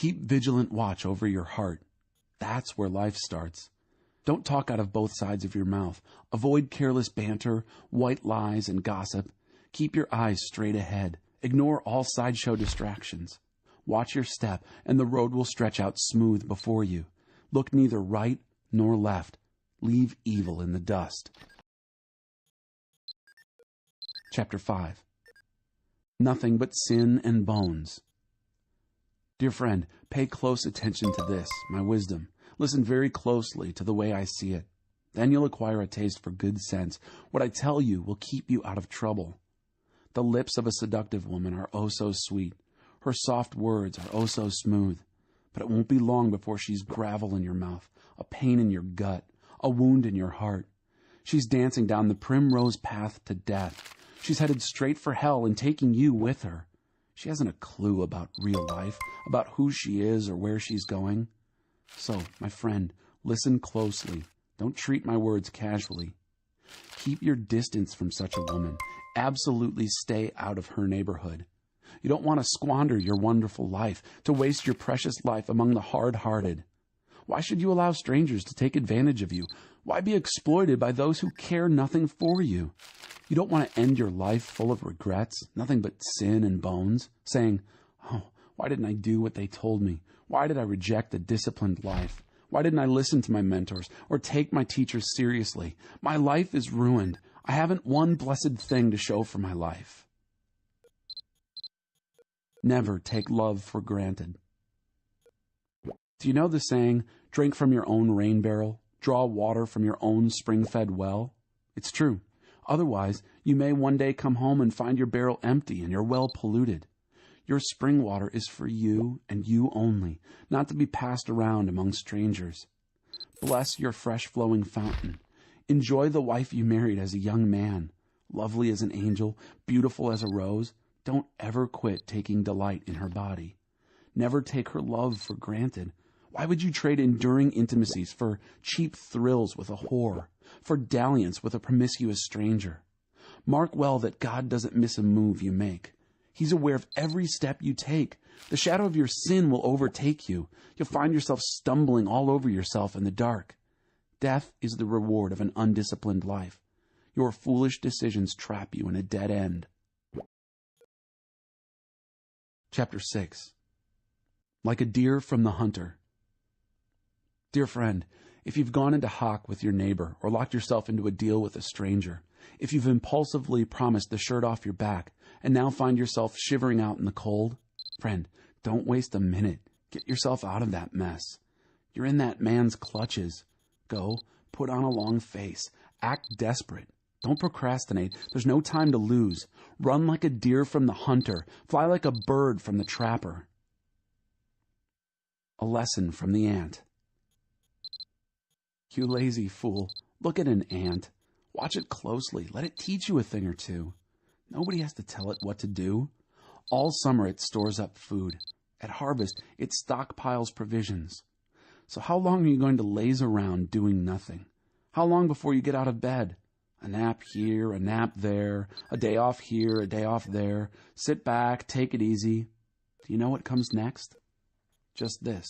Keep vigilant watch over your heart. That's where life starts. Don't talk out of both sides of your mouth. Avoid careless banter, white lies, and gossip. Keep your eyes straight ahead. Ignore all sideshow distractions. Watch your step, and the road will stretch out smooth before you. Look neither right nor left. Leave evil in the dust. Chapter 5. Nothing but sin and bones. Dear friend, pay close attention to this, my wisdom. Listen very closely to the way I see it. Then you'll acquire a taste for good sense. What I tell you will keep you out of trouble. The lips of a seductive woman are oh so sweet. Her soft words are oh so smooth. But it won't be long before she's gravel in your mouth, a pain in your gut, a wound in your heart. She's dancing down the primrose path to death. She's headed straight for hell and taking you with her. She hasn't a clue about real life, about who she is or where she's going. So, my friend, listen closely. Don't treat my words casually. Keep your distance from such a woman. Absolutely stay out of her neighborhood. You don't want to squander your wonderful life, to waste your precious life among the hard-hearted. Why should you allow strangers to take advantage of you? Why be exploited by those who care nothing for you? You don't want to end your life full of regrets, nothing but sin and bones, saying, "Oh, why didn't I do what they told me? Why did I reject a disciplined life? Why didn't I listen to my mentors or take my teachers seriously? My life is ruined. I haven't one blessed thing to show for my life." Never take love for granted. Do you know the saying, drink from your own rain barrel, draw water from your own spring-fed well? It's true. Otherwise, you may one day come home and find your barrel empty and your well polluted. Your spring water is for you and you only, not to be passed around among strangers. Bless your fresh-flowing fountain. Enjoy the wife you married as a young man, lovely as an angel, beautiful as a rose. Don't ever quit taking delight in her body. Never take her love for granted. Why would you trade enduring intimacies for cheap thrills with a whore, for dalliance with a promiscuous stranger? Mark well that God doesn't miss a move you make. He's aware of every step you take. The shadow of your sin will overtake you. You'll find yourself stumbling all over yourself in the dark. Death is the reward of an undisciplined life. Your foolish decisions trap you in a dead end. Chapter 6. Like a deer from the hunter. Dear friend, if you've gone into hock with your neighbor or locked yourself into a deal with a stranger, if you've impulsively promised the shirt off your back and now find yourself shivering out in the cold, friend, don't waste a minute. Get yourself out of that mess. You're in that man's clutches. Go, put on a long face. Act desperate. Don't procrastinate. There's no time to lose. Run like a deer from the hunter. Fly like a bird from the trapper. A lesson from the ant. You lazy fool. Look at an ant. Watch it closely. Let it teach you a thing or two. Nobody has to tell it what to do. All summer it stores up food. At harvest, it stockpiles provisions. So how long are you going to laze around doing nothing? How long before you get out of bed? A nap here, a nap there, a day off here, a day off there. Sit back, take it easy. Do you know what comes next? Just this.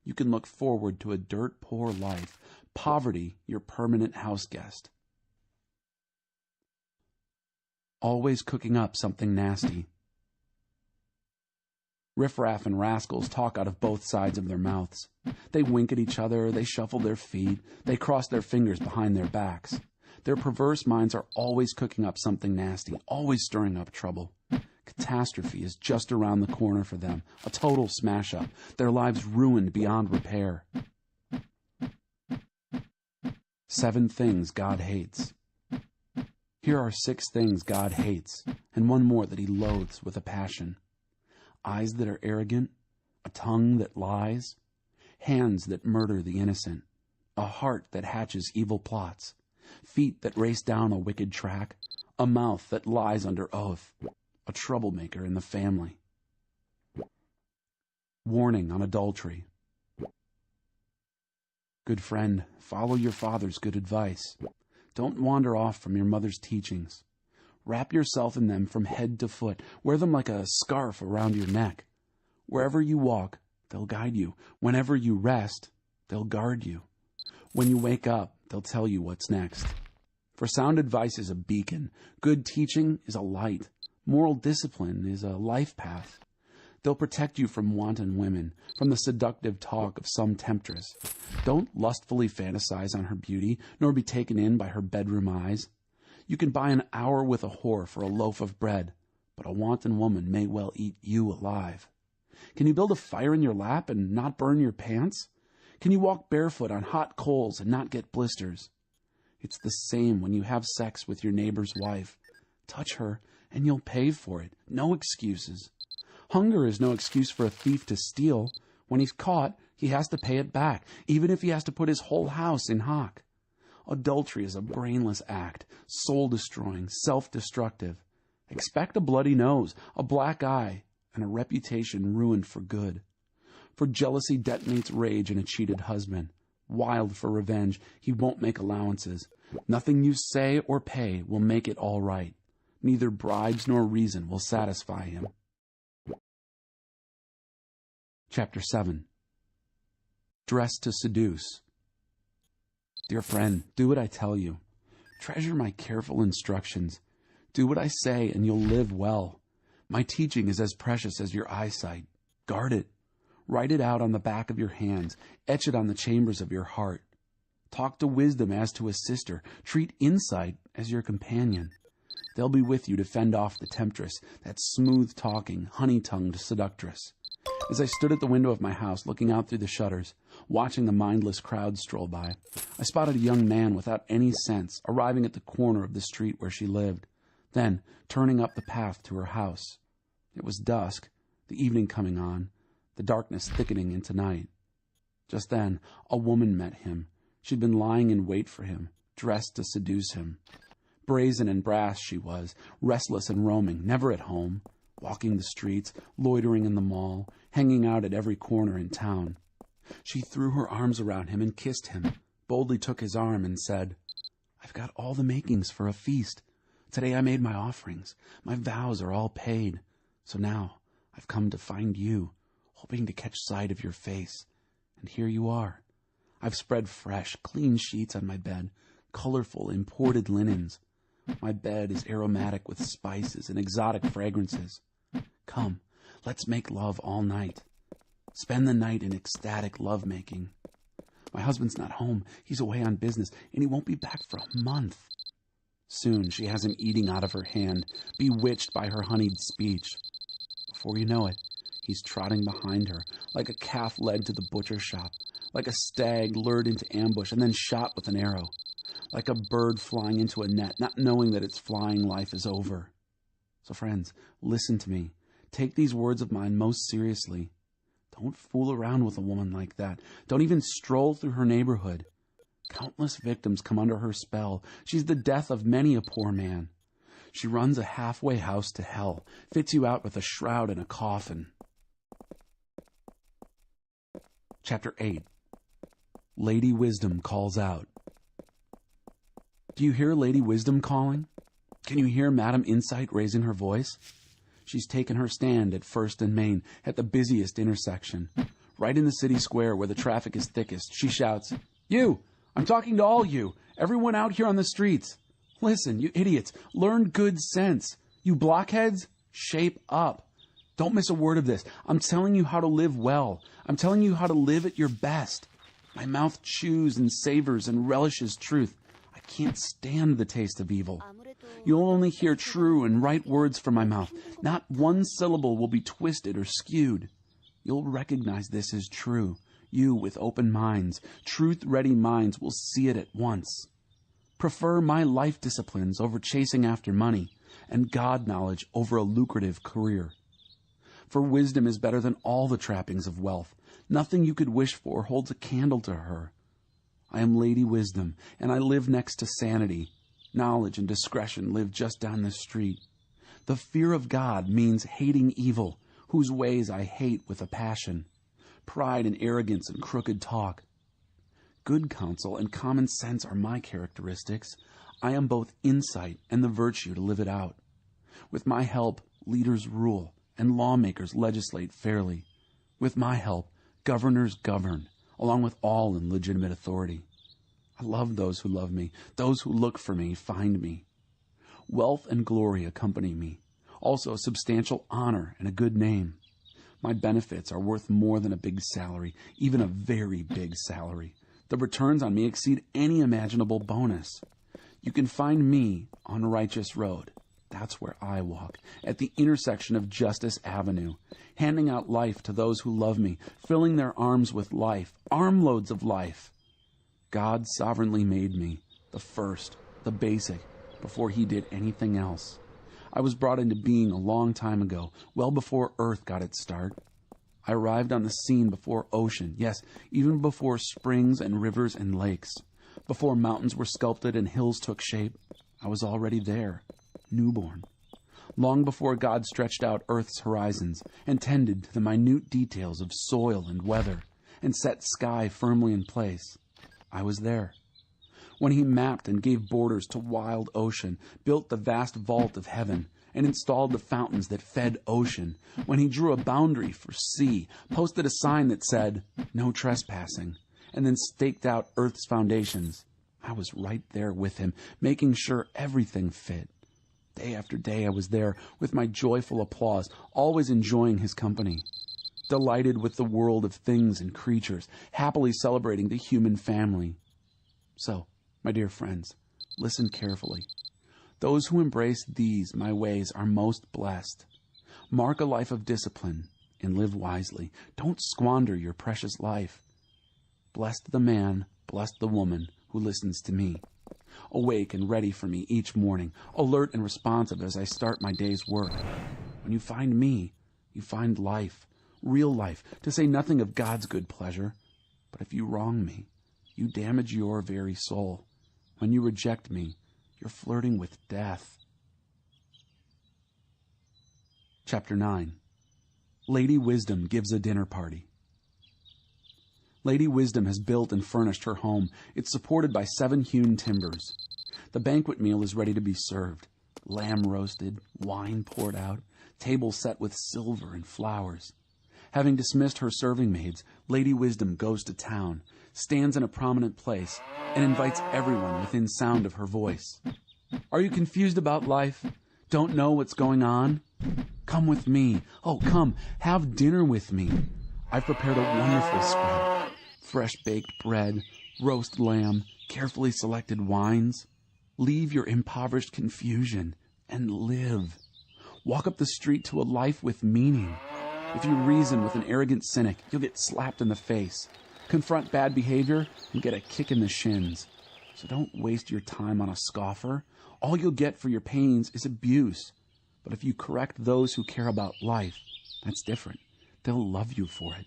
You can look forward to a dirt-poor life, poverty your permanent house guest. Always cooking up something nasty. Riffraff and rascals talk out of both sides of their mouths. They wink at each other, they shuffle their feet, they cross their fingers behind their backs. Their perverse minds are always cooking up something nasty, always stirring up trouble. Catastrophe is just around the corner for them, a total smash-up, their lives ruined beyond repair. 7 things God hates. Here are 6 things God hates, and one more that he loathes with a passion. Eyes that are arrogant, a tongue that lies, hands that murder the innocent, a heart that hatches evil plots, feet that race down a wicked track, a mouth that lies under oath, a troublemaker in the family. Warning on adultery. Good friend, follow your father's good advice. Don't wander off from your mother's teachings. Wrap yourself in them from head to foot. Wear them like a scarf around your neck. Wherever you walk, they'll guide you. Whenever you rest, they'll guard you. When you wake up, they'll tell you what's next. For sound advice is a beacon. Good teaching is a light. Moral discipline is a life path. They'll protect you from wanton women, from the seductive talk of some temptress. Don't lustfully fantasize on her beauty, nor be taken in by her bedroom eyes. You can buy an hour with a whore for a loaf of bread, but a wanton woman may well eat you alive. Can you build a fire in your lap and not burn your pants? Can you walk barefoot on hot coals and not get blisters? It's the same when you have sex with your neighbor's wife. Touch her and you'll pay for it. No excuses. Hunger is no excuse for a thief to steal. When he's caught, he has to pay it back, even if he has to put his whole house in hock. Adultery is a brainless act, soul-destroying, self-destructive. Expect a bloody nose, a black eye, and a reputation ruined for good. For jealousy detonates rage in a cheated husband. Wild for revenge, he won't make allowances. Nothing you say or pay will make it all right. Neither bribes nor reason will satisfy him. Chapter 7. Dress to seduce. Dear friend, do what I tell you. Treasure my careful instructions. Do what I say and you'll live well. My teaching is as precious as your eyesight. Guard it. Write it out on the back of your hands. Etch it on the chambers of your heart. Talk to wisdom as to a sister. Treat insight as your companion. They'll be with you to fend off the temptress, that smooth-talking, honey-tongued seductress. As I stood at the window of my house, looking out through the shutters, watching the mindless crowd stroll by, I spotted a young man without any sense arriving at the corner of the street where she lived, then turning up the path to her house. It was dusk, the evening coming on, the darkness thickening into night. Just then, a woman met him. She'd been lying in wait for him, dressed to seduce him. Brazen and brass she was, restless and roaming, never at home, walking the streets, loitering in the mall, hanging out at every corner in town. She threw her arms around him and kissed him, boldly took his arm and said, "I've got all the makings for a feast. Today I made my offerings. My vows are all paid. So now I've come to find you, hoping to catch sight of your face. And here you are. I've spread fresh, clean sheets on my bed, colorful, imported linens. My bed is aromatic with spices and exotic fragrances. Come, let's make love all night. Spend the night in ecstatic lovemaking. My husband's not home. He's away on business, and he won't be back for a month." Soon she has him eating out of her hand, bewitched by her honeyed speech. Before you know it, he's trotting behind her, like a calf led to the butcher shop, like a stag lured into ambush and then shot with an arrow, like a bird flying into a net, not knowing that its flying life is over. So friends, listen to me. Take these words of mine most seriously. Don't fool around with a woman like that. Don't even stroll through her neighborhood. Countless victims come under her spell. She's the death of many a poor man. She runs a halfway house to hell, fits you out with a shroud and a coffin. Chapter 8. Lady Wisdom calls out. Do you hear Lady Wisdom calling? Can you hear Madam Insight raising her voice? She's taken her stand at First and Main, at the busiest intersection. Right in the city square where the traffic is thickest, she shouts, "You! I'm talking to all you! Everyone out here on the streets! Listen, you idiots, learn good sense! You blockheads, shape up! Don't miss a word of this. I'm telling you how to live well. I'm telling you how to live at your best. My mouth chews and savors and relishes truth. I can't stand the taste of evil. You'll only hear true and right words from my mouth. Not one syllable will be twisted or skewed. You'll recognize this as true. You with open minds, truth-ready minds will see it at once. Prefer my life disciplines over chasing after money, and God knowledge over a lucrative career. For wisdom is better than all the trappings of wealth. Nothing you could wish for holds a candle to her. I am Lady Wisdom, and I live next to sanity. Knowledge and discretion live just down the street. The fear of God means hating evil, whose ways I hate with a passion. Pride and arrogance and crooked talk. Good counsel and common sense are my characteristics. I am both insight and the virtue to live it out. With my help, leaders rule, and lawmakers legislate fairly. With my help, Governors govern, along with all in legitimate authority. I love those who love me. Those who look for me find me. Wealth and glory accompany me. Also substantial honor and a good name. My benefits are worth more than a big salary, even a very big salary. The returns on me exceed any imaginable bonus. You can find me on Righteous Road. That's where I walk, at the intersection of Justice Avenue, handing out life to those who love me, filling their arms with life, armloads of life. God sovereignly made me, the first, the basic, before he did anything else. I was brought into being a long time ago, well before Earth got its start. I arrived on the scene before ocean, yes, even before springs and rivers and lakes. Before mountains were sculpted and hills took shape, I was already there, newborn. Long before God stretched out Earth's horizons and tended to the minute details of soil and weather and set sky firmly in place, I was there. When he mapped and gave borders to wild ocean, built the vast vault of heaven, and installed the fountains that fed ocean, when he drew a boundary for sea, posted a sign that said, "No trespassing," and then staked out Earth's foundations, I was right there with him, making sure everything fit. Day after day I was there with my joyful applause, always enjoying his company, delighted with the world of things and creatures, happily celebrating the human family. So, my dear friends, listen carefully. Those who embrace these, my ways, are most blessed. Mark a life of discipline and live wisely. Don't squander your precious life. Blessed the man, blessed the woman who listens to me. Awake and ready for me each morning, alert and responsive as I start my day's work. When you find me, you find life, real life, to say nothing of God's good pleasure. But if you wrong me, you damage your very soul. When you reject me, you're flirting with death. Chapter 9. Lady Wisdom gives a dinner party. Lady Wisdom has built and furnished her home. It's supported by 7 hewn timbers. The banquet meal is ready to be served. Lamb roasted, wine poured out, table set with silver and flowers. Having dismissed her serving maids, Lady Wisdom goes to town, stands in a prominent place, and invites everyone within sound of her voice. Are you confused about life? Don't know what's going on? Come with me. Oh, come, have dinner with me. I've prepared a wonderful spread. Fresh baked bread, roast lamb, carefully selected wines. Leave your impoverished confusion and live. Walk up the street to a life with meaning. If you reason with an arrogant cynic, you'll get slapped in the face. Confront bad behavior and get a kick in the shins. So don't waste your time on a scoffer. All you'll get for your pains is abuse. But if you correct those who care about life, that's different. They'll love you for it.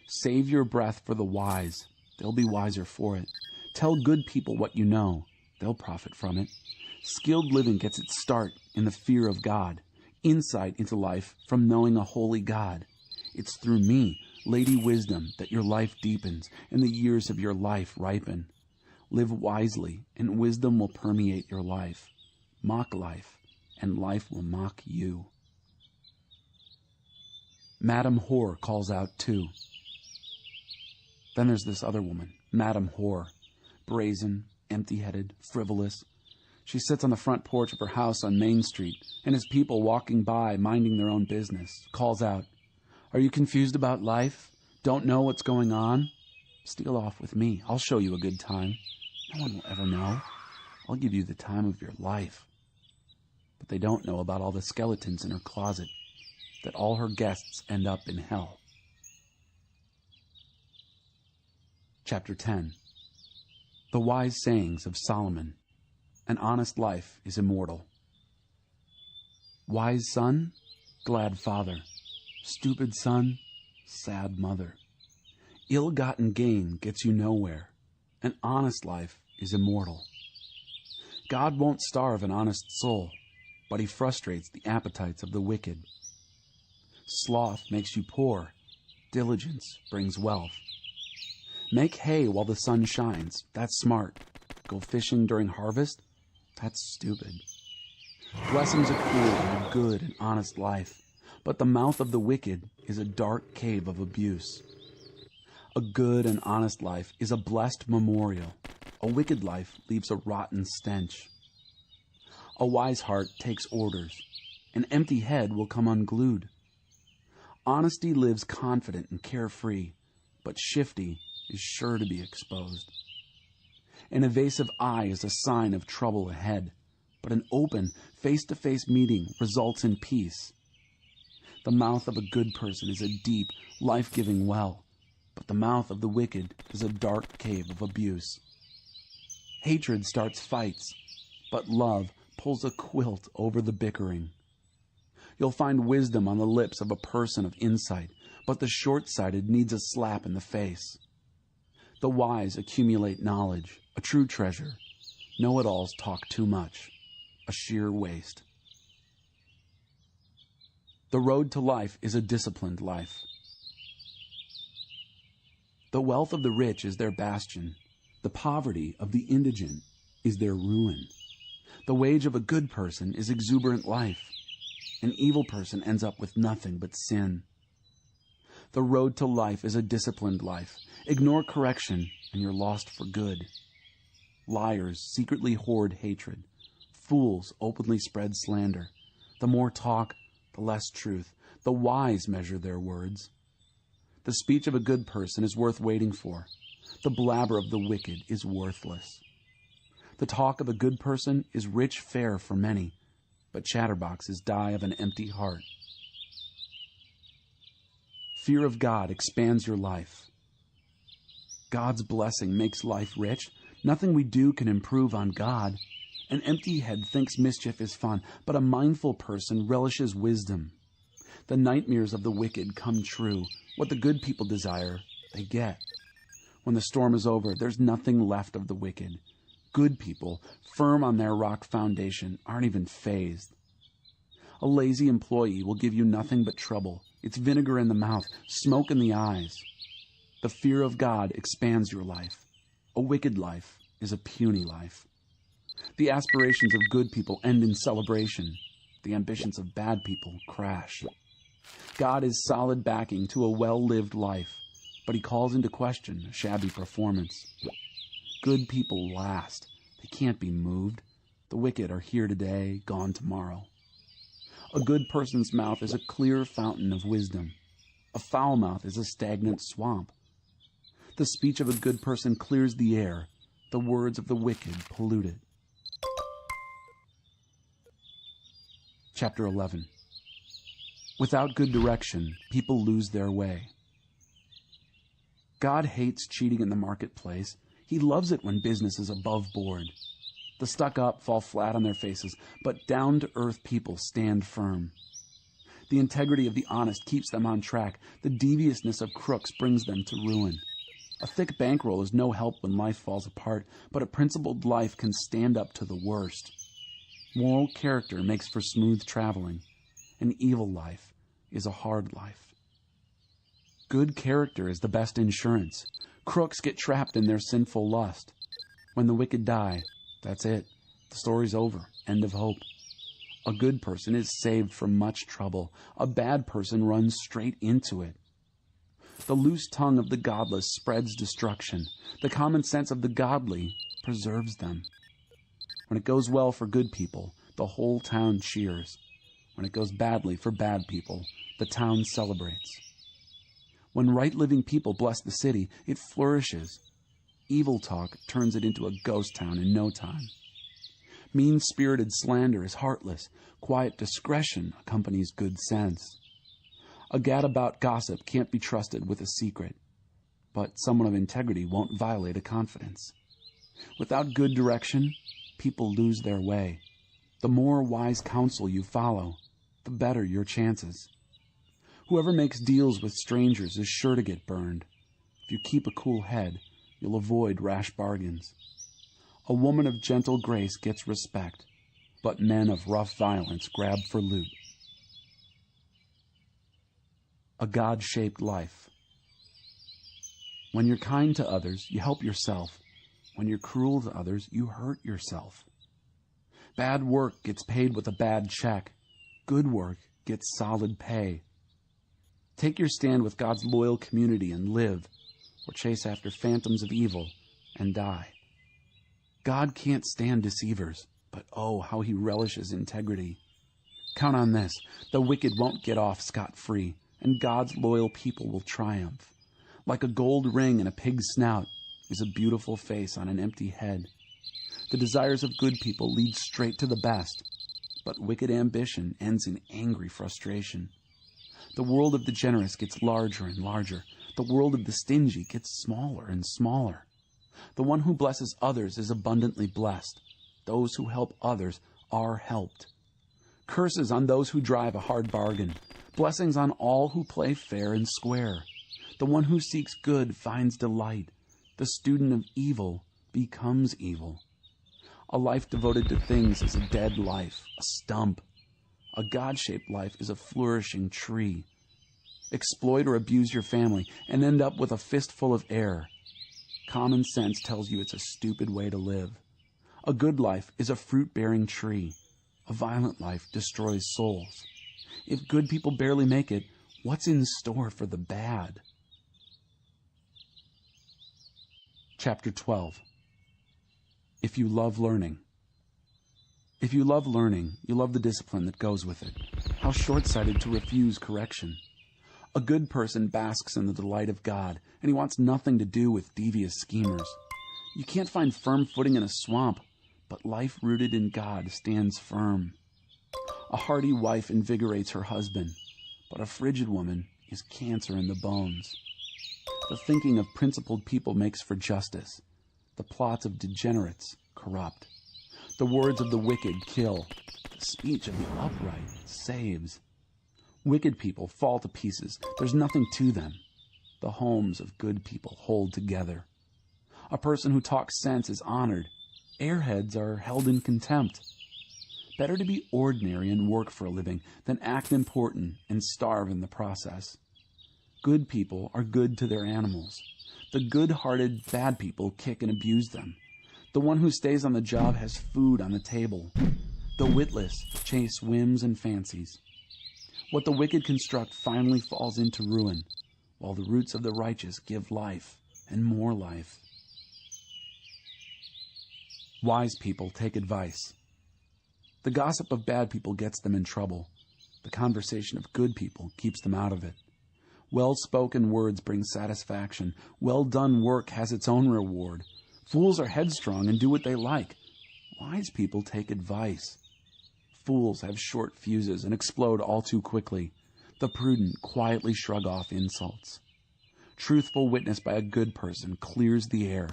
Save your breath for the wise. They'll be wiser for it. Tell good people what you know. They'll profit from it. Skilled living gets its start in the fear of God. Insight into life from knowing a holy God. It's through me, Lady Wisdom, that your life deepens and the years of your life ripen. Live wisely, and wisdom will permeate your life. Mock life, and life will mock you. Madame Whore calls out too. Then there's this other woman, Madame Whore, brazen, empty-headed, frivolous. She sits on the front porch of her house on Main Street, and as people walking by, minding their own business, calls out, Are you confused about life? Don't know what's going on? Steal off with me. I'll show you a good time. No one will ever know. I'll give you the time of your life. But they don't know about all the skeletons in her closet, that all her guests end up in hell. Chapter 10. The Wise Sayings of Solomon. An honest life is immortal. Wise son, glad father. Stupid son, sad mother. Ill-gotten gain gets you nowhere. An honest life is immortal. God won't starve an honest soul, but he frustrates the appetites of the wicked. Sloth makes you poor. Diligence brings wealth. Make hay while the sun shines. That's smart. Go fishing during harvest. That's stupid. Blessings accrue in a good and honest life, but the mouth of the wicked is a dark cave of abuse. A good and honest life is a blessed memorial. A wicked life leaves a rotten stench. A wise heart takes orders. An empty head will come unglued. Honesty lives confident and carefree, but shifty is sure to be exposed. An evasive eye is a sign of trouble ahead, but an open, face-to-face meeting results in peace. The mouth of a good person is a deep, life-giving well, but the mouth of the wicked is a dark cave of abuse. Hatred starts fights, but love pulls a quilt over the bickering. You'll find wisdom on the lips of a person of insight, but the short-sighted needs a slap in the face. The wise accumulate knowledge, a true treasure. Know-it-alls talk too much, a sheer waste. The road to life is a disciplined life. The wealth of the rich is their bastion. The poverty of the indigent is their ruin. The wage of a good person is exuberant life. An evil person ends up with nothing but sin. The road to life is a disciplined life. Ignore correction, and you're lost for good. Liars secretly hoard hatred. Fools openly spread slander. The more talk, the less truth. The wise measure their words. The speech of a good person is worth waiting for. The blabber of the wicked is worthless. The talk of a good person is rich fare for many, but chatterboxes die of an empty heart. Fear of God expands your life. God's blessing makes life rich. Nothing we do can improve on God. An empty head thinks mischief is fun, but a mindful person relishes wisdom. The nightmares of the wicked come true. What the good people desire, they get. When the storm is over, there's nothing left of the wicked. Good people, firm on their rock foundation, aren't even fazed. A lazy employee will give you nothing but trouble. It's vinegar in the mouth, smoke in the eyes. The fear of God expands your life. A wicked life is a puny life. The aspirations of good people end in celebration. The ambitions of bad people crash. God is solid backing to a well-lived life, but he calls into question a shabby performance. Good people last. They can't be moved. The wicked are here today, gone tomorrow. A good person's mouth is a clear fountain of wisdom. A foul mouth is a stagnant swamp. The speech of a good person clears the air. The words of the wicked pollute it. Chapter 11. Without good direction, people lose their way. God hates cheating in the marketplace. He loves it when business is above board. The stuck-up fall flat on their faces, but down-to-earth people stand firm. The integrity of the honest keeps them on track. The deviousness of crooks brings them to ruin. A thick bankroll is no help when life falls apart, but a principled life can stand up to the worst. Moral character makes for smooth traveling. An evil life is a hard life. Good character is the best insurance. Crooks get trapped in their sinful lust. When the wicked die, that's it. The story's over. End of hope. A good person is saved from much trouble. A bad person runs straight into it. The loose tongue of the godless spreads destruction. The common sense of the godly preserves them. When it goes well for good people, the whole town cheers. When it goes badly for bad people, the town celebrates. When right-living people bless the city, it flourishes. Evil talk turns it into a ghost town in no time. Mean-spirited slander is heartless. Quiet discretion accompanies good sense. A gadabout gossip can't be trusted with a secret, but someone of integrity won't violate a confidence. Without good direction, people lose their way. The more wise counsel you follow, the better your chances. Whoever makes deals with strangers is sure to get burned. If you keep a cool head, you'll avoid rash bargains. A woman of gentle grace gets respect, but men of rough violence grab for loot. A God-shaped life. When you're kind to others, you help yourself. When you're cruel to others, you hurt yourself. Bad work gets paid with a bad check. Good work gets solid pay. Take your stand with God's loyal community and live, or chase after phantoms of evil and die. God can't stand deceivers, but oh, how he relishes integrity. Count on this: the wicked won't get off scot-free, and God's loyal people will triumph. Like a gold ring in a pig's snout is a beautiful face on an empty head. The desires of good people lead straight to the best, but wicked ambition ends in angry frustration. The world of the generous gets larger and larger. The world of the stingy gets smaller and smaller. The one who blesses others is abundantly blessed. Those who help others are helped. Curses on those who drive a hard bargain. Blessings on all who play fair and square. The one who seeks good finds delight. The student of evil becomes evil. A life devoted to things is a dead life, a stump. A God-shaped life is a flourishing tree. Exploit or abuse your family and end up with a fistful of air. Common sense tells you it's a stupid way to live. A good life is a fruit-bearing tree. A violent life destroys souls. If good people barely make it, what's in store for the bad? Chapter 12. If you love learning. If you love learning, you love the discipline that goes with it. How short-sighted to refuse correction. A good person basks in the delight of God, and he wants nothing to do with devious schemers. You can't find firm footing in a swamp, but life rooted in God stands firm. A hearty wife invigorates her husband, but a frigid woman is cancer in the bones. The thinking of principled people makes for justice. The plots of degenerates corrupt. The words of the wicked kill. The speech of the upright saves. Wicked people fall to pieces. There's nothing to them. The homes of good people hold together. A person who talks sense is honored. Airheads are held in contempt. Better to be ordinary and work for a living than act important and starve in the process. Good people are good to their animals. The good-hearted bad people kick and abuse them. The one who stays on the job has food on the table. The witless chase whims and fancies. What the wicked construct finally falls into ruin, while the roots of the righteous give life and more life. Wise people take advice. The gossip of bad people gets them in trouble. The conversation of good people keeps them out of it. Well-spoken words bring satisfaction. Well-done work has its own reward. Fools are headstrong and do what they like. Wise people take advice. Fools have short fuses and explode all too quickly. The prudent quietly shrug off insults. Truthful witness by a good person clears the air,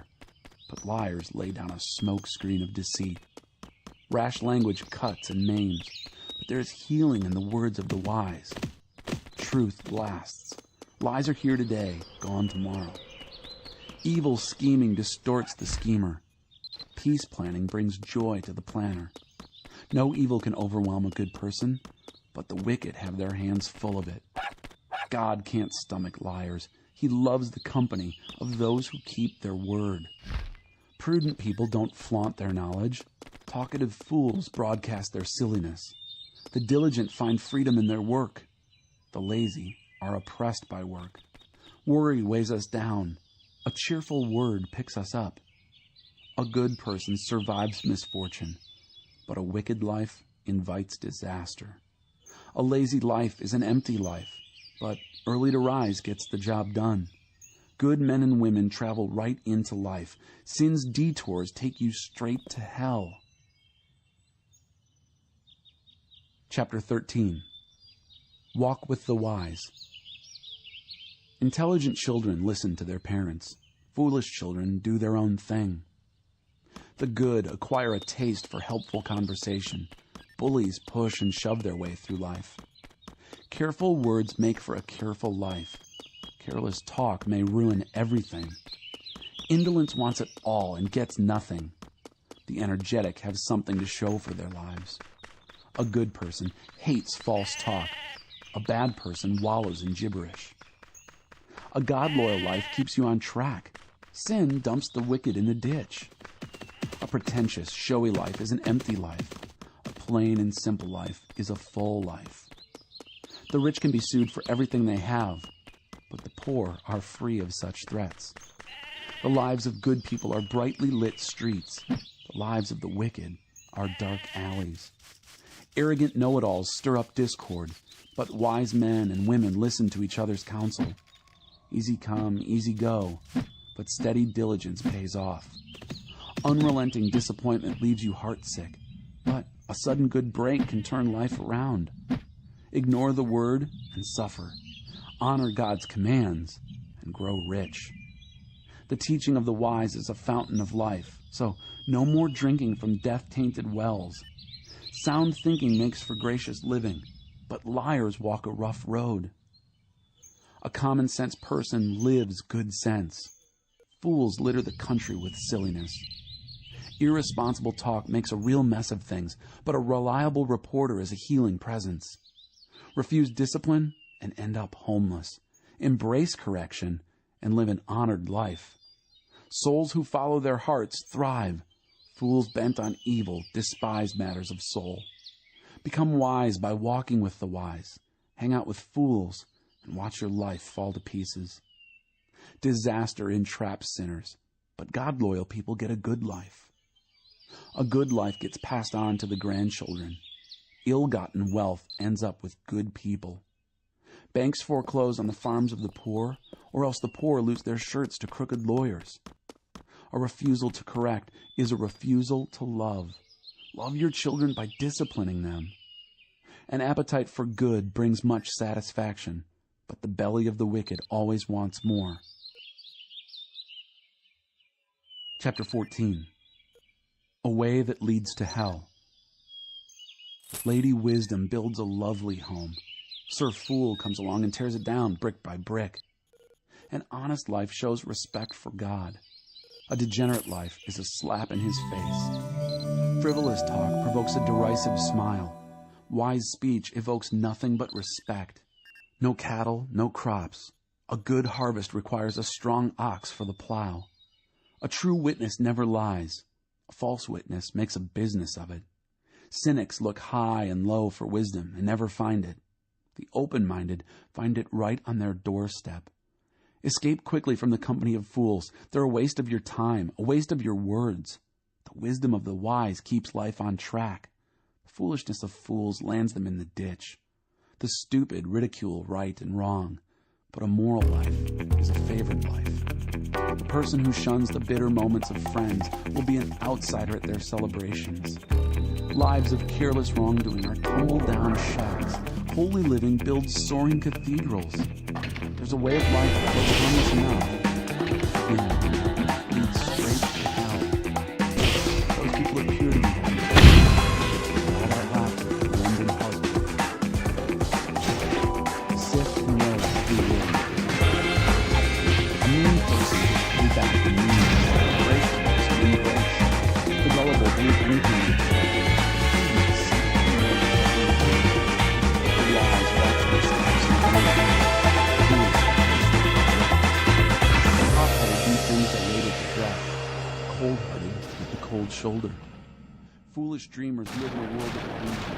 but liars lay down a smoke screen of deceit. Rash language cuts and maims, but there is healing in the words of the wise. Truth lasts. Lies are here today, gone tomorrow. Evil scheming distorts the schemer. Peace planning brings joy to the planner. No evil can overwhelm a good person, but the wicked have their hands full of it. God can't stomach liars. He loves the company of those who keep their word. Prudent people don't flaunt their knowledge. Talkative fools broadcast their silliness. The diligent find freedom in their work. The lazy are oppressed by work. Worry weighs us down. A cheerful word picks us up. A good person survives misfortune, but a wicked life invites disaster. A lazy life is an empty life, but early to rise gets the job done. Good men and women travel right into life. Sin's detours take you straight to hell. Chapter 13. Walk with the wise. Intelligent children listen to their parents. Foolish children do their own thing. The good acquire a taste for helpful conversation. Bullies push and shove their way through life. Careful words make for a careful life. Careless talk may ruin everything. Indolence wants it all and gets nothing. The energetic have something to show for their lives. A good person hates false talk. A bad person wallows in gibberish. A God-loyal life keeps you on track. Sin dumps the wicked in the ditch. A pretentious, showy life is an empty life. A plain and simple life is a full life. The rich can be sued for everything they have, but the poor are free of such threats. The lives of good people are brightly lit streets. The lives of the wicked are dark alleys. Arrogant know-it-alls stir up discord, but wise men and women listen to each other's counsel. Easy come, easy go, but steady diligence pays off. Unrelenting disappointment leaves you heartsick, but a sudden good break can turn life around. Ignore the word and suffer. Honor God's commands and grow rich. The teaching of the wise is a fountain of life, so no more drinking from death-tainted wells. Sound thinking makes for gracious living, but liars walk a rough road. A common-sense person lives good sense. Fools litter the country with silliness. Irresponsible talk makes a real mess of things, but a reliable reporter is a healing presence. Refuse discipline and end up homeless. Embrace correction and live an honored life. Souls who follow their hearts thrive. Fools bent on evil despise matters of soul. Become wise by walking with the wise. Hang out with fools and watch your life fall to pieces. Disaster entraps sinners, but God-loyal people get a good life. A good life gets passed on to the grandchildren. Ill-gotten wealth ends up with good people. Banks foreclose on the farms of the poor, or else the poor lose their shirts to crooked lawyers. A refusal to correct is a refusal to love. Love your children by disciplining them. An appetite for good brings much satisfaction, but the belly of the wicked always wants more. Chapter 14. A way that leads to hell. Lady Wisdom builds a lovely home. Sir Fool comes along and tears it down brick by brick. An honest life shows respect for God. A degenerate life is a slap in his face. Frivolous talk provokes a derisive smile. Wise speech evokes nothing but respect. No cattle, no crops. A good harvest requires a strong ox for the plow. A true witness never lies. A false witness makes a business of it. Cynics look high and low for wisdom and never find it. The open-minded find it right on their doorstep. Escape quickly from the company of fools. They're a waste of your time, a waste of your words. The wisdom of the wise keeps life on track. The foolishness of fools lands them in the ditch. The stupid ridicule right and wrong, but a moral life is a favored life. The person who shuns the bitter moments of friends will be an outsider at their celebrations. Lives of careless wrongdoing are tumble-down shafts. Holy living builds soaring cathedrals. There's a way of life that looks harmless enough, and leads straight to hell. Those people appear to be happy. All that laughter will end in heartbreak. Sift and weigh through the world. A mean person will be back in meanness. A graceful person in grace. The gullible believe anything. Cold-hearted with the cold shoulder. Foolish dreamers live in a world of illusion.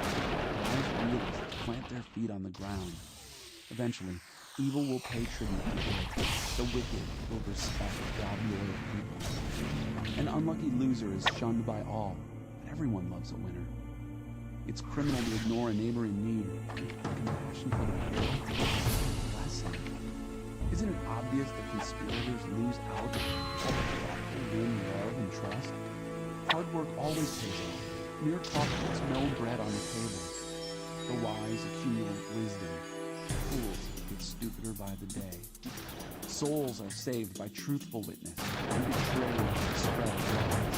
Wise realists plant their feet on the ground. Eventually, evil will pay tribute to good. The wicked will respect God-loyal people. An unlucky loser is shunned by all, but everyone loves a winner. It's criminal to ignore a neighbor in need. Compassion for the poor is a blessing. Isn't it obvious that conspirators lose out while the thoughtful win love and trust? Hard work always pays off. Mere talk puts no bread on the table. The wise accumulate wisdom. Fools get stupider by the day. Souls are saved by truthful witness, and betrayal spread lies.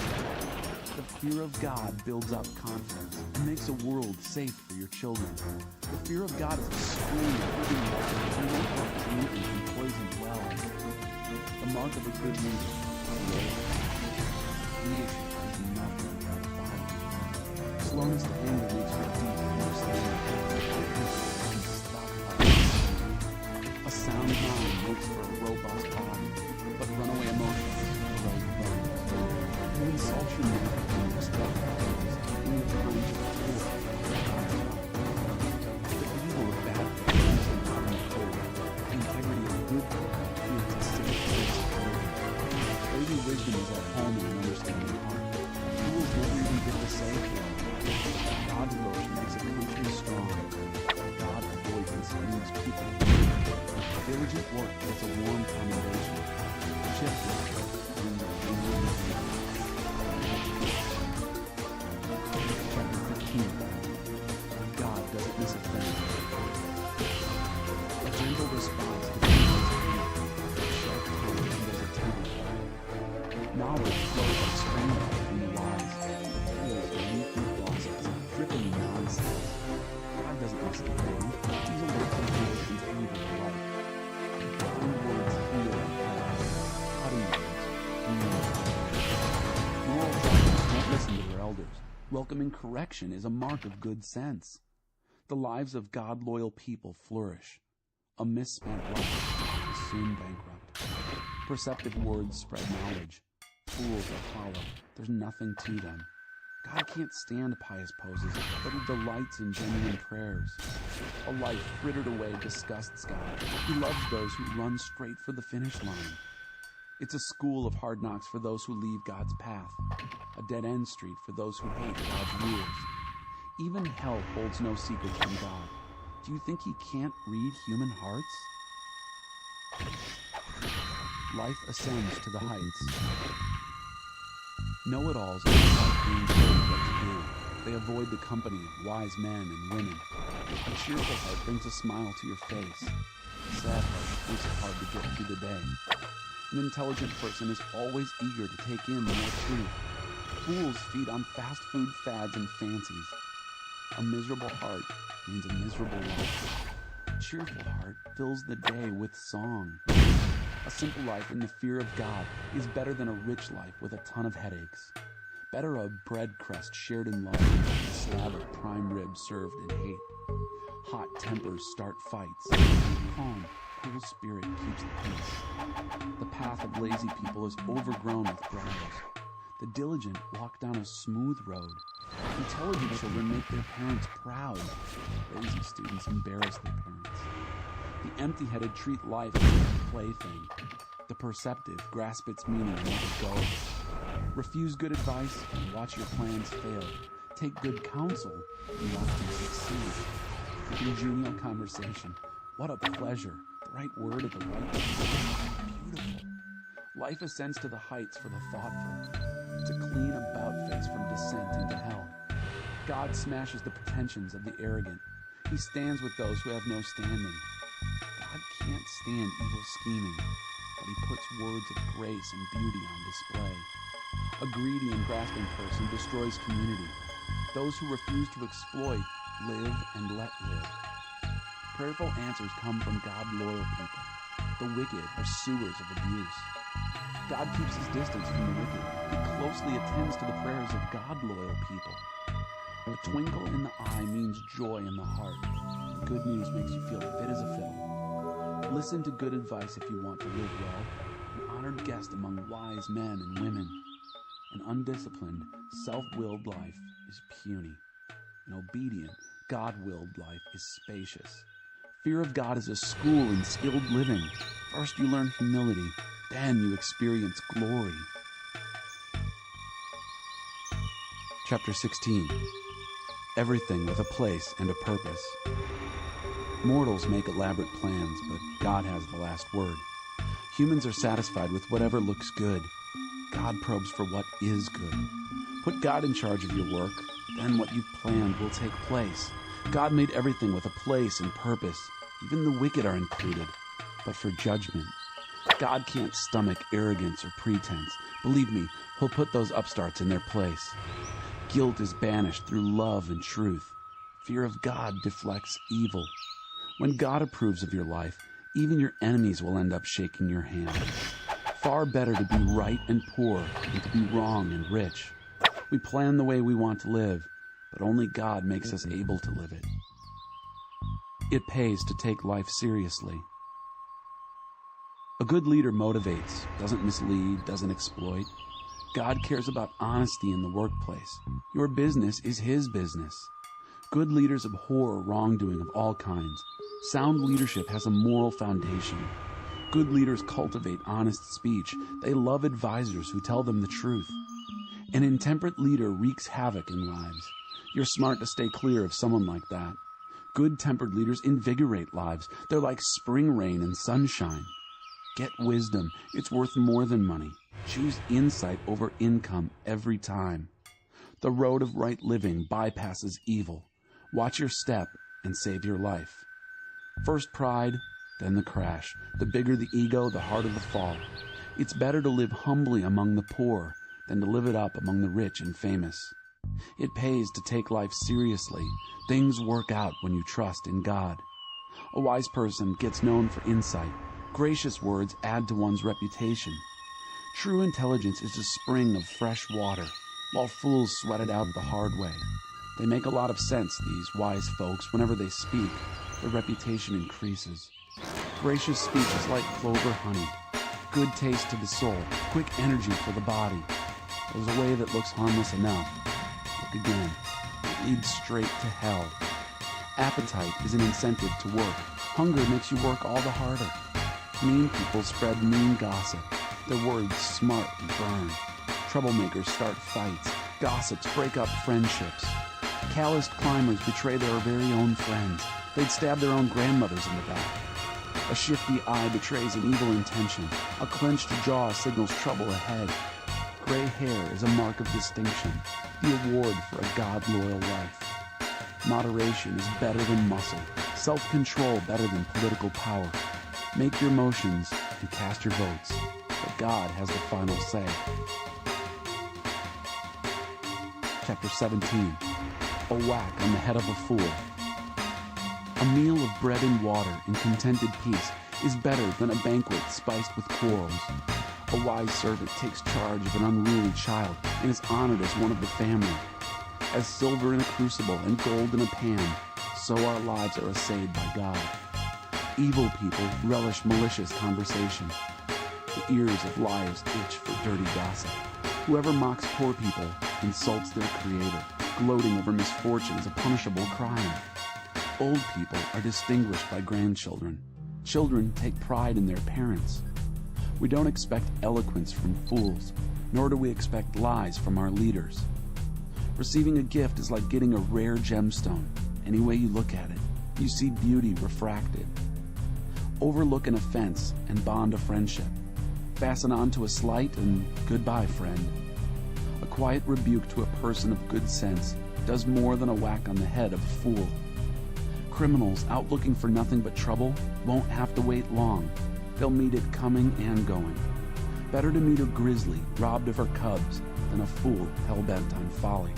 The fear of God builds up confidence and makes a world safe for your children. The fear of God is a spring of living water and won't have polluted and poisoned wells. The mark of a good leader is leadership is nothing without violence. Slowness to anger makes your deep understanding. A sound mind makes for a robust body, but runaway emotions grow bones. You insult your neighbor and respect others when you're trying to afford. The evil of bad things is not unfold. The integrity of good things one commendation. Shift it. Chapter 15. God doesn't miss a thing. A gentle response to the sharp tongue handles a temper. Knowledge flows like springwater from the wise. Fools are weak gossips, dripping nonsense. God doesn't miss a thing. He's alert to good and evil alike. Kind words heal and help. Cutting words heal. Moral judges don't listen to their elders. Welcoming correction is a mark of good sense. The lives of God-loyal people flourish. A misspent life is soon bankrupt. Perceptive words spread knowledge. Fools are hollow. There's nothing to them. God can't stand pious poses, but he delights in genuine prayers. A life frittered away disgusts God. He loves those who run straight for the finish line. It's a school of hard knocks for those who leave God's path, a dead-end street for those who hate God's rules. Even hell holds no secrets from God. Do you think he can't read human hearts? Life ascends to the heights. Know-it-alls are like being told what to do. They avoid the company of wise men and women. A cheerful heart brings a smile to your face. A sad heart makes it hard to get through the day. An intelligent person is always eager to take in more truth. Fools feed on fast food fads and fancies. A miserable heart means a miserable life. A cheerful heart fills the day with song. A simple life in the fear of God is better than a rich life with a ton of headaches. Better a bread crust shared in love than a slab of prime rib served in hate. Hot tempers start fights. Calm, cool spirit keeps the peace. The path of lazy people is overgrown with briars. The diligent walk down a smooth road. Intelligent children make their parents proud. Lazy students embarrass their parents. The empty-headed treat life as a plaything. The perceptive grasp its meaning and let it go. Refuse good advice and watch your plans fail. Take good counsel and watch them succeed. Congenial conversation. What a pleasure. The right word at the right time. Beautiful. Life ascends to the heights for the thoughtful. It's a clean about-face from descent into hell. God smashes the pretensions of the arrogant. He stands with those who have no standing. God can't stand evil scheming, but he puts words of grace and beauty on display. A greedy and grasping person destroys community. Those who refuse to exploit live and let live. Prayerful answers come from God-loyal people. The wicked are sewers of abuse. God keeps his distance from the wicked. He closely attends to the prayers of God-loyal people. A twinkle in the eye means joy in the heart. Good news makes you feel fit as a fiddle. Listen to good advice if you want to live well. An honored guest among wise men and women. An undisciplined, self-willed life is puny. An obedient, God-willed life is spacious. Fear of God is a school in skilled living. First you learn humility, then you experience glory. Chapter 16. Everything with a place and a purpose. Mortals make elaborate plans, but God has the last word. Humans are satisfied with whatever looks good. God probes for what is good. Put God in charge of your work, then what you've planned will take place. God made everything with a place and purpose. Even the wicked are included, but for judgment. God can't stomach arrogance or pretense. Believe me, he'll put those upstarts in their place. Guilt is banished through love and truth. Fear of God deflects evil. When God approves of your life, even your enemies will end up shaking your hand. Far better to be right and poor than to be wrong and rich. We plan the way we want to live, but only God makes us able to live it. It pays to take life seriously. A good leader motivates, doesn't mislead, doesn't exploit. God cares about honesty in the workplace. Your business is his business. Good leaders abhor wrongdoing of all kinds. Sound leadership has a moral foundation. Good leaders cultivate honest speech. They love advisors who tell them the truth. An intemperate leader wreaks havoc in lives. You're smart to stay clear of someone like that. Good-tempered leaders invigorate lives. They're like spring rain and sunshine. Get wisdom. It's worth more than money. Choose insight over income every time. The road of right living bypasses evil. Watch your step and save your life. First pride, then the crash. The bigger the ego, the harder the fall. It's better to live humbly among the poor than to live it up among the rich and famous. It pays to take life seriously. Things work out when you trust in God. A wise person gets known for insight. Gracious words add to one's reputation. True intelligence is a spring of fresh water, while fools sweat it out the hard way. They make a lot of sense, these wise folks. Whenever they speak, their reputation increases. Gracious speech is like clover honey. Good taste to the soul, quick energy for the body. There's a way that looks harmless enough. Look again. It leads straight to hell. Appetite is an incentive to work. Hunger makes you work all the harder. Mean people spread mean gossip. Their words smart and burn. Troublemakers start fights. Gossips break up friendships. Calloused climbers betray their very own friends. They'd stab their own grandmothers in the back. A shifty eye betrays an evil intention. A clenched jaw signals trouble ahead. Gray hair is a mark of distinction, the award for a God-loyal life. Moderation is better than muscle. Self-control better than political power. Make your motions and cast your votes, but God has the final say. Chapter 17. A whack on the head of a fool. A meal of bread and water in contented peace is better than a banquet spiced with quarrels. A wise servant takes charge of an unruly child and is honored as one of the family. As silver in a crucible and gold in a pan, so our lives are assayed by God. Evil people relish malicious conversation. The ears of liars itch for dirty gossip. Whoever mocks poor people insults their Creator. Gloating over misfortune is a punishable crime. Old people are distinguished by grandchildren. Children take pride in their parents. We don't expect eloquence from fools, nor do we expect lies from our leaders. Receiving a gift is like getting a rare gemstone. Any way you look at it, you see beauty refracted. Overlook an offense and bond a friendship. Fasten on to a slight and goodbye, friend. A quiet rebuke to a person of good sense does more than a whack on the head of a fool. Criminals out looking for nothing but trouble won't have to wait long. They'll meet it coming and going. Better to meet a grizzly robbed of her cubs than a fool hell-bent on folly.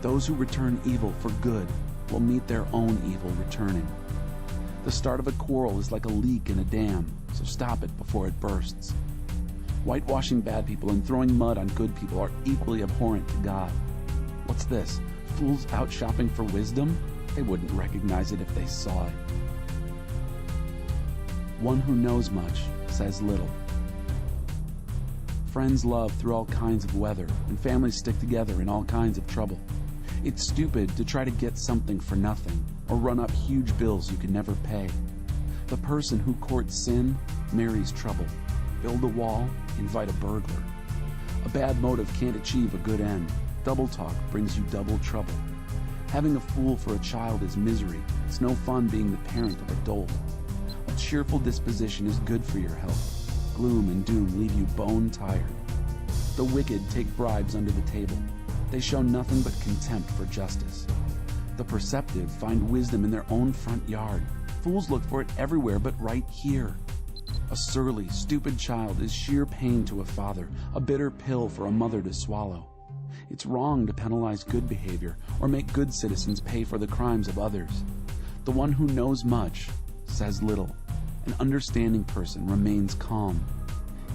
Those who return evil for good will meet their own evil returning. The start of a quarrel is like a leak in a dam, so stop it before it bursts. Whitewashing bad people and throwing mud on good people are equally abhorrent to God. What's this? Fools out shopping for wisdom? They wouldn't recognize it if they saw it. One who knows much says little. Friends love through all kinds of weather, and families stick together in all kinds of trouble. It's stupid to try to get something for nothing, or run up huge bills you can never pay. The person who courts sin marries trouble. Build a wall, invite a burglar. A bad motive can't achieve a good end. Double talk brings you double trouble. Having a fool for a child is misery. It's no fun being the parent of a dolt. A cheerful disposition is good for your health. Gloom and doom leave you bone tired. The wicked take bribes under the table. They show nothing but contempt for justice. The perceptive find wisdom in their own front yard. Fools look for it everywhere but right here. A surly, stupid child is sheer pain to a father, a bitter pill for a mother to swallow. It's wrong to penalize good behavior or make good citizens pay for the crimes of others. The one who knows much says little. An understanding person remains calm.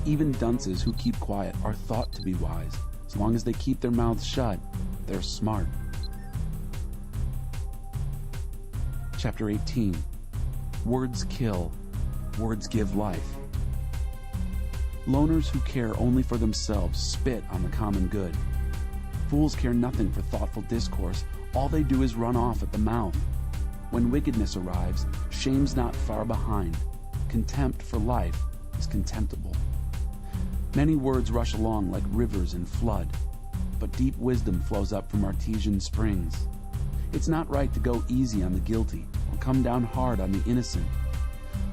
Even dunces who keep quiet are thought to be wise. As long as they keep their mouths shut, they're smart. Chapter 18. Words kill. Words give life. Loners who care only for themselves spit on the common good. Fools care nothing for thoughtful discourse. All they do is run off at the mouth. When wickedness arrives, shame's not far behind. Contempt for life is contemptible. Many words rush along like rivers in flood, but deep wisdom flows up from artesian springs. It's not right to go easy on the guilty or come down hard on the innocent.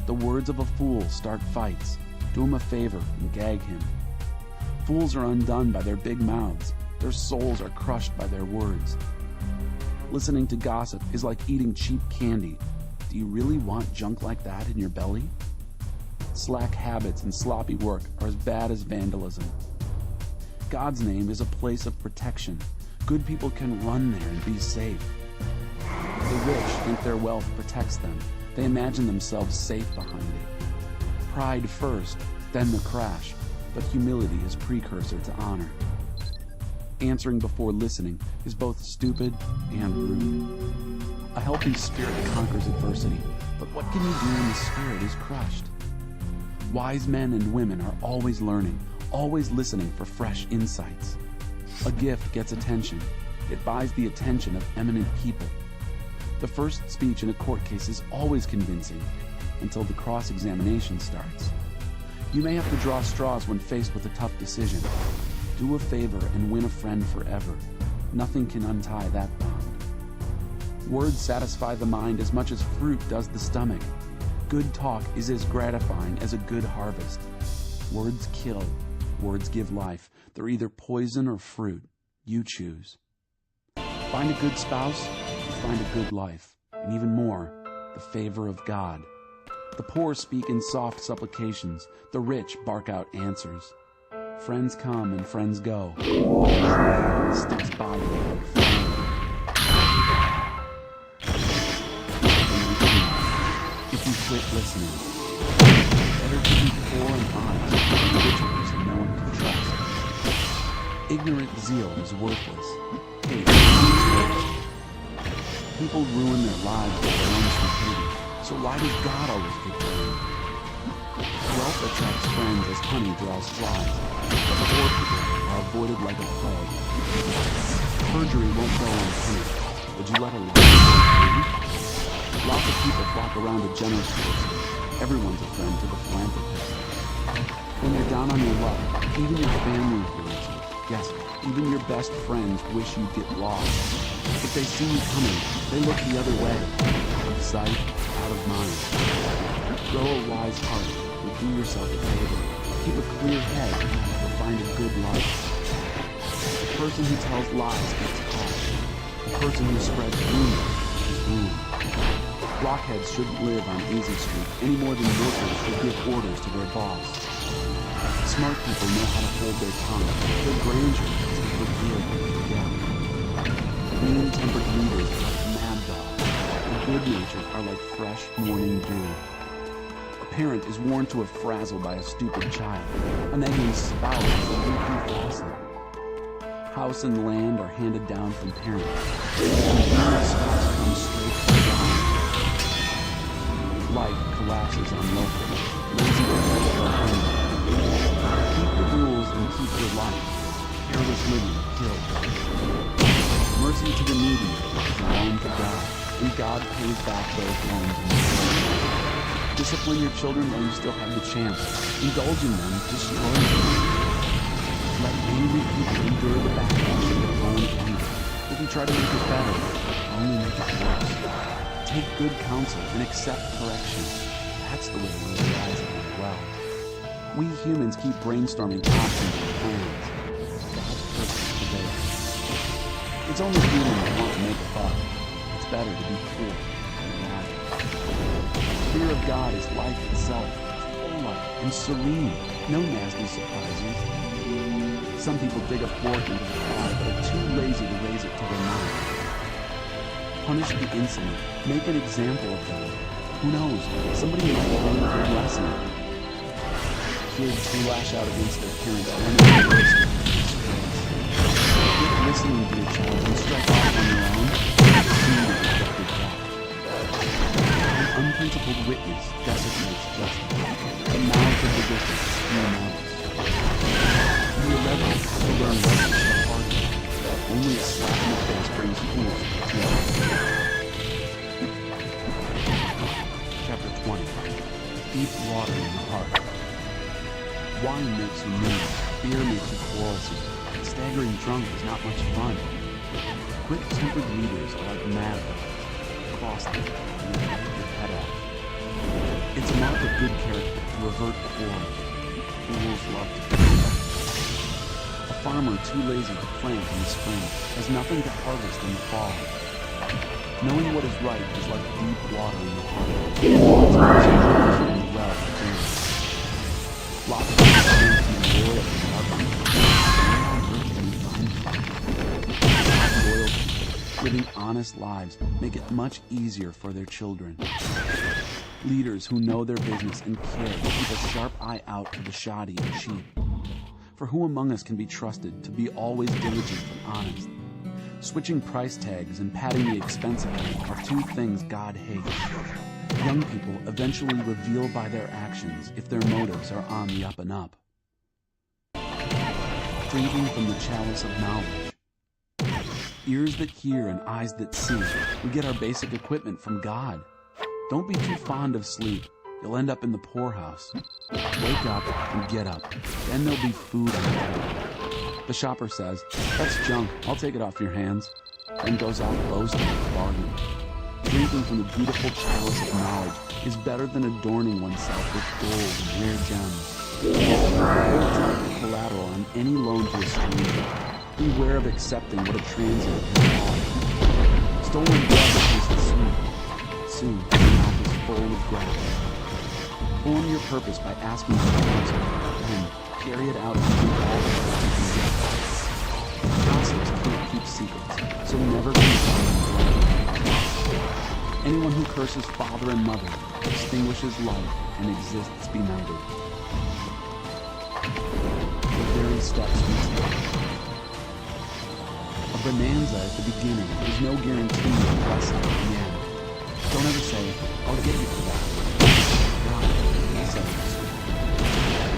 The words of a fool start fights. Do him a favor and gag him. Fools are undone by their big mouths. Their souls are crushed by their words. Listening to gossip is like eating cheap candy. Do you really want junk like that in your belly? Slack habits and sloppy work are as bad as vandalism. God's name is a place of protection. Good people can run there and be safe. The rich think their wealth protects them. They imagine themselves safe behind it. Pride first, then the crash, but humility is precursor to honor. Answering before listening is both stupid and rude. A healthy spirit conquers adversity, but what can you do when the spirit is crushed? Wise men and women are always learning, always listening for fresh insights. A gift gets attention. It buys the attention of eminent people. The first speech in a court case is always convincing until the cross-examination starts. You may have to draw straws when faced with a tough decision. Do a favor and win a friend forever. Nothing can untie that bond. Words satisfy the mind as much as fruit does the stomach. Good talk is as gratifying as a good harvest. Words kill. Words give life. They're either poison or fruit. You choose. Find a good spouse, you find a good life. And even more, the favor of God. The poor speak in soft supplications. The rich bark out answers. Friends come and friends go. Sticks by you like flame. If you quit listening, better to be poor and honest than rich person no one can trust. Ignorant zeal is worthless. Hate is worthless. People ruin their lives with their own stupidity, so why does God always get blamed? Wealth attracts friends as honey draws flies, but poor people are avoided like a plague. Perjury won't go unpunished. Would you let a lie go free? Lots of people flock around a generous person. Everyone's a friend to the philanthropist. When you're down on your luck, even your family hears you. Yes, even your best friends wish you'd get lost. If they see you coming, they look the other way. Out of sight, out of mind. Grow a wise heart and do yourself a favor. Keep a clear head or find a good life. The person who tells lies gets caught. The person who spreads rumors is ruined. Blockheads shouldn't live on Easy Street any more than workers should give orders to their boss. Smart people know how to hold their tongue. Their grandeur is to reveal what they forget. Mean-tempered leaders are like mad dogs. The good-natured are like fresh morning dew. A parent is worn to a frazzle by a stupid child. A nagging spouse is a weakly fossil. House and land are handed down from parents. And spouse comes straight from God. Life collapses on loafers. Lazy people are hungry. Keep the rules and keep your life. Careless living kills. Mercy to the needy is a loan to God, and God pays back those loans in return. Discipline your children while you still have the chance. Indulge in them, destroy them. Let angry people endure the backlash of their own anger. If you try to make it better, only make it worse. Take good counsel and accept correction. That's the way we realize it as well. We humans keep brainstorming options and plans. God's purpose prevails. It's only human that want to make a buck. It's better to be poor than alive. Fear of God is life itself. It's full life and serene. No nasty surprises. Some people dig a fork into the pie, but are too lazy to raise it to their mouth. Punish the insolent. Make an example of them. Who knows? Somebody might learn a good lesson. Kids who lash out against their parents are quit listening to your child and strike off on your own. An unprincipled witness desecrates justice. The mouths of the wicked spew malice. Be irreverent to learn lessons the hard way. Only a slap in the face brings fools to tears. Chapter 20. Deep water in the heart. Wine makes you move. Beer makes you quarrelsome. Staggering drunk is not much fun. Quick-tempered leaders are like mad dogs. Cross them and you cut your head off. It's a mark of good character to avert quarrels. Fools love to quarrel. A farmer too lazy to plant in the spring has nothing to harvest in the fall. Knowing what is right is like deep water in the heart. It's concentrated from the well of faith. Lots of people loyal to loyalty. Living honest lives make it much easier for their children. Leaders who know their business and care keep a sharp eye out for the shoddy and cheap. For who among us can be trusted to be always diligent and honest? Switching price tags and padding the expense account are two things God hates. Young people eventually reveal by their actions if their motives are on the up and up. Drinking from the chalice of knowledge. Ears that hear and eyes that see. We get our basic equipment from God. Don't be too fond of sleep. You'll end up in the poorhouse. Wake up and get up. Then there'll be food on the table. The shopper says, "That's junk. I'll take it off your hands." Then goes out boasting and bargaining. Drinking from the beautiful chalice of knowledge is better than adorning oneself with gold and rare gems. Hold tight the collateral on any loan to a stranger. Beware of accepting what a transient can have. Stolen bread tastes sweet. Soon, your mouth is full of gratitude. Form your purpose by asking for counsel, then carry it out through all the ways you can get. Gossips can't keep secrets, so never confide in blood. Anyone who curses father and mother extinguishes life and exists benighted. The very steps we take. A bonanza at the beginning is no guarantee of blessing at the end. Don't ever say, "I'll get you for that." God says this.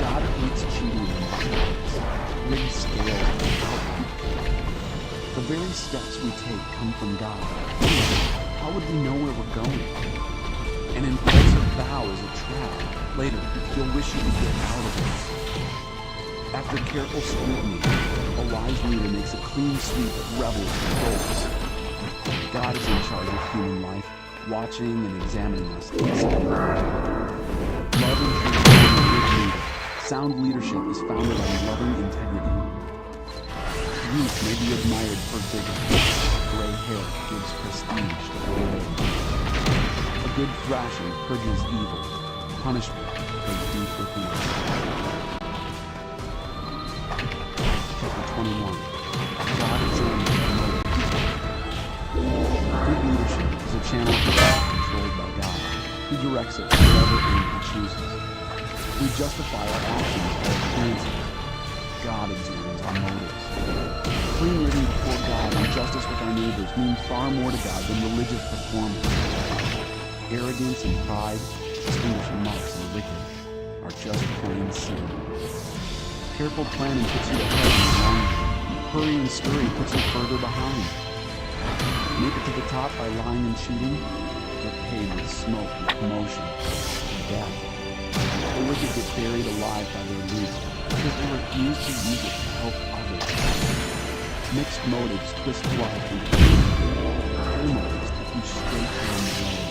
God hates cheating and lies, rigged scales and outrage. The very steps we take come from God. How would we know where we're going? An impulsive vow is a trap. Later, you'll wish you could get out of it. After careful scrutiny, a wise leader makes a clean sweep of rebels and goals. God is in charge of human life, watching and examining us. Love and truth are a good leader. Sound leadership is founded on loving integrity. Youth may be admired for vigor. Gray hair gives prestige to old age. A good thrashing purges evil. Punishment goes deep within. Chapter 21. God examines the motives. Good leadership is a channel of life controlled by God. He directs it wherever He chooses. We justify our actions by appearances. God examines our motives. Clean living before God and justice with our neighbors mean far more to God than religious performance. Arrogance and pride, distinguishing marks of the wicked, are just plain sin. Careful planning puts you ahead in the long run. Hurry and scurry puts you further behind. Make it to the top by lying and cheating, get paid with smoke and promotion and death. The wicked get buried alive by their roots because they refuse to use it to help others. Mixed motives twist life and clear motives take you straight down the road.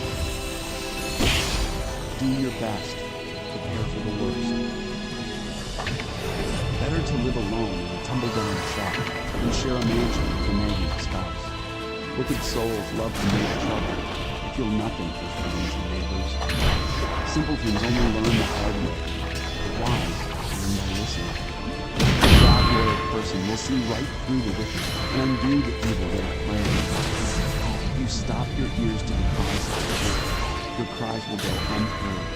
Do your best. Prepare for the worst. Better to live alone in a tumble-down shack than share a mansion with a nagging spouse. Wicked souls love to make trouble. They feel nothing for friends and neighbors. Simpletons only learn the hard way. The wise learn by listening. A God-loyal person will see right through the wicked and undo the evil they are planning. If you stop your ears to the cries of the wicked, your cries will go unheard.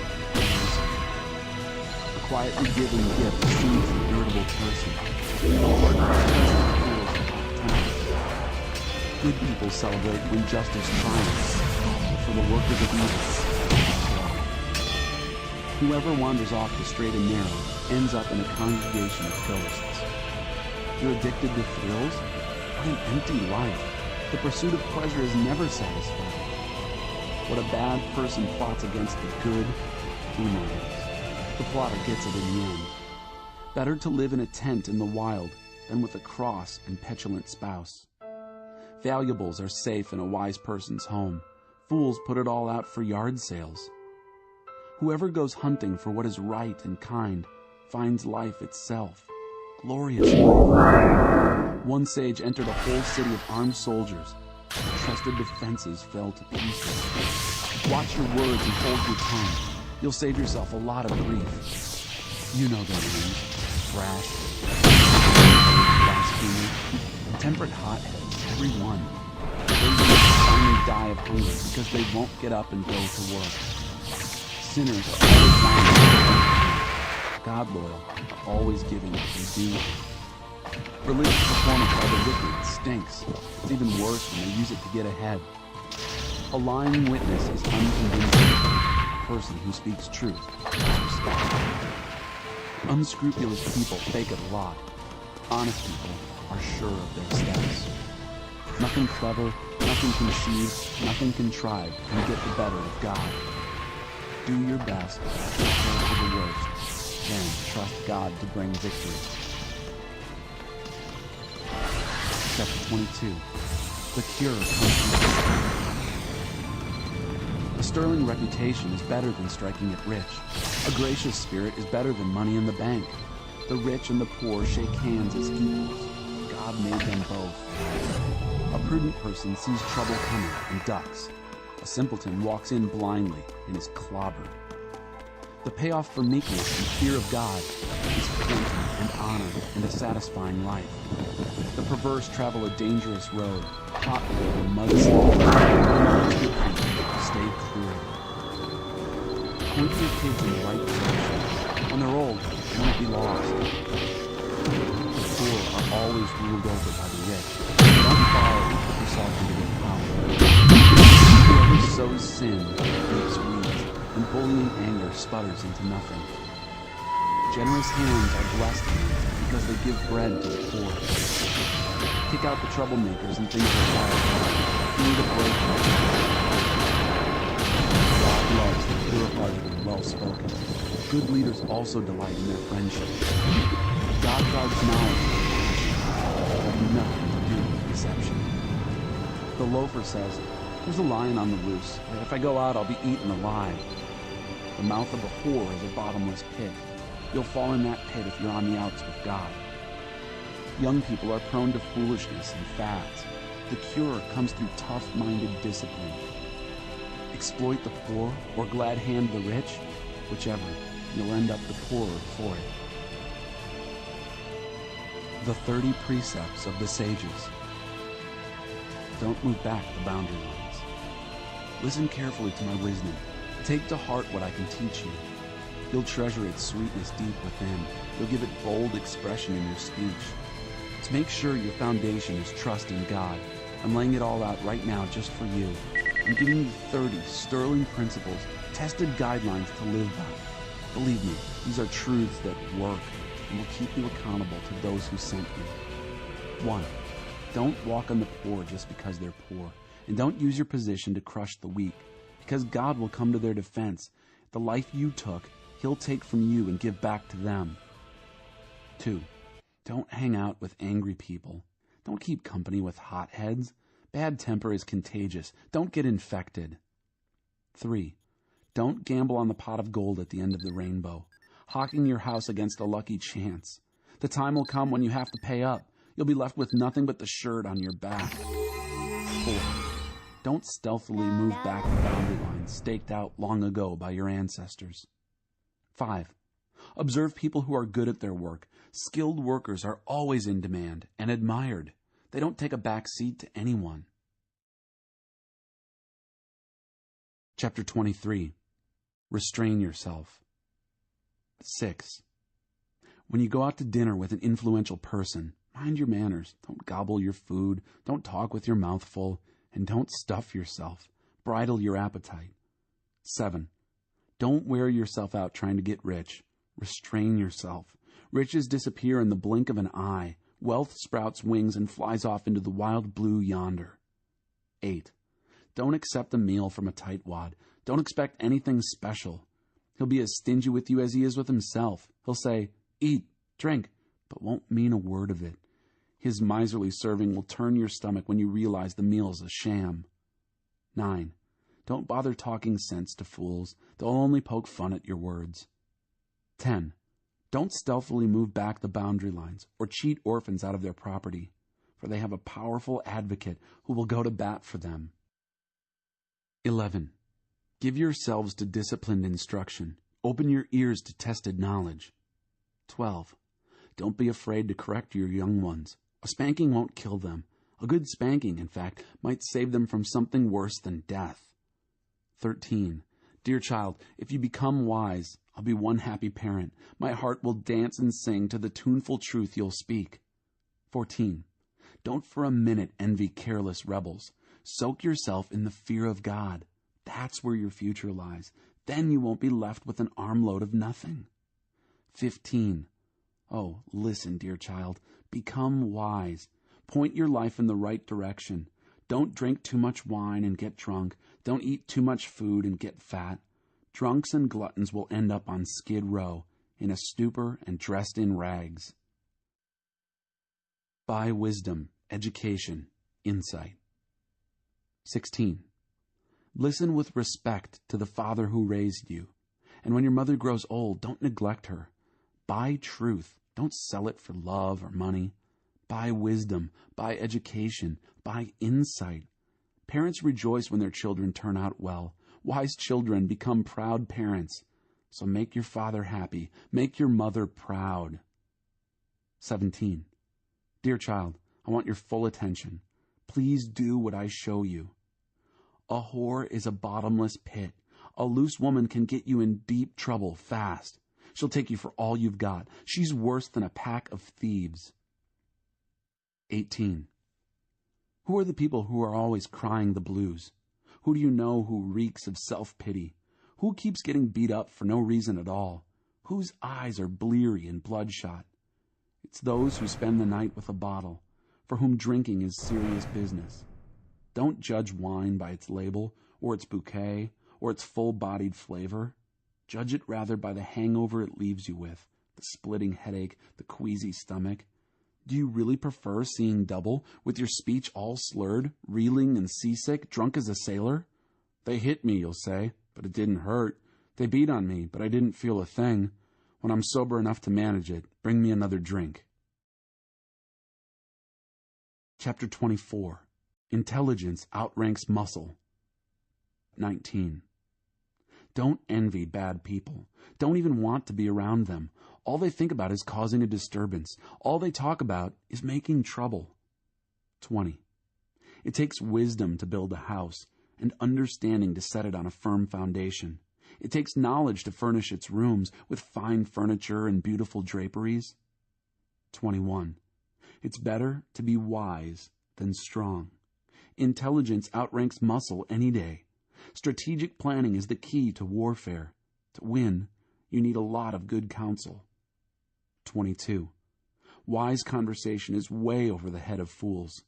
A quietly given gift soothes an irritable person. Good people celebrate when justice triumphs, but for the workers of evil, whoever wanders off the straight and narrow ends up in a congregation of ghosts. You're addicted to thrills? What an empty life. The pursuit of pleasure is never satisfied. What a bad person plots against the good, who knows? The plotter gets it in the end. Better to live in a tent in the wild than with a cross and petulant spouse. Valuables are safe in a wise person's home. Fools put it all out for yard sales. Whoever goes hunting for what is right and kind finds life itself, glorious life. One sage entered a whole city of armed soldiers. The trusted defenses fell to pieces. Watch your words and hold your tongue. You'll save yourself a lot of grief. You know their names: brash, blasphemer, intemperate hotheads, every one. Those who finally die of hunger because they won't get up and go to work. Sinners are always lying. God loyal are always giving what they do. Religious performance by the wicked stinks. It's even worse when they use it to get ahead. A lying witness is unconvincing. A person who speaks truth is respected. Unscrupulous people fake it a lot. Honest people are sure of their steps. Nothing clever, nothing conceived, nothing contrived can get the better of God. Do your best, prepare for the worst, then trust God to bring victory. Chapter 22. The cure comes from discipline. A sterling reputation is better than striking it rich. A gracious spirit is better than money in the bank. The rich and the poor shake hands as equals. God made them both. A prudent person sees trouble coming and ducks. A simpleton walks in blindly and is clobbered. The payoff for meekness and fear of God is plenty and honor and a satisfying life. The perverse travel a dangerous road, pothole and mudslide. Stay clear. Point your kids in the right direction. When they're old, they won't be lost. The poor are always ruled over by the rich. Don't borrow and put yourself into their power. Whoever sows sin reaps weeds, and bullying anger sputters into nothing. Generous hands are blessed because they give bread to the poor. Kick out the troublemakers and things will fall apart. Be the breaker. God loves the pure-hearted and well-spoken. Good leaders also delight in their friendship. God guards knowledge, but have nothing to do with deception. The loafer says, "There's a lion on the loose. If I go out, I'll be eaten alive." The mouth of a whore is a bottomless pit. You'll fall in that pit if you're on the outs with God. Young people are prone to foolishness and fads. The cure comes through tough-minded discipline. Exploit the poor or glad hand the rich, whichever, you'll end up the poorer for it. The 30 precepts of the sages. Don't move back the boundary lines. Listen carefully to my wisdom. Take to heart what I can teach you. You'll treasure its sweetness deep within. You'll give it bold expression in your speech. To make sure your foundation is trust in God, I'm laying it all out right now just for you. I'm giving you 30 sterling principles, tested guidelines to live by. Believe me, these are truths that work and will keep you accountable to those who sent you. 1. Don't walk on the poor just because they're poor, and don't use your position to crush the weak, because God will come to their defense. The life you took, He'll take from you and give back to them. 2. Don't hang out with angry people. Don't keep company with hotheads. Bad temper is contagious. Don't get infected. 3. Don't gamble on the pot of gold at the end of the rainbow, hawking your house against a lucky chance. The time will come when you have to pay up. You'll be left with nothing but the shirt on your back. 4. Don't stealthily move back the boundary lines staked out long ago by your ancestors. 5. Observe people who are good at their work. Skilled workers are always in demand and admired. They don't take a back seat to anyone. Chapter 23. Restrain yourself. 6. When you go out to dinner with an influential person, mind your manners. Don't gobble your food. Don't talk with your mouth full. And don't stuff yourself. Bridle your appetite. 7. Don't wear yourself out trying to get rich. Restrain yourself. Riches disappear in the blink of an eye. Wealth sprouts wings and flies off into the wild blue yonder. 8. Don't accept a meal from a tightwad. Don't expect anything special. He'll be as stingy with you as he is with himself. He'll say, "Eat, drink," but won't mean a word of it. His miserly serving will turn your stomach when you realize the meal's a sham. 9. Don't bother talking sense to fools. They'll only poke fun at your words. 10. Don't stealthily move back the boundary lines or cheat orphans out of their property, for they have a powerful advocate who will go to bat for them. 11. Give yourselves to disciplined instruction. Open your ears to tested knowledge. 12. Don't be afraid to correct your young ones. A spanking won't kill them. A good spanking, in fact, might save them from something worse than death. 13. Dear child, if you become wise, I'll be one happy parent. My heart will dance and sing to the tuneful truth you'll speak. 14. Don't for a minute envy careless rebels. Soak yourself in the fear of God. That's where your future lies. Then you won't be left with an armload of nothing. 15. Oh, listen, dear child. Become wise. Point your life in the right direction. Don't drink too much wine and get drunk. Don't eat too much food and get fat. Drunks and gluttons will end up on Skid Row, in a stupor and dressed in rags. Buy wisdom, education, insight. 16. Listen with respect to the father who raised you. And when your mother grows old, don't neglect her. Buy truth. Don't sell it for love or money. Buy wisdom. Buy education. Buy insight. Parents rejoice when their children turn out well. Wise children become proud parents. So make your father happy. Make your mother proud. 17. Dear child, I want your full attention. Please do what I show you. A whore is a bottomless pit. A loose woman can get you in deep trouble fast. She'll take you for all you've got. She's worse than a pack of thieves. 18. Who are the people who are always crying the blues? Who do you know who reeks of self-pity? Who keeps getting beat up for no reason at all? Whose eyes are bleary and bloodshot? It's those who spend the night with a bottle, for whom drinking is serious business. Don't judge wine by its label, or its bouquet, or its full-bodied flavor. Judge it rather by the hangover it leaves you with, the splitting headache, the queasy stomach. Do you really prefer seeing double, with your speech all slurred, reeling and seasick, drunk as a sailor? They hit me, you'll say, but it didn't hurt. They beat on me, but I didn't feel a thing. When I'm sober enough to manage it, bring me another drink. Chapter 24. Intelligence outranks muscle. 19. Don't envy bad people. Don't even want to be around them. All they think about is causing a disturbance. All they talk about is making trouble. 20. It takes wisdom to build a house, and understanding to set it on a firm foundation. It takes knowledge to furnish its rooms with fine furniture and beautiful draperies. 21. It's better to be wise than strong. Intelligence outranks muscle any day. Strategic planning is the key to warfare. To win, you need a lot of good counsel. 22. Wise conversation is way over the head of fools.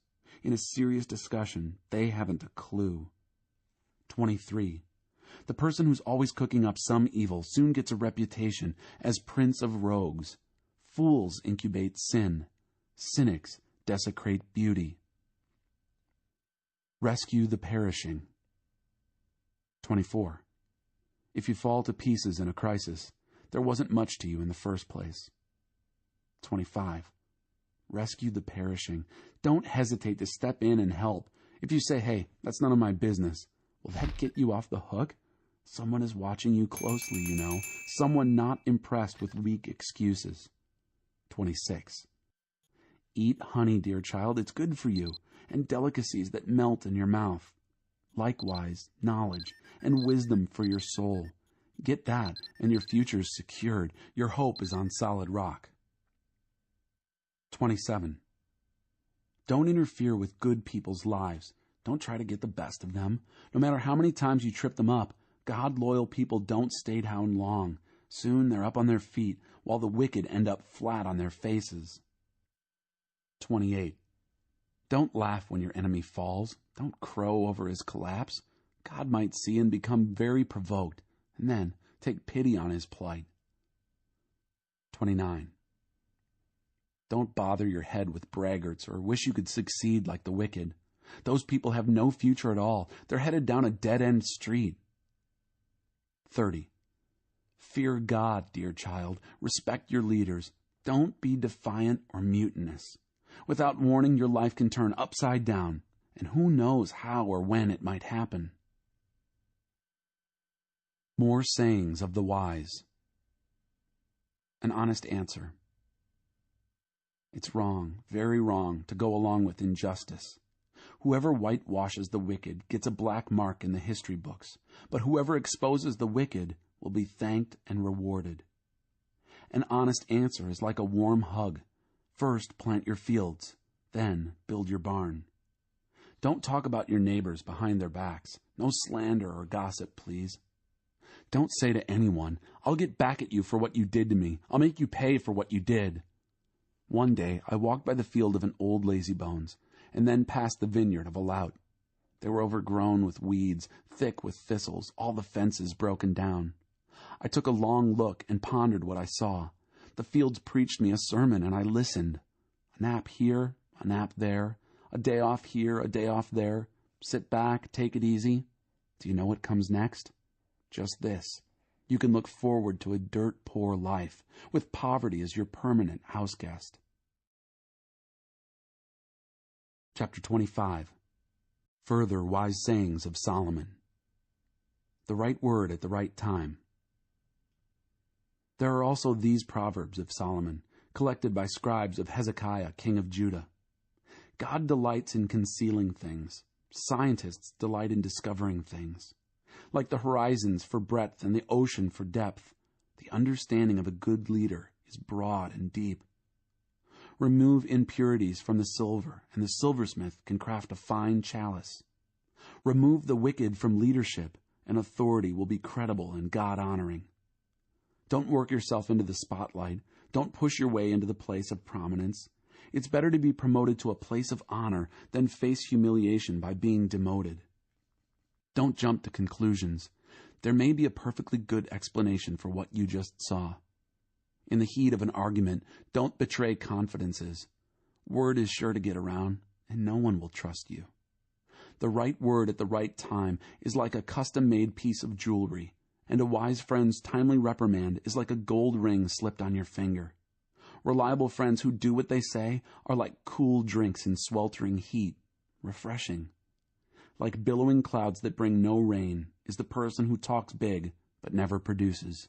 In a serious discussion, they haven't a clue. 23. The person who's always cooking up some evil soon gets a reputation as prince of rogues. Fools incubate sin. Cynics desecrate beauty. Rescue the perishing. 24. If you fall to pieces in a crisis, there wasn't much to you in the first place. 25. Rescue the perishing. Don't hesitate to step in and help. If you say, hey, that's none of my business, will that get you off the hook? Someone is watching you closely, you know. Someone not impressed with weak excuses. 26. Eat honey, dear child. It's good for you, and delicacies that melt in your mouth. Likewise, knowledge and wisdom for your soul. Get that, and your future's secured. Your hope is on solid rock. 27. Don't interfere with good people's lives. Don't try to get the best of them. No matter how many times you trip them up, God-loyal people don't stay down long. Soon they're up on their feet, while the wicked end up flat on their faces. 28. Don't laugh when your enemy falls. Don't crow over his collapse. God might see and become very provoked, and then take pity on his plight. 29. Don't bother your head with braggarts or wish you could succeed like the wicked. Those people have no future at all. They're headed down a dead-end street. 30. Fear God, dear child. Respect your leaders. Don't be defiant or mutinous. Without warning, your life can turn upside down, and who knows how or when it might happen. More sayings of the wise. An honest answer. It's wrong, very wrong, to go along with injustice. Whoever whitewashes the wicked gets a black mark in the history books, but whoever exposes the wicked will be thanked and rewarded. An honest answer is like a warm hug. First plant your fields, then build your barn. Don't talk about your neighbors behind their backs. No slander or gossip, please. Don't say to anyone, I'll get back at you for what you did to me. I'll make you pay for what you did. One day I walked by the field of an old lazybones, and then past the vineyard of a lout. They were overgrown with weeds, thick with thistles, all the fences broken down. I took a long look and pondered what I saw. The fields preached me a sermon, and I listened. A nap here, a nap there, a day off here, a day off there. Sit back, take it easy. Do you know what comes next? Just this. You can look forward to a dirt-poor life, with poverty as your permanent house guest. Chapter 25. Further wise sayings of Solomon. The right word at the right time. There are also these proverbs of Solomon, collected by scribes of Hezekiah, king of Judah. God delights in concealing things. Scientists delight in discovering things. Like the horizons for breadth and the ocean for depth, the understanding of a good leader is broad and deep. Remove impurities from the silver, and the silversmith can craft a fine chalice. Remove the wicked from leadership, and authority will be credible and God-honoring. Don't work yourself into the spotlight. Don't push your way into the place of prominence. It's better to be promoted to a place of honor than face humiliation by being demoted. Don't jump to conclusions. There may be a perfectly good explanation for what you just saw. In the heat of an argument, don't betray confidences. Word is sure to get around, and no one will trust you. The right word at the right time is like a custom-made piece of jewelry, and a wise friend's timely reprimand is like a gold ring slipped on your finger. Reliable friends who do what they say are like cool drinks in sweltering heat, refreshing. Like billowing clouds that bring no rain is the person who talks big but never produces.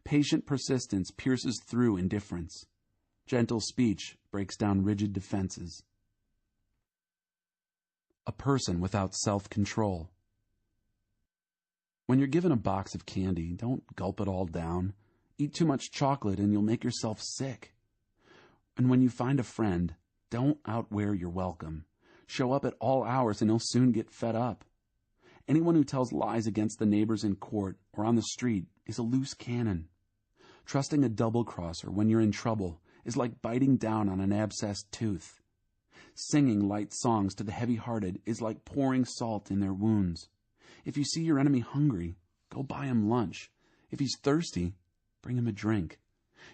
Patient persistence pierces through indifference. Gentle speech breaks down rigid defenses. A person without self-control. When you're given a box of candy, don't gulp it all down. Eat too much chocolate and you'll make yourself sick. And when you find a friend, don't outwear your welcome. Show up at all hours and he'll soon get fed up. Anyone who tells lies against the neighbors in court or on the street is a loose cannon. Trusting a double-crosser when you're in trouble is like biting down on an abscessed tooth. Singing light songs to the heavy-hearted is like pouring salt in their wounds. If you see your enemy hungry, go buy him lunch. If he's thirsty, bring him a drink.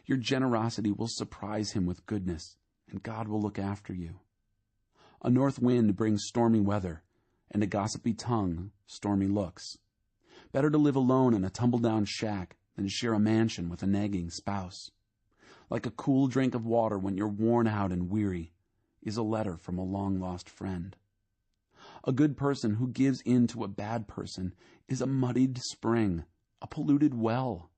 Your generosity will surprise him with goodness, and God will look after you. A north wind brings stormy weather, and a gossipy tongue, stormy looks. Better to live alone in a tumble-down shack than to share a mansion with a nagging spouse. Like a cool drink of water when you're worn out and weary is a letter from a long-lost friend. A good person who gives in to a bad person is a muddied spring, a polluted well.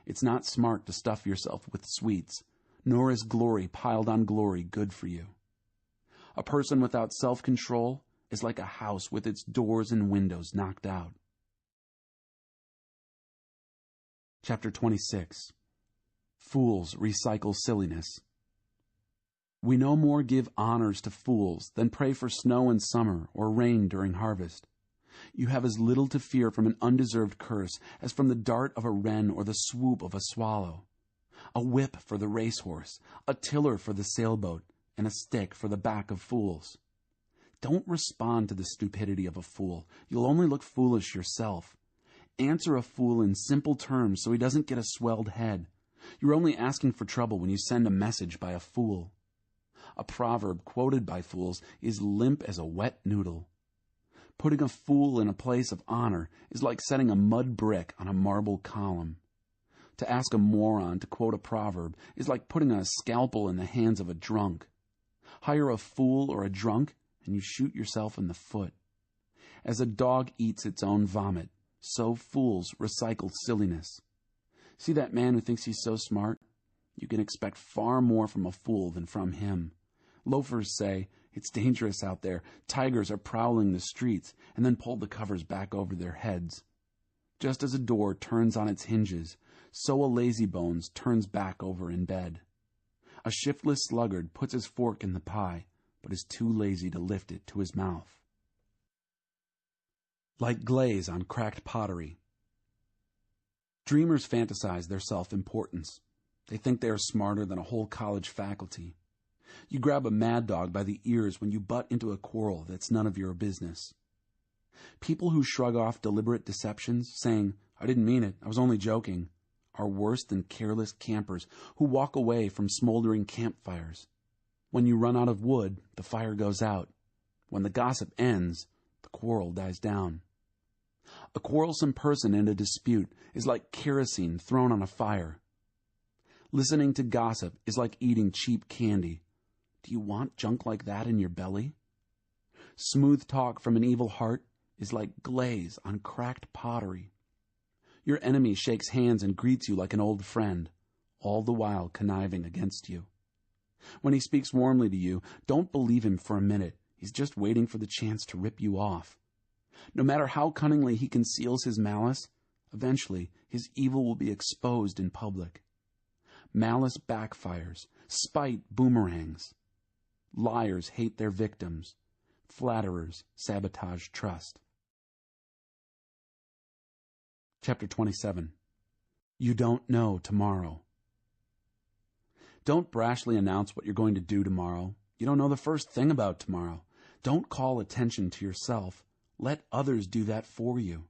It's not smart to stuff yourself with sweets, nor is glory piled on glory good for you. A person without self-control is like a house with its doors and windows knocked out. Chapter 26. Fools recycle silliness. We no more give honors to fools than pray for snow in summer or rain during harvest. You have as little to fear from an undeserved curse as from the dart of a wren or the swoop of a swallow. A whip for the racehorse, a tiller for the sailboat, and a stick for the back of fools. Don't respond to the stupidity of a fool. You'll only look foolish yourself. Answer a fool in simple terms so he doesn't get a swelled head. You're only asking for trouble when you send a message by a fool. A proverb quoted by fools is limp as a wet noodle. Putting a fool in a place of honor is like setting a mud brick on a marble column. To ask a moron to quote a proverb is like putting a scalpel in the hands of a drunk. Hire a fool or a drunk, and you shoot yourself in the foot. As a dog eats its own vomit, so fools recycle silliness. See that man who thinks he's so smart? You can expect far more from a fool than from him. Loafers say, "It's dangerous out there. Tigers are prowling the streets," and then pull the covers back over their heads. Just as a door turns on its hinges, so a lazybones turns back over in bed. A shiftless sluggard puts his fork in the pie, but is too lazy to lift it to his mouth. Like glaze on cracked pottery. Dreamers fantasize their self-importance. They think they are smarter than a whole college faculty. You grab a mad dog by the ears when you butt into a quarrel that's none of your business. People who shrug off deliberate deceptions, saying, "I didn't mean it, I was only joking," are worse than careless campers who walk away from smoldering campfires. When you run out of wood, the fire goes out. When the gossip ends, the quarrel dies down. A quarrelsome person in a dispute is like kerosene thrown on a fire. Listening to gossip is like eating cheap candy. Do you want junk like that in your belly? Smooth talk from an evil heart is like glaze on cracked pottery. Your enemy shakes hands and greets you like an old friend, all the while conniving against you. When he speaks warmly to you, don't believe him for a minute. He's just waiting for the chance to rip you off. No matter how cunningly he conceals his malice, eventually his evil will be exposed in public. Malice backfires. Spite boomerangs. Liars hate their victims. Flatterers sabotage trust. Chapter 27. You don't know tomorrow. Don't brashly announce what you're going to do tomorrow. You don't know the first thing about tomorrow. Don't call attention to yourself. Let others do that for you.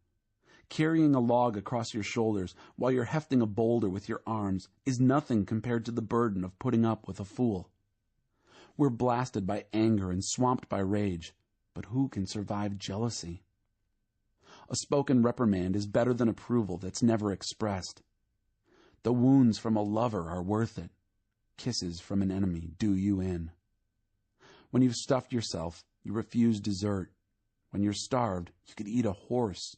Carrying a log across your shoulders while you're hefting a boulder with your arms is nothing compared to the burden of putting up with a fool. We're blasted by anger and swamped by rage, but who can survive jealousy? A spoken reprimand is better than approval that's never expressed. The wounds from a lover are worth it. Kisses from an enemy do you in. When you've stuffed yourself, you refuse dessert. When you're starved, you could eat a horse.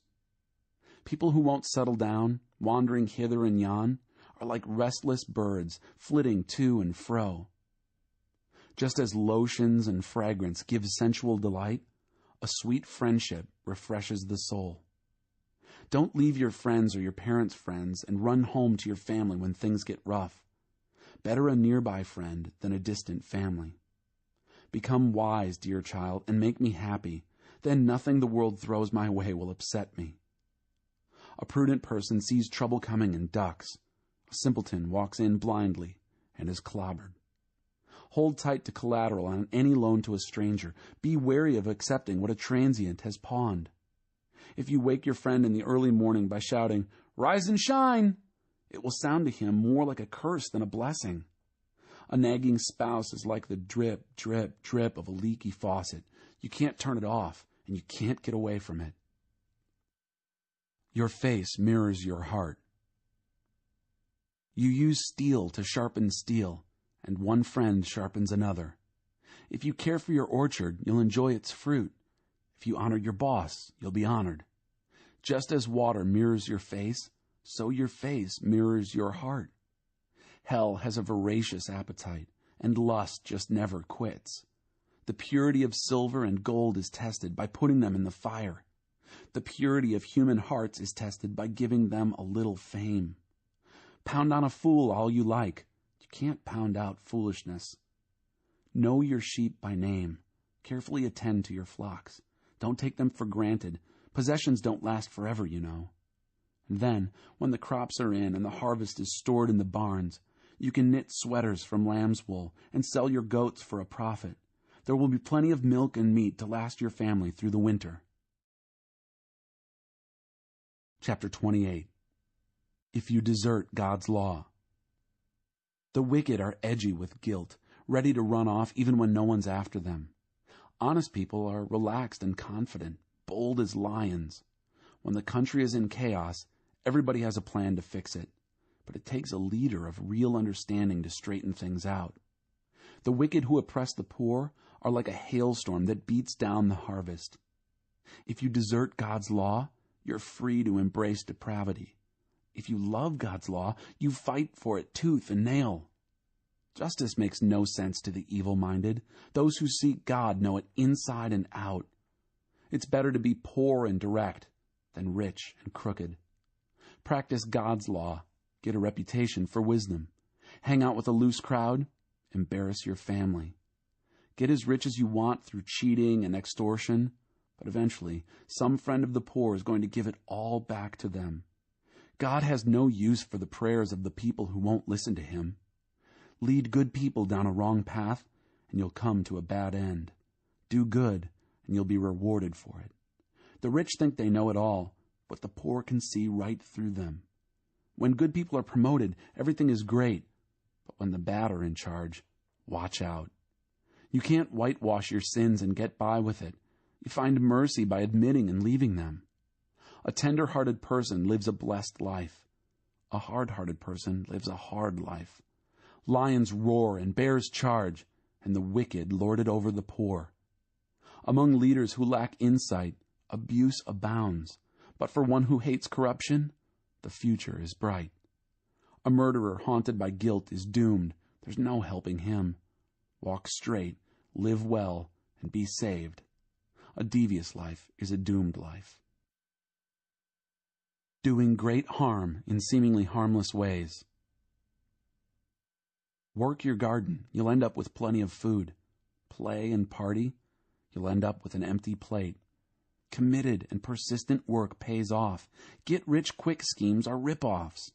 People who won't settle down, wandering hither and yon, are like restless birds flitting to and fro. Just as lotions and fragrance give sensual delight, a sweet friendship refreshes the soul. Don't leave your friends or your parents' friends and run home to your family when things get rough. Better a nearby friend than a distant family. Become wise, dear child, and make me happy. Then nothing the world throws my way will upset me. A prudent person sees trouble coming and ducks. A simpleton walks in blindly and is clobbered. Hold tight to collateral on any loan to a stranger. Be wary of accepting what a transient has pawned. If you wake your friend in the early morning by shouting, "Rise and shine," it will sound to him more like a curse than a blessing. A nagging spouse is like the drip, drip, drip of a leaky faucet. You can't turn it off, and you can't get away from it. Your face mirrors your heart. You use steel to sharpen steel, and one friend sharpens another. If you care for your orchard, you'll enjoy its fruit. If you honor your boss, you'll be honored. Just as water mirrors your face, so your face mirrors your heart. Hell has a voracious appetite, and lust just never quits. The purity of silver and gold is tested by putting them in the fire. The purity of human hearts is tested by giving them a little fame. Pound on a fool all you like. You can't pound out foolishness. Know your sheep by name. Carefully attend to your flocks. Don't take them for granted. Possessions don't last forever, you know. And then, when the crops are in and the harvest is stored in the barns, you can knit sweaters from lamb's wool and sell your goats for a profit. There will be plenty of milk and meat to last your family through the winter. Chapter 28. If you desert God's law. The wicked are edgy with guilt, ready to run off even when no one's after them. Honest people are relaxed and confident, bold as lions. When the country is in chaos, everybody has a plan to fix it. But it takes a leader of real understanding to straighten things out. The wicked who oppress the poor are like a hailstorm that beats down the harvest. If you desert God's law, you're free to embrace depravity. If you love God's law, you fight for it tooth and nail. Justice makes no sense to the evil-minded. Those who seek God know it inside and out. It's better to be poor and direct than rich and crooked. Practice God's law. Get a reputation for wisdom. Hang out with a loose crowd. Embarrass your family. Get as rich as you want through cheating and extortion, but eventually some friend of the poor is going to give it all back to them. God has no use for the prayers of the people who won't listen to him. Lead good people down a wrong path, and you'll come to a bad end. Do good, and you'll be rewarded for it. The rich think they know it all, but the poor can see right through them. When good people are promoted, everything is great. But when the bad are in charge, watch out. You can't whitewash your sins and get by with it. You find mercy by admitting and leaving them. A tender-hearted person lives a blessed life. A hard-hearted person lives a hard life. Lions roar and bears charge, and the wicked lord it over the poor. Among leaders who lack insight, abuse abounds. But for one who hates corruption, the future is bright. A murderer haunted by guilt is doomed. There's no helping him. Walk straight, live well, and be saved. A devious life is a doomed life. Doing great harm in seemingly harmless ways. Work your garden. You'll end up with plenty of food. Play and party. You'll end up with an empty plate. Committed and persistent work pays off. Get-rich-quick schemes are rip-offs.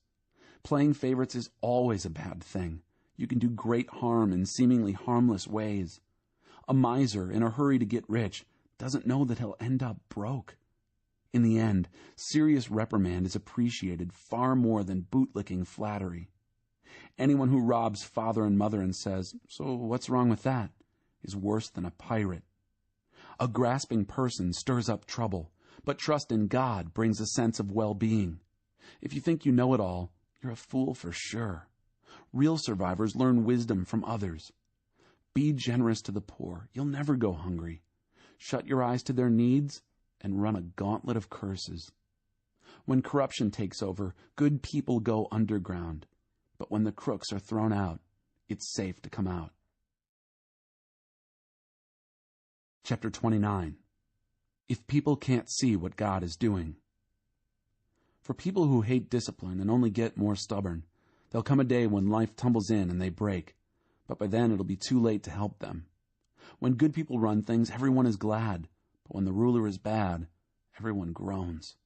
Playing favorites is always a bad thing. You can do great harm in seemingly harmless ways. A miser in a hurry to get rich doesn't know that he'll end up broke. In the end, serious reprimand is appreciated far more than bootlicking flattery. Anyone who robs father and mother and says, "So what's wrong with that?" is worse than a pirate. A grasping person stirs up trouble, but trust in God brings a sense of well-being. If you think you know it all, you're a fool for sure. Real survivors learn wisdom from others. Be generous to the poor. You'll never go hungry. Shut your eyes to their needs and run a gauntlet of curses. When corruption takes over, good people go underground. But when the crooks are thrown out, it's safe to come out. Chapter 29. If people can't see what God is doing. For people who hate discipline and only get more stubborn, there'll come a day when life tumbles in and they break, but by then it'll be too late to help them. When good people run things, everyone is glad, but when the ruler is bad, everyone groans.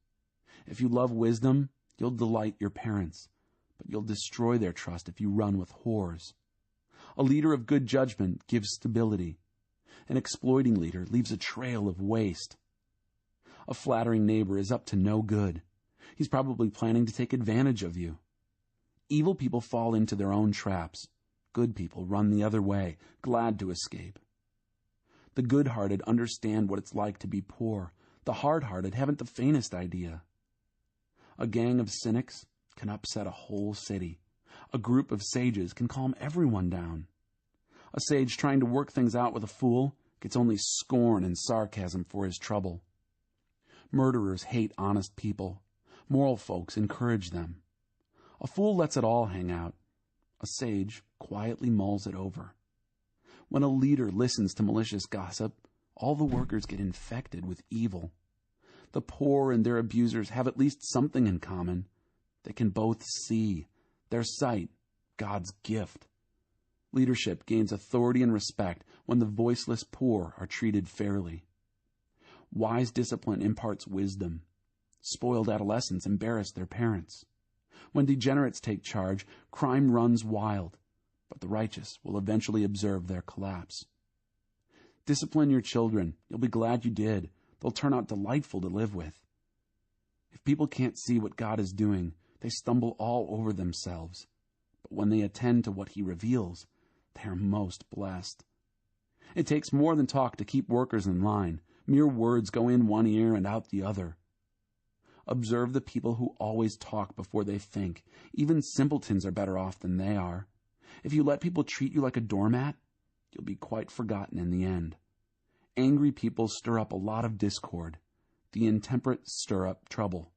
If you love wisdom, you'll delight your parents, but you'll destroy their trust if you run with whores. A leader of good judgment gives stability. An exploiting leader leaves a trail of waste. A flattering neighbor is up to no good. He's probably planning to take advantage of you. Evil people fall into their own traps. Good people run the other way, glad to escape. The good-hearted understand what it's like to be poor. The hard-hearted haven't the faintest idea. A gang of cynics can upset a whole city. A group of sages can calm everyone down. A sage trying to work things out with a fool gets only scorn and sarcasm for his trouble. Murderers hate honest people. Moral folks encourage them. A fool lets it all hang out. A sage quietly mulls it over. When a leader listens to malicious gossip, all the workers get infected with evil. The poor and their abusers have at least something in common. They can both see. Their sight, God's gift. Leadership gains authority and respect when the voiceless poor are treated fairly. Wise discipline imparts wisdom. Spoiled adolescents embarrass their parents. When degenerates take charge, crime runs wild, but the righteous will eventually observe their collapse. Discipline your children. You'll be glad you did. They'll turn out delightful to live with. If people can't see what God is doing, they stumble all over themselves. But when they attend to what He reveals, They are most blessed. It takes more than talk to keep workers in line. Mere words go in one ear and out the other. Observe the people who always talk before they think. Even simpletons are better off than they are. If you let people treat you like a doormat, you'll be quite forgotten in the end. Angry people stir up a lot of discord. The intemperate stir up trouble.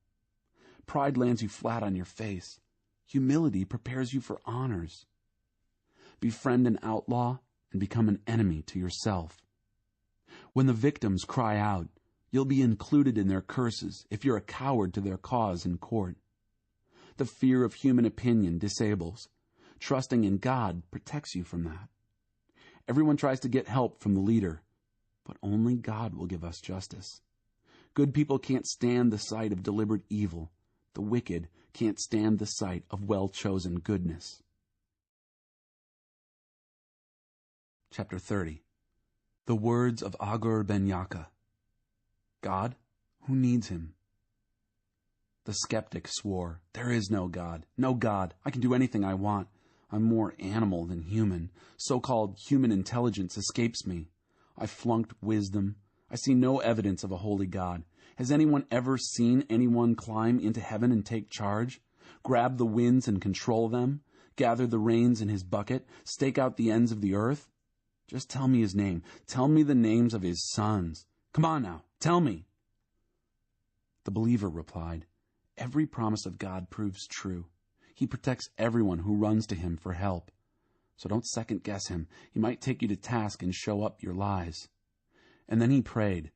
Pride lands you flat on your face. Humility prepares you for honors. Befriend an outlaw and become an enemy to yourself. When the victims cry out, you'll be included in their curses if you're a coward to their cause in court. The fear of human opinion disables. Trusting in God protects you from that. Everyone tries to get help from the leader, but only God will give us justice. Good people can't stand the sight of deliberate evil. The wicked can't stand the sight of well-chosen goodness. Chapter 30. The words of Agur ben Yaka. God, who needs him? The skeptic swore, "There is no God. No God. I can do anything I want. I'm more animal than human. So-called human intelligence escapes me. I flunked wisdom. I see no evidence of a holy God. Has anyone ever seen anyone climb into heaven and take charge? Grab the winds and control them? Gather the rains in his bucket? Stake out the ends of the earth? Just tell me his name. Tell me the names of his sons. Come on now, tell me." The believer replied, "Every promise of God proves true. He protects everyone who runs to him for help. So don't second-guess him. He might take you to task and show up your lies." And then he prayed,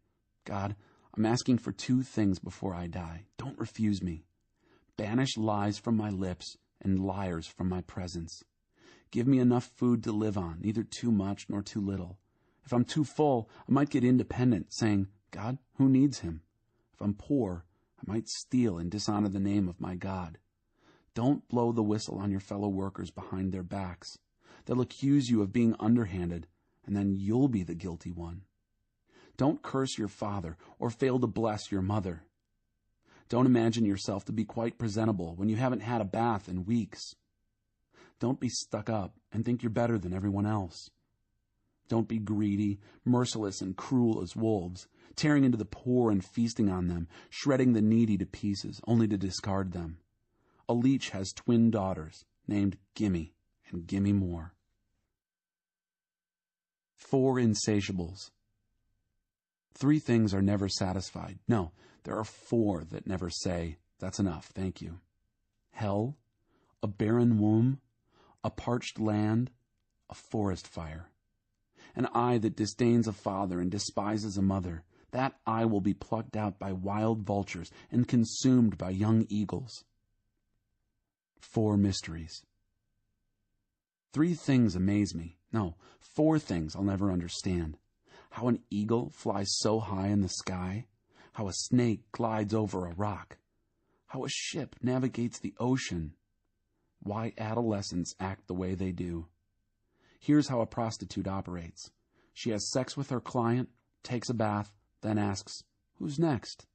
"God, I'm asking for 2 things before I die. Don't refuse me. Banish lies from my lips and liars from my presence. Give me enough food to live on, neither too much nor too little. If I'm too full, I might get independent, saying, 'God, who needs him?' If I'm poor, I might steal and dishonor the name of my God. Don't blow the whistle on your fellow workers behind their backs. They'll accuse you of being underhanded, and then you'll be the guilty one. Don't curse your father or fail to bless your mother. Don't imagine yourself to be quite presentable when you haven't had a bath in weeks. Don't be stuck up and think you're better than everyone else. Don't be greedy, merciless, and cruel as wolves, tearing into the poor and feasting on them, shredding the needy to pieces, only to discard them. A leech has twin daughters, named Gimme and Gimme More." 4 insatiables. 3 things are never satisfied. No, there are 4 that never say, "That's enough, thank you." Hell, a barren womb, a parched land, a forest fire. An eye that disdains a father and despises a mother, that eye will be plucked out by wild vultures and consumed by young eagles. 4 mysteries. 3 things amaze me. No, 4 things I'll never understand. How an eagle flies so high in the sky. How a snake glides over a rock. How a ship navigates the ocean. Why adolescents act the way they do. Here's how a prostitute operates. She has sex with her client, takes a bath, then asks, "Who's next?"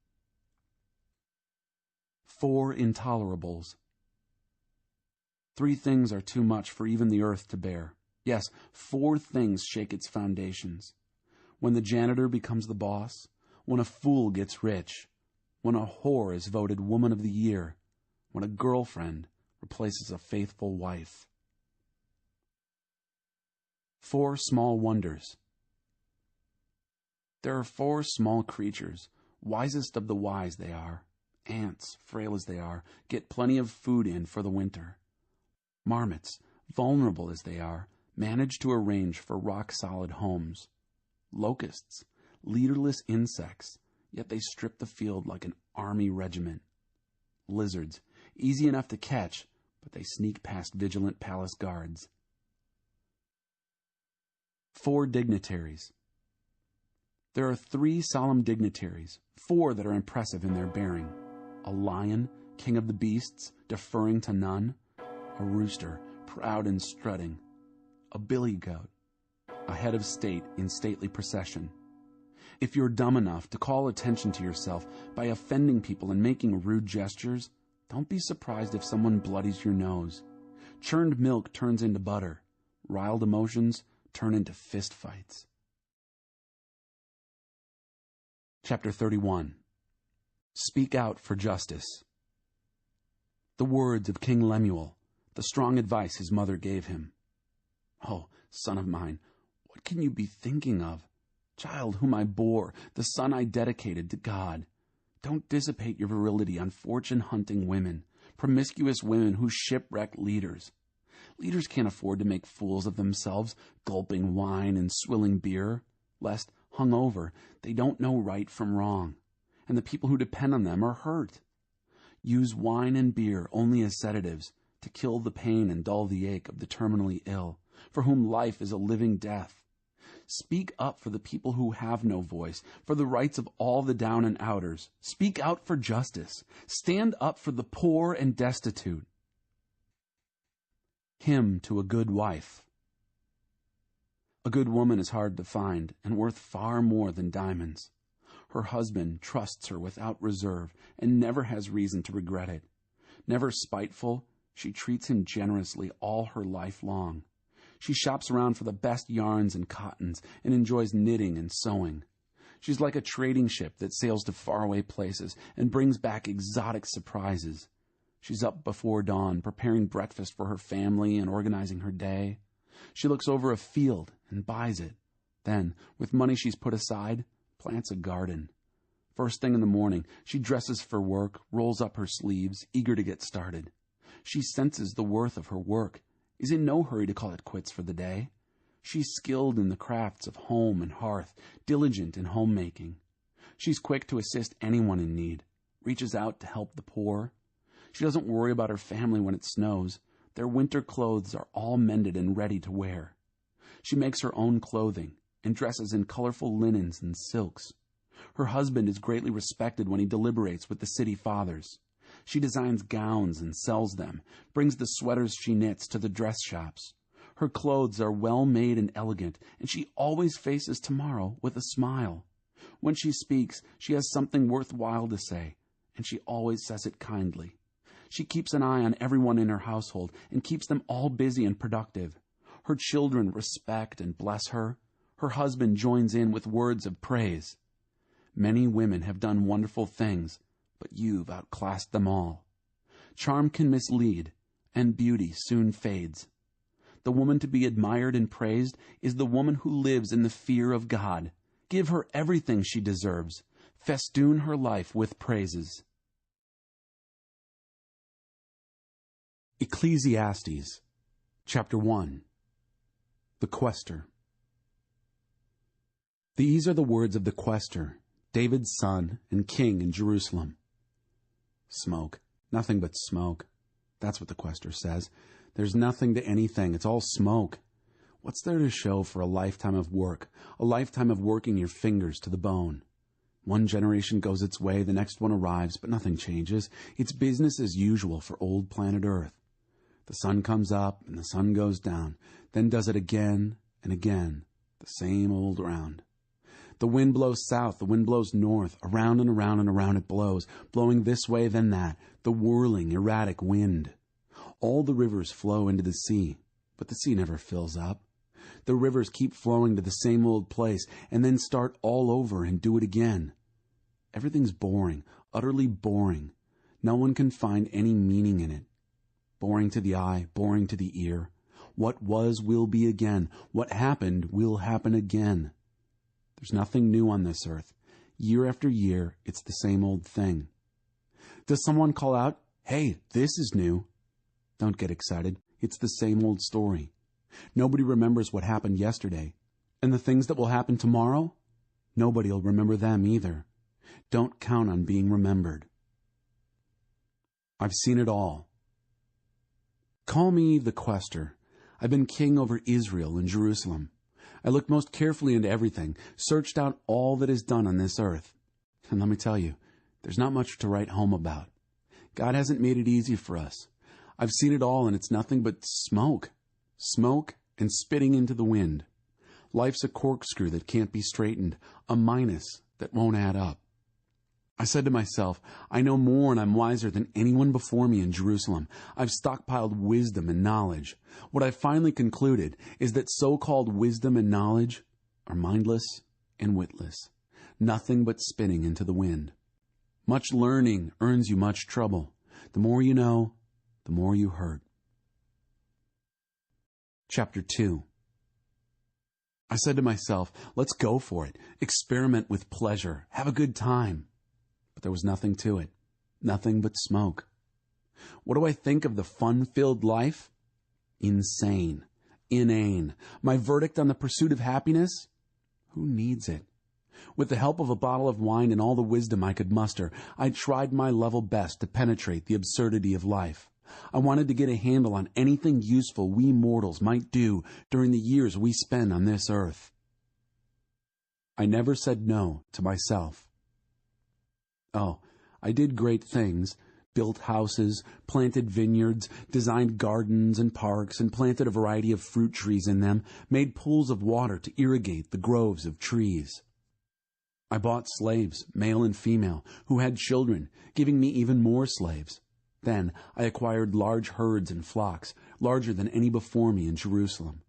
4 intolerables. 3 things are too much for even the earth to bear. Yes, 4 things shake its foundations. When the janitor becomes the boss, when a fool gets rich, when a whore is voted Woman of the Year, when a girlfriend replaces a faithful wife. 4 small wonders. There are 4 small creatures, wisest of the wise they are. Ants, frail as they are, get plenty of food in for the winter. Marmots, vulnerable as they are, manage to arrange for rock-solid homes. Locusts, leaderless insects, yet they strip the field like an army regiment. Lizards, easy enough to catch, but they sneak past vigilant palace guards. 4 dignitaries. There are 3 solemn dignitaries, 4 that are impressive in their bearing. A lion, king of the beasts, deferring to none. A rooster, proud and strutting. A billy goat, a head of state in stately procession. If you're dumb enough to call attention to yourself by offending people and making rude gestures, don't be surprised if someone bloodies your nose. Churned milk turns into butter. riled emotions turn into fistfights. Chapter 31. Speak out for justice. The words of King Lemuel, the strong advice his mother gave him. Oh, son of mine, what can you be thinking of? Child whom I bore, the son I dedicated to God. Don't dissipate your virility on fortune-hunting women, promiscuous women who shipwreck leaders. Leaders can't afford to make fools of themselves, gulping wine and swilling beer, lest, hungover, they don't know right from wrong, and the people who depend on them are hurt. Use wine and beer only as sedatives to kill the pain and dull the ache of the terminally ill, for whom life is a living death. Speak up for the people who have no voice, for the rights of all the down and outers. Speak out for justice. Stand up for the poor and destitute. Hymn to a good wife. A good woman is hard to find and worth far more than diamonds. Her husband trusts her without reserve and never has reason to regret it. Never spiteful, she treats him generously all her life long. She shops around for the best yarns and cottons and enjoys knitting and sewing. She's like a trading ship that sails to faraway places and brings back exotic surprises. She's up before dawn, preparing breakfast for her family and organizing her day. She looks over a field and buys it. Then, with money she's put aside, plants a garden. First thing in the morning, she dresses for work, rolls up her sleeves, eager to get started. She senses the worth of her work, is in no hurry to call it quits for the day. She's skilled in the crafts of home and hearth, diligent in homemaking. She's quick to assist anyone in need, reaches out to help the poor. She doesn't worry about her family when it snows. Their winter clothes are all mended and ready to wear. She makes her own clothing and dresses in colorful linens and silks. Her husband is greatly respected when he deliberates with the city fathers. She designs gowns and sells them, brings the sweaters she knits to the dress shops. Her clothes are well made and elegant, and she always faces tomorrow with a smile. When she speaks, she has something worthwhile to say, and she always says it kindly. She keeps an eye on everyone in her household and keeps them all busy and productive. Her children respect and bless her. Her husband joins in with words of praise. Many women have done wonderful things, but you've outclassed them all. Charm can mislead, and beauty soon fades. The woman to be admired and praised is the woman who lives in the fear of God. Give her everything she deserves. Festoon her life with praises. Ecclesiastes, Chapter 1. The Quaestor. These are the words of the Quaestor, David's son and king in Jerusalem. Smoke. Nothing but smoke. That's what the Quaestor says. There's nothing to anything. It's all smoke. What's there to show for a lifetime of work, a lifetime of working your fingers to the bone? One generation goes its way, the next one arrives, but nothing changes. It's business as usual for old planet Earth. The sun comes up and the sun goes down, then does it again and again, the same old round. The wind blows south, the wind blows north, around and around and around it blows, blowing this way then that, the whirling, erratic wind. All the rivers flow into the sea, but the sea never fills up. The rivers keep flowing to the same old place and then start all over and do it again. Everything's boring, utterly boring. No one can find any meaning in it. Boring to the eye, boring to the ear. What was will be again. What happened will happen again. There's nothing new on this earth. Year after year, it's the same old thing. Does someone call out, "Hey, this is new"? Don't get excited. It's the same old story. Nobody remembers what happened yesterday. And the things that will happen tomorrow? Nobody will remember them either. Don't count on being remembered. I've seen it all. Call me the Quaestor. I've been king over Israel and Jerusalem. I looked most carefully into everything, searched out all that is done on this earth. And let me tell you, there's not much to write home about. God hasn't made it easy for us. I've seen it all, and it's nothing but smoke. Smoke and spitting into the wind. Life's a corkscrew that can't be straightened, a minus that won't add up. I said to myself, I know more and I'm wiser than anyone before me in Jerusalem. I've stockpiled wisdom and knowledge. What I finally concluded is that so-called wisdom and knowledge are mindless and witless, nothing but spinning into the wind. Much learning earns you much trouble. The more you know, the more you hurt. Chapter 2. I said to myself, let's go for it. Experiment with pleasure. Have a good time. But there was nothing to it. Nothing but smoke. What do I think of the fun-filled life? Insane. Inane. My verdict on the pursuit of happiness? Who needs it? With the help of a bottle of wine and all the wisdom I could muster, I tried my level best to penetrate the absurdity of life. I wanted to get a handle on anything useful we mortals might do during the years we spend on this earth. I never said no to myself. Oh, I did great things, built houses, planted vineyards, designed gardens and parks, and planted a variety of fruit trees in them, made pools of water to irrigate the groves of trees. I bought slaves, male and female, who had children, giving me even more slaves. Then I acquired large herds and flocks, larger than any before me in Jerusalem.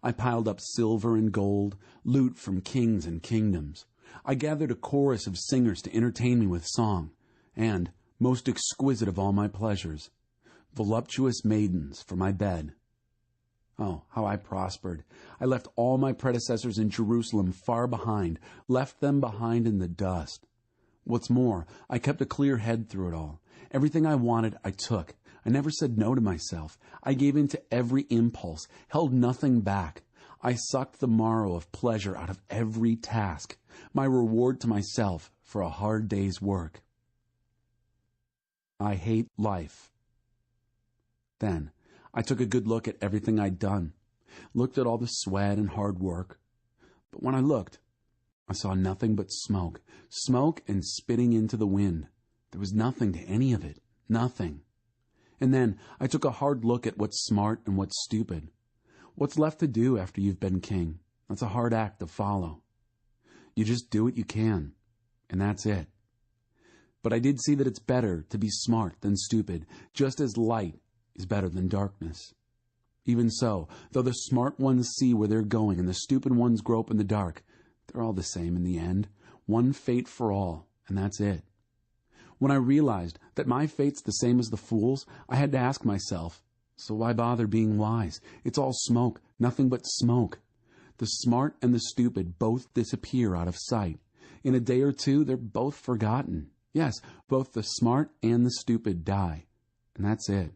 I piled up silver and gold, loot from kings and kingdoms. I gathered a chorus of singers to entertain me with song, and, most exquisite of all my pleasures, voluptuous maidens for my bed. Oh, how I prospered! I left all my predecessors in Jerusalem far behind, left them behind in the dust. What's more, I kept a clear head through it all. Everything I wanted, I took. I never said no to myself. I gave in to every impulse, held nothing back. I sucked the marrow of pleasure out of every task, my reward to myself for a hard day's work. I hate life. Then I took a good look at everything I'd done, looked at all the sweat and hard work. But when I looked, I saw nothing but smoke and spitting into the wind. There was nothing to any of it, nothing. And then I took a hard look at what's smart and what's stupid. What's left to do after you've been king? That's a hard act to follow. You just do what you can, and that's it. But I did see that it's better to be smart than stupid, just as light is better than darkness. Even so, though the smart ones see where they're going and the stupid ones grope in the dark, they're all the same in the end. One fate for all, and that's it. When I realized that my fate's the same as the fool's, I had to ask myself, so why bother being wise? It's all smoke, nothing but smoke. The smart and the stupid both disappear out of sight. In a day or two, they're both forgotten. Yes, both the smart and the stupid die. And that's it.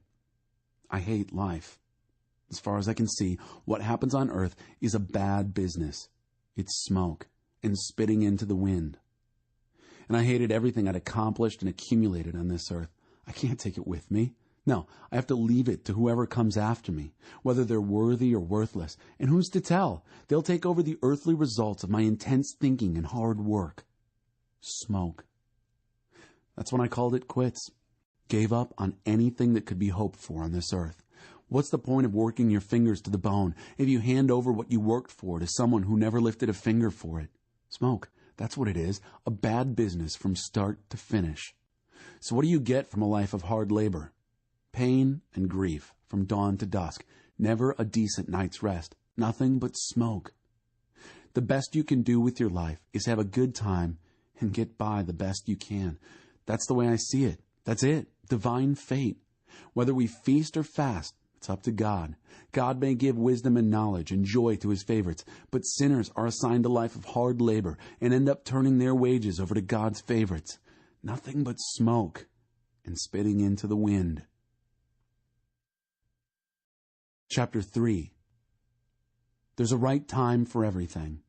I hate life. As far as I can see, what happens on earth is a bad business. It's smoke and spitting into the wind. And I hated everything I'd accomplished and accumulated on this earth. I can't take it with me. No, I have to leave it to whoever comes after me, whether they're worthy or worthless. And who's to tell? They'll take over the earthly results of my intense thinking and hard work. Smoke. That's when I called it quits. Gave up on anything that could be hoped for on this earth. What's the point of working your fingers to the bone if you hand over what you worked for to someone who never lifted a finger for it? Smoke. That's what it is. A bad business from start to finish. So what do you get from a life of hard labor? Pain and grief from dawn to dusk. Never a decent night's rest. Nothing but smoke. The best you can do with your life is have a good time and get by the best you can. That's the way I see it. That's it. Divine fate. Whether we feast or fast, it's up to God. God may give wisdom and knowledge and joy to his favorites, but sinners are assigned a life of hard labor and end up turning their wages over to God's favorites. Nothing but smoke and spitting into the wind. Chapter 3. There's a right time for everything.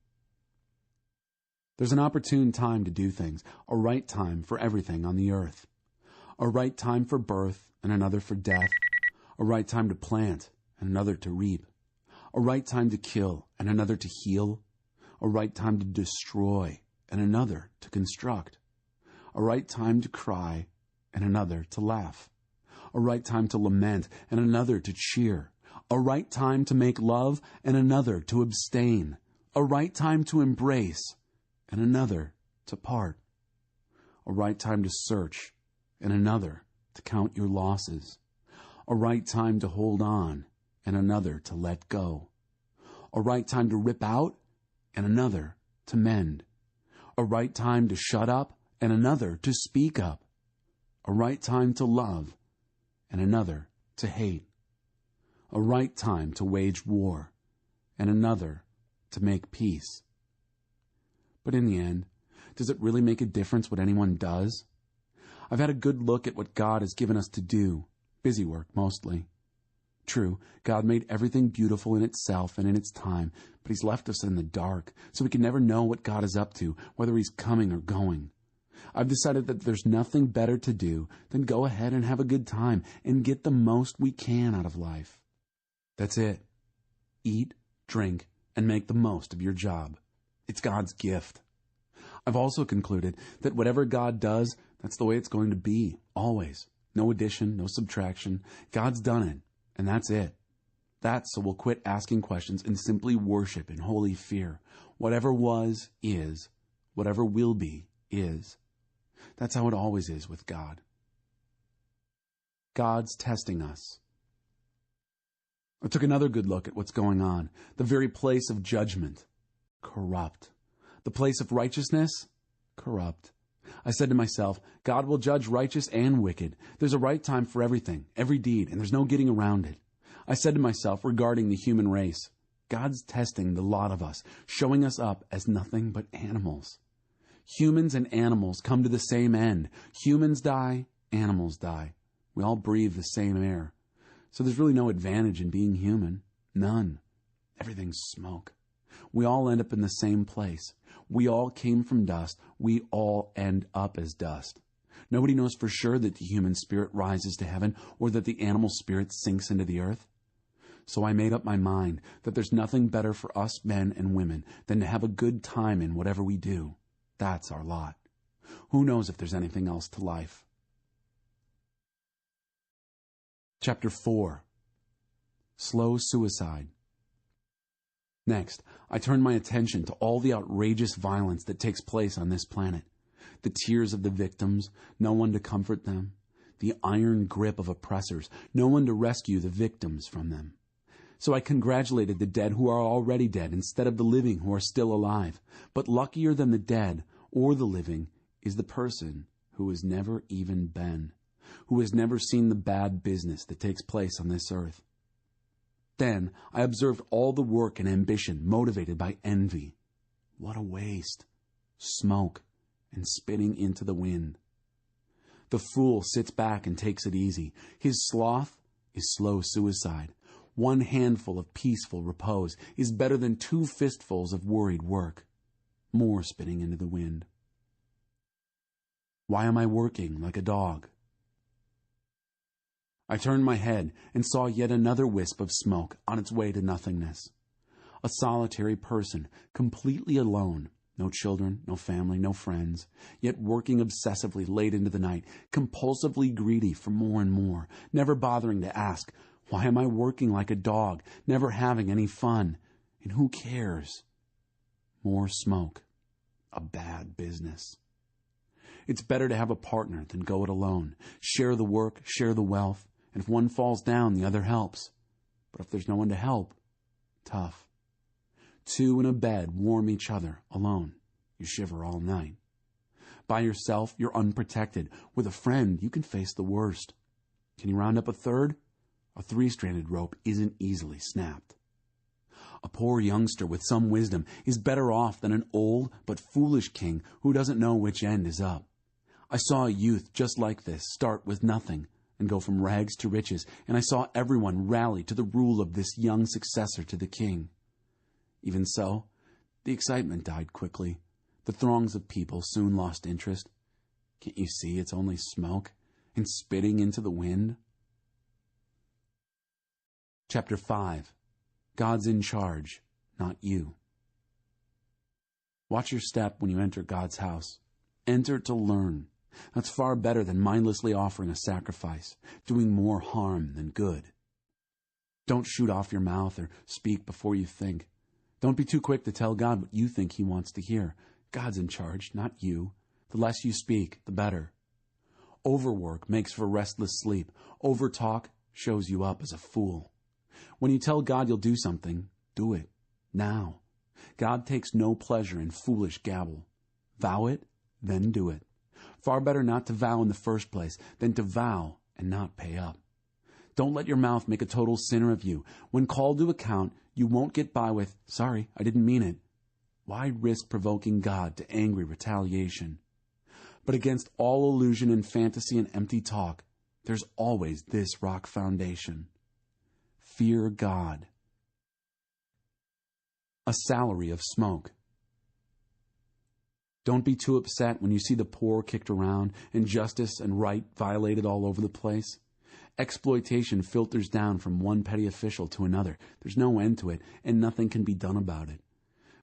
There's an opportune time to do things, a right time for everything on the earth. A right time for birth and another for death. A right time to plant and another to reap. A right time to kill and another to heal. A right time to destroy and another to construct. A right time to cry and another to laugh. A right time to lament and another to cheer. A right time to make love and another to abstain. A right time to embrace and another to part. a right time to search, and another to count your losses, a right time to hold on, and another to let go, a right time to rip out, and another to mend, a right time to shut up, and another to speak up, a right time to love, and another to hate, a right time to wage war, and another to make peace. But in the end, does it really make a difference what anyone does? I've had a good look at what God has given us to do, busy work mostly. True, God made everything beautiful in itself and in its time, but He's left us in the dark, so we can never know what God is up to, whether He's coming or going. I've decided that there's nothing better to do than go ahead and have a good time and get the most we can out of life. That's it. Eat, drink, and make the most of your job. It's God's gift. I've also concluded that whatever God does, that's the way it's going to be, always. No addition, no subtraction. God's done it, and that's it. That's so we'll quit asking questions and simply worship in holy fear. Whatever was, is. Whatever will be, is. That's how it always is with God. God's testing us. I took another good look at what's going on. The very place of judgment, corrupt. The place of righteousness, corrupt. I said to myself, God will judge righteous and wicked. There's a right time for everything, every deed, and there's no getting around it. I said to myself regarding the human race, God's testing the lot of us, showing us up as nothing but animals. Humans and animals come to the same end. Humans die, animals die. We all breathe the same air. So there's really no advantage in being human. None. Everything's smoke. We all end up in the same place. We all came from dust. We all end up as dust. Nobody knows for sure that the human spirit rises to heaven or that the animal spirit sinks into the earth. So I made up my mind that there's nothing better for us men and women than to have a good time in whatever we do. That's our lot. Who knows if there's anything else to life? Chapter 4. Slow Suicide. Next, I turn my attention to all the outrageous violence that takes place on this planet. The tears of the victims, no one to comfort them. The iron grip of oppressors, no one to rescue the victims from them. So I congratulated the dead who are already dead instead of the living who are still alive. But luckier than the dead or the living is the person who has never even been, who has never seen the bad business that takes place on this earth. Then I observed all the work and ambition motivated by envy. What a waste. Smoke and spitting into the wind. The fool sits back and takes it easy. His sloth is slow suicide. One handful of peaceful repose is better than 2 fistfuls of worried work. More spitting into the wind. Why am I working like a dog? I turned my head and saw yet another wisp of smoke on its way to nothingness. A solitary person, completely alone, no children, no family, no friends, yet working obsessively late into the night, compulsively greedy for more and more, never bothering to ask, why am I working like a dog, never having any fun? And who cares? More smoke. A bad business. It's better to have a partner than go it alone. Share the work, share the wealth, and if one falls down, the other helps. But if there's no one to help, tough. 2 in a bed warm each other, alone. You shiver all night. By yourself, you're unprotected. With a friend, you can face the worst. Can you round up a third? A 3-stranded rope isn't easily snapped. A poor youngster with some wisdom is better off than an old but foolish king who doesn't know which end is up. I saw a youth just like this start with nothing and go from rags to riches, and I saw everyone rally to the rule of this young successor to the king. Even so, the excitement died quickly. The throngs of people soon lost interest. Can't you see it's only smoke and spitting into the wind? Chapter 5. God's in charge, not you. Watch your step when you enter God's house. Enter to learn. That's far better than mindlessly offering a sacrifice, doing more harm than good. Don't shoot off your mouth or speak before you think. Don't be too quick to tell God what you think He wants to hear. God's in charge, not you. The less you speak, the better. Overwork makes for restless sleep. Overtalk shows you up as a fool. When you tell God you'll do something, do it. Now. God takes no pleasure in foolish gabble. Vow it, then do it. Far better not to vow in the first place than to vow and not pay up. Don't let your mouth make a total sinner of you. When called to account, you won't get by with, "Sorry, I didn't mean it." Why risk provoking God to angry retaliation? But against all illusion and fantasy and empty talk, there's always this rock foundation. Fear God. A salary of smoke. Don't be too upset when you see the poor kicked around and justice and right violated all over the place. Exploitation filters down from one petty official to another. There's no end to it, and nothing can be done about it.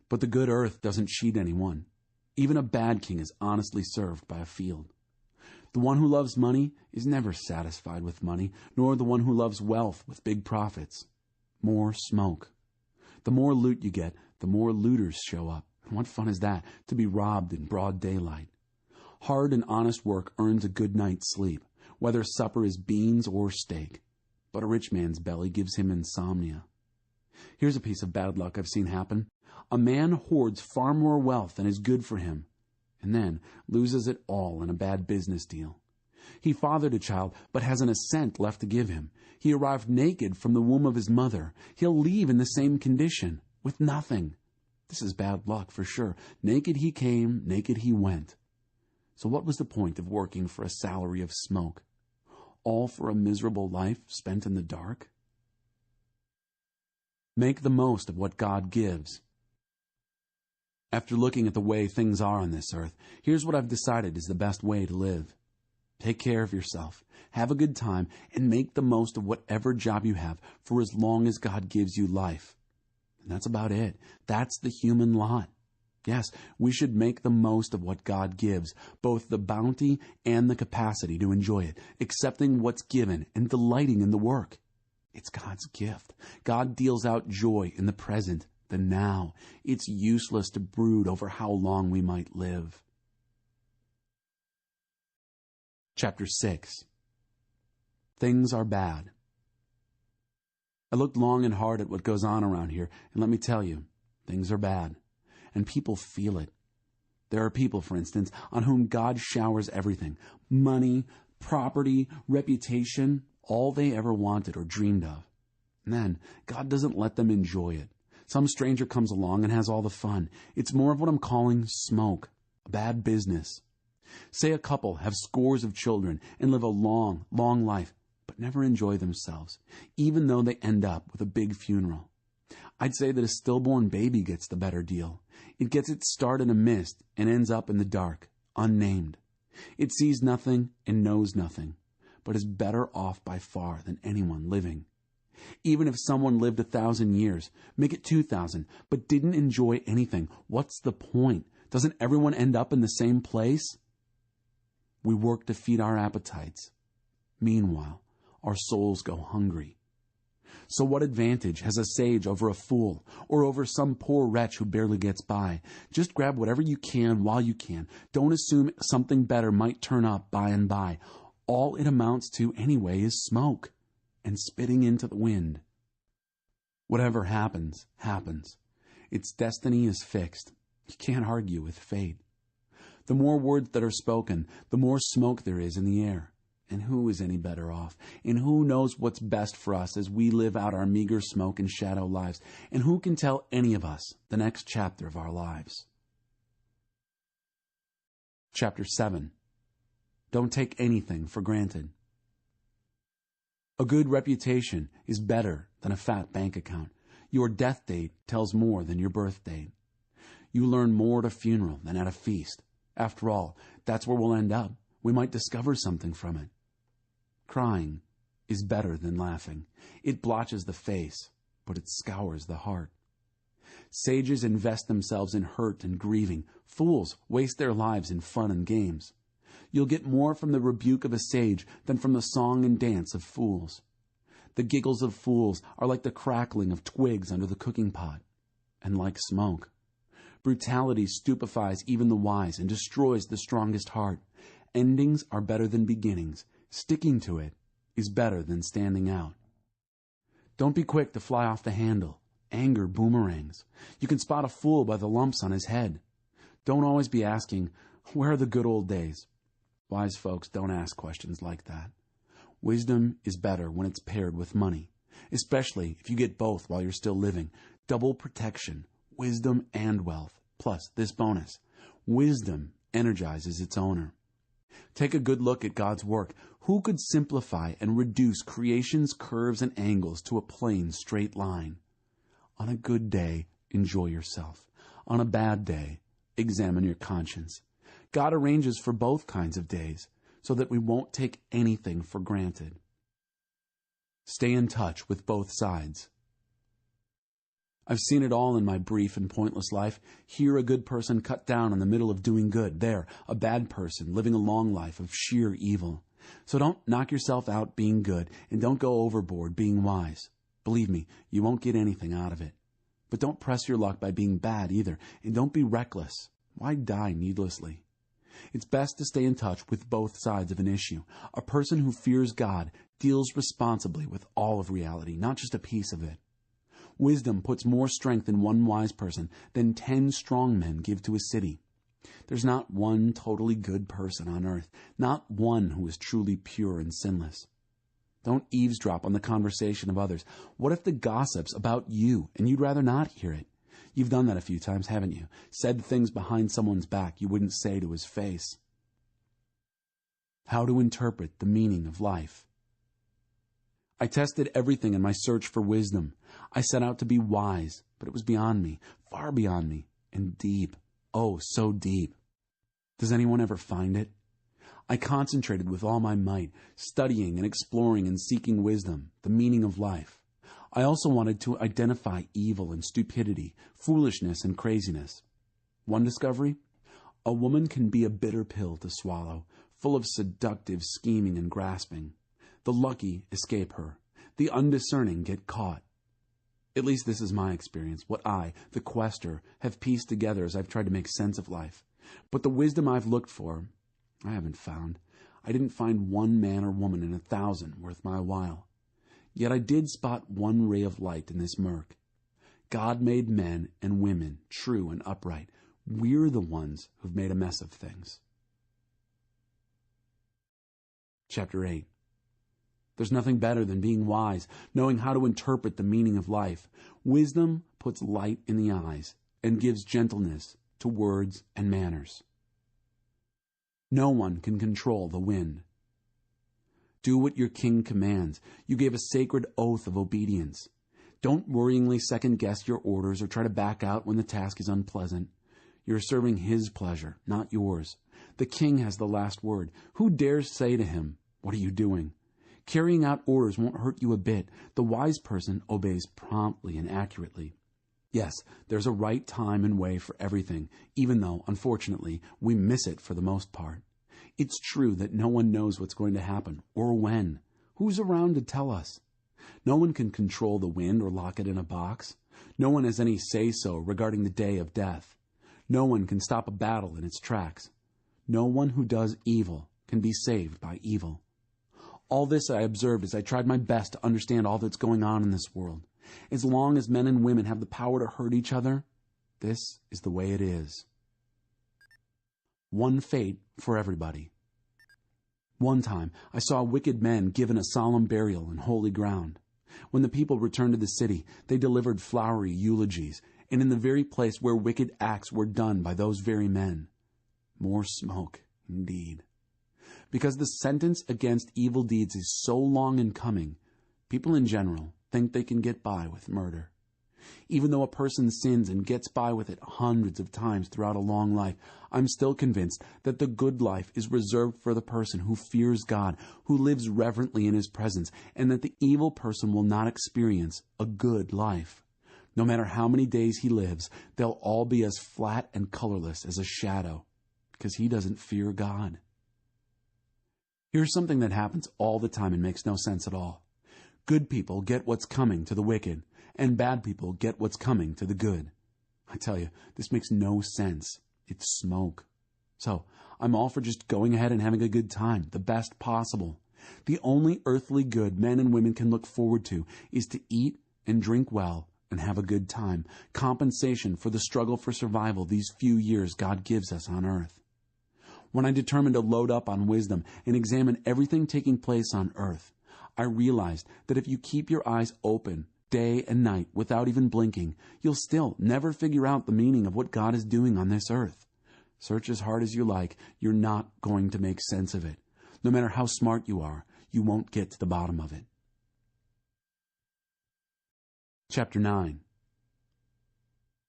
But the good earth doesn't cheat anyone. Even a bad king is honestly served by a field. The one who loves money is never satisfied with money, nor the one who loves wealth with big profits. More smoke. The more loot you get, the more looters show up. And what fun is that, to be robbed in broad daylight? Hard and honest work earns a good night's sleep, whether supper is beans or steak. But a rich man's belly gives him insomnia. Here's a piece of bad luck I've seen happen. A man hoards far more wealth than is good for him, and then loses it all in a bad business deal. He fathered a child, but hasn't a cent left to give him. He arrived naked from the womb of his mother. He'll leave in the same condition, with nothing. This is bad luck for sure. Naked he came, naked he went. So what was the point of working for a salary of smoke? All for a miserable life spent in the dark? Make the most of what God gives. After looking at the way things are on this earth, here's what I've decided is the best way to live. Take care of yourself, have a good time, and make the most of whatever job you have for as long as God gives you life. And that's about it. That's the human lot. Yes, we should make the most of what God gives, both the bounty and the capacity to enjoy it, accepting what's given and delighting in the work. It's God's gift. God deals out joy in the present, the now. It's useless to brood over how long we might live. Chapter 6. Things are bad. I looked long and hard at what goes on around here, and let me tell you, things are bad. And people feel it. There are people, for instance, on whom God showers everything. Money, property, reputation, all they ever wanted or dreamed of. And then, God doesn't let them enjoy it. Some stranger comes along and has all the fun. It's more of what I'm calling smoke, a bad business. Say a couple have scores of children and live a long, long life, but never enjoy themselves, even though they end up with a big funeral. I'd say that a stillborn baby gets the better deal. It gets its start in a mist and ends up in the dark, unnamed. It sees nothing and knows nothing, but is better off by far than anyone living. Even if someone lived 1,000 years, make it 2,000, but didn't enjoy anything, what's the point? Doesn't everyone end up in the same place? We work to feed our appetites. Meanwhile, our souls go hungry. So what advantage has a sage over a fool, or over some poor wretch who barely gets by? Just grab whatever you can while you can. Don't assume something better might turn up by and by. All it amounts to anyway is smoke and spitting into the wind. Whatever happens, happens. Its destiny is fixed. You can't argue with fate. The more words that are spoken, the more smoke there is in the air. And who is any better off? And who knows what's best for us as we live out our meager smoke and shadow lives? And who can tell any of us the next chapter of our lives? Chapter 7. Don't take anything for granted. A good reputation is better than a fat bank account. Your death date tells more than your birth date. You learn more at a funeral than at a feast. After all, that's where we'll end up. We might discover something from it. Crying is better than laughing. It blotches the face, but it scours the heart. Sages invest themselves in hurt and grieving. Fools waste their lives in fun and games. You'll get more from the rebuke of a sage than from the song and dance of fools. The giggles of fools are like the crackling of twigs under the cooking pot, and like smoke. Brutality stupefies even the wise and destroys the strongest heart. Endings are better than beginnings. Sticking to it is better than standing out. Don't be quick to fly off the handle. Anger boomerangs. You can spot a fool by the lumps on his head. Don't always be asking, where are the good old days? Wise folks don't ask questions like that. Wisdom is better when it's paired with money, especially if you get both while you're still living. Double protection, wisdom and wealth, plus this bonus. Wisdom energizes its owner. Take a good look at God's work. Who could simplify and reduce creation's curves and angles to a plain, straight line? On a good day, enjoy yourself. On a bad day, examine your conscience. God arranges for both kinds of days so that we won't take anything for granted. Stay in touch with both sides. I've seen it all in my brief and pointless life. Here a good person cut down in the middle of doing good. There, a bad person living a long life of sheer evil. So don't knock yourself out being good, and don't go overboard being wise. Believe me, you won't get anything out of it. But don't press your luck by being bad either, and don't be reckless. Why die needlessly? It's best to stay in touch with both sides of an issue. A person who fears God deals responsibly with all of reality, not just a piece of it. Wisdom puts more strength in one wise person than 10 strong men give to a city. There's not one totally good person on earth, not one who is truly pure and sinless. Don't eavesdrop on the conversation of others. What if the gossip's about you and you'd rather not hear it? You've done that a few times, haven't you? Said things behind someone's back you wouldn't say to his face. How to interpret the meaning of life. I tested everything in my search for wisdom. I set out to be wise, but it was beyond me, far beyond me, and deep. Oh, so deep. Does anyone ever find it? I concentrated with all my might, studying and exploring and seeking wisdom, the meaning of life. I also wanted to identify evil and stupidity, foolishness and craziness. One discovery? A woman can be a bitter pill to swallow, full of seductive scheming and grasping. The lucky escape her. The undiscerning get caught. At least this is my experience, what I, the quester, have pieced together as I've tried to make sense of life. But the wisdom I've looked for, I haven't found. I didn't find one man or woman in 1,000 worth my while. Yet I did spot one ray of light in this murk. God made men and women true and upright. We're the ones who've made a mess of things. Chapter 8. There's nothing better than being wise, knowing how to interpret the meaning of life. Wisdom puts light in the eyes and gives gentleness to words and manners. No one can control the wind. Do what your king commands. You gave a sacred oath of obedience. Don't worryingly second-guess your orders or try to back out when the task is unpleasant. You're serving his pleasure, not yours. The king has the last word. Who dares say to him, "What are you doing?" Carrying out orders won't hurt you a bit. The wise person obeys promptly and accurately. Yes, there's a right time and way for everything, even though, unfortunately, we miss it for the most part. It's true that no one knows what's going to happen, or when. Who's around to tell us? No one can control the wind or lock it in a box. No one has any say-so regarding the day of death. No one can stop a battle in its tracks. No one who does evil can be saved by evil. All this I observed as I tried my best to understand all that's going on in this world. As long as men and women have the power to hurt each other, this is the way it is. One fate for everybody. One time, I saw wicked men given a solemn burial in holy ground. When the people returned to the city, they delivered flowery eulogies, and in the very place where wicked acts were done by those very men. More smoke, indeed. Because the sentence against evil deeds is so long in coming, people in general think they can get by with murder. Even though a person sins and gets by with it hundreds of times throughout a long life, I'm still convinced that the good life is reserved for the person who fears God, who lives reverently in his presence, and that the evil person will not experience a good life. No matter how many days he lives, they'll all be as flat and colorless as a shadow, because he doesn't fear God. Here's something that happens all the time and makes no sense at all. Good people get what's coming to the wicked, and bad people get what's coming to the good. I tell you, this makes no sense. It's smoke. So, I'm all for just going ahead and having a good time, the best possible. The only earthly good men and women can look forward to is to eat and drink well and have a good time, compensation for the struggle for survival these few years God gives us on earth. When I determined to load up on wisdom and examine everything taking place on earth, I realized that if you keep your eyes open day and night without even blinking, you'll still never figure out the meaning of what God is doing on this earth. Search as hard as you like, you're not going to make sense of it. No matter how smart you are, you won't get to the bottom of it. Chapter 9.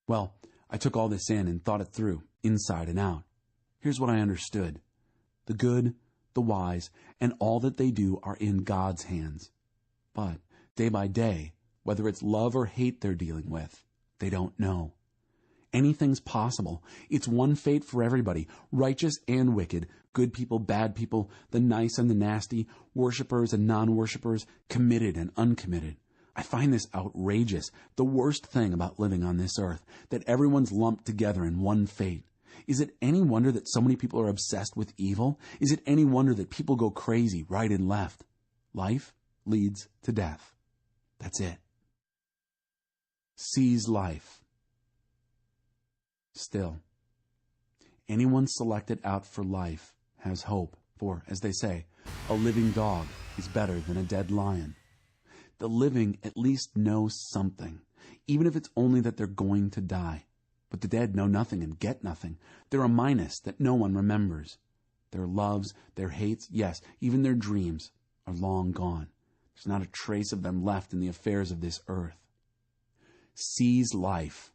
Well, I took all this in and thought it through, inside and out. Here's what I understood. The good, the wise, and all that they do are in God's hands. But, day by day, whether it's love or hate they're dealing with, they don't know. Anything's possible. It's one fate for everybody, righteous and wicked, good people, bad people, the nice and the nasty, worshipers and non-worshipers, committed and uncommitted. I find this outrageous, the worst thing about living on this earth, that everyone's lumped together in one fate. Is it any wonder that so many people are obsessed with evil? Is it any wonder that people go crazy right and left? Life leads to death. That's it. Seize life. Still, anyone selected out for life has hope, for, as they say, a living dog is better than a dead lion. The living at least know something, even if it's only that they're going to die. But the dead know nothing and get nothing. They're a minus that no one remembers. Their loves, their hates, yes, even their dreams are long gone. There's not a trace of them left in the affairs of this earth. Seize life.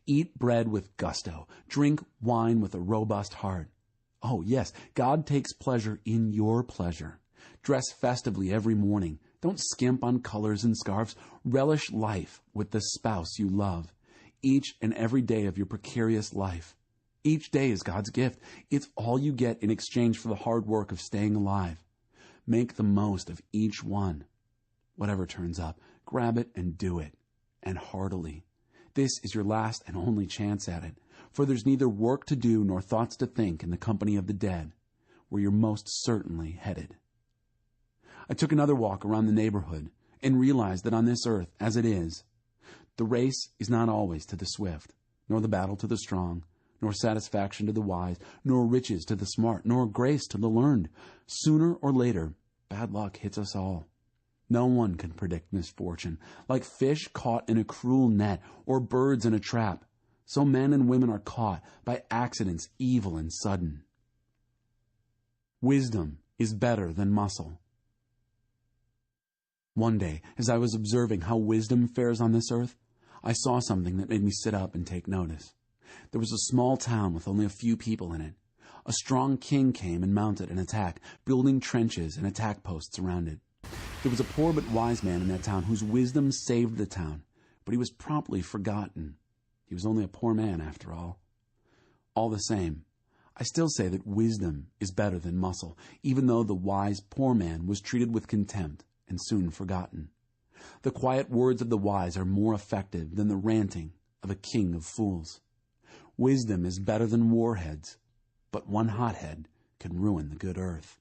Eat bread with gusto. Drink wine with a robust heart. Oh, yes, God takes pleasure in your pleasure. Dress festively every morning. Don't skimp on colors and scarves. Relish life with the spouse you love. Each and every day of your precarious life. Each day is God's gift. It's all you get in exchange for the hard work of staying alive. Make the most of each one. Whatever turns up, grab it and do it, and heartily. This is your last and only chance at it, for there's neither work to do nor thoughts to think in the company of the dead, where you're most certainly headed. I took another walk around the neighborhood and realized that on this earth, as it is, the race is not always to the swift, nor the battle to the strong, nor satisfaction to the wise, nor riches to the smart, nor grace to the learned. Sooner or later, bad luck hits us all. No one can predict misfortune. Like fish caught in a cruel net or birds in a trap, so men and women are caught by accidents evil and sudden. Wisdom is better than muscle. One day, as I was observing how wisdom fares on this earth, I saw something that made me sit up and take notice. There was a small town with only a few people in it. A strong king came and mounted an attack, building trenches and attack posts around it. There was a poor but wise man in that town whose wisdom saved the town, but he was promptly forgotten. He was only a poor man, after all. All the same, I still say that wisdom is better than muscle, even though the wise poor man was treated with contempt and soon forgotten. The quiet words of the wise are more effective than the ranting of a king of fools. Wisdom is better than warheads, but one hothead can ruin the good earth.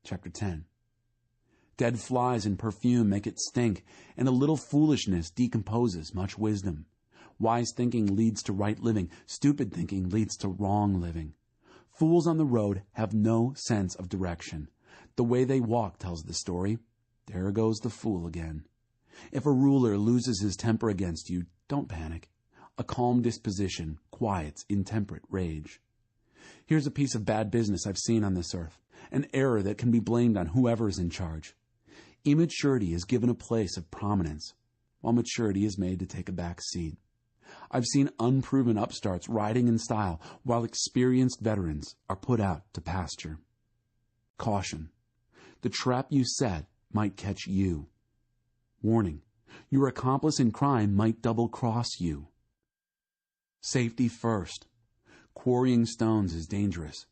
Chapter 10. Dead flies and perfume make it stink, and a little foolishness decomposes much wisdom. Wise thinking leads to right living. Stupid thinking leads to wrong living. Fools on the road have no sense of direction. The way they walk tells the story. There goes the fool again. If a ruler loses his temper against you, don't panic. A calm disposition quiets intemperate rage. Here's a piece of bad business I've seen on this earth, an error that can be blamed on whoever is in charge. Immaturity is given a place of prominence, while maturity is made to take a back seat. I've seen unproven upstarts riding in style, while experienced veterans are put out to pasture. Caution. The trap you set might catch you. Warning. Your accomplice in crime might double-cross you. Safety first. Quarrying stones is dangerous.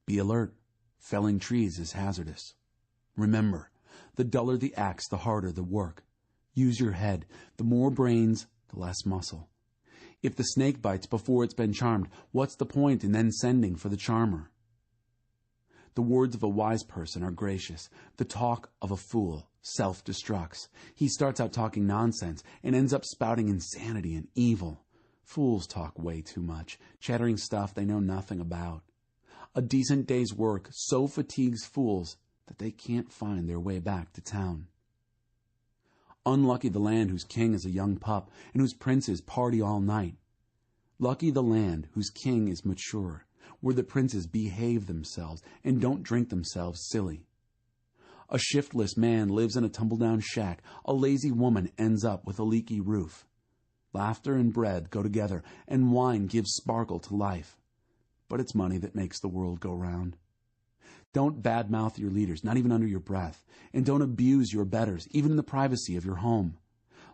Be alert. Felling trees is hazardous. Remember, the duller the axe, the harder the work. Use your head. The more brains, the less muscle. If the snake bites before it's been charmed, what's the point in then sending for the charmer? The words of a wise person are gracious. The talk of a fool self-destructs. He starts out talking nonsense and ends up spouting insanity and evil. Fools talk way too much, chattering stuff they know nothing about. A decent day's work so fatigues fools that they can't find their way back to town. Unlucky the land whose king is a young pup and whose princes party all night. Lucky the land whose king is mature, where the princes behave themselves and don't drink themselves silly. A shiftless man lives in a tumble-down shack. A lazy woman ends up with a leaky roof. Laughter and bread go together, and wine gives sparkle to life. But it's money that makes the world go round. Don't badmouth your leaders, not even under your breath, and don't abuse your betters, even in the privacy of your home.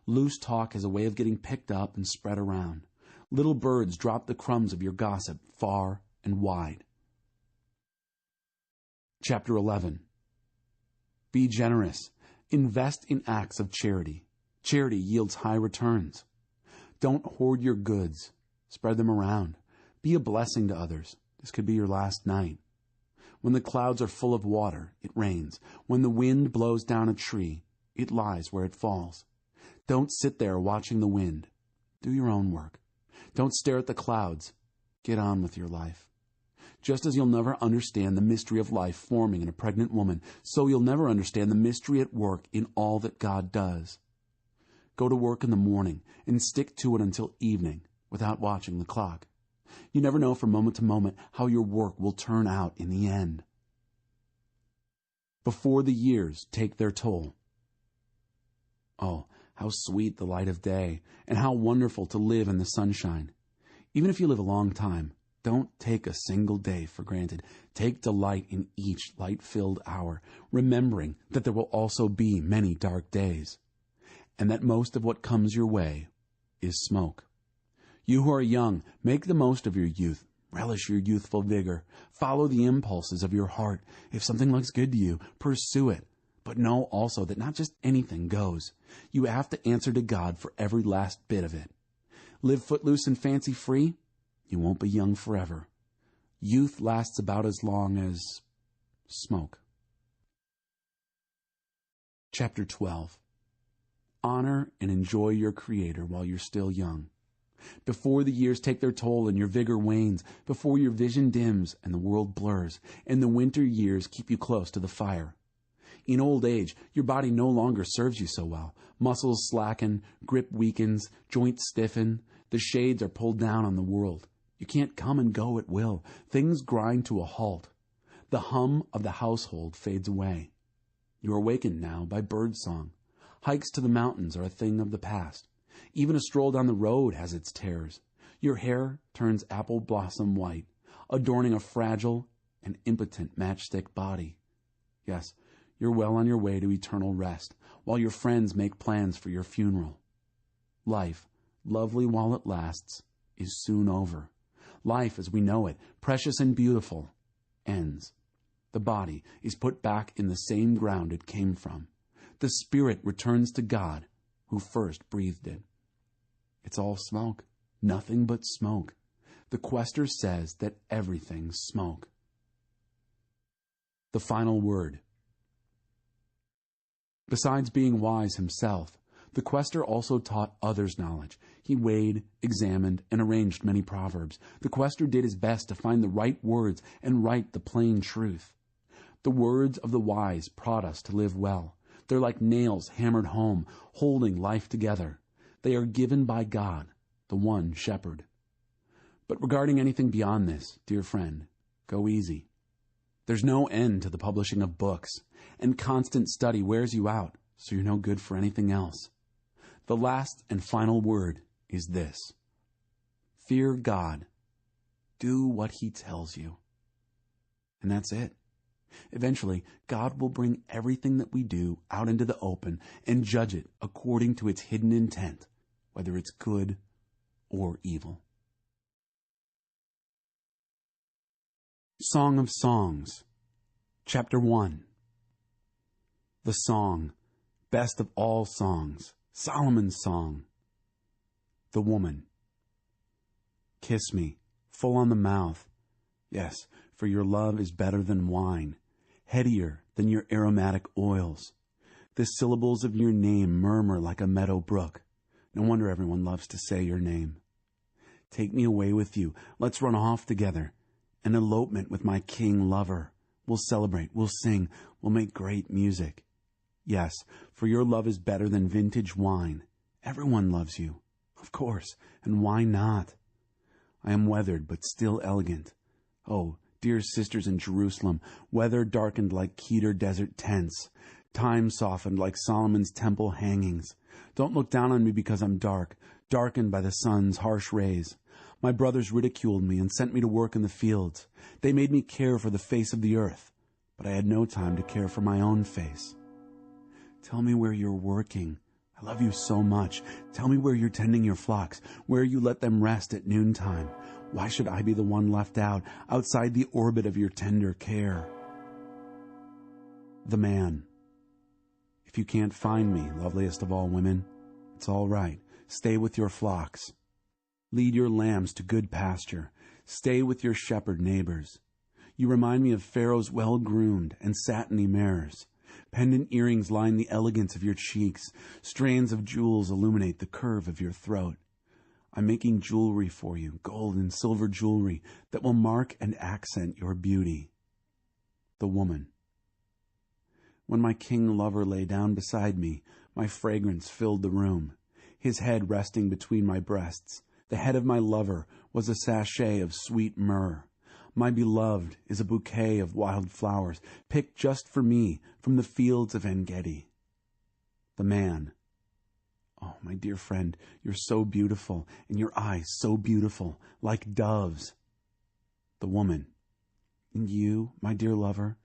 Loose talk has a way of getting picked up and spread around. Little birds drop the crumbs of your gossip far and wide. Chapter 11. Be generous. Invest in acts of charity. Charity yields high returns. Don't hoard your goods. Spread them around. Be a blessing to others. This could be your last night. When the clouds are full of water, it rains. When the wind blows down a tree, it lies where it falls. Don't sit there watching the wind. Do your own work. Don't stare at the clouds. Get on with your life. Just as you'll never understand the mystery of life forming in a pregnant woman, so you'll never understand the mystery at work in all that God does. Go to work in the morning and stick to it until evening without watching the clock. You never know from moment to moment how your work will turn out in the end. Before the years take their toll. Oh, how sweet the light of day, and how wonderful to live in the sunshine. Even if you live a long time, don't take a single day for granted. Take delight in each light-filled hour, remembering that there will also be many dark days, and that most of what comes your way is smoke. You who are young, make the most of your youth. Relish your youthful vigor. Follow the impulses of your heart. If something looks good to you, pursue it. But know also that not just anything goes. You have to answer to God for every last bit of it. Live footloose and fancy-free, you won't be young forever. Youth lasts about as long as smoke. Chapter 12. Honor and enjoy your Creator while you're still young. Before the years take their toll and your vigor wanes, before your vision dims and the world blurs, and the winter years keep you close to the fire. In old age, your body no longer serves you so well. Muscles slacken, grip weakens, joints stiffen. The shades are pulled down on the world. You can't come and go at will. Things grind to a halt. The hum of the household fades away. You are awakened now by birdsong. Hikes to the mountains are a thing of the past. Even a stroll down the road has its terrors. Your hair turns apple blossom white, adorning a fragile and impotent matchstick body. Yes, you're well on your way to eternal rest, while your friends make plans for your funeral. Life, lovely while it lasts, is soon over. Life as we know it, precious and beautiful, ends. The body is put back in the same ground it came from. The spirit returns to God, who first breathed it. It's all smoke, nothing but smoke. The quester says that everything's smoke. The final word. Besides being wise himself, the quester also taught others knowledge. He weighed, examined, and arranged many proverbs. The quester did his best to find the right words and write the plain truth. The words of the wise prod us to live well. They're like nails hammered home, holding life together. They are given by God, the one shepherd. But regarding anything beyond this, dear friend, go easy. There's no end to the publishing of books, and constant study wears you out, so you're no good for anything else. The last and final word is this: fear God. Do what he tells you. And that's it. Eventually, God will bring everything that we do out into the open and judge it according to its hidden intent, whether it's good or evil. Song of Songs, Chapter 1. The song, best of all songs, Solomon's song. The woman. Kiss me, full on the mouth. Yes, for your love is better than wine, headier than your aromatic oils. The syllables of your name murmur like a meadow brook. No wonder everyone loves to say your name. Take me away with you. Let's run off together. An elopement with my king lover. We'll celebrate, we'll sing, we'll make great music. Yes, for your love is better than vintage wine. Everyone loves you. Of course, and why not? I am weathered, but still elegant. Oh, dear sisters in Jerusalem, weather darkened like Kedar desert tents, time softened like Solomon's temple hangings. Don't look down on me because I'm dark, darkened by the sun's harsh rays. My brothers ridiculed me and sent me to work in the fields. They made me care for the face of the earth, but I had no time to care for my own face. Tell me where you're working. I love you so much. Tell me where you're tending your flocks, where you let them rest at noontime. Why should I be the one left out, outside the orbit of your tender care? The man. If you can't find me, loveliest of all women, it's all right. Stay with your flocks. Lead your lambs to good pasture. Stay with your shepherd neighbors. You remind me of Pharaoh's well-groomed and satiny mares. Pendant earrings line the elegance of your cheeks. Strands of jewels illuminate the curve of your throat. I'm making jewelry for you, gold and silver jewelry, that will mark and accent your beauty. The woman. When my king lover lay down beside me, my fragrance filled the room. His head resting between my breasts, the head of my lover was a sachet of sweet myrrh. My beloved is a bouquet of wild flowers, picked just for me from the fields of En-Gedi. The man. Oh, my dear friend, you're so beautiful, and your eyes so beautiful, like doves. The woman. And you, my dear lover,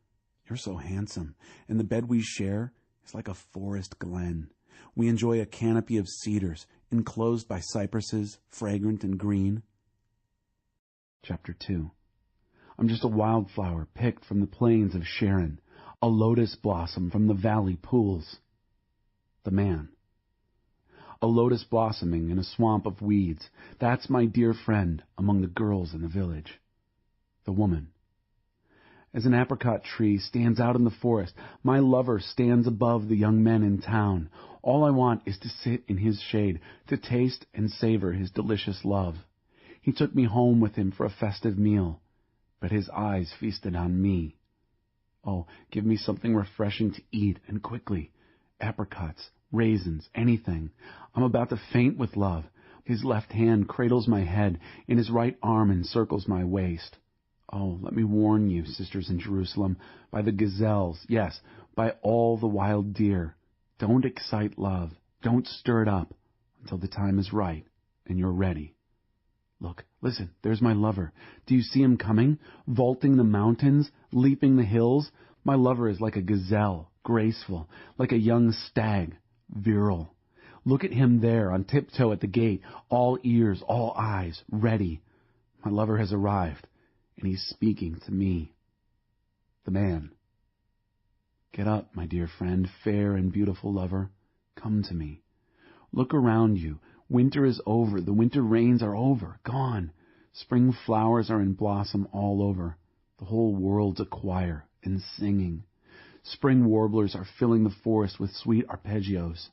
you're so handsome, and the bed we share is like a forest glen. We enjoy a canopy of cedars, enclosed by cypresses, fragrant and green. Chapter 2. I'm just a wildflower picked from the plains of Sharon, a lotus blossom from the valley pools. The man. A lotus blossoming in a swamp of weeds. That's my dear friend among the girls in the village. The woman. As an apricot tree stands out in the forest, my lover stands above the young men in town. All I want is to sit in his shade, to taste and savor his delicious love. He took me home with him for a festive meal, but his eyes feasted on me. Oh, give me something refreshing to eat, and quickly. Apricots, raisins, anything. I'm about to faint with love. His left hand cradles my head, and his right arm encircles my waist. Oh, let me warn you, sisters in Jerusalem, by the gazelles, yes, by all the wild deer. Don't excite love. Don't stir it up until the time is right and you're ready. Look, listen, there's my lover. Do you see him coming? Vaulting the mountains, leaping the hills? My lover is like a gazelle, graceful, like a young stag, virile. Look at him there, on tiptoe at the gate, all ears, all eyes, ready. My lover has arrived, and he's speaking to me. The man. Get up, my dear friend, fair and beautiful lover. Come to me. Look around you. Winter is over. The winter rains are over, gone. Spring flowers are in blossom all over. The whole world's a choir and singing. Spring warblers are filling the forest with sweet arpeggios.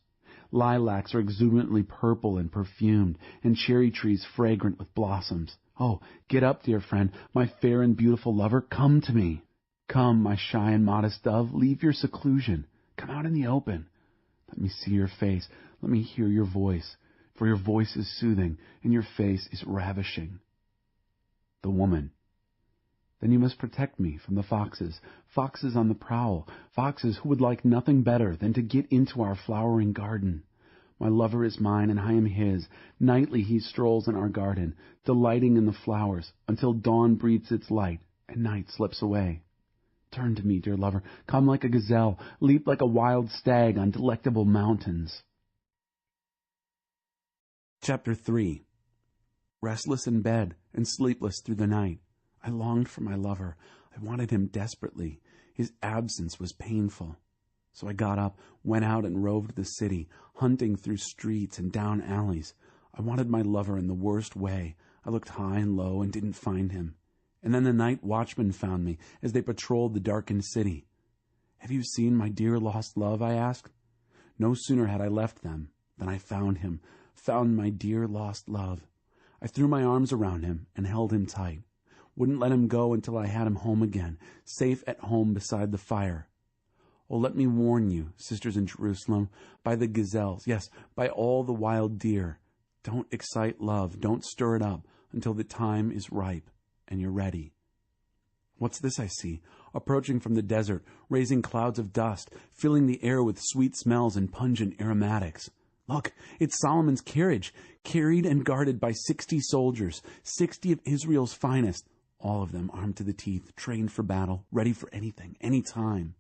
Lilacs are exuberantly purple and perfumed, and cherry trees fragrant with blossoms. Oh, get up, dear friend, my fair and beautiful lover, come to me. Come, my shy and modest dove, leave your seclusion. Come out in the open. Let me see your face. Let me hear your voice, for your voice is soothing, and your face is ravishing. The woman. Then you must protect me from the foxes, foxes on the prowl, foxes who would like nothing better than to get into our flowering garden. My lover is mine, and I am his. Nightly he strolls in our garden, delighting in the flowers, until dawn breathes its light, and night slips away. Turn to me, dear lover. Come like a gazelle. Leap like a wild stag on delectable mountains. Chapter 3. Restless in bed and sleepless through the night, I longed for my lover. I wanted him desperately. His absence was painful. So I got up, went out and roved the city, hunting through streets and down alleys. I wanted my lover in the worst way. I looked high and low and didn't find him. And then the night watchmen found me as they patrolled the darkened city. "Have you seen my dear lost love?" I asked. No sooner had I left them than I found him, found my dear lost love. I threw my arms around him and held him tight. Wouldn't let him go until I had him home again, safe at home beside the fire. Oh, let me warn you, sisters in Jerusalem, by the gazelles, yes, by all the wild deer. Don't excite love, don't stir it up until the time is ripe and you're ready. What's this I see? Approaching from the desert, raising clouds of dust, filling the air with sweet smells and pungent aromatics. Look, it's Solomon's carriage, carried and guarded by 60 soldiers, 60 of Israel's finest, all of them armed to the teeth, trained for battle, ready for anything, any time.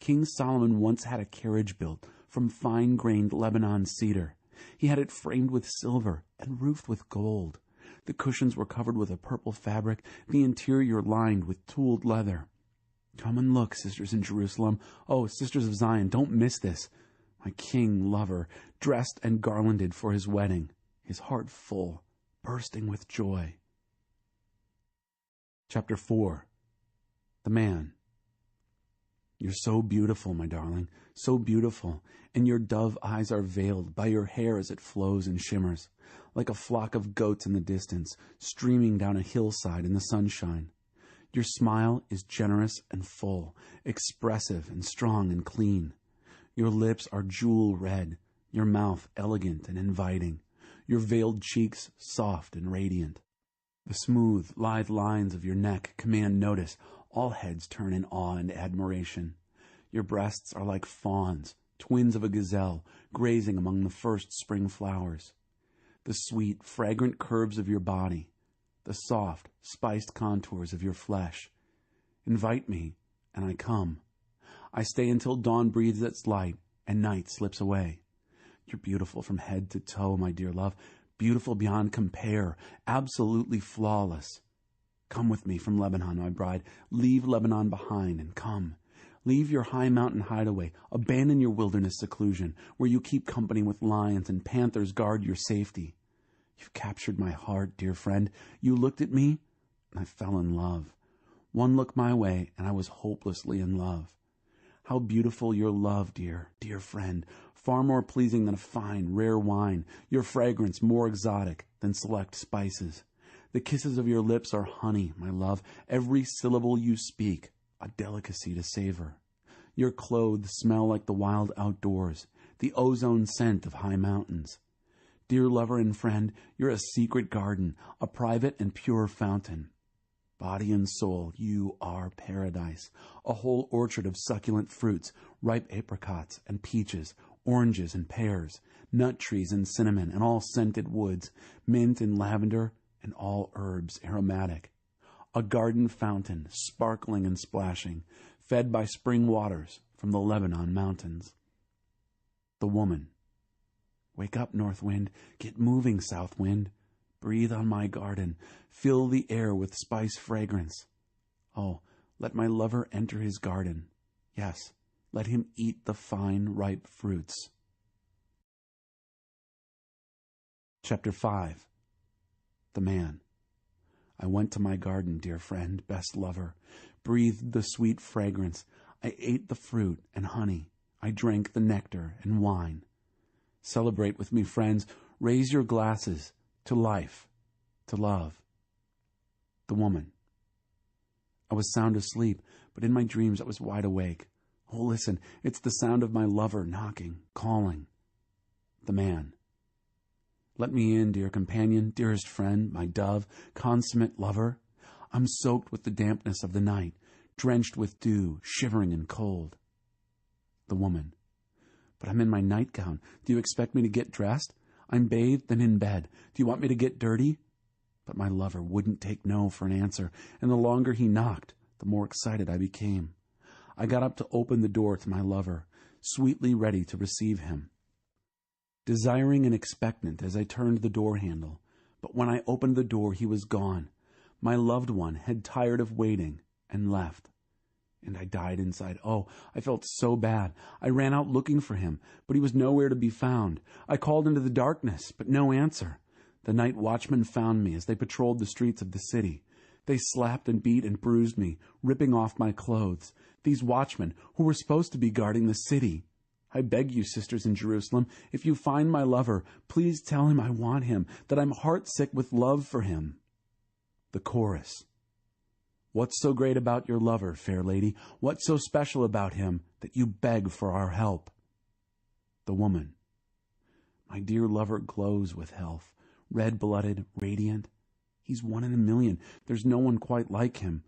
King Solomon once had a carriage built from fine-grained Lebanon cedar. He had it framed with silver and roofed with gold. The cushions were covered with a purple fabric, the interior lined with tooled leather. Come and look, sisters in Jerusalem. Oh, sisters of Zion, don't miss this. My king lover, dressed and garlanded for his wedding, his heart full, bursting with joy. Chapter 4. The Man. You're so beautiful, my darling, so beautiful, and your dove eyes are veiled by your hair as it flows and shimmers, like a flock of goats in the distance, streaming down a hillside in the sunshine. Your smile is generous and full, expressive and strong and clean. Your lips are jewel red, your mouth elegant and inviting, your veiled cheeks soft and radiant. The smooth, lithe lines of your neck command notice. All heads turn in awe and admiration. Your breasts are like fawns, twins of a gazelle, grazing among the first spring flowers. The sweet, fragrant curves of your body, the soft, spiced contours of your flesh. Invite me, and I come. I stay until dawn breathes its light and night slips away. You're beautiful from head to toe, my dear love, beautiful beyond compare, absolutely flawless. Come with me from Lebanon, my bride. Leave Lebanon behind and come. Leave your high mountain hideaway. Abandon your wilderness seclusion, where you keep company with lions and panthers guard your safety. You've captured my heart, dear friend. You looked at me, and I fell in love. One look my way, and I was hopelessly in love. How beautiful your love, dear, dear friend. Far more pleasing than a fine, rare wine. Your fragrance more exotic than select spices. The kisses of your lips are honey, my love. Every syllable you speak, a delicacy to savor. Your clothes smell like the wild outdoors, the ozone scent of high mountains. Dear lover and friend, you're a secret garden, a private and pure fountain. Body and soul, you are paradise, a whole orchard of succulent fruits, ripe apricots and peaches, oranges and pears, nut trees and cinnamon and all scented woods, mint and lavender, and all herbs aromatic. A garden fountain, sparkling and splashing, fed by spring waters from the Lebanon mountains. The woman. Wake up, north wind. Get moving, south wind. Breathe on my garden. Fill the air with spice fragrance. Oh, let my lover enter his garden. Yes, let him eat the fine, ripe fruits. Chapter 5. The Man. I went to my garden, dear friend, best lover, breathed the sweet fragrance. I ate the fruit and honey. I drank the nectar and wine. Celebrate with me, friends. Raise your glasses to life, to love. The woman. I was sound asleep, but in my dreams I was wide awake. Oh, listen, it's the sound of my lover knocking, calling. The man. Let me in, dear companion, dearest friend, my dove, consummate lover. I'm soaked with the dampness of the night, drenched with dew, shivering and cold. The woman. But I'm in my nightgown. Do you expect me to get dressed? I'm bathed and in bed. Do you want me to get dirty? But my lover wouldn't take no for an answer, and the longer he knocked, the more excited I became. I got up to open the door to my lover, sweetly ready to receive him. Desiring and expectant as I turned the door handle, but when I opened the door he was gone. My loved one had tired of waiting and left. And I died inside. Oh, I felt so bad. I ran out looking for him, but he was nowhere to be found. I called into the darkness, but no answer. The night watchmen found me as they patrolled the streets of the city. They slapped and beat and bruised me, ripping off my clothes. These watchmen, who were supposed to be guarding the city. I beg you, sisters in Jerusalem, if you find my lover, please tell him I want him, that I'm heartsick with love for him. The chorus. What's so great about your lover, fair lady? What's so special about him that you beg for our help? The woman. My dear lover glows with health, red-blooded, radiant. He's 1 in a million. There's no one quite like him.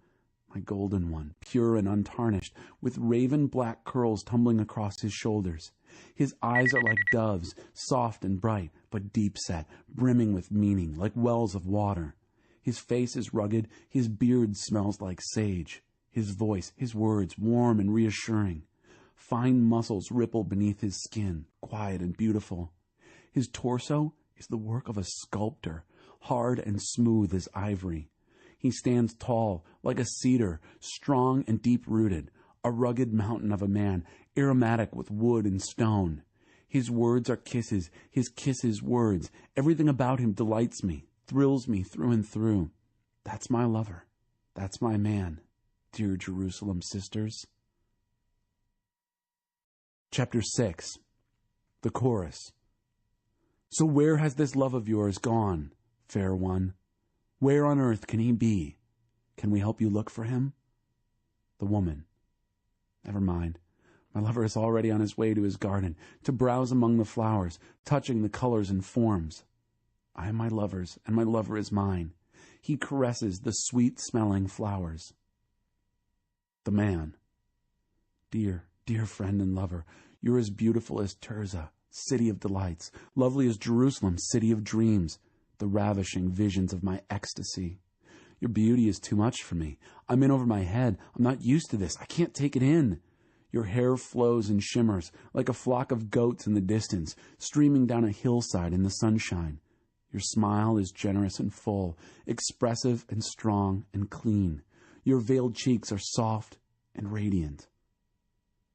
My golden one, pure and untarnished, with raven black curls tumbling across his shoulders. His eyes are like doves, soft and bright, but deep-set, brimming with meaning, like wells of water. His face is rugged, his beard smells like sage. His voice, his words, warm and reassuring. Fine muscles ripple beneath his skin, quiet and beautiful. His torso is the work of a sculptor, hard and smooth as ivory. He stands tall, like a cedar, strong and deep-rooted, a rugged mountain of a man, aromatic with wood and stone. His words are kisses, his kisses words. Everything about him delights me, thrills me through and through. That's my lover. That's my man, dear Jerusalem sisters. Chapter 6. The Chorus. So where has this love of yours gone, fair one? Where on earth can he be? Can we help you look for him? The woman. Never mind. My lover is already on his way to his garden, to browse among the flowers, touching the colors and forms. I am my lover's, and my lover is mine. He caresses the sweet-smelling flowers. The man. Dear, dear friend and lover, you're as beautiful as Tirzah, city of delights, lovely as Jerusalem, city of dreams, the ravishing visions of my ecstasy. Your beauty is too much for me. I'm in over my head. I'm not used to this. I can't take it in. Your hair flows and shimmers like a flock of goats in the distance, streaming down a hillside in the sunshine. Your smile is generous and full, expressive and strong and clean. Your veiled cheeks are soft and radiant.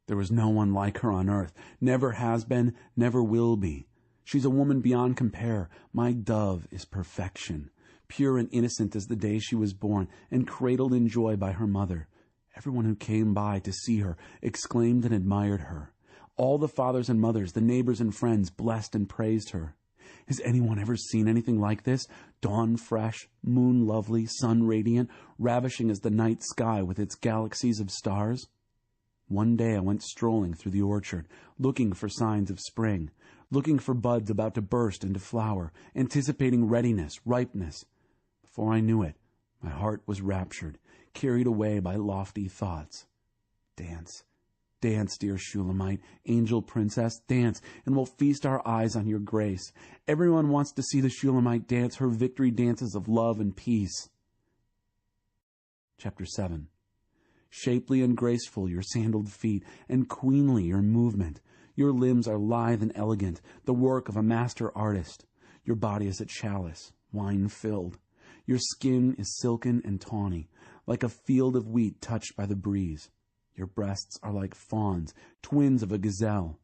There was no one like her on earth, never has been, never will be. She's a woman beyond compare. My dove is perfection, pure and innocent as the day she was born, and cradled in joy by her mother. Everyone who came by to see her exclaimed and admired her. All the fathers and mothers, the neighbors and friends blessed and praised her. Has anyone ever seen anything like this? Dawn fresh, moon lovely, sun radiant, ravishing as the night sky with its galaxies of stars? One day I went strolling through the orchard, looking for signs of spring, looking for buds about to burst into flower, anticipating readiness, ripeness. Before I knew it, my heart was raptured, carried away by lofty thoughts. Dance, dance, dear Shulamite, angel princess, dance, and we'll feast our eyes on your grace. Everyone wants to see the Shulamite dance her victory dances of love and peace. Chapter 7. Shapely and graceful your sandaled feet, and queenly your movement. Your limbs are lithe and elegant, the work of a master artist. Your body is a chalice, wine-filled. Your skin is silken and tawny, like a field of wheat touched by the breeze. Your breasts are like fawns, twins of a gazelle.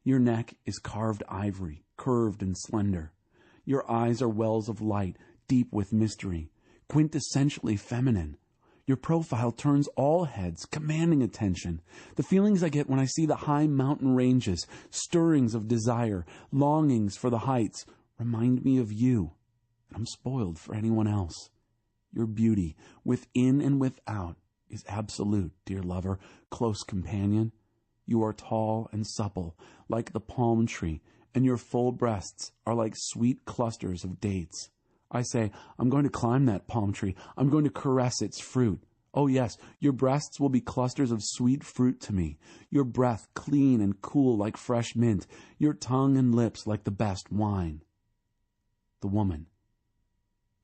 Your neck is carved ivory, curved and slender. Your eyes are wells of light, deep with mystery, quintessentially feminine. Your profile turns all heads, commanding attention. The feelings I get when I see the high mountain ranges, stirrings of desire, longings for the heights, remind me of you. I'm spoiled for anyone else. Your beauty, within and without, is absolute, dear lover, close companion. You are tall and supple, like the palm tree, and your full breasts are like sweet clusters of dates. I say, I'm going to climb that palm tree. I'm going to caress its fruit. Oh yes, your breasts will be clusters of sweet fruit to me. Your breath clean and cool like fresh mint. Your tongue and lips like the best wine. The woman.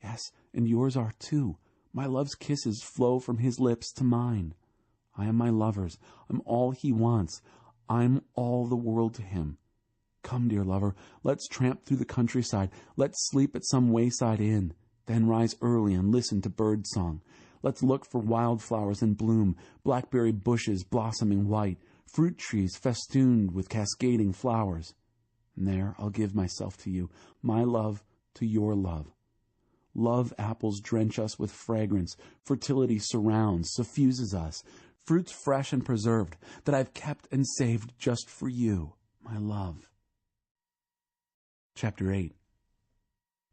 Yes, and yours are too. My love's kisses flow from his lips to mine. I am my lover's. I'm all he wants. I'm all the world to him. Come, dear lover, let's tramp through the countryside. Let's sleep at some wayside inn, then rise early and listen to bird song. Let's look for wildflowers in bloom, blackberry bushes blossoming white, fruit trees festooned with cascading flowers. And there I'll give myself to you, my love to your love. Love apples drench us with fragrance, fertility surrounds, suffuses us, fruits fresh and preserved that I've kept and saved just for you, my love. Chapter 8.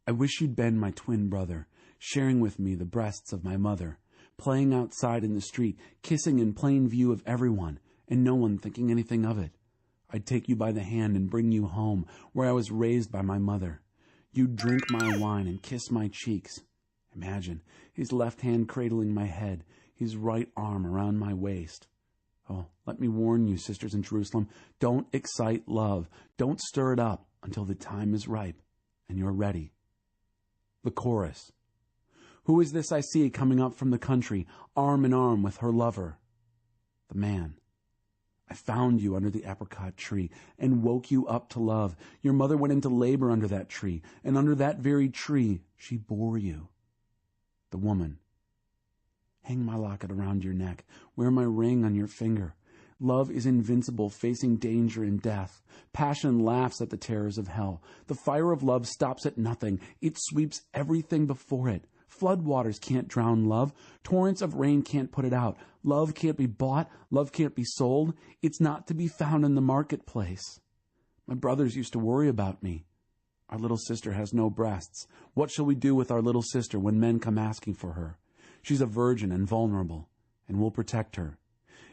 I wish you'd been my twin brother, sharing with me the breasts of my mother, playing outside in the street, kissing in plain view of everyone, and no one thinking anything of it. I'd take you by the hand and bring you home, where I was raised by my mother. You'd drink my wine and kiss my cheeks. Imagine, his left hand cradling my head, his right arm around my waist. Oh, let me warn you, sisters in Jerusalem, don't excite love. Don't stir it up until the time is ripe and you're ready. The chorus. Who is this I see coming up from the country, arm in arm with her lover? The man. I found you under the apricot tree and woke you up to love. Your mother went into labor under that tree, and under that very tree she bore you. The woman. Hang my locket around your neck. Wear my ring on your finger. Love is invincible, facing danger and death. Passion laughs at the terrors of hell. The fire of love stops at nothing. It sweeps everything before it. Floodwaters can't drown love. Torrents of rain can't put it out. Love can't be bought. Love can't be sold. It's not to be found in the marketplace. My brothers used to worry about me. Our little sister has no breasts. What shall we do with our little sister when men come asking for her? She's a virgin and vulnerable, and we'll protect her.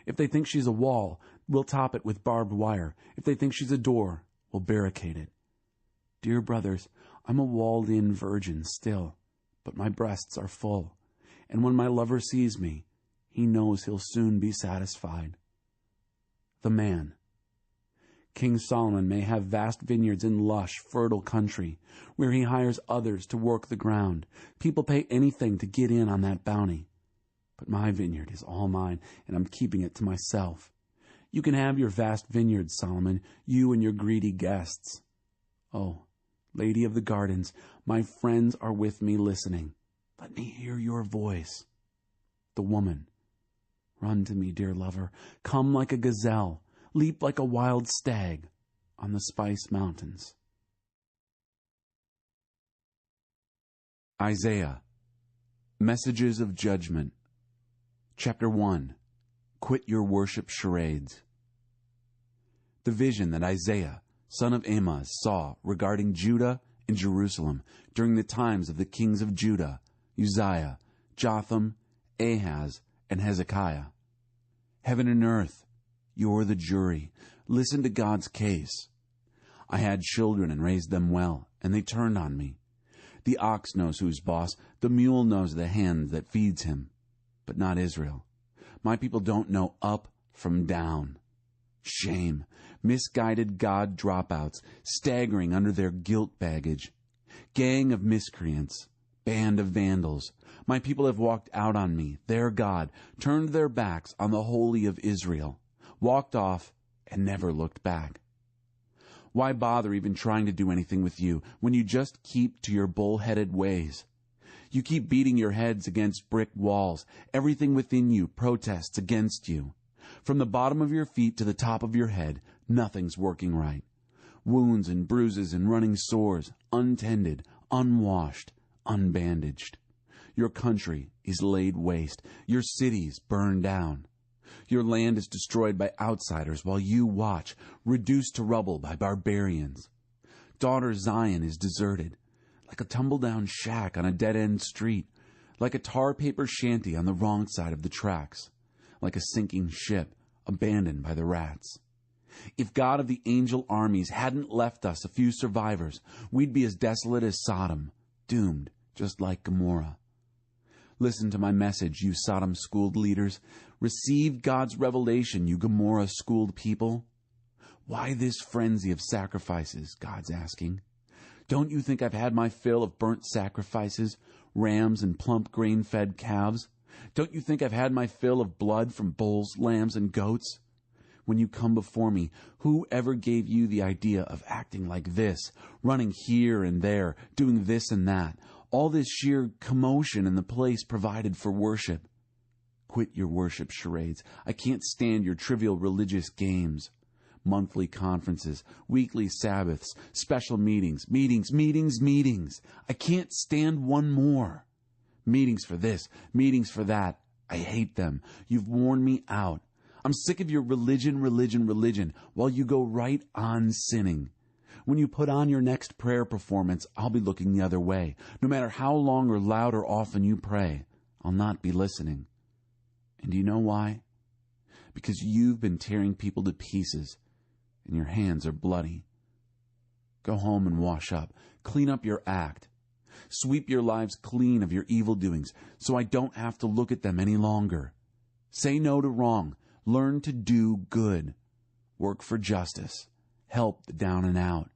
If they think she's a wall, we'll top it with barbed wire. If they think she's a door, we'll barricade it. Dear brothers, I'm a walled-in virgin still, but my breasts are full, and when my lover sees me, he knows he'll soon be satisfied. The man. King Solomon may have vast vineyards in lush, fertile country, where he hires others to work the ground. People pay anything to get in on that bounty. But my vineyard is all mine, and I'm keeping it to myself. You can have your vast vineyard, Solomon, you and your greedy guests. Oh, Lady of the Gardens, my friends are with me listening. Let me hear your voice. The woman. Run to me, dear lover. Come like a gazelle. Leap like a wild stag on the Spice Mountains. Isaiah. Messages of Judgment. Chapter 1. Quit your worship charades. The vision that Isaiah, son of Amoz, saw regarding Judah and Jerusalem during the times of the kings of Judah, Uzziah, Jotham, Ahaz, and Hezekiah. Heaven and earth, you're the jury. Listen to God's case. I had children and raised them well, and they turned on me. The ox knows who's boss. The mule knows the hand that feeds him. But not Israel. My people don't know up from down. Shame. Misguided God dropouts, staggering under their guilt baggage. Gang of miscreants. Band of vandals. My people have walked out on me, their God, turned their backs on the Holy of Israel, walked off, and never looked back. Why bother even trying to do anything with you when you just keep to your bull-headed ways? You keep beating your heads against brick walls. Everything within you protests against you. From the bottom of your feet to the top of your head, nothing's working right. Wounds and bruises and running sores, untended, unwashed, unbandaged. Your country is laid waste. Your cities burned down. Your land is destroyed by outsiders while you watch, reduced to rubble by barbarians. Daughter Zion is deserted, like a tumble-down shack on a dead-end street, like a tar paper shanty on the wrong side of the tracks, like a sinking ship abandoned by the rats. If God of the angel armies hadn't left us a few survivors, we'd be as desolate as Sodom, doomed just like Gomorrah. Listen to my message, you Sodom-schooled leaders. Receive God's revelation, you Gomorrah-schooled people. Why this frenzy of sacrifices, God's asking? Don't you think I've had my fill of burnt sacrifices, rams and plump grain-fed calves? Don't you think I've had my fill of blood from bulls, lambs, and goats? When you come before me, who ever gave you the idea of acting like this, running here and there, doing this and that, All this sheer commotion in the place provided for worship. Quit your worship charades. I can't stand your trivial religious games. Monthly conferences, weekly Sabbaths, special meetings. I can't stand one more. Meetings for this, meetings for that. I hate them. You've worn me out. I'm sick of your religion, while you go right on sinning. When you put on your next prayer performance, I'll be looking the other way. No matter how long or loud or often you pray, I'll not be listening. And do you know why? Because you've been tearing people to pieces, and your hands are bloody. Go home and wash up. Clean up your act. Sweep your lives clean of your evil doings, so I don't have to look at them any longer. Say no to wrong. Learn to do good. Work for justice. Help the down and out.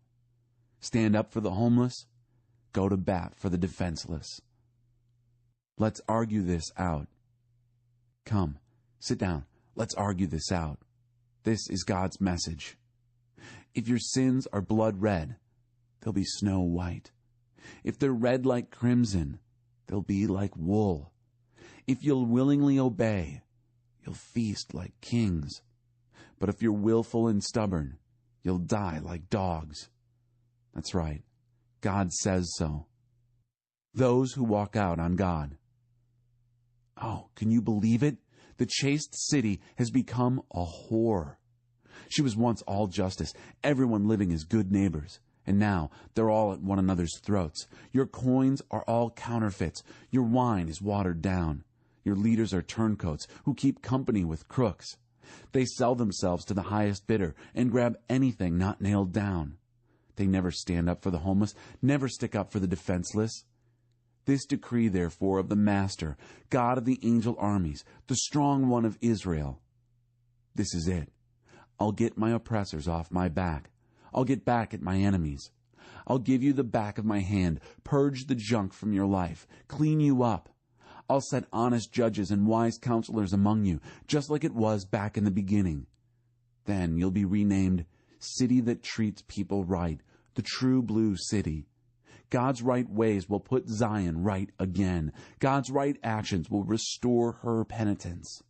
Stand up for the homeless. Go to bat for the defenseless. Let's argue this out. Come, sit down. Let's argue this out. This is God's message. If your sins are blood red, they'll be snow white. If they're red like crimson, they'll be like wool. If you'll willingly obey, you'll feast like kings. But if you're willful and stubborn, you'll die like dogs. That's right. God says so. Those who walk out on God. Oh, can you believe it? The chaste city has become a whore. She was once all justice, everyone living as good neighbors. And now they're all at one another's throats. Your coins are all counterfeits. Your wine is watered down. Your leaders are turncoats who keep company with crooks. They sell themselves to the highest bidder and grab anything not nailed down. They never stand up for the homeless, never stick up for the defenseless. This decree, therefore, of the Master, God of the angel armies, the strong one of Israel. This is it. I'll get my oppressors off my back. I'll get back at my enemies. I'll give you the back of my hand, purge the junk from your life, clean you up. I'll set honest judges and wise counselors among you, just like it was back in the beginning. Then you'll be renamed City That Treats People Right, the True Blue City. God's right ways will put Zion right again. God's right actions will restore her penitence.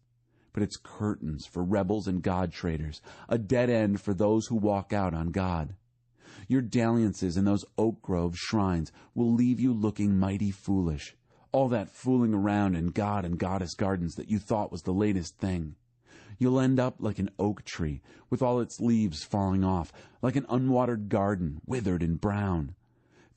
But it's curtains for rebels and God traitors, a dead end for those who walk out on God. Your dalliances in those oak grove shrines will leave you looking mighty foolish. All that fooling around in God and Goddess gardens that you thought was the latest thing. You'll end up like an oak tree, with all its leaves falling off, like an unwatered garden, withered and brown.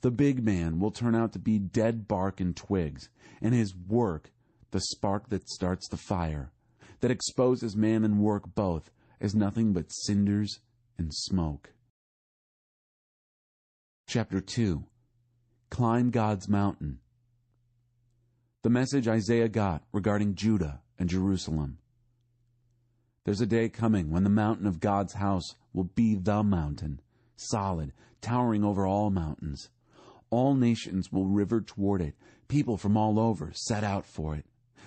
The big man will turn out to be dead bark and twigs, and his work, the spark that starts the fire, that exposes man and work both as nothing but cinders and smoke. Chapter 2. Climb God's Mountain. The message Isaiah got regarding Judah and Jerusalem. There's a day coming when the mountain of God's house will be the mountain, solid, towering over all mountains. All nations will river toward it. People from all over set out for it.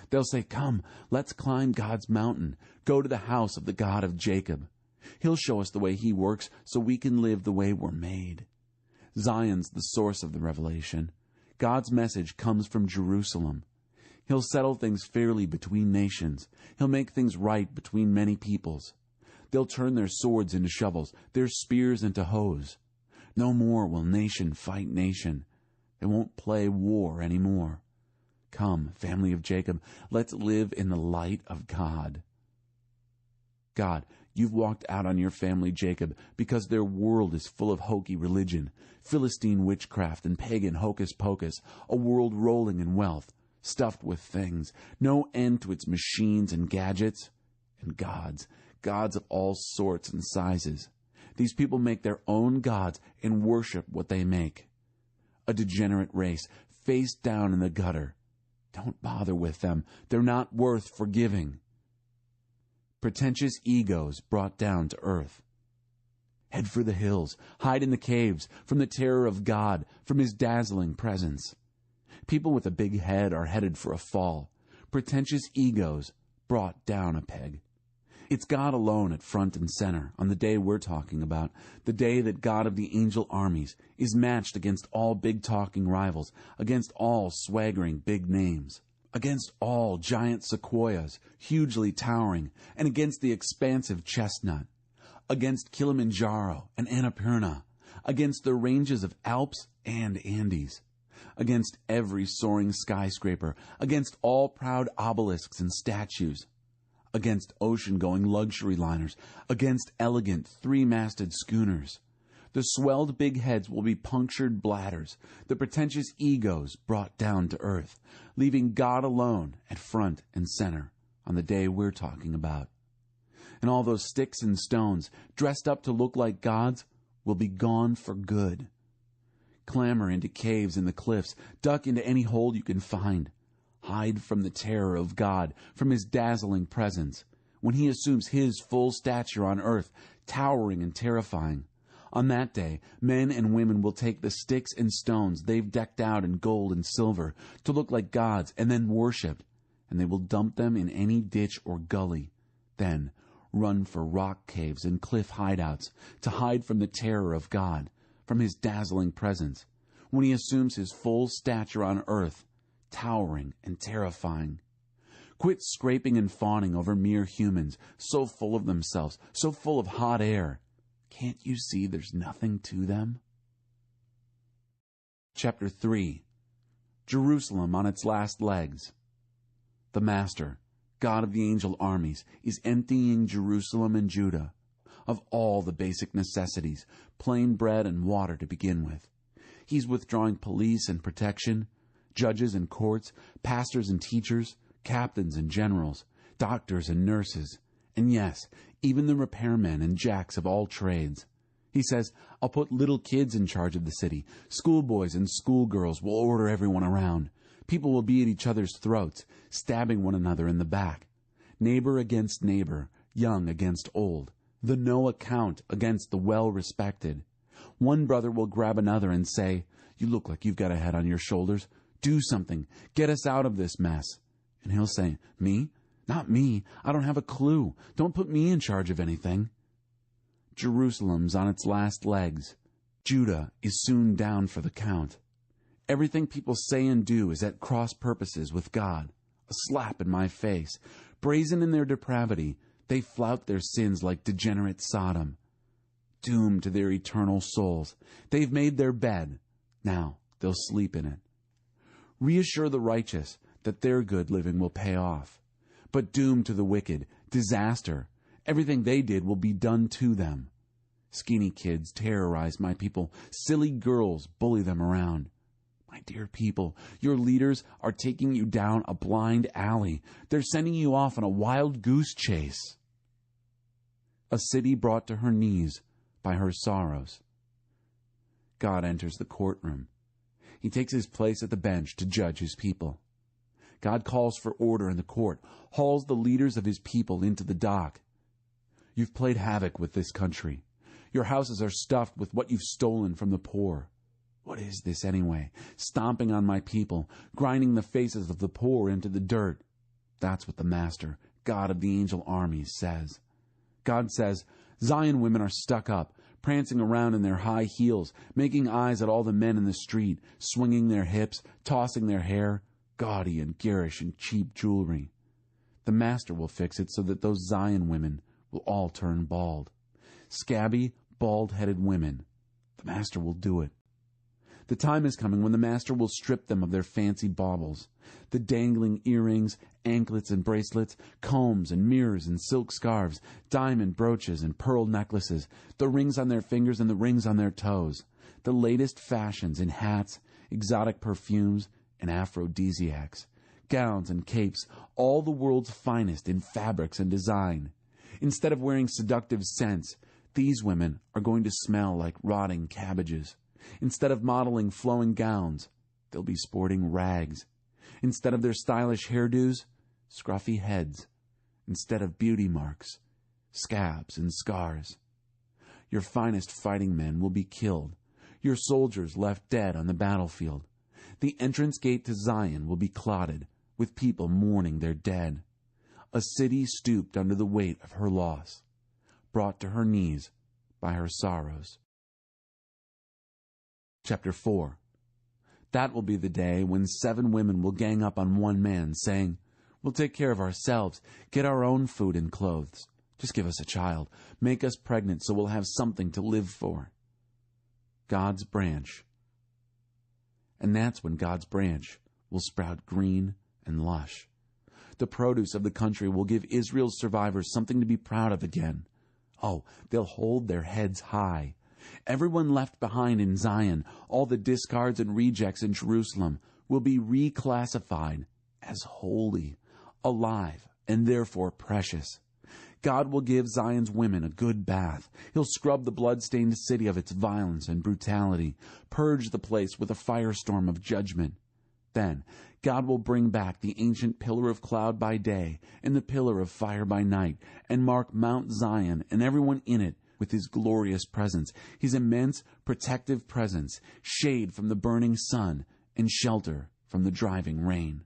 They'll say, "Come, let's climb God's mountain. Go to the house of the God of Jacob. He'll show us the way he works so we can live the way we're made." Zion's the source of the revelation. God's message comes from Jerusalem. He'll settle things fairly between nations. He'll make things right between many peoples. They'll turn their swords into shovels, their spears into hoes. No more will nation fight nation. They won't play war anymore. Come, family of Jacob, let's live in the light of God. God, you've walked out on your family Jacob because their world is full of hokey religion, Philistine witchcraft and pagan hocus-pocus, a world rolling in wealth, stuffed with things, no end to its machines and gadgets, and gods of all sorts and sizes. These people make their own gods and worship what they make. A degenerate race, face down in the gutter. Don't bother with them. They're not worth forgiving. Pretentious egos brought down to earth. Head for the hills, hide in the caves, from the terror of God, from his dazzling presence. People with a big head are headed for a fall. Pretentious egos brought down a peg. It's God alone at front and center on the day we're talking about, the day that God of the angel armies is matched against all big-talking rivals, against all swaggering big names, against all giant sequoias, hugely towering, and against the expansive chestnut, against Kilimanjaro and Annapurna, against the ranges of Alps and Andes, against every soaring skyscraper, against all proud obelisks and statues, against ocean-going luxury liners, against elegant three-masted schooners. The swelled big heads will be punctured bladders, the pretentious egos brought down to earth, leaving God alone at front and center on the day we're talking about. And all those sticks and stones, dressed up to look like gods, will be gone for good. Clamber into caves in the cliffs, duck into any hole you can find. Hide from the terror of God, from his dazzling presence, when he assumes his full stature on earth, towering and terrifying. On that day, men and women will take the sticks and stones they've decked out in gold and silver to look like gods and then worshipped, and they will dump them in any ditch or gully, then run for rock caves and cliff hideouts to hide from the terror of God, from his dazzling presence, when he assumes his full stature on earth, towering and terrifying. Quit scraping and fawning over mere humans, so full of themselves, so full of hot air. Can't you see there's nothing to them? Chapter 3. Jerusalem on its last legs. The Master, God of the angel armies, is emptying Jerusalem and Judah of all the basic necessities, plain bread and water to begin with. He's withdrawing police and protection, judges and courts, pastors and teachers, captains and generals, doctors and nurses, and yes, even the repairmen and jacks of all trades. He says, I'll put little kids in charge of the city. Schoolboys and schoolgirls will order everyone around. People will be at each other's throats, stabbing one another in the back. Neighbor against neighbor, young against old. The no account against the well-respected. One brother will grab another and say, you look like you've got a head on your shoulders. Do something. Get us out of this mess. And he'll say, me? Not me. I don't have a clue. Don't put me in charge of anything. Jerusalem's on its last legs. Judah is soon down for the count. Everything people say and do is at cross purposes with God. A slap in my face. Brazen in their depravity, they flout their sins like degenerate Sodom. Doomed to their eternal souls. They've made their bed. Now they'll sleep in it. Reassure the righteous that their good living will pay off. But doom to the wicked, disaster. Everything they did will be done to them. Skinny kids terrorize my people. Silly girls bully them around. My dear people, your leaders are taking you down a blind alley. They're sending you off on a wild goose chase. A city brought to her knees by her sorrows. God enters the courtroom. He takes his place at the bench to judge his people. God calls for order in the court, hauls the leaders of his people into the dock. You've played havoc with this country. Your houses are stuffed with what you've stolen from the poor. What is this anyway? Stomping on my people, grinding the faces of the poor into the dirt. That's what the Master, God of the angel armies, says. God says, Zion women are stuck up, prancing around in their high heels, making eyes at all the men in the street, swinging their hips, tossing their hair, gaudy and garish and cheap jewelry. The Master will fix it so that those Zion women will all turn bald. Scabby, bald-headed women. The Master will do it. The time is coming when the Master will strip them of their fancy baubles, the dangling earrings, anklets and bracelets, combs and mirrors and silk scarves, diamond brooches and pearl necklaces, the rings on their fingers and the rings on their toes, the latest fashions in hats, exotic perfumes, and aphrodisiacs, gowns and capes, all the world's finest in fabrics and design. Instead of wearing seductive scents, these women are going to smell like rotting cabbages. Instead of modeling flowing gowns, they'll be sporting rags. Instead of their stylish hairdos, scruffy heads. Instead of beauty marks, scabs and scars. Your finest fighting men will be killed. Your soldiers left dead on the battlefield. The entrance gate to Zion will be clotted with people mourning their dead. a city stooped under the weight of her loss, brought to her knees by her sorrows. Chapter 4. That will be the day when 7 women will gang up on one man, saying, "We'll take care of ourselves, get our own food and clothes. Just give us a child, make us pregnant so we'll have something to live for." God's branch. And that's when God's branch will sprout green and lush. The produce of the country will give Israel's survivors something to be proud of again. Oh, they'll hold their heads high. Everyone left behind in Zion, all the discards and rejects in Jerusalem, will be reclassified as holy, alive, and therefore precious. God will give Zion's women a good bath. He'll scrub the blood-stained city of its violence and brutality, purge the place with a firestorm of judgment. Then God will bring back the ancient pillar of cloud by day and the pillar of fire by night, and mark Mount Zion and everyone in it with his glorious presence, his immense protective presence, shade from the burning sun and shelter from the driving rain.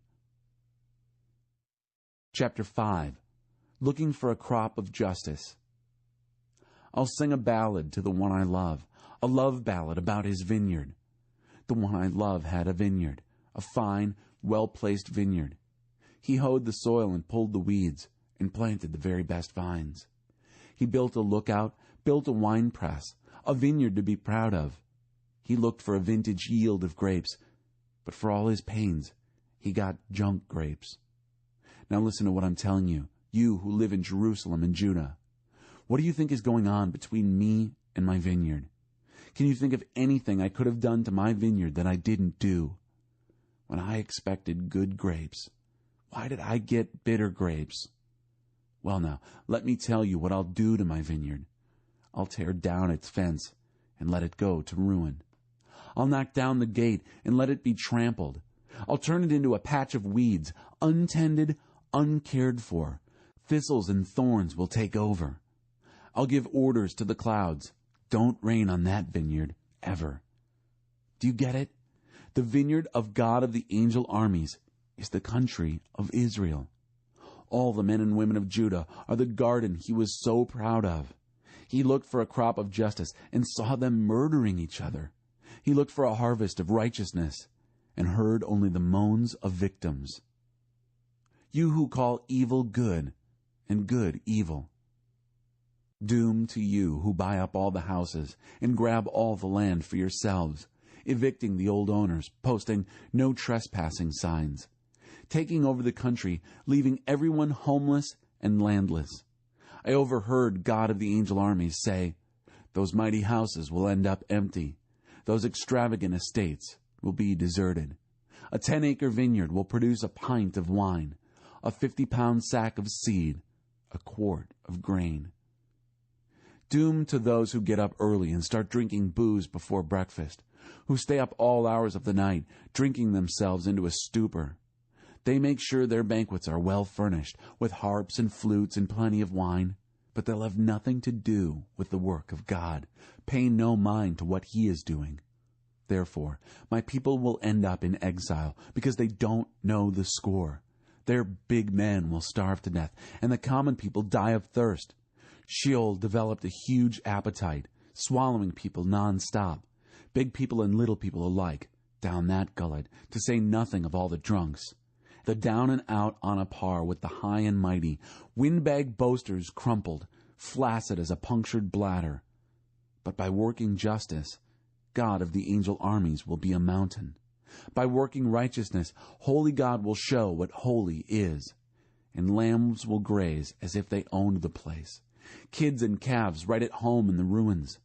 Chapter 5. Looking for a crop of justice. I'll sing a ballad to the one I love, a love ballad about his vineyard. The one I love had a vineyard, a fine, well-placed vineyard. He hoed the soil and pulled the weeds, and planted the very best vines. He built a lookout, built a wine press, a vineyard to be proud of. He looked for a vintage yield of grapes, but for all his pains, he got junk grapes. Now listen to what I'm telling you, you who live in Jerusalem and Judah. What do you think is going on between me and my vineyard? Can you think of anything I could have done to my vineyard that I didn't do? When I expected good grapes, why did I get bitter grapes? Well now, let me tell you what I'll do to my vineyard. I'll tear down its fence and let it go to ruin. I'll knock down the gate and let it be trampled. I'll turn it into a patch of weeds, untended, uncared for. Thistles and thorns will take over. I'll give orders to the clouds. Don't rain on that vineyard, ever. Do you get it? The vineyard of God of the angel armies is the country of Israel. All the men and women of Judah are the garden he was so proud of. He looked for a crop of justice and saw them murdering each other. He looked for a harvest of righteousness and heard only the moans of victims. You who call evil good and good evil. Doom to you who buy up all the houses and grab all the land for yourselves, evicting the old owners, posting no trespassing signs, taking over the country, leaving everyone homeless and landless. I overheard God of the angel armies say, "Those mighty houses will end up empty. Those extravagant estates will be deserted. A 10-acre vineyard will produce a pint of wine, a 50-pound sack of seed, a quart of grain." Doom to those who get up early and start drinking booze before breakfast, who stay up all hours of the night, drinking themselves into a stupor. They make sure their banquets are well furnished, with harps and flutes and plenty of wine, but they'll have nothing to do with the work of God, pay no mind to what He is doing. Therefore, my people will end up in exile, because they don't know the score. Their big men will starve to death, and the common people die of thirst. Sheol developed a huge appetite, swallowing people non-stop, big people and little people alike, down that gullet, to say nothing of all the drunks. The down and out on a par with the high and mighty, windbag boasters crumpled, flaccid as a punctured bladder. But by working justice, God of the angel armies will be a mountain. By working righteousness, holy God will show what holy is, and lambs will graze as if they owned the place. Kids and calves right at home in the ruins.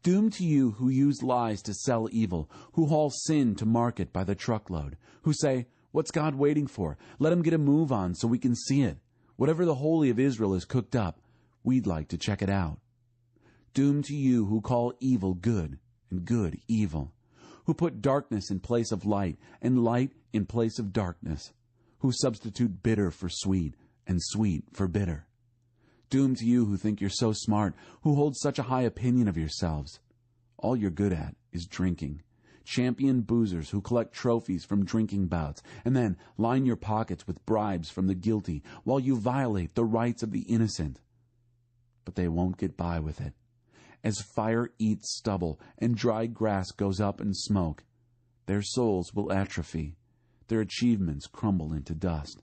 Doom to you who use lies to sell evil, who haul sin to market by the truckload, who say, "What's God waiting for? Let him get a move on so we can see it. Whatever the Holy of Israel has cooked up, we'd like to check it out." Doom to you who call evil good and good evil, who put darkness in place of light and light in place of darkness, who substitute bitter for sweet and sweet for bitter. Doom to you who think you're so smart, who hold such a high opinion of yourselves. All you're good at is drinking, champion boozers who collect trophies from drinking bouts, and then line your pockets with bribes from the guilty while you violate the rights of the innocent. But they won't get by with it. As fire eats stubble and dry grass goes up in smoke, their souls will atrophy, their achievements crumble into dust.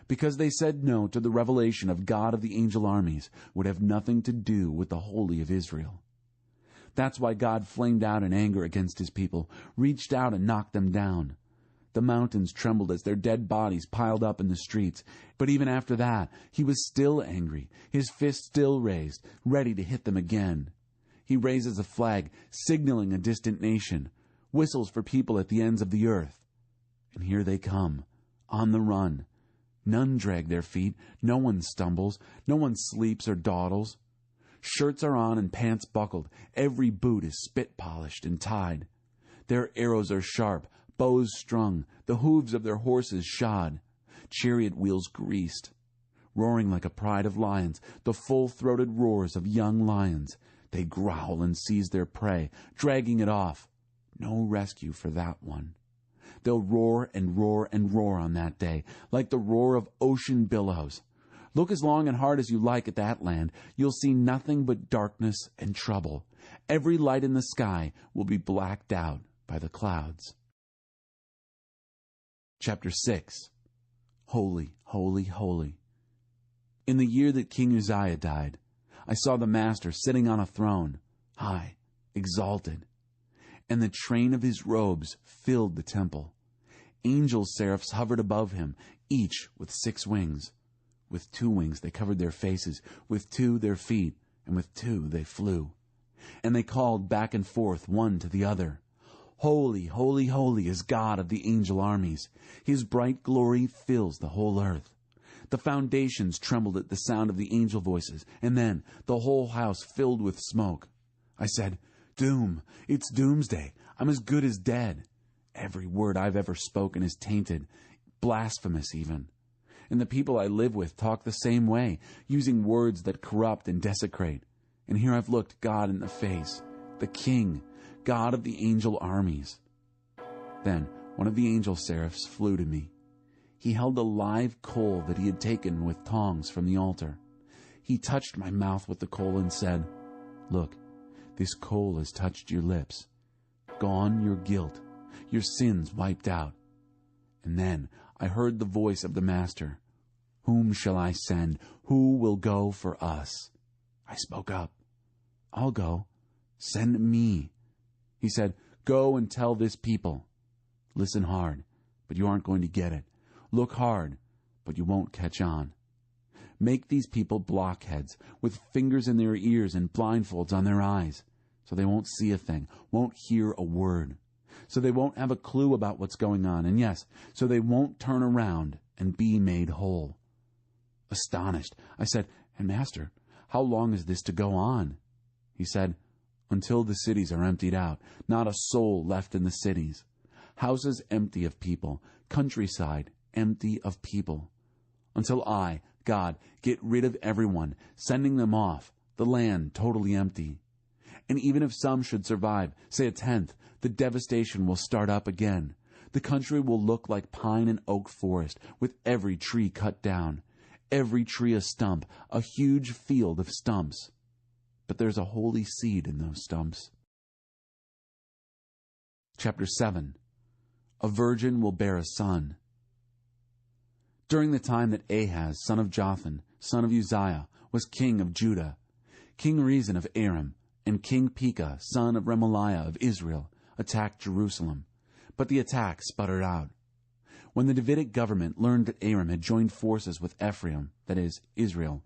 Because they said no to the revelation of God of the angel armies, would have nothing to do with the Holy of Israel. That's why God flamed out in anger against his people, reached out and knocked them down. The mountains trembled as their dead bodies piled up in the streets. But even after that, he was still angry, his fist still raised, ready to hit them again. He raises a flag, signaling a distant nation, whistles for people at the ends of the earth. And here they come, on the run. None drag their feet, no one stumbles, no one sleeps or dawdles. Shirts are on and pants buckled, every boot is spit-polished and tied. Their arrows are sharp, bows strung, the hooves of their horses shod, chariot wheels greased. Roaring like a pride of lions, the full-throated roars of young lions, they growl and seize their prey, dragging it off. No rescue for that one. They'll roar and roar and roar on that day, like the roar of ocean billows. Look as long and hard as you like at that land, you'll see nothing but darkness and trouble. Every light in the sky will be blacked out by the clouds. Chapter 6. Holy, holy, holy. In the year that King Uzziah died, I saw the Master sitting on a throne, high, exalted, and the train of his robes filled the temple. Angel seraphs hovered above him, each with 6 wings. With 2 wings they covered their faces, with 2 their feet, and with 2 they flew. And they called back and forth one to the other, Holy, holy, holy is God of the angel armies. His bright glory fills the whole earth. The foundations trembled at the sound of the angel voices, and then the whole house filled with smoke. I said, Doom, it's doomsday. I'm as good as dead. Every word I've ever spoken is tainted, blasphemous even. And the people I live with talk the same way, using words that corrupt and desecrate. And here I've looked God in the face, the King, God of the angel armies. Then one of the angel seraphs flew to me. He held a live coal that he had taken with tongs from the altar. He touched my mouth with the coal and said, Look, this coal has touched your lips. Gone your guilt, your sins wiped out. And then I heard the voice of the Master. Whom shall I send? Who will go for us? I spoke up. I'll go. Send me. He said, Go and tell this people. Listen hard, but you aren't going to get it. Look hard, but you won't catch on. Make these people blockheads, with fingers in their ears and blindfolds on their eyes, so they won't see a thing, won't hear a word, so they won't have a clue about what's going on, and yes, so they won't turn around and be made whole. Astonished, I said, And Master, how long is this to go on? He said, Until the cities are emptied out, not a soul left in the cities. Houses empty of people, countryside empty of people. Until I, God, get rid of everyone, sending them off, the land totally empty. And even if some should survive, say 1/10, the devastation will start up again. The country will look like pine and oak forest, with every tree cut down, every tree a stump, a huge field of stumps. But there's a holy seed in those stumps. Chapter 7. A virgin will bear a son. During the time that Ahaz, son of Jotham, son of Uzziah, was king of Judah, King Rezin of Aram, and King Pekah, son of Remaliah of Israel, attacked Jerusalem, but the attack sputtered out. When the Davidic government learned that Aram had joined forces with Ephraim, that is, Israel,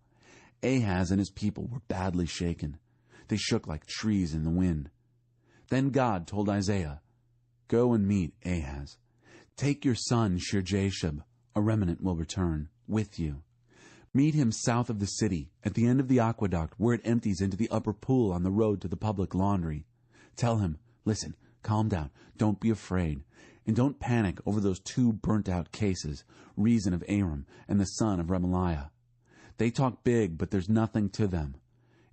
Ahaz and his people were badly shaken. They shook like trees in the wind. Then God told Isaiah, Go and meet Ahaz. Take your son Shear-Jashub, a remnant will return, with you. Meet him south of the city, at the end of the aqueduct where it empties into the upper pool on the road to the public laundry. Tell him, Listen, calm down, don't be afraid, and don't panic over those 2 burnt-out cases, Rezin of Aram and the son of Remaliah. They talk big, but there's nothing to them.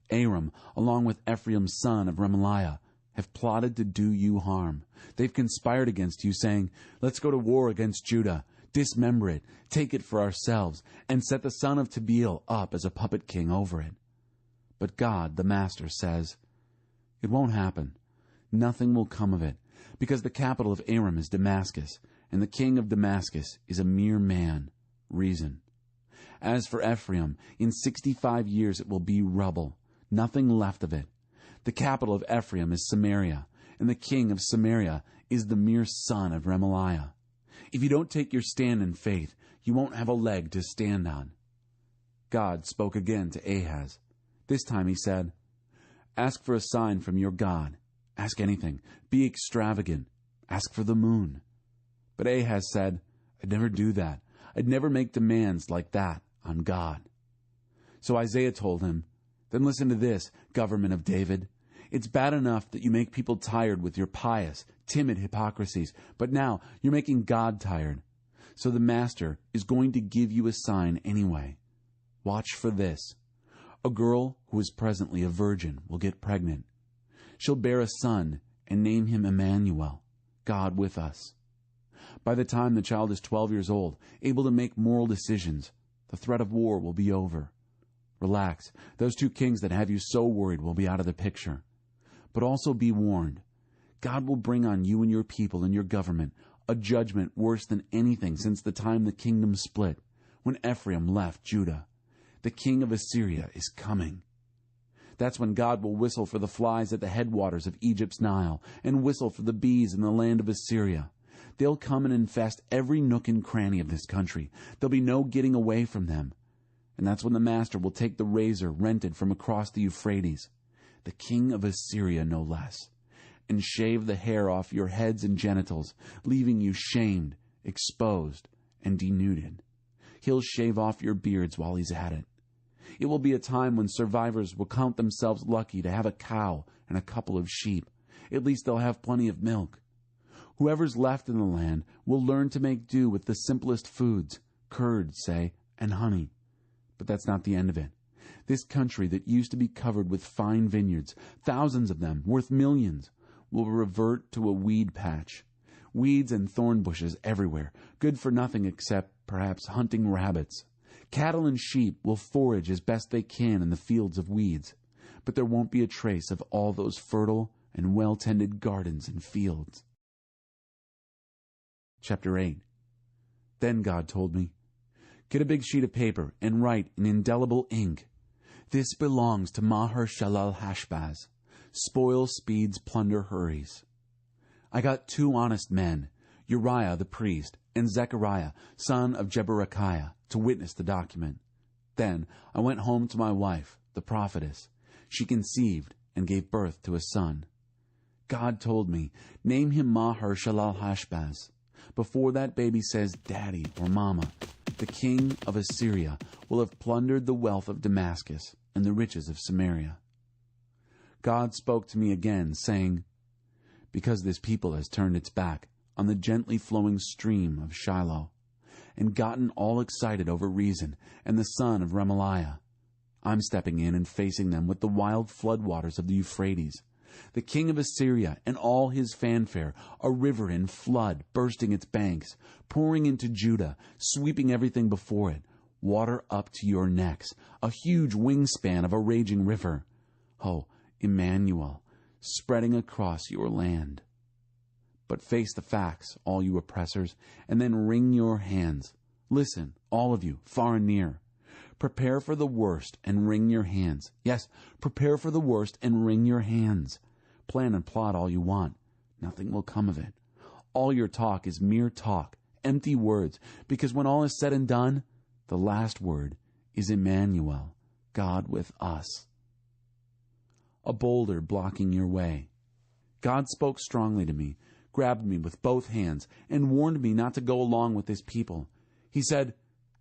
Aram, along with Ephraim's son of Remaliah, have plotted to do you harm. They've conspired against you, saying, "Let's go to war against Judah, dismember it, take it for ourselves, and set the son of Tabeel up as a puppet king over it." But God, the Master, says, "It won't happen. Nothing will come of it, because the capital of Aram is Damascus, and the king of Damascus is a mere man, Reason. As for Ephraim, in 65 years it will be rubble, nothing left of it. The capital of Ephraim is Samaria, and the king of Samaria is the mere son of Remaliah. If you don't take your stand in faith, you won't have a leg to stand on." God spoke again to Ahaz. This time he said, "Ask for a sign from your God. Ask anything. Be extravagant. Ask for the moon." But Ahaz said, "I'd never do that. I'd never make demands like that on God." So Isaiah told him, "Then listen to this, government of David. It's bad enough that you make people tired with your pious, timid hypocrisies, but now you're making God tired. So the Master is going to give you a sign anyway. Watch for this. A girl who is presently a virgin will get pregnant. She'll bear a son and name him Emmanuel, God with us. By the time the child is 12 years old, able to make moral decisions, the threat of war will be over. Relax, those two kings that have you so worried will be out of the picture. But also be warned, God will bring on you and your people and your government a judgment worse than anything since the time the kingdom split, when Ephraim left Judah. The king of Assyria is coming. That's when God will whistle for the flies at the headwaters of Egypt's Nile and whistle for the bees in the land of Assyria. They'll come and infest every nook and cranny of this country. There'll be no getting away from them. And that's when the Master will take the razor rented from across the Euphrates, the king of Assyria no less, and shave the hair off your heads and genitals, leaving you shamed, exposed, and denuded. He'll shave off your beards while he's at it. It will be a time when survivors will count themselves lucky to have a cow and a couple of sheep. At least they'll have plenty of milk. Whoever's left in the land will learn to make do with the simplest foods, curd, say, and honey. But that's not the end of it. This country that used to be covered with fine vineyards, thousands of them, worth millions, will revert to a weed patch. Weeds and thorn bushes everywhere, good for nothing except, perhaps, hunting rabbits. Cattle and sheep will forage as best they can in the fields of weeds, but there won't be a trace of all those fertile and well-tended gardens and fields. Chapter 8. Then God told me, "Get a big sheet of paper and write in indelible ink, 'This belongs to Maher-shalal-Hashbaz. Spoil speeds, plunder hurries.'" I got 2 honest men, Uriah the priest and Zechariah, son of Jeberechiah, to witness the document. Then I went home to my wife, the prophetess. She conceived and gave birth to a son. God told me, "Name him Maher-shalal-Hashbaz. Before that baby says Daddy or Mama, the king of Assyria will have plundered the wealth of Damascus and the riches of Samaria." God spoke to me again, saying, "Because this people has turned its back on the gently flowing stream of Shiloh, and gotten all excited over Reason and the son of Remaliah, I'm stepping in and facing them with the wild floodwaters of the Euphrates. The king of Assyria and all his fanfare, a river in flood bursting its banks, pouring into Judah, sweeping everything before it, water up to your necks, a huge wingspan of a raging river. Oh, Emmanuel, spreading across your land. But face the facts, all you oppressors, and then wring your hands. Listen, all of you, far and near. Prepare for the worst and wring your hands. Yes, prepare for the worst and wring your hands. Plan and plot all you want. Nothing will come of it. All your talk is mere talk, empty words, because when all is said and done, the last word is Emmanuel, God with us. A boulder blocking your way. God spoke strongly to me, grabbed me with both hands, and warned me not to go along with this people. He said,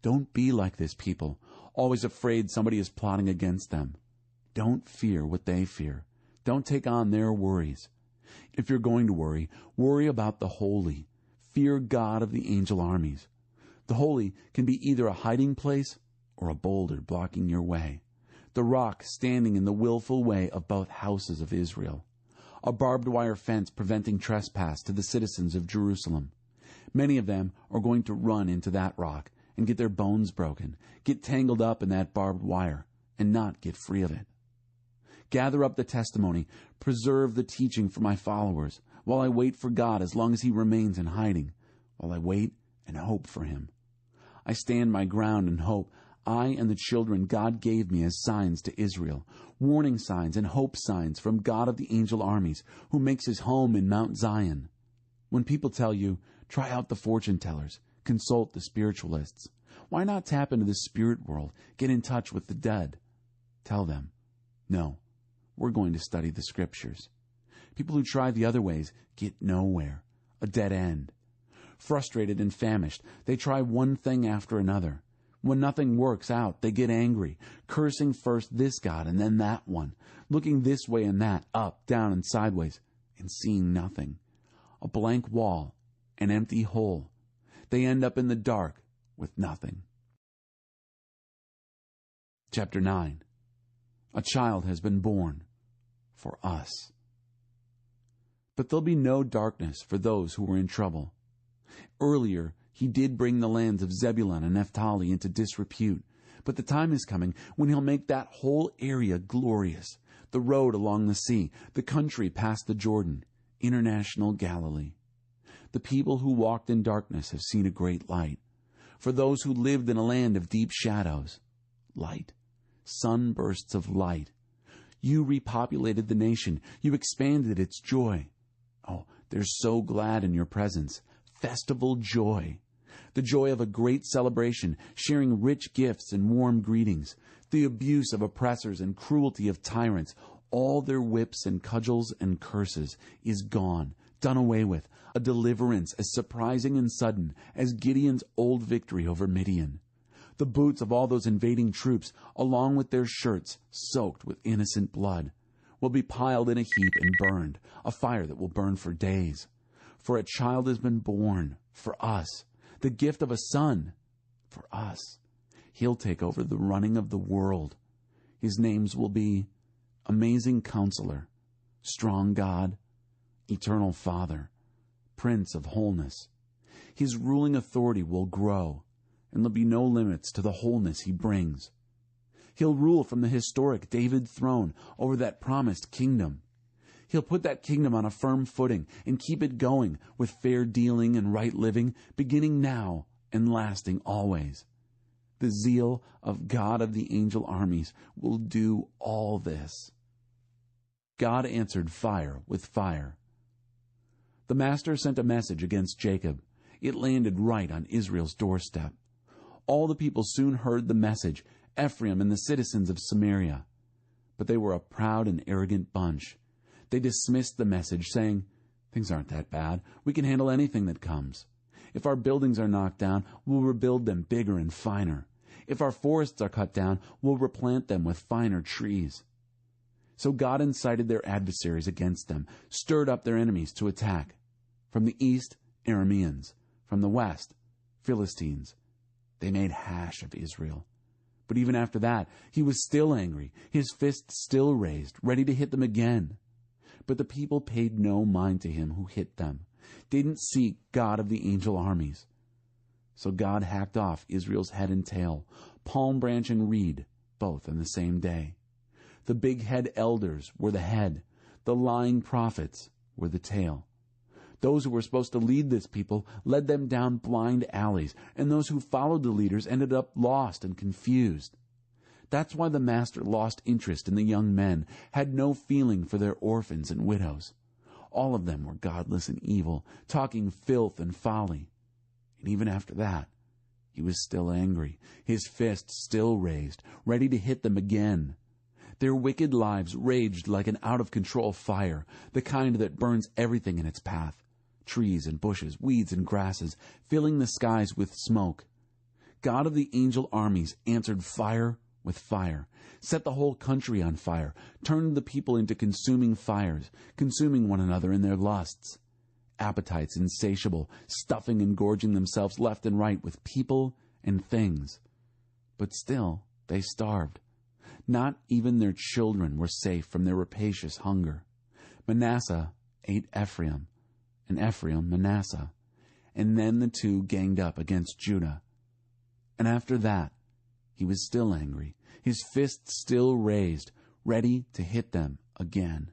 "Don't be like this people, always afraid somebody is plotting against them. Don't fear what they fear. Don't take on their worries. If you're going to worry, worry about the holy. Fear God of the angel armies. The holy can be either a hiding place or a boulder blocking your way, the rock standing in the willful way of both houses of Israel. a barbed wire fence preventing trespass to the citizens of Jerusalem. Many of them are going to run into that rock and get their bones broken, get tangled up in that barbed wire, and not get free of it. Gather up the testimony, preserve the teaching for my followers, while I wait for God as long as he remains in hiding, while I wait and hope for him. I stand my ground and hope, I and the children God gave me as signs to Israel, warning signs and hope signs from God of the angel armies, who makes his home in Mount Zion. When people tell you, try out the fortune tellers, consult the spiritualists, why not tap into the spirit world, get in touch with the dead? Tell them, no, we're going to study the scriptures. People who try the other ways get nowhere, a dead end. Frustrated and famished, they try one thing after another. When nothing works out, they get angry, cursing first this god and then that one, looking this way and that, up, down, and sideways, and seeing nothing. A blank wall, an empty hole. They end up in the dark with nothing. Chapter 9. A child has been born for us. But there'll be no darkness for those who were in trouble. Earlier, he did bring the lands of Zebulun and Naphtali into disrepute, but the time is coming when he'll make that whole area glorious, the road along the sea, the country past the Jordan, international Galilee. The people who walked in darkness have seen a great light. For those who lived in a land of deep shadows, light, sunbursts of light. You repopulated the nation. You expanded its joy. Oh, they're so glad in your presence. Festival joy. The joy of a great celebration, sharing rich gifts and warm greetings. The abuse of oppressors and cruelty of tyrants, all their whips and cudgels and curses, is gone, done away with. A deliverance as surprising and sudden as Gideon's old victory over Midian. The boots of all those invading troops, along with their shirts soaked with innocent blood, will be piled in a heap and burned, a fire that will burn for days. For a child has been born for us, the gift of a son for us. He'll take over the running of the world. His names will be Amazing Counselor, Strong God, Eternal Father, Prince of Wholeness. His ruling authority will grow, and there'll be no limits to the wholeness he brings. He'll rule from the historic David throne over that promised kingdom. He'll put that kingdom on a firm footing and keep it going with fair dealing and right living, beginning now and lasting always. The zeal of God of the angel armies will do all this. God answered fire with fire. The master sent a message against Jacob. It landed right on Israel's doorstep. All the people soon heard the message, Ephraim and the citizens of Samaria. But they were a proud and arrogant bunch. They dismissed the message, saying, "Things aren't that bad. We can handle anything that comes. If our buildings are knocked down, we'll rebuild them bigger and finer. If our forests are cut down, we'll replant them with finer trees." So God incited their adversaries against them, stirred up their enemies to attack. From the east, Arameans. From the west, Philistines. They made hash of Israel. But even after that, he was still angry, his fist still raised, ready to hit them again. But the people paid no mind to him who hit them. They didn't seek God of the angel armies. So God hacked off Israel's head and tail, palm branch and reed, both on the same day. The big head elders were the head. The lying prophets were the tail. Those who were supposed to lead this people led them down blind alleys, and those who followed the leaders ended up lost and confused. That's why the master lost interest in the young men, had no feeling for their orphans and widows. All of them were godless and evil, talking filth and folly. And even after that, he was still angry, his fist still raised, ready to hit them again. Their wicked lives raged like an out-of-control fire, the kind that burns everything in its path. Trees and bushes, weeds and grasses, filling the skies with smoke. God of the angel armies answered fire with fire, set the whole country on fire, turned the people into consuming fires, consuming one another in their lusts. Appetites insatiable, stuffing and gorging themselves left and right with people and things. But still they starved. Not even their children were safe from their rapacious hunger. Manasseh ate Ephraim, and Ephraim Manasseh. And then the two ganged up against Judah. And after that, he was still angry, his fist still raised, ready to hit them again.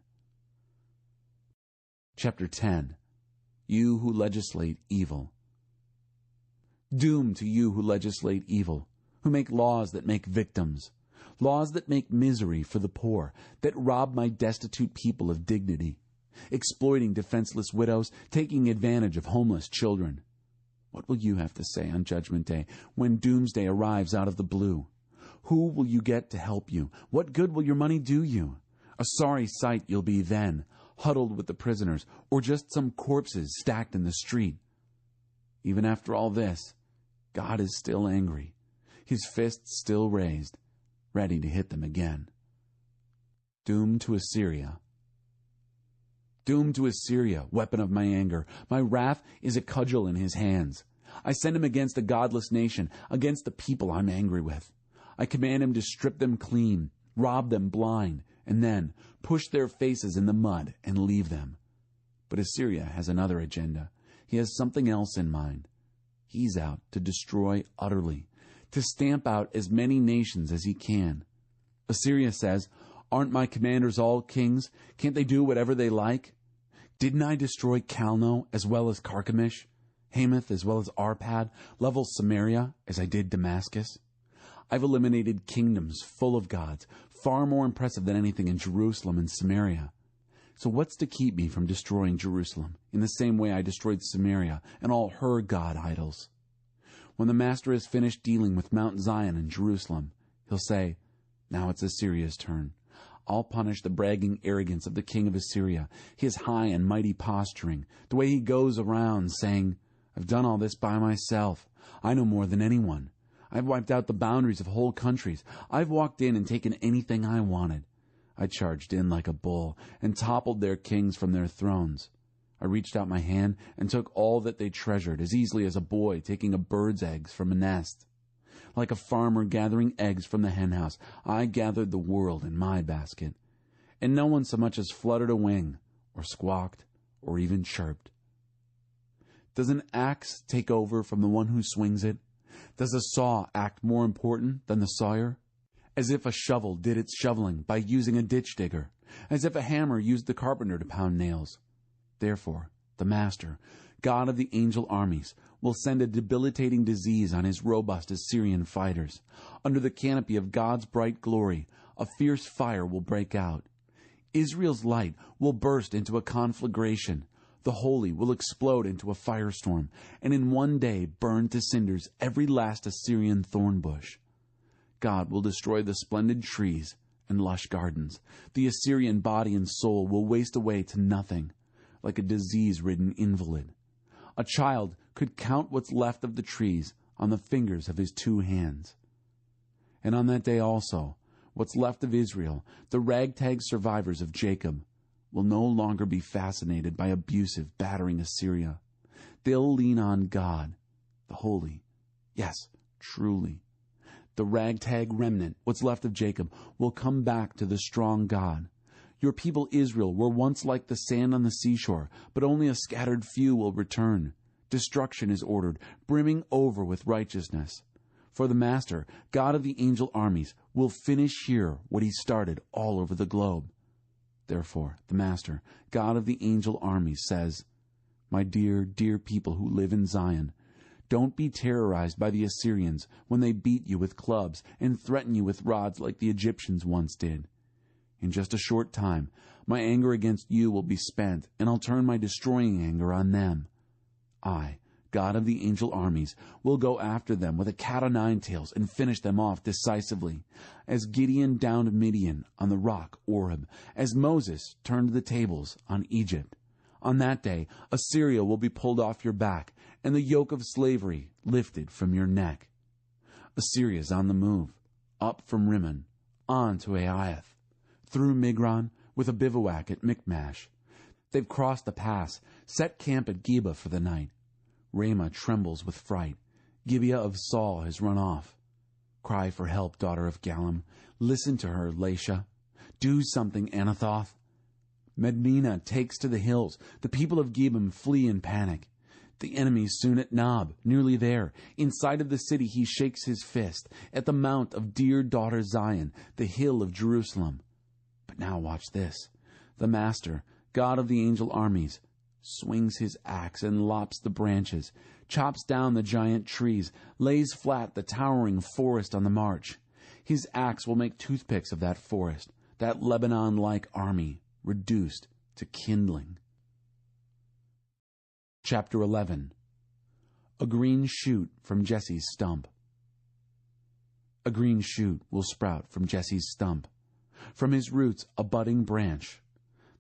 Chapter 10. You who legislate evil. Doom to you who legislate evil, who make laws that make victims, laws that make misery for the poor, that rob my destitute people of dignity, exploiting defenseless widows, taking advantage of homeless children. What will you have to say on Judgment Day, when doomsday arrives out of the blue? Who will you get to help you? What good will your money do you? A sorry sight you'll be then, huddled with the prisoners, or just some corpses stacked in the street. Even after all this, God is still angry, his fists still raised, ready to hit them again. Doom to Assyria. Doom to Assyria, weapon of my anger. My wrath is a cudgel in his hands. I send him against a godless nation, against the people I'm angry with. I command him to strip them clean, rob them blind, and then push their faces in the mud and leave them. But Assyria has another agenda. He has something else in mind. He's out to destroy utterly, to stamp out as many nations as he can. Assyria says, "Aren't my commanders all kings? Can't they do whatever they like? Didn't I destroy Calno as well as Carchemish, Hamath as well as Arpad, level Samaria as I did Damascus? I've eliminated kingdoms full of gods, far more impressive than anything in Jerusalem and Samaria. So what's to keep me from destroying Jerusalem in the same way I destroyed Samaria and all her god idols? When the Master has finished dealing with Mount Zion and Jerusalem, he'll say, 'Now it's Assyria's turn. I'll punish the bragging arrogance of the king of Assyria, his high and mighty posturing, the way he goes around saying, I've done all this by myself. I know more than anyone. I've wiped out the boundaries of whole countries. I've walked in and taken anything I wanted. I charged in like a bull and toppled their kings from their thrones. I reached out my hand and took all that they treasured as easily as a boy taking a bird's eggs from a nest. Like a farmer gathering eggs from the henhouse, I gathered the world in my basket, and no one so much as fluttered a wing, or squawked, or even chirped. Does an axe take over from the one who swings it? Does a saw act more important than the sawyer? As if a shovel did its shoveling by using a ditch digger, as if a hammer used the carpenter to pound nails. Therefore, the Master, God of the angel armies, will send a debilitating disease on his robust Assyrian fighters. Under the canopy of God's bright glory, a fierce fire will break out. Israel's light will burst into a conflagration. The holy will explode into a firestorm, and in one day burn to cinders every last Assyrian thorn bush. God will destroy the splendid trees and lush gardens. The Assyrian body and soul will waste away to nothing, like a disease-ridden invalid. A child could count what's left of the trees on the fingers of his 2 hands. And on that day also, what's left of Israel, the ragtag survivors of Jacob, will no longer be fascinated by abusive, battering Assyria. They'll lean on God, the holy, yes, truly. The ragtag remnant, what's left of Jacob, will come back to the strong God. Your people Israel were once like the sand on the seashore, but only a scattered few will return. Destruction is ordered, brimming over with righteousness. For the Master, God of the angel armies, will finish here what he started all over the globe. Therefore, the Master, God of the angel armies, says, My dear, dear people who live in Zion, don't be terrorized by the Assyrians when they beat you with clubs and threaten you with rods like the Egyptians once did. In just a short time, my anger against you will be spent, and I'll turn my destroying anger on them. I, God of the angel armies, will go after them with a cat-o'-nine tails and finish them off decisively, as Gideon downed Midian on the rock Oreb, as Moses turned the tables on Egypt. On that day, Assyria will be pulled off your back, and the yoke of slavery lifted from your neck. Assyria's on the move, up from Rimmon, on to Aiath, through Migron, with a bivouac at Michmash. They've crossed the pass, set camp at Geba for the night. Ramah trembles with fright. Gibeah of Saul has run off. Cry for help, daughter of Gallim. Listen to her, Laisha. Do something, Anathoth. Medina takes to the hills. The people of Gebim flee in panic. The enemy's soon at Nob, nearly there. Inside of the city he shakes his fist. At the mount of dear daughter Zion, the hill of Jerusalem. But now watch this. The Master, God of the angel armies, swings his axe and lops the branches, chops down the giant trees, lays flat the towering forest on the march. His axe will make toothpicks of that forest, that Lebanon-like army, reduced to kindling. Chapter 11. A green shoot from Jesse's stump. A green shoot will sprout from Jesse's stump. From his roots a budding branch.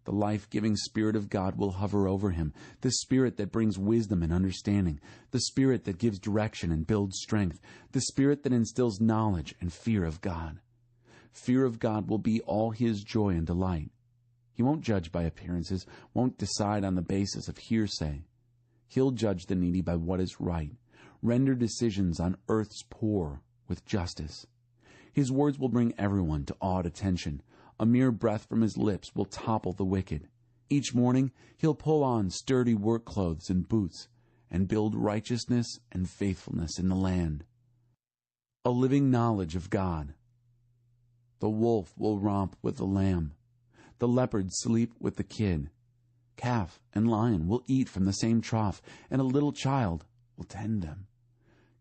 The life-giving Spirit of God will hover over him, the Spirit that brings wisdom and understanding, the Spirit that gives direction and builds strength, the Spirit that instills knowledge and fear of God. Fear of God will be all his joy and delight. He won't judge by appearances, won't decide on the basis of hearsay. He'll judge the needy by what is right, render decisions on earth's poor with justice. His words will bring everyone to awed attention. A mere breath from his lips will topple the wicked. Each morning he'll pull on sturdy work clothes and boots and build righteousness and faithfulness in the land. A living knowledge of God. The wolf will romp with the lamb. The leopard sleep with the kid. Calf and lion will eat from the same trough, and a little child will tend them.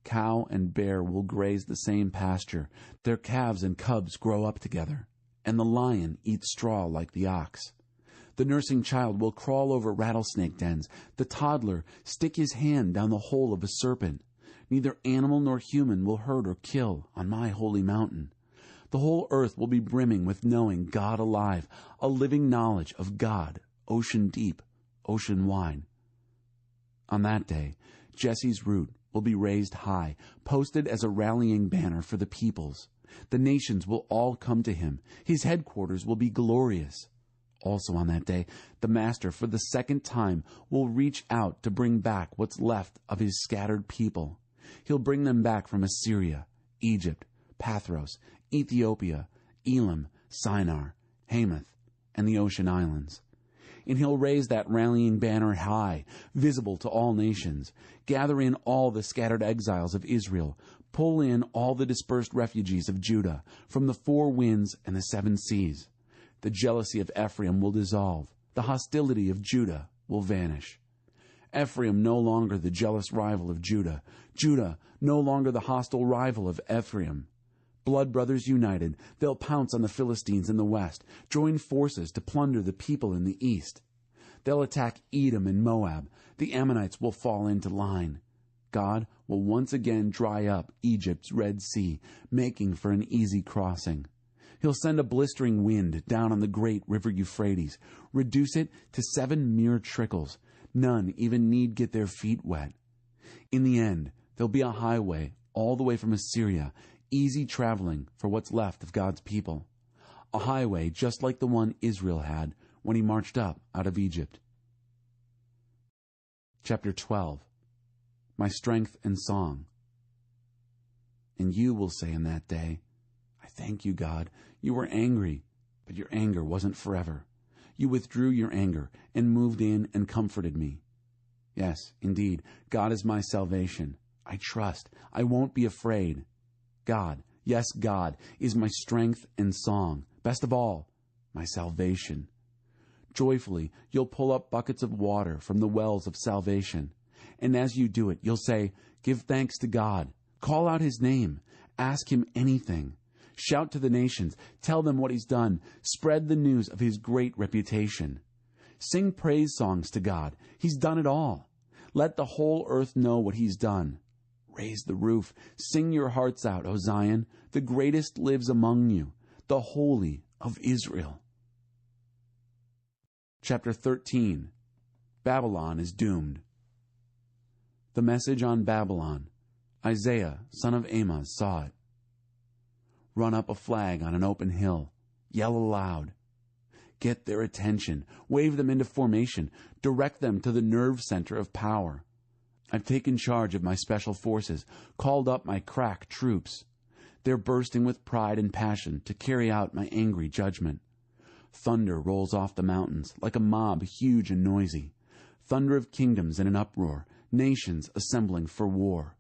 Cow and bear will graze the same pasture. Their calves and cubs grow up together, and the lion eats straw like the ox. The nursing child will crawl over rattlesnake dens, the toddler stick his hand down the hole of a serpent. Neither animal nor human will hurt or kill on my holy mountain. The whole earth will be brimming with knowing God alive, a living knowledge of God, ocean deep, ocean wide. On that day, Jesse's root will be raised high, posted as a rallying banner for the peoples. The nations will all come to him. His headquarters will be glorious. Also on that day, the Master, for the second time, will reach out to bring back what's left of his scattered people. He'll bring them back from Assyria, Egypt, Pathros, Ethiopia, Elam, Shinar, Hamath, and the ocean islands. And he'll raise that rallying banner high, visible to all nations, gather in all the scattered exiles of Israel, pull in all the dispersed refugees of Judah, from the four winds and the seven seas. The jealousy of Ephraim will dissolve, the hostility of Judah will vanish. Ephraim no longer the jealous rival of Judah, Judah no longer the hostile rival of Ephraim. Blood brothers united, they'll pounce on the Philistines in the west, join forces to plunder the people in the east. They'll attack Edom and Moab. The Ammonites will fall into line. God will once again dry up Egypt's Red Sea, making for an easy crossing. He'll send a blistering wind down on the great river Euphrates, reduce it to 7 mere trickles. None even need get their feet wet. In the end, there'll be a highway all the way from Assyria, easy traveling for what's left of God's people. A highway just like the one Israel had when he marched up out of Egypt. Chapter 12. My strength and song. And you will say in that day, I thank you, God. You were angry, but your anger wasn't forever. You withdrew your anger and moved in and comforted me. Yes, indeed, God is my salvation. I trust. I won't be afraid. God, yes, God, is my strength and song. Best of all, my salvation. Joyfully, you'll pull up buckets of water from the wells of salvation. And as you do it, you'll say, give thanks to God. Call out his name. Ask him anything. Shout to the nations. Tell them what he's done. Spread the news of his great reputation. Sing praise songs to God. He's done it all. Let the whole earth know what he's done. Raise the roof. Sing your hearts out, O Zion. The greatest lives among you, the Holy of Israel. Chapter 13. Babylon is doomed. The message on Babylon. Isaiah, son of Amoz, saw it. Run up a flag on an open hill. Yell aloud. Get their attention. Wave them into formation. Direct them to the nerve center of power. I've taken charge of my special forces, called up my crack troops. They're bursting with pride and passion to carry out my angry judgment. Thunder rolls off the mountains, like a mob huge and noisy. Thunder of kingdoms in an uproar, nations assembling for war.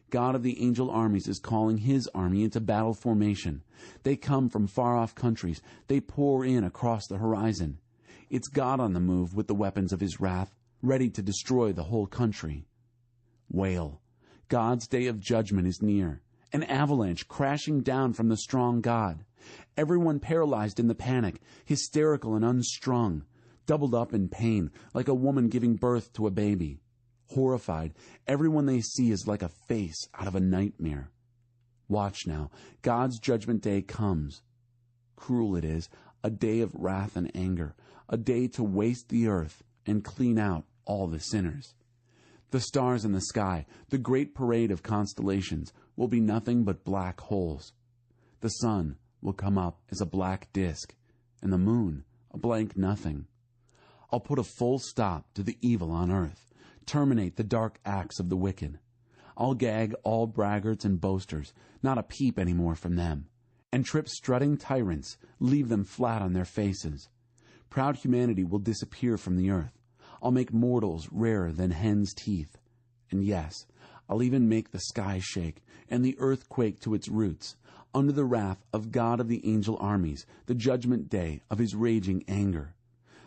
God of the angel armies is calling his army into battle formation. They come from far-off countries. They pour in across the horizon. It's God on the move with the weapons of his wrath, ready to destroy the whole country. Wail. God's day of judgment is near. An avalanche crashing down from the strong God. Everyone paralyzed in the panic, hysterical and unstrung, doubled up in pain, like a woman giving birth to a baby. Horrified, everyone they see is like a face out of a nightmare. Watch now, God's judgment day comes. Cruel it is, a day of wrath and anger, a day to waste the earth and clean out all the sinners. The stars in the sky, the great parade of constellations, will be nothing but black holes. The sun will come up as a black disk, and the moon a blank nothing. I'll put a full stop to the evil on earth, terminate the dark acts of the wicked. I'll gag all braggarts and boasters, not a peep any more from them, and trip strutting tyrants, leave them flat on their faces. Proud humanity will disappear from the earth. I'll make mortals rarer than hen's teeth. And yes, I'll even make the sky shake and the earth quake to its roots, under the wrath of God of the angel armies, the judgment day of his raging anger.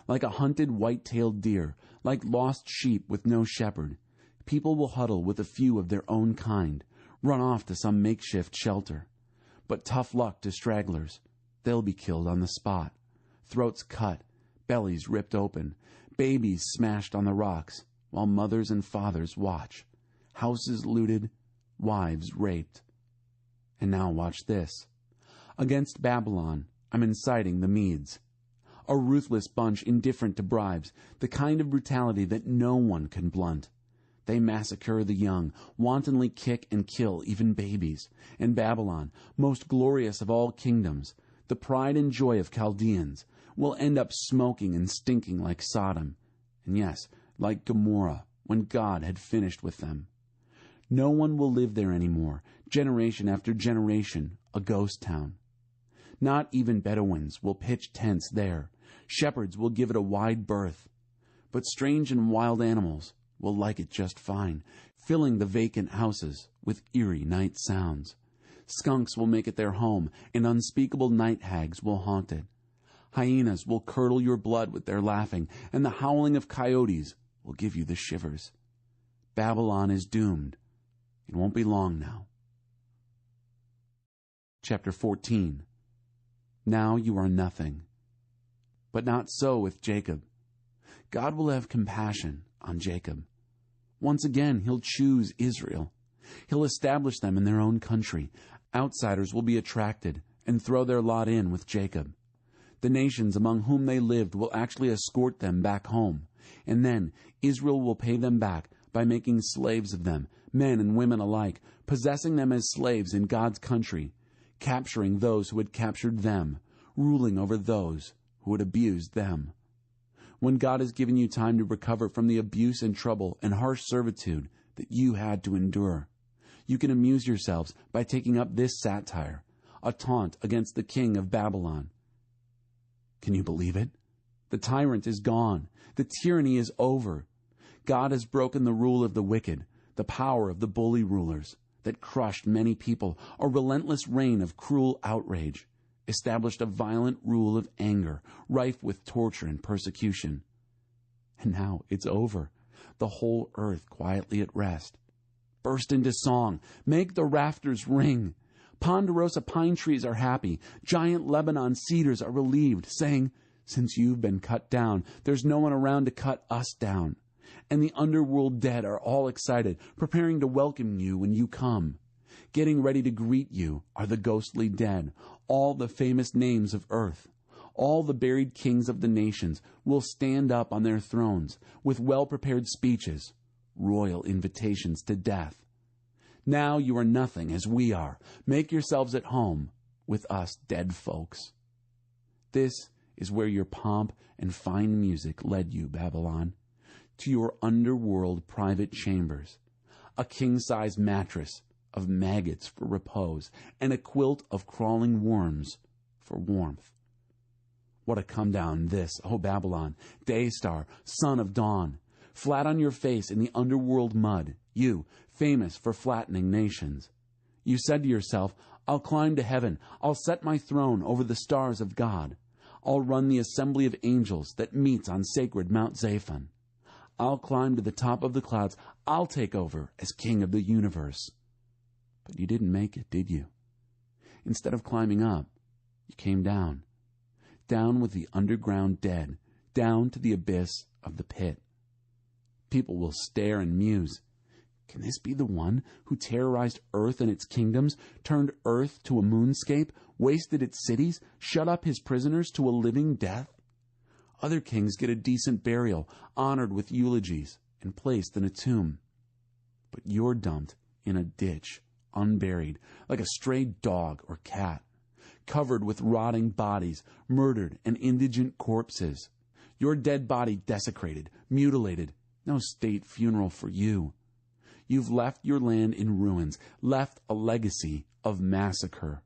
Like a hunted white-tailed deer, like lost sheep with no shepherd, people will huddle with a few of their own kind, run off to some makeshift shelter. But tough luck to stragglers. They'll be killed on the spot. Throats cut, bellies ripped open, babies smashed on the rocks, while mothers and fathers watch. Houses looted, wives raped. And now watch this. Against Babylon, I'm inciting the Medes. A ruthless bunch indifferent to bribes, the kind of brutality that no one can blunt. They massacre the young, wantonly kick and kill even babies. And Babylon, most glorious of all kingdoms, the pride and joy of Chaldeans, will end up smoking and stinking like Sodom. And yes, like Gomorrah, when God had finished with them. No one will live there anymore, generation after generation, a ghost town. Not even Bedouins will pitch tents there. Shepherds will give it a wide berth. But strange and wild animals will like it just fine, filling the vacant houses with eerie night sounds. Skunks will make it their home, and unspeakable night hags will haunt it. Hyenas will curdle your blood with their laughing, and the howling of coyotes will give you the shivers. Babylon is doomed. It won't be long now. Chapter 14. Now you are nothing. But not so with Jacob. God will have compassion on Jacob. Once again, he'll choose Israel. He'll establish them in their own country. Outsiders will be attracted and throw their lot in with Jacob. The nations among whom they lived will actually escort them back home. And then Israel will pay them back by making slaves of them, men and women alike, possessing them as slaves in God's country, capturing those who had captured them, ruling over those who had abused them. When God has given you time to recover from the abuse and trouble and harsh servitude that you had to endure, you can amuse yourselves by taking up this satire, a taunt against the king of Babylon. Can you believe it? The tyrant is gone. The tyranny is over. God has broken the rule of the wicked, the power of the bully rulers that crushed many people, a relentless reign of cruel outrage, established a violent rule of anger, rife with torture and persecution. And now it's over, the whole earth quietly at rest. Burst into song, make the rafters ring. Ponderosa pine trees are happy, giant Lebanon cedars are relieved, saying, since you've been cut down, there's no one around to cut us down. And the underworld dead are all excited, preparing to welcome you when you come. Getting ready to greet you are the ghostly dead, all the famous names of earth. All the buried kings of the nations will stand up on their thrones with well-prepared speeches, royal invitations to death. Now you are nothing as we are. Make yourselves at home with us dead folks. This is where your pomp and fine music led you, Babylon, to your underworld private chambers, a king-size mattress of maggots for repose, and a quilt of crawling worms for warmth. What a come down this, O Babylon, day star, son of dawn. Flat on your face in the underworld mud, you, famous for flattening nations. You said to yourself, I'll climb to heaven, I'll set my throne over the stars of God. I'll run the assembly of angels that meets on sacred Mount Zaphon. I'll climb to the top of the clouds, I'll take over as king of the universe. But you didn't make it, did you? Instead of climbing up, you came down. Down with the underground dead, down to the abyss of the pit. People will stare and muse. Can this be the one who terrorized Earth and its kingdoms, turned Earth to a moonscape, wasted its cities, shut up his prisoners to a living death? Other kings get a decent burial, honored with eulogies, and placed in a tomb. But you're dumped in a ditch, unburied, like a stray dog or cat, covered with rotting bodies, murdered and indigent corpses. Your dead body desecrated, mutilated, no state funeral for you. You've left your land in ruins, left a legacy of massacre.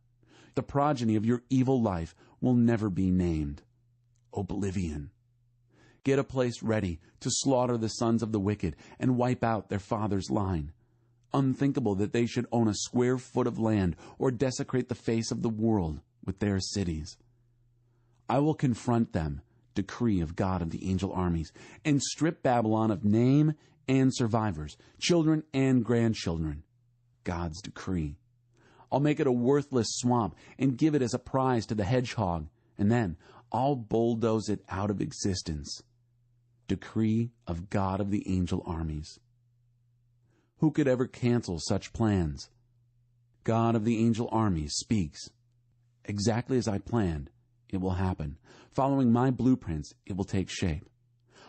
The progeny of your evil life will never be named. Oblivion. Get a place ready to slaughter the sons of the wicked and wipe out their father's line. Unthinkable that they should own a square foot of land or desecrate the face of the world with their cities. I will confront them, decree of God of the angel armies, and strip Babylon of name and survivors, children and grandchildren. God's decree. I'll make it a worthless swamp and give it as a prize to the hedgehog, and then I'll bulldoze it out of existence. Decree of God of the angel armies. Who could ever cancel such plans? God of the angel armies speaks. Exactly as I planned, it will happen. Following my blueprints, it will take shape.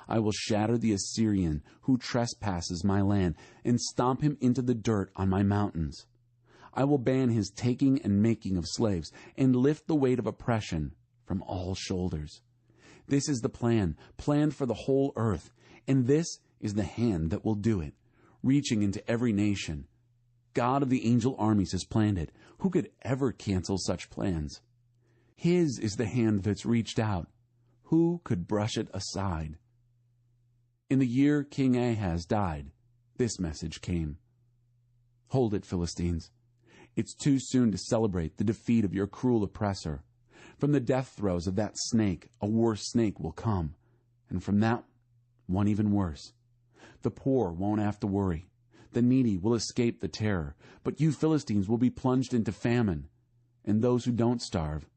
I will shatter the Assyrian who trespasses my land and stomp him into the dirt on my mountains. I will ban his taking and making of slaves and lift the weight of oppression from all shoulders. This is the plan, planned for the whole earth, and this is the hand that will do it, reaching into every nation. God of the angel armies has planned it. Who could ever cancel such plans? His is the hand that's reached out. Who could brush it aside? In the year King Ahaz died, this message came. Hold it, Philistines. It's too soon to celebrate the defeat of your cruel oppressor. From the death throes of that snake, a worse snake will come. And from that, one even worse. The poor won't have to worry. The needy will escape the terror. But you Philistines will be plunged into famine. And those who don't starve,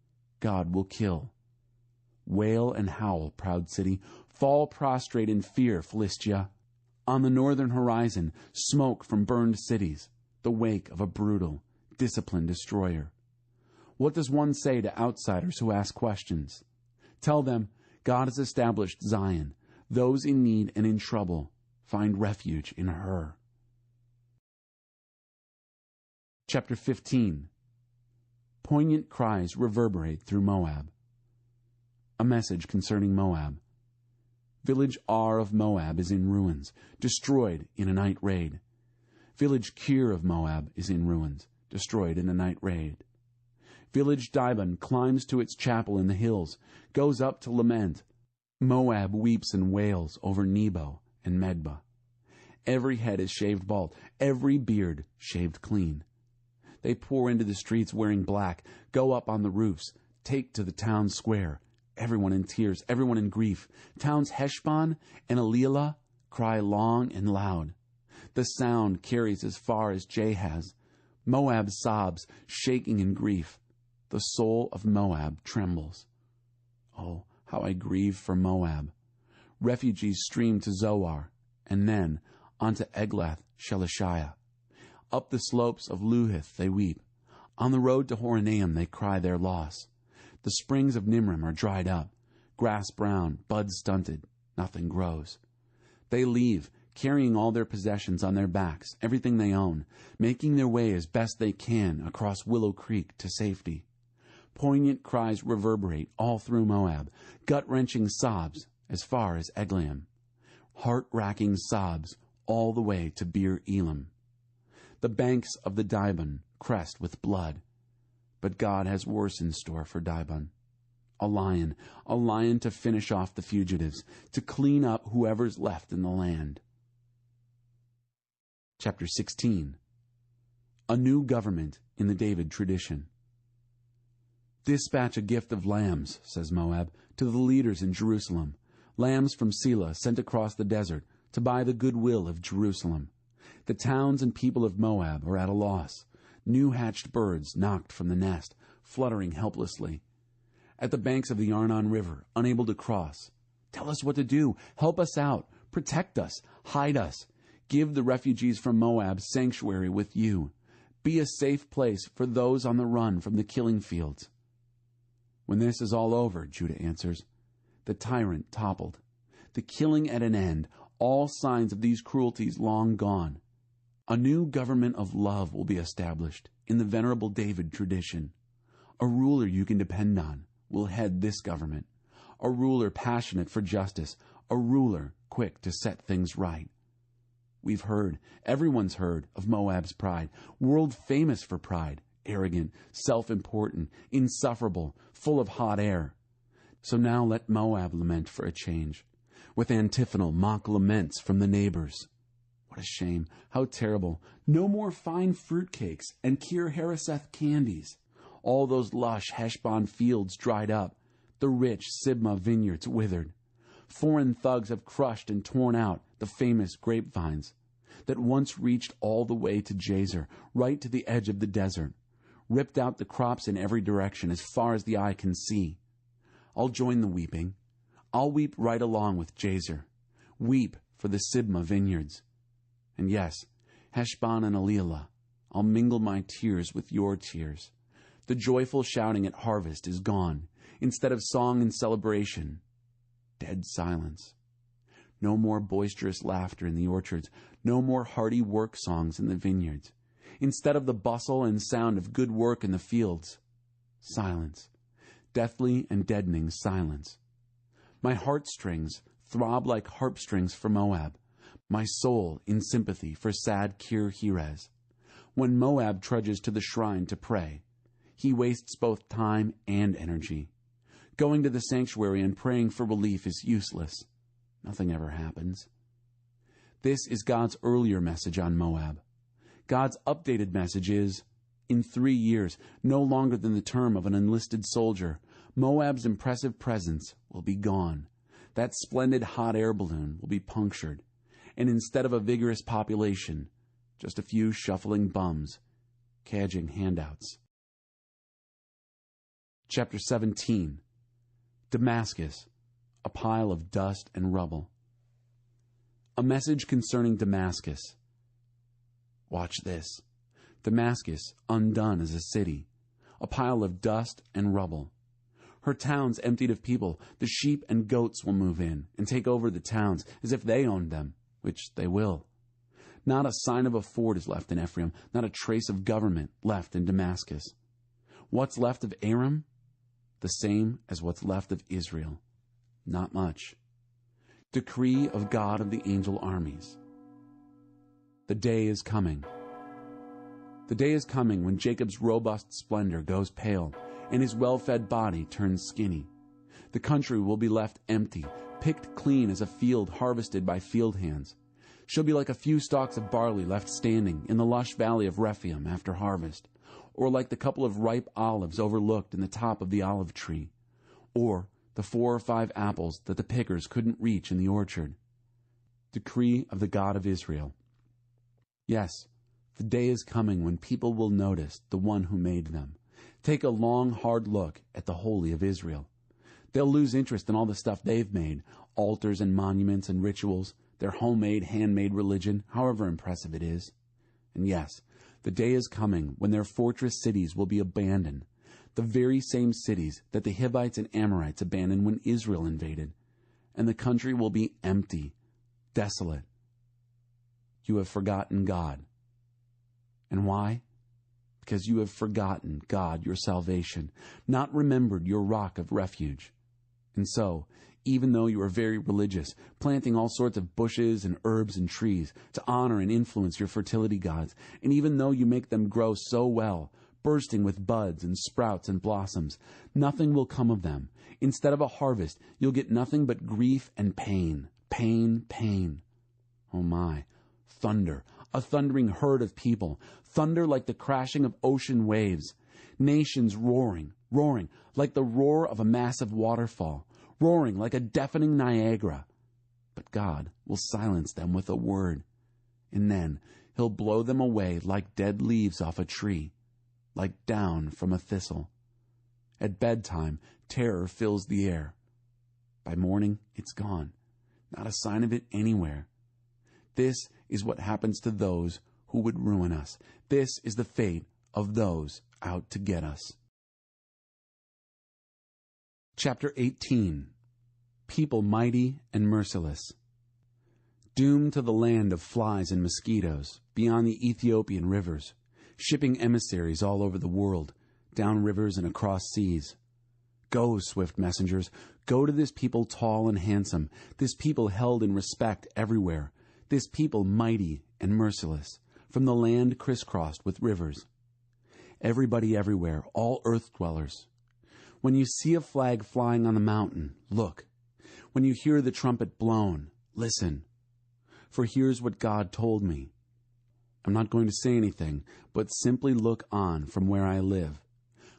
God will kill. Wail and howl, proud city. Fall prostrate in fear, Philistia. On the northern horizon, smoke from burned cities, the wake of a brutal, disciplined destroyer. What does one say to outsiders who ask questions? Tell them, God has established Zion. Those in need and in trouble find refuge in her. Chapter 15. Poignant cries reverberate through Moab. A message concerning Moab. Village Ar of Moab is in ruins, destroyed in a night raid. Village Kir of Moab is in ruins, destroyed in a night raid. Village Dibon climbs to its chapel in the hills, goes up to lament. Moab weeps and wails over Nebo and Medba. Every head is shaved bald, every beard shaved clean. They pour into the streets wearing black, go up on the roofs, take to the town square. Everyone in tears, everyone in grief. Towns Heshbon and Elilah cry long and loud. The sound carries as far as Jahaz. Moab sobs, shaking in grief. The soul of Moab trembles. Oh, how I grieve for Moab. Refugees stream to Zoar, and then onto Eglath Shelishiah. Up the slopes of Luhith they weep. On the road to Horonaim they cry their loss. The springs of Nimrim are dried up, grass brown, buds stunted, nothing grows. They leave, carrying all their possessions on their backs, everything they own, making their way as best they can across Willow Creek to safety. Poignant cries reverberate all through Moab, gut-wrenching sobs as far as Eglaim, heart-racking sobs all the way to Bir Elam. The banks of the Dibon crest with blood, but God has worse in store for Dibon. a lion to finish off the fugitives, to clean up whoever's left in the land. Chapter 16. A new government in the David tradition. Dispatch a gift of lambs, says Moab, to the leaders in Jerusalem, lambs from Selah sent across the desert to buy the goodwill of Jerusalem. The towns and people of Moab are at a loss. New hatched birds knocked from the nest, fluttering helplessly. At the banks of the Arnon River, unable to cross. Tell us what to do. Help us out. Protect us. Hide us. Give the refugees from Moab sanctuary with you. Be a safe place for those on the run from the killing fields. When this is all over, Judah answers, the tyrant toppled, the killing at an end, all signs of these cruelties long gone. A new government of love will be established in the venerable David tradition. A ruler you can depend on will head this government. A ruler passionate for justice. A ruler quick to set things right. We've heard, everyone's heard, of Moab's pride, world famous for pride, arrogant, self-important, insufferable, full of hot air. So now let Moab lament for a change, with antiphonal mock laments from the neighbors. What a shame, how terrible. No more fine fruitcakes and Kir Hareseth candies. All those lush Heshbon fields dried up, the rich Sibmah vineyards withered. Foreign thugs have crushed and torn out the famous grapevines that once reached all the way to Jazer, right to the edge of the desert, ripped out the crops in every direction as far as the eye can see. I'll join the weeping. I'll weep right along with Jazer. Weep for the Sibmah vineyards. And yes, Heshbon and Elilah, I'll mingle my tears with your tears. The joyful shouting at harvest is gone. Instead of song and celebration, dead silence. No more boisterous laughter in the orchards. No more hearty work songs in the vineyards. Instead of the bustle and sound of good work in the fields, silence. Deathly and deadening silence. My heartstrings throb like harpstrings for Moab, my soul in sympathy for sad Kir Heres. When Moab trudges to the shrine to pray, he wastes both time and energy. Going to the sanctuary and praying for relief is useless. Nothing ever happens. This is God's earlier message on Moab. God's updated message is, in 3 years, no longer than the term of an enlisted soldier, Moab's impressive presence will be gone. That splendid hot air balloon will be punctured. And instead of a vigorous population, just a few shuffling bums, cadging handouts. Chapter 17. Damascus, a pile of dust and rubble. A message concerning Damascus. Watch this. Damascus, undone as a city, a pile of dust and rubble. Her towns emptied of people, the sheep and goats will move in and take over the towns as if they owned them, which they will. Not a sign of a fort is left in Ephraim, not a trace of government left in Damascus. What's left of Aram? The same as what's left of Israel. Not much. Decree of God of the angel armies. The day is coming. The day is coming when Jacob's robust splendor goes pale and his well-fed body turns skinny. The country will be left empty, picked clean as a field harvested by field hands. She'll be like a few stalks of barley left standing in the lush valley of Rephaim after harvest, or like the couple of ripe olives overlooked in the top of the olive tree, or the 4 or 5 apples that the pickers couldn't reach in the orchard. Decree of the God of Israel. Yes, the day is coming when people will notice the one who made them. Take a long, hard look at the Holy of Israel. They'll lose interest in all the stuff they've made, altars and monuments and rituals, their homemade, handmade religion, however impressive it is. And yes, the day is coming when their fortress cities will be abandoned, the very same cities that the Hivites and Amorites abandoned when Israel invaded, and the country will be empty, desolate. You have forgotten God. And why? Because you have forgotten God, your salvation, not remembered your rock of refuge. And so, even though you are very religious, planting all sorts of bushes and herbs and trees to honor and influence your fertility gods, and even though you make them grow so well, bursting with buds and sprouts and blossoms. Nothing will come of them. Instead of a harvest, you'll get nothing but grief and pain. Pain, pain. Oh my. Thunder. A thundering herd of people. Thunder like the crashing of ocean waves. Nations roaring, roaring, like the roar of a massive waterfall. Roaring like a deafening Niagara. But God will silence them with a word. And then He'll blow them away like dead leaves off a tree, like down from a thistle. At bedtime, terror fills the air. By morning, it's gone. Not a sign of it anywhere. This is what happens to those who would ruin us. This is the fate of those out to get us. Chapter 18. People mighty and merciless. Doomed to the land of flies and mosquitoes, beyond the Ethiopian rivers, shipping emissaries all over the world, down rivers and across seas. Go, swift messengers, go to this people tall and handsome, this people held in respect everywhere, this people mighty and merciless, from the land crisscrossed with rivers. Everybody everywhere, all earth dwellers. When you see a flag flying on the mountain, look. When you hear the trumpet blown, listen. For here's what God told me. I'm not going to say anything, but simply look on from where I live.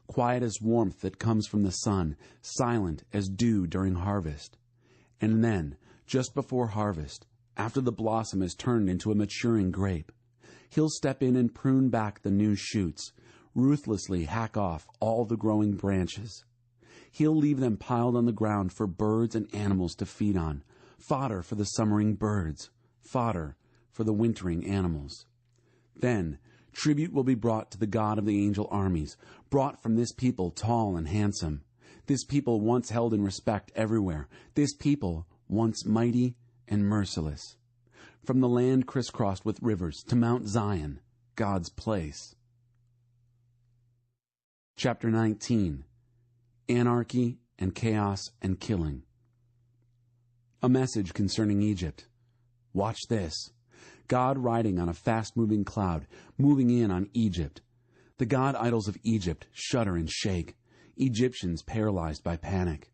Quiet as warmth that comes from the sun, silent as dew during harvest. And then, just before harvest, after the blossom has turned into a maturing grape, He'll step in and prune back the new shoots, ruthlessly hack off all the growing branches. He'll leave them piled on the ground for birds and animals to feed on, fodder for the summering birds, fodder for the wintering animals. Then tribute will be brought to the God of the angel armies, brought from this people tall and handsome, this people once held in respect everywhere, this people once mighty and merciless. From the land crisscrossed with rivers to Mount Zion, God's place. Chapter 19. Anarchy and chaos and killing. A message concerning Egypt. Watch this. God riding on a fast-moving cloud, moving in on Egypt. The god idols of Egypt shudder and shake. Egyptians paralyzed by panic.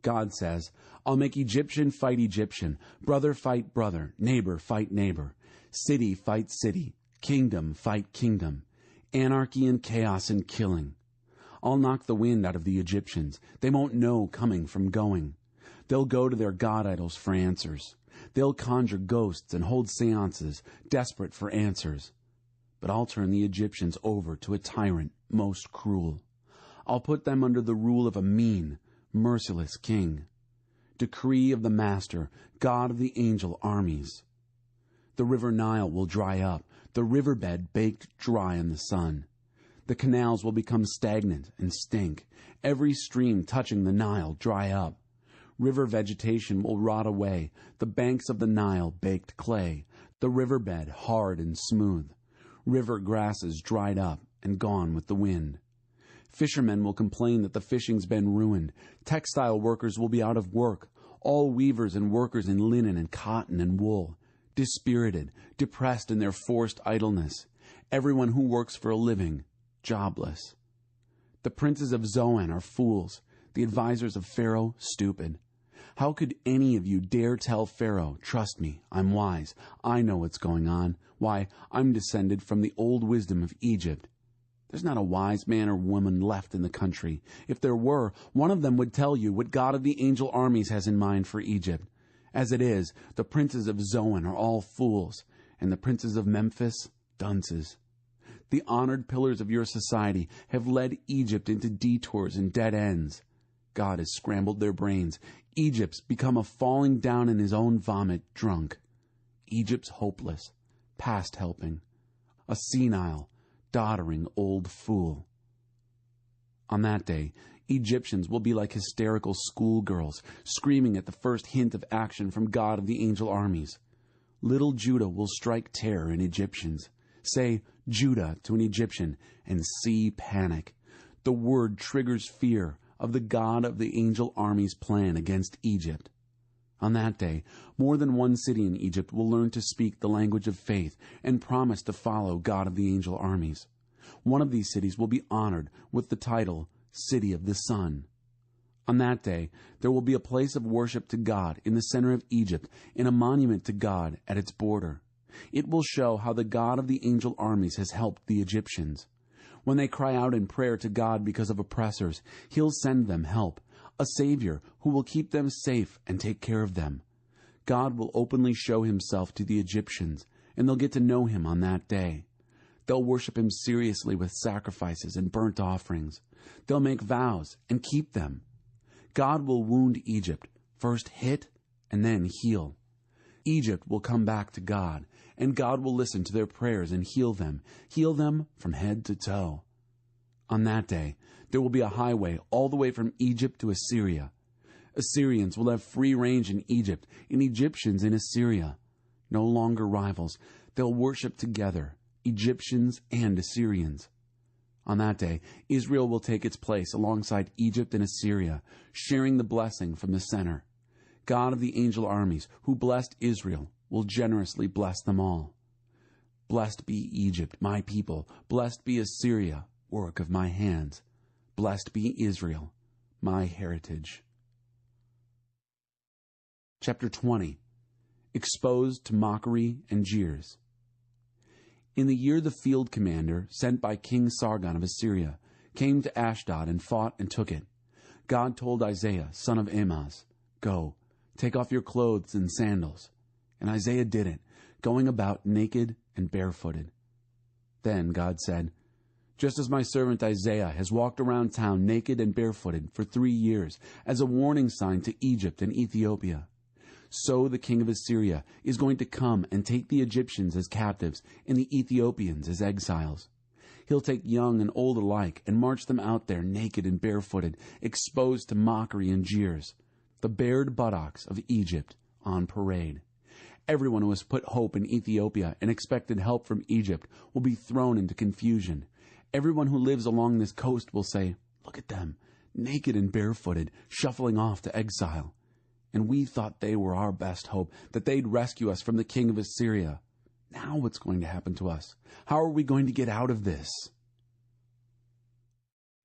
God says, I'll make Egyptian fight Egyptian, brother fight brother, neighbor fight neighbor, city fight city, kingdom fight kingdom, anarchy and chaos and killing. I'll knock the wind out of the Egyptians. They won't know coming from going. They'll go to their god idols for answers. They'll conjure ghosts and hold seances, desperate for answers. But I'll turn the Egyptians over to a tyrant most cruel. I'll put them under the rule of a mean, merciless king. Decree of the Master, God of the angel armies. The river Nile will dry up, the riverbed baked dry in the sun. The canals will become stagnant and stink, every stream touching the Nile dry up. River vegetation will rot away, the banks of the Nile baked clay, the riverbed hard and smooth. River grasses dried up and gone with the wind. Fishermen will complain that the fishing's been ruined. Textile workers will be out of work, all weavers and workers in linen and cotton and wool, dispirited, depressed in their forced idleness. Everyone who works for a living, jobless. The princes of Zoan are fools, the advisors of Pharaoh stupid. How could any of you dare tell Pharaoh, trust me, I'm wise, I know what's going on. Why, I'm descended from the old wisdom of Egypt. There's not a wise man or woman left in the country. If there were, one of them would tell you what God of the angel armies has in mind for Egypt. As it is, the princes of Zoan are all fools, and the princes of Memphis, dunces. The honored pillars of your society have led Egypt into detours and dead ends. God has scrambled their brains. Egypt's become a falling down in his own vomit drunk. Egypt's hopeless, past helping. A senile, doddering old fool. On that day, Egyptians will be like hysterical schoolgirls, screaming at the first hint of action from God of the angel armies. Little Judah will strike terror in Egyptians. Say Judah to an Egyptian and see panic. The word triggers fear of the God of the angel army's plan against Egypt. On that day, more than one city in Egypt will learn to speak the language of faith and promise to follow God of the angel armies. One of these cities will be honored with the title City of the Sun. On that day, there will be a place of worship to God in the center of Egypt and a monument to God at its border. It will show how the God of the angel armies has helped the Egyptians. When they cry out in prayer to God because of oppressors, He'll send them help, a Savior who will keep them safe and take care of them. God will openly show Himself to the Egyptians, and they'll get to know Him on that day. They'll worship Him seriously with sacrifices and burnt offerings. They'll make vows and keep them. God will wound Egypt, first hit and then heal. Egypt will come back to God, and God will listen to their prayers and heal them from head to toe. On that day, there will be a highway all the way from Egypt to Assyria. Assyrians will have free range in Egypt, and Egyptians in Assyria. No longer rivals, they'll worship together, Egyptians and Assyrians. On that day, Israel will take its place alongside Egypt and Assyria, sharing the blessing from the center. God of the angel armies, who blessed Israel, will generously bless them all. Blessed be Egypt, my people. Blessed be Assyria, work of my hands. Blessed be Israel, my heritage. Chapter 20. Exposed to mockery and jeers. In the year the field commander, sent by King Sargon of Assyria, came to Ashdod and fought and took it, God told Isaiah, son of Amoz, "Go, take off your clothes and sandals." And Isaiah did it, going about naked and barefooted. Then God said, "Just as my servant Isaiah has walked around town naked and barefooted for 3 years, as a warning sign to Egypt and Ethiopia, so the king of Assyria is going to come and take the Egyptians as captives and the Ethiopians as exiles. He'll take young and old alike and march them out there naked and barefooted, exposed to mockery and jeers, the bared buttocks of Egypt on parade. Everyone who has put hope in Ethiopia and expected help from Egypt will be thrown into confusion. Everyone who lives along this coast will say, 'Look at them, naked and barefooted, shuffling off to exile. And we thought they were our best hope, that they'd rescue us from the king of Assyria. Now what's going to happen to us? How are we going to get out of this?'"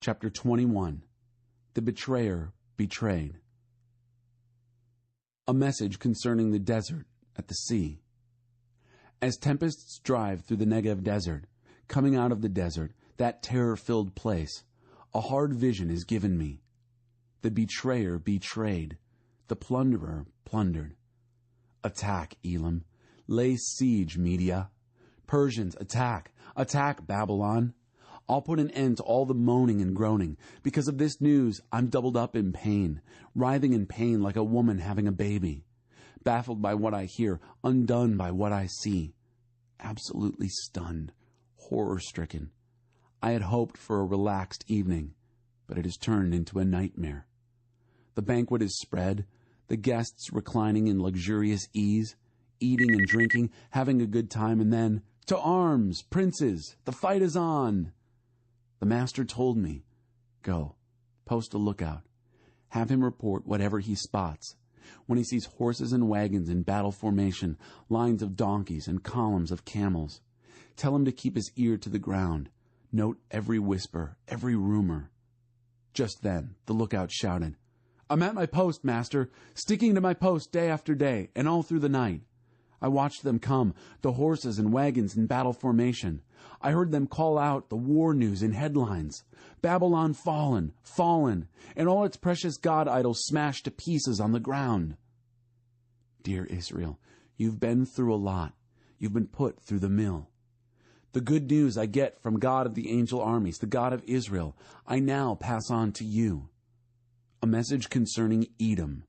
Chapter 21. The Betrayer Betrayed. A message concerning the desert at the sea. As tempests drive through the Negev desert, coming out of the desert, that terror-filled place, a hard vision is given me. The betrayer betrayed, the plunderer plundered. Attack, Elam. Lay siege, Media. Persians, attack. Attack, Babylon. I'll put an end to all the moaning and groaning. Because of this news, I'm doubled up in pain, writhing in pain like a woman having a baby. Baffled by what I hear, undone by what I see. Absolutely stunned, horror-stricken. I had hoped for a relaxed evening, but it has turned into a nightmare. The banquet is spread, the guests reclining in luxurious ease, eating and drinking, having a good time, and then, "To arms, princes, the fight is on!" The master told me, "Go, post a lookout. Have him report whatever he spots. When he sees horses and wagons in battle formation, lines of donkeys and columns of camels, tell him to keep his ear to the ground. Note every whisper, every rumor." Just then, the lookout shouted, "I'm at my post, master, sticking to my post day after day, and all through the night. I watched them come, the horses and wagons in battle formation. I heard them call out the war news in headlines. Babylon fallen, fallen, and all its precious god idols smashed to pieces on the ground." Dear Israel, you've been through a lot. You've been put through the mill. The good news I get from God of the angel armies, the God of Israel, I now pass on to you. A message concerning Edom.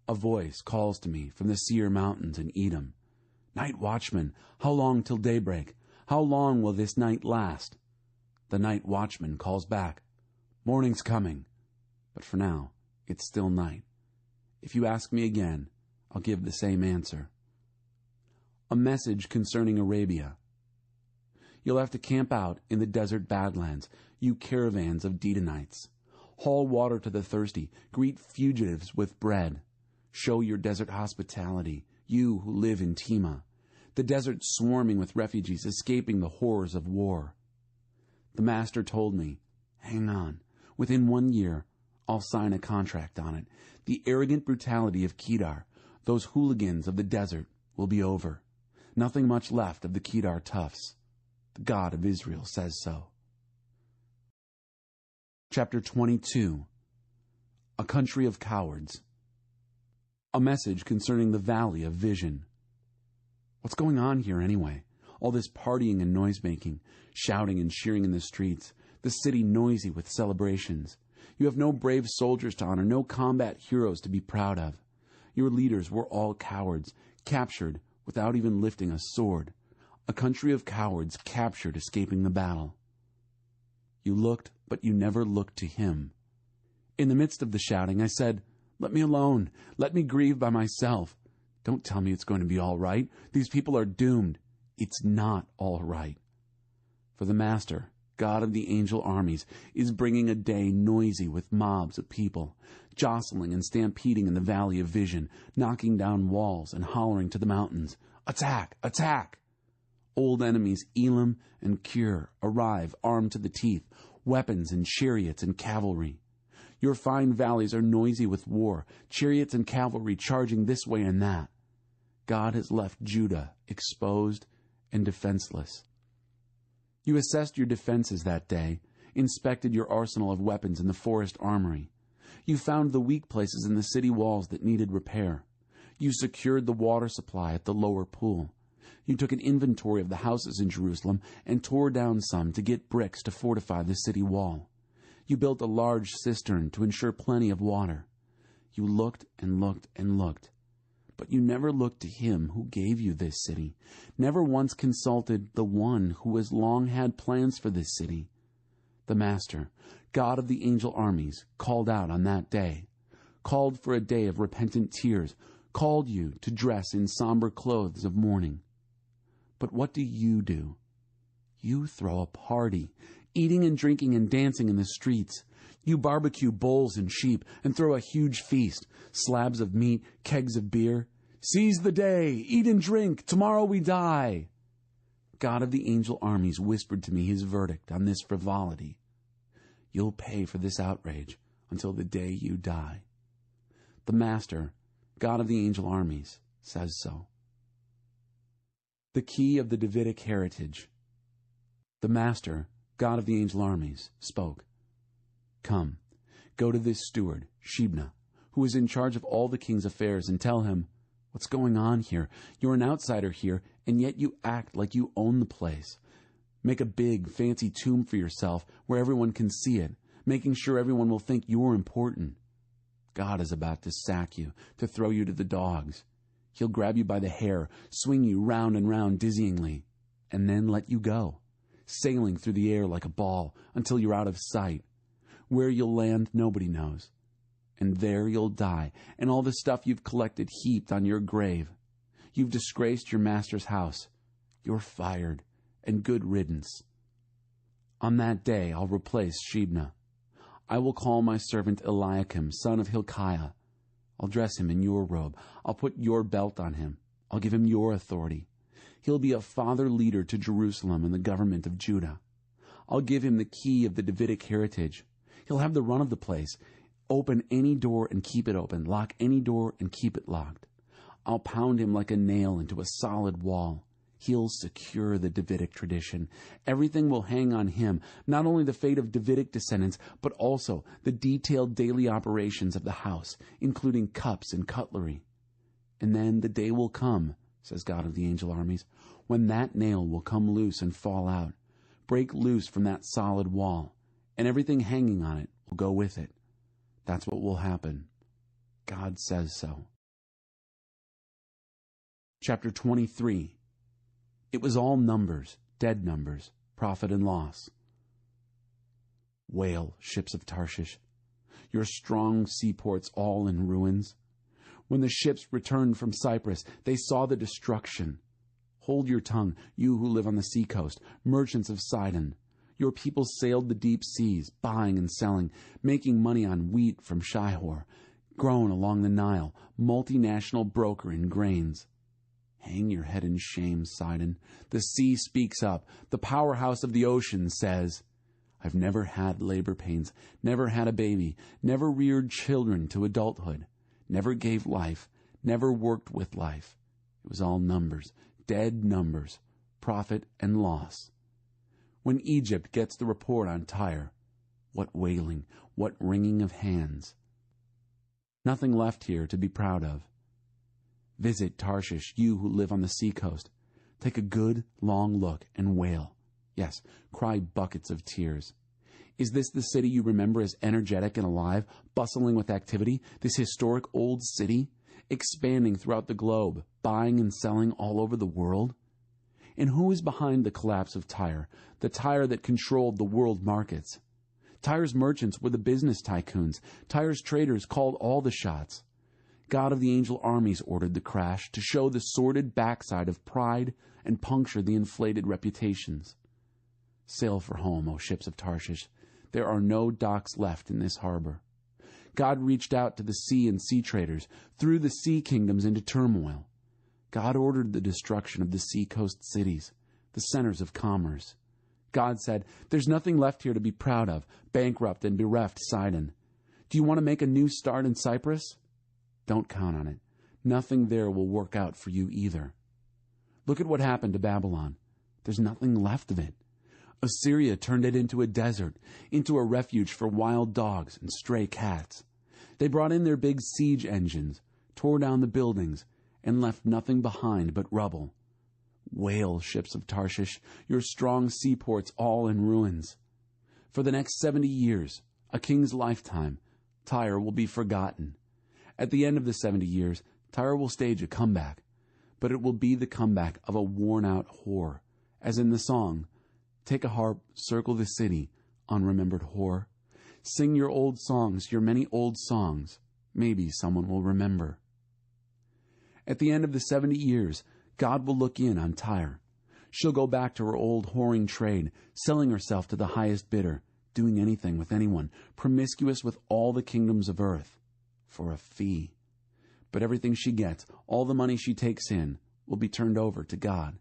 A voice calls to me from the Seir Mountains in Edom. "Night watchman, how long till daybreak? How long will this night last?" The night watchman calls back, "Morning's coming." But for now, it's still night. If you ask me again, I'll give the same answer. A message concerning Arabia. You'll have to camp out in the desert badlands, you caravans of Dedanites. Haul water to the thirsty, greet fugitives with bread. Show your desert hospitality, you who live in Tema, the desert swarming with refugees escaping the horrors of war. The master told me, hang on. Within 1 year, I'll sign a contract on it. The arrogant brutality of Kedar, those hooligans of the desert, will be over. Nothing much left of the Kedar toughs. The God of Israel says so. Chapter 22. A Country of Cowards. A message concerning the Valley of Vision. What's going on here anyway? All this partying and noise-making, shouting and cheering in the streets, the city noisy with celebrations. You have no brave soldiers to honor, no combat heroes to be proud of. Your leaders were all cowards, captured without even lifting a sword. A country of cowards captured escaping the battle. You looked, but you never looked to him. In the midst of the shouting, I said, let me alone. Let me grieve by myself. Don't tell me it's going to be all right. These people are doomed. It's not all right. For the Master, God of the angel armies, is bringing a day noisy with mobs of people, jostling and stampeding in the Valley of Vision, knocking down walls and hollering to the mountains, attack! Attack! Old enemies Elam and Kir arrive armed to the teeth, weapons and chariots and cavalry. Your fine valleys are noisy with war, chariots and cavalry charging this way and that. God has left Judah exposed and defenseless. You assessed your defenses that day, inspected your arsenal of weapons in the forest armory. You found the weak places in the city walls that needed repair. You secured the water supply at the lower pool. You took an inventory of the houses in Jerusalem and tore down some to get bricks to fortify the city wall. You built a large cistern to ensure plenty of water. You looked and looked and looked, but you never looked to him who gave you this city, never once consulted the one who has long had plans for this city. The Master, God of the angel armies, called out on that day, called for a day of repentant tears, called you to dress in somber clothes of mourning. But what do? You throw a party, eating and drinking and dancing in the streets. You barbecue bulls and sheep and throw a huge feast, slabs of meat, kegs of beer. Seize the day, eat and drink, tomorrow we die. God of the angel armies whispered to me his verdict on this frivolity. You'll pay for this outrage until the day you die. The Master, God of the angel armies, says so. The key of the Davidic heritage. The Master, God of the angel armies, spoke. Come, go to this steward, Shebna, who is in charge of all the king's affairs, and tell him, what's going on here? You're an outsider here, and yet you act like you own the place. Make a big, fancy tomb for yourself where everyone can see it, making sure everyone will think you're important. God is about to sack you, to throw you to the dogs. He'll grab you by the hair, swing you round and round dizzyingly, and then let you go, sailing through the air like a ball until you're out of sight. Where you'll land, nobody knows. And there you'll die, and all the stuff you've collected heaped on your grave. You've disgraced your master's house. You're fired, and good riddance. On that day I'll replace Shebna. I will call my servant Eliakim, son of Hilkiah. I'll dress him in your robe. I'll put your belt on him. I'll give him your authority. He'll be a father leader to Jerusalem and the government of Judah. I'll give him the key of the Davidic heritage. He'll have the run of the place. Open any door and keep it open. Lock any door and keep it locked. I'll pound him like a nail into a solid wall. He'll secure the Davidic tradition. Everything will hang on him, not only the fate of Davidic descendants, but also the detailed daily operations of the house, including cups and cutlery. And then the day will come, says God of the angel armies, when that nail will come loose and fall out, break loose from that solid wall, and everything hanging on it will go with it. That's what will happen. God says so. Chapter 23. It was all numbers, dead numbers, profit and loss. Wail, ships of Tarshish, your strong seaports all in ruins. When the ships returned from Cyprus, they saw the destruction. Hold your tongue, you who live on the seacoast, merchants of Sidon. Your people sailed the deep seas, buying and selling, making money on wheat from Shihor, grown along the Nile, multinational broker in grains. Hang your head in shame, Sidon. The sea speaks up. The powerhouse of the ocean says, I've never had labor pains, never had a baby, never reared children to adulthood, never gave life, never worked with life. It was all numbers, dead numbers, profit and loss. When Egypt gets the report on Tyre, what wailing, what wringing of hands. Nothing left here to be proud of. Visit Tarshish, you who live on the seacoast. Take a good, long look and wail. Yes, cry buckets of tears. Is this the city you remember as energetic and alive, bustling with activity, this historic old city, expanding throughout the globe, buying and selling all over the world? And who is behind the collapse of Tyre, the Tyre that controlled the world markets? Tyre's merchants were the business tycoons. Tyre's traders called all the shots. God of the angel armies ordered the crash to show the sordid backside of pride and puncture the inflated reputations. Sail for home, O ships of Tarshish. There are no docks left in this harbor. God reached out to the sea and sea traders, threw the sea kingdoms into turmoil. God ordered the destruction of the seacoast cities, the centers of commerce. God said, there's nothing left here to be proud of, bankrupt and bereft Sidon. Do you want to make a new start in Cyprus? Don't count on it. Nothing there will work out for you either. Look at what happened to Babylon. There's nothing left of it. Assyria turned it into a desert, into a refuge for wild dogs and stray cats. They brought in their big siege engines, tore down the buildings, and left nothing behind but rubble. Wail, ships of Tarshish, your strong seaports all in ruins. For the next 70 years, a king's lifetime, Tyre will be forgotten. At the end of the 70 years, Tyre will stage a comeback, but it will be the comeback of a worn-out whore, as in the song, take a harp, circle the city, unremembered whore. Sing your old songs, your many old songs. Maybe someone will remember. At the end of the 70 years, God will look in on Tyre. She'll go back to her old whoring trade, selling herself to the highest bidder, doing anything with anyone, promiscuous with all the kingdoms of earth, for a fee. But everything she gets, all the money she takes in, will be turned over to God.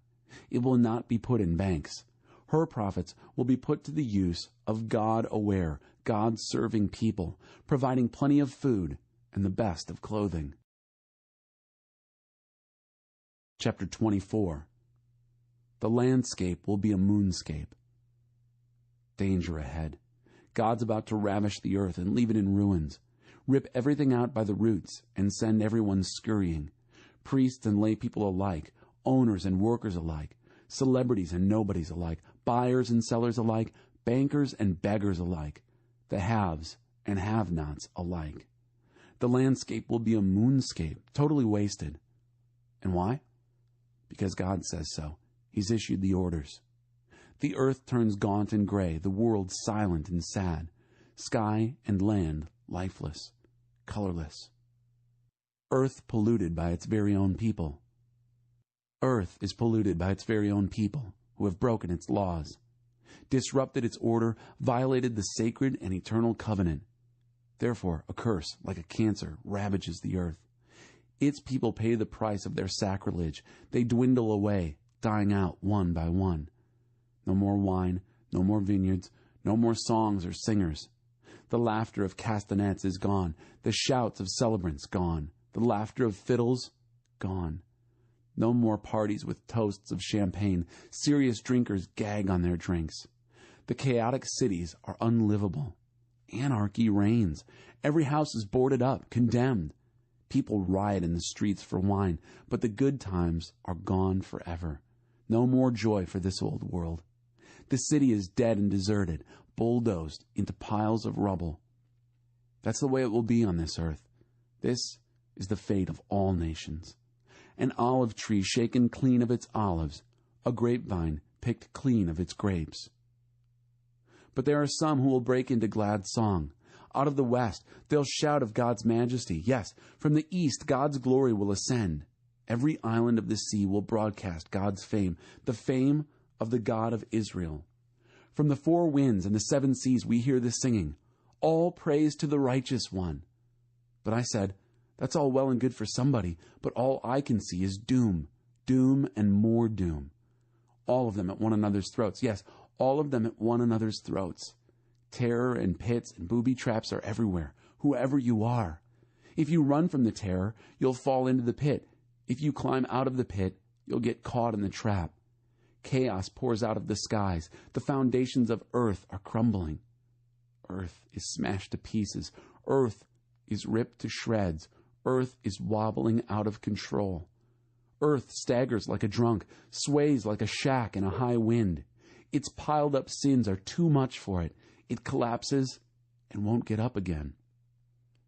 It will not be put in banks. Her profits will be put to the use of God-aware, God-serving people, providing plenty of food and the best of clothing. Chapter 24. The landscape will be a moonscape. Danger ahead. God's about to ravish the earth and leave it in ruins. Rip everything out by the roots and send everyone scurrying. Priests and lay people alike, owners and workers alike, celebrities and nobodies alike, buyers and sellers alike, bankers and beggars alike, the haves and have-nots alike. The landscape will be a moonscape, totally wasted. And why? Because God says so. He's issued the orders. The earth turns gaunt and gray, the world silent and sad, sky and land lifeless, colorless. Earth polluted by its very own people. Earth is polluted by its very own people who have broken its laws, disrupted its order, violated the sacred and eternal covenant. Therefore, a curse, like a cancer, ravages the earth. Its people pay the price of their sacrilege. They dwindle away, dying out one by one. No more wine, no more vineyards, no more songs or singers. The laughter of castanets is gone, the shouts of celebrants gone, the laughter of fiddles gone. No more parties with toasts of champagne. Serious drinkers gag on their drinks. The chaotic cities are unlivable. Anarchy reigns. Every house is boarded up, condemned. People riot in the streets for wine, but the good times are gone forever. No more joy for this old world. The city is dead and deserted, bulldozed into piles of rubble. That's the way it will be on this earth. This is the fate of all nations. An olive tree shaken clean of its olives, a grapevine picked clean of its grapes. But there are some who will break into glad song. Out of the west, they'll shout of God's majesty. Yes, from the east, God's glory will ascend. Every island of the sea will broadcast God's fame, the fame of the God of Israel. From the four winds and the seven seas, we hear the singing. All praise to the righteous one. But I said, that's all well and good for somebody, but all I can see is doom, doom and more doom. All of them at one another's throats. Yes, all of them at one another's throats. Terror and pits and booby traps are everywhere, whoever you are. If you run from the terror, you'll fall into the pit. If you climb out of the pit, you'll get caught in the trap. Chaos pours out of the skies. The foundations of earth are crumbling. Earth is smashed to pieces. Earth is ripped to shreds. Earth is wobbling out of control. Earth staggers like a drunk, sways like a shack in a high wind. Its piled up sins are too much for it. It collapses and won't get up again.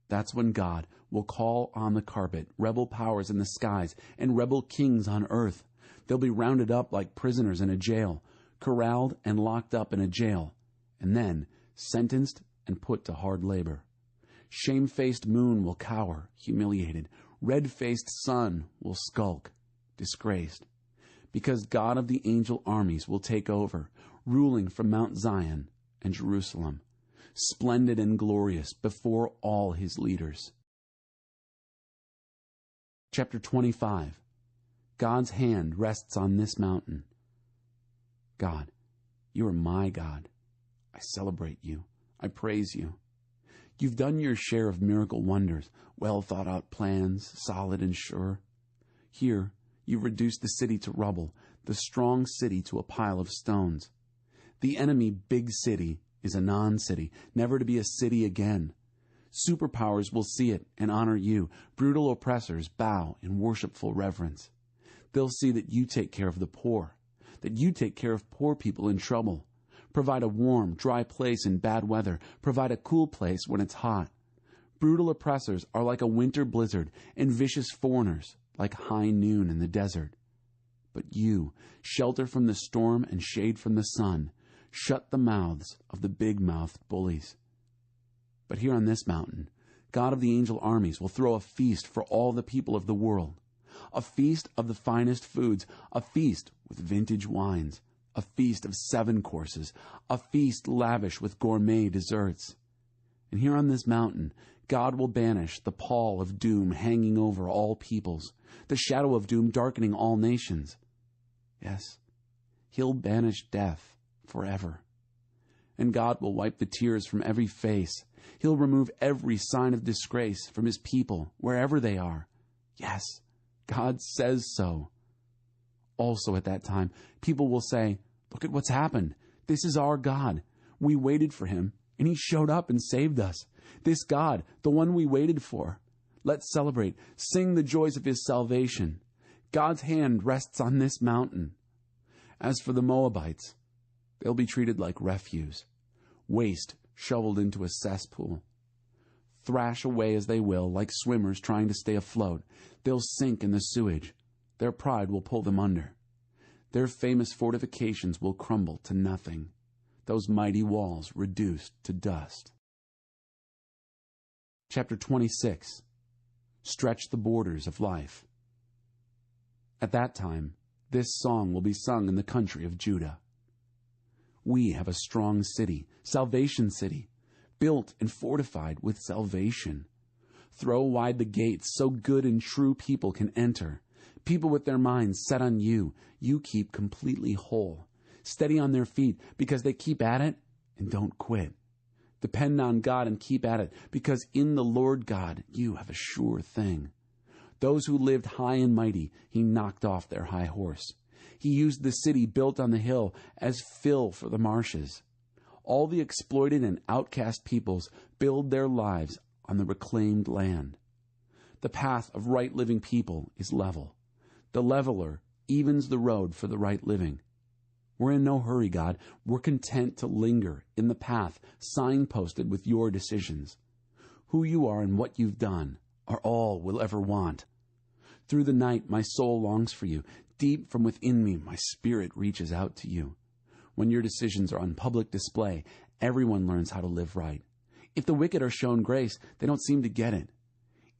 That's when God will call on the carpet, rebel powers in the skies, and rebel kings on earth. They'll be rounded up like prisoners in a jail, corralled and locked up in a jail, and then sentenced and put to hard labor. Shamefaced moon will cower, humiliated. Red-faced sun will skulk, disgraced. Because God of the angel armies will take over, ruling from Mount Zion and Jerusalem, splendid and glorious before all his leaders. Chapter 25. God's hand rests on this mountain. God, you are my God. I celebrate you. I praise you. You've done your share of miracle wonders, well thought out plans, solid and sure. Here, you've reduced the city to rubble, the strong city to a pile of stones. The enemy big city is a non-city, never to be a city again. Superpowers will see it and honor you. Brutal oppressors bow in worshipful reverence. They'll see that you take care of the poor, that you take care of poor people in trouble. Provide a warm, dry place in bad weather. Provide a cool place when it's hot. Brutal oppressors are like a winter blizzard, and vicious foreigners like high noon in the desert. But you shelter from the storm and shade from the sun. Shut the mouths of the big-mouthed bullies. But here on this mountain, God of the angel armies will throw a feast for all the people of the world. A feast of the finest foods, a feast with vintage wines, a feast of 7 courses, a feast lavish with gourmet desserts. And here on this mountain, God will banish the pall of doom hanging over all peoples, the shadow of doom darkening all nations. Yes, he'll banish death forever. And God will wipe the tears from every face. He'll remove every sign of disgrace from his people, wherever they are. Yes, God says so. Also at that time, people will say, look at what's happened. This is our God. We waited for him, and he showed up and saved us. This God, the one we waited for. Let's celebrate. Sing the joys of his salvation. God's hand rests on this mountain. As for the Moabites, they'll be treated like refuse, waste shoveled into a cesspool. Thrash away as they will, like swimmers trying to stay afloat, they'll sink in the sewage. Their pride will pull them under. Their famous fortifications will crumble to nothing, those mighty walls reduced to dust. Chapter 26. Stretch the borders of life. At that time, this song will be sung in the country of Judah. We have a strong city, Salvation City, built and fortified with salvation. Throw wide the gates so good and true people can enter. People with their minds set on you, you keep completely whole. Steady on their feet because they keep at it and don't quit. Depend on God and keep at it because in the Lord God you have a sure thing. Those who lived high and mighty, he knocked off their high horse. He used the city built on the hill as fill for the marshes. All the exploited and outcast peoples build their lives on the reclaimed land. The path of right living people is level. The leveler evens the road for the right living. We're in no hurry, God. We're content to linger in the path signposted with your decisions. Who you are and what you've done are all we'll ever want. Through the night, my soul longs for you. Deep from within me, my spirit reaches out to you. When your decisions are on public display, everyone learns how to live right. If the wicked are shown grace, they don't seem to get it.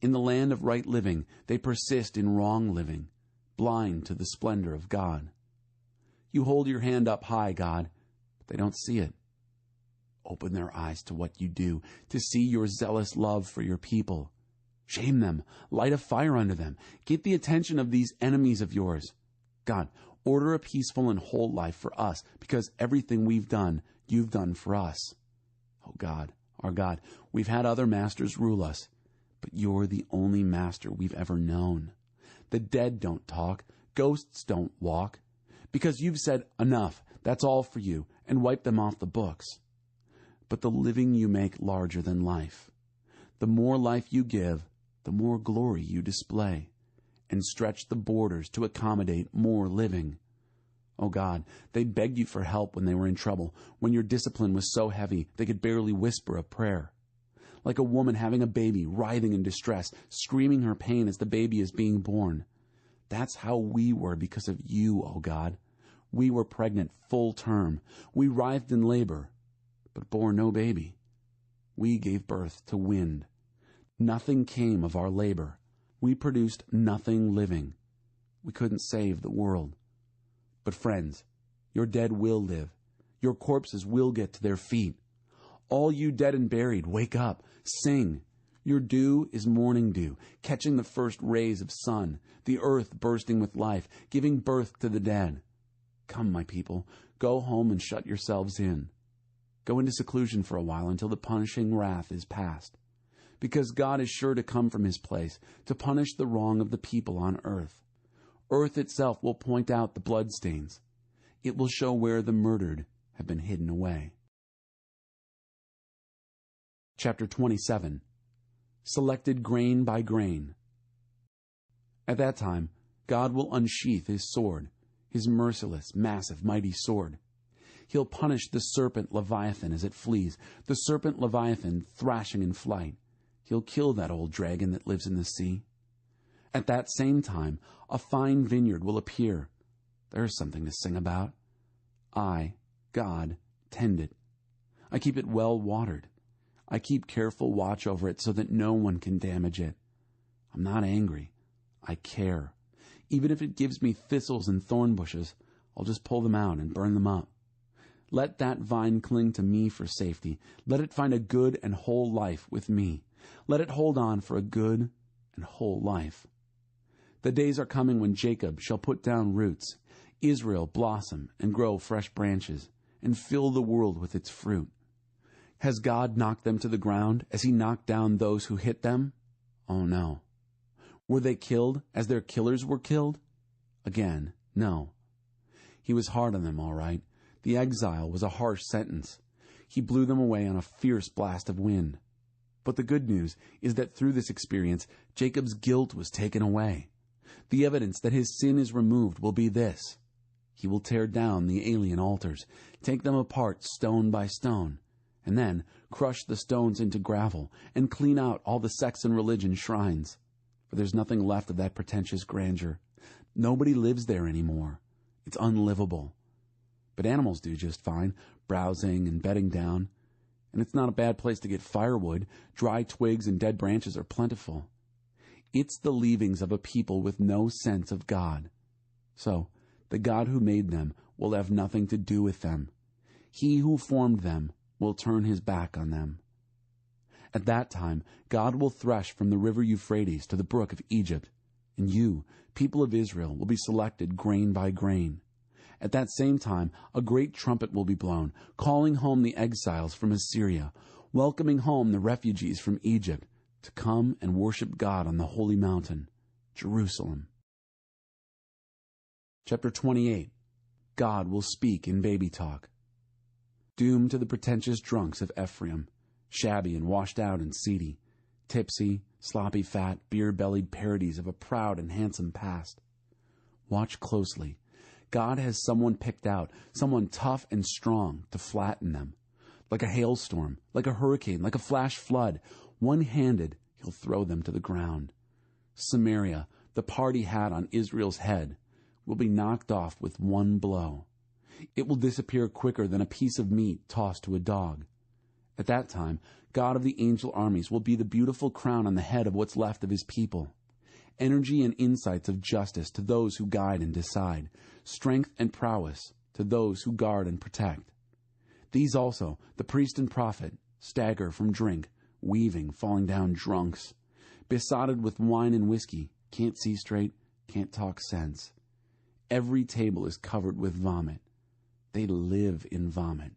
In the land of right living, they persist in wrong living, blind to the splendor of God. You hold your hand up high, God, but they don't see it. Open their eyes to what you do, to see your zealous love for your people. Shame them, light a fire under them. Get the attention of these enemies of yours. God, order a peaceful and whole life for us, because everything we've done, you've done for us. Oh God, our God, we've had other masters rule us, but you're the only master we've ever known. The dead don't talk, ghosts don't walk, because you've said, enough, that's all for you, and wiped them off the books. But the living you make larger than life. The more life you give, the more glory you display, and stretch the borders to accommodate more living. Oh God, they begged you for help when they were in trouble, when your discipline was so heavy they could barely whisper a prayer. Like a woman having a baby, writhing in distress, screaming her pain as the baby is being born. That's how we were because of you, oh God. We were pregnant full term. We writhed in labor, but bore no baby. We gave birth to wind. Nothing came of our labor. We produced nothing living. We couldn't save the world. But friends, your dead will live. Your corpses will get to their feet. All you dead and buried, wake up, sing. Your dew is morning dew, catching the first rays of sun, the earth bursting with life, giving birth to the dead. Come, my people, go home and shut yourselves in. Go into seclusion for a while until the punishing wrath is past. Because God is sure to come from his place to punish the wrong of the people on earth. Earth itself will point out the bloodstains. It will show where the murdered have been hidden away. Chapter 27. Selected grain by grain. At that time, God will unsheath his sword, his merciless, massive, mighty sword. He'll punish the serpent Leviathan as it flees, the serpent Leviathan thrashing in flight. He'll kill that old dragon that lives in the sea. At that same time, a fine vineyard will appear. There's something to sing about. I, God, tend it. I keep it well watered. I keep careful watch over it so that no one can damage it. I'm not angry. I care. Even if it gives me thistles and thorn bushes, I'll just pull them out and burn them up. Let that vine cling to me for safety. Let it find a good and whole life with me. Let it hold on for a good and whole life. The days are coming when Jacob shall put down roots, Israel blossom and grow fresh branches, and fill the world with its fruit. Has God knocked them to the ground as he knocked down those who hit them? Oh no. Were they killed as their killers were killed? Again, no. He was hard on them, all right. The exile was a harsh sentence. He blew them away on a fierce blast of wind. But the good news is that through this experience, Jacob's guilt was taken away. The evidence that his sin is removed will be this. He will tear down the alien altars, take them apart stone by stone, and then crush the stones into gravel and clean out all the sex and religion shrines. For there's nothing left of that pretentious grandeur. Nobody lives there anymore. It's unlivable. But animals do just fine, browsing and bedding down. And it's not a bad place to get firewood. Dry twigs and dead branches are plentiful. It's the leavings of a people with no sense of God. So, the God who made them will have nothing to do with them. He who formed them will turn his back on them. At that time, God will thresh from the river Euphrates to the brook of Egypt, and you, people of Israel, will be selected grain by grain. At that same time, a great trumpet will be blown, calling home the exiles from Assyria, welcoming home the refugees from Egypt, to come and worship God on the holy mountain, Jerusalem. Chapter 28. God will speak in baby talk. Doom to the pretentious drunks of Ephraim, shabby and washed out and seedy, tipsy, sloppy fat, beer-bellied parodies of a proud and handsome past. Watch closely. God has someone picked out, someone tough and strong to flatten them. Like a hailstorm, like a hurricane, like a flash flood, one-handed, he'll throw them to the ground. Samaria, the party hat on Israel's head, will be knocked off with one blow. It will disappear quicker than a piece of meat tossed to a dog. At that time, God of the angel armies will be the beautiful crown on the head of what's left of his people. Energy and insights of justice to those who guide and decide. Strength and prowess to those who guard and protect. These also, the priest and prophet, stagger from drink, weaving, falling down drunks. Besotted with wine and whiskey, can't see straight, can't talk sense. Every table is covered with vomit. They live in vomit.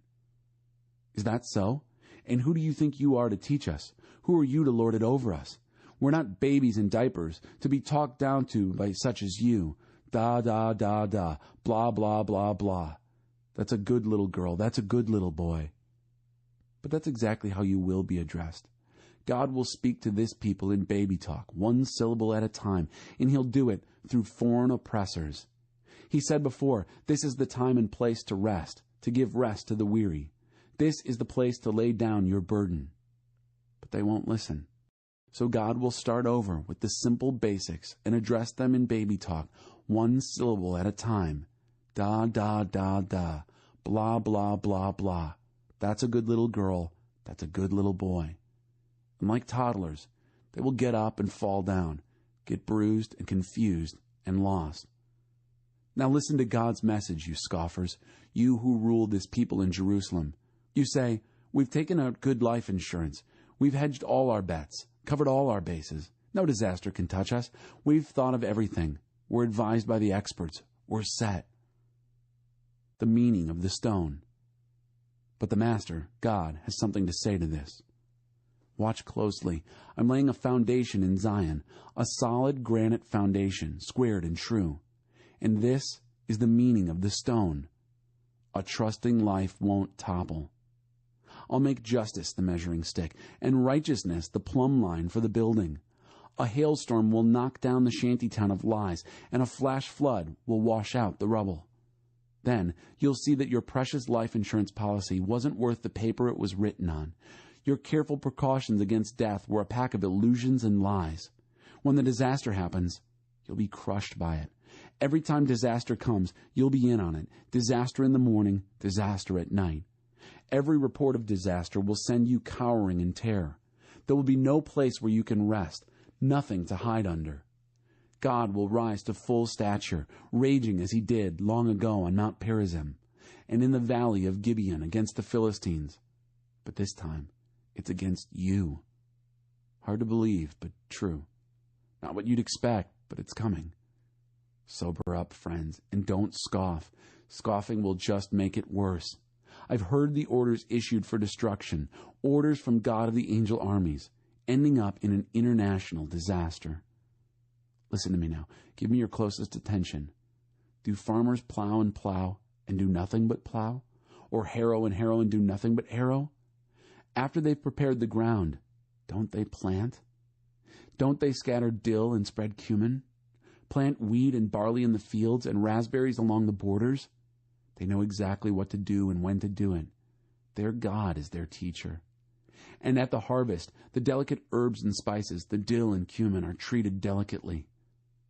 Is that so? And who do you think you are to teach us? Who are you to lord it over us? We're not babies in diapers to be talked down to by such as you. Da, da, da, da, blah, blah, blah, blah. That's a good little girl. That's a good little boy. But that's exactly how you will be addressed. God will speak to this people in baby talk, one syllable at a time, and he'll do it through foreign oppressors. He said before, this is the time and place to rest, to give rest to the weary. This is the place to lay down your burden. But they won't listen. So God will start over with the simple basics and address them in baby talk, one syllable at a time. Da, da, da, da, blah, blah, blah, blah. That's a good little girl. That's a good little boy. And like toddlers, they will get up and fall down, get bruised and confused and lost. Now listen to God's message, you scoffers, you who rule this people in Jerusalem. You say, we've taken out good life insurance. We've hedged all our bets, covered all our bases. No disaster can touch us. We've thought of everything. We're advised by the experts. We're set. The meaning of the stone. But the Master, God, has something to say to this. Watch closely. I'm laying a foundation in Zion, a solid granite foundation, squared and true. And this is the meaning of the stone. A trusting life won't topple. I'll make justice the measuring stick, and righteousness the plumb line for the building. A hailstorm will knock down the shantytown of lies, and a flash flood will wash out the rubble. Then you'll see that your precious life insurance policy wasn't worth the paper it was written on. Your careful precautions against death were a pack of illusions and lies. When the disaster happens, you'll be crushed by it. Every time disaster comes, you'll be in on it. Disaster in the morning, disaster at night. Every report of disaster will send you cowering in terror. There will be no place where you can rest, nothing to hide under. God will rise to full stature, raging as he did long ago on Mount Perazim, and in the valley of Gibeon against the Philistines. But this time, it's against you. Hard to believe, but true. Not what you'd expect, but it's coming. Sober up, friends, and don't scoff. Scoffing will just make it worse. I've heard the orders issued for destruction, orders from God of the angel armies, ending up in an international disaster. Listen to me now. Give me your closest attention. Do farmers plow and do nothing but plow? Or harrow and do nothing but harrow? After they've prepared the ground, don't they plant? Don't they scatter dill and spread cumin? Plant wheat and barley in the fields and raspberries along the borders? They know exactly what to do and when to do it. Their God is their teacher. And at the harvest, the delicate herbs and spices, the dill and cumin, are treated delicately.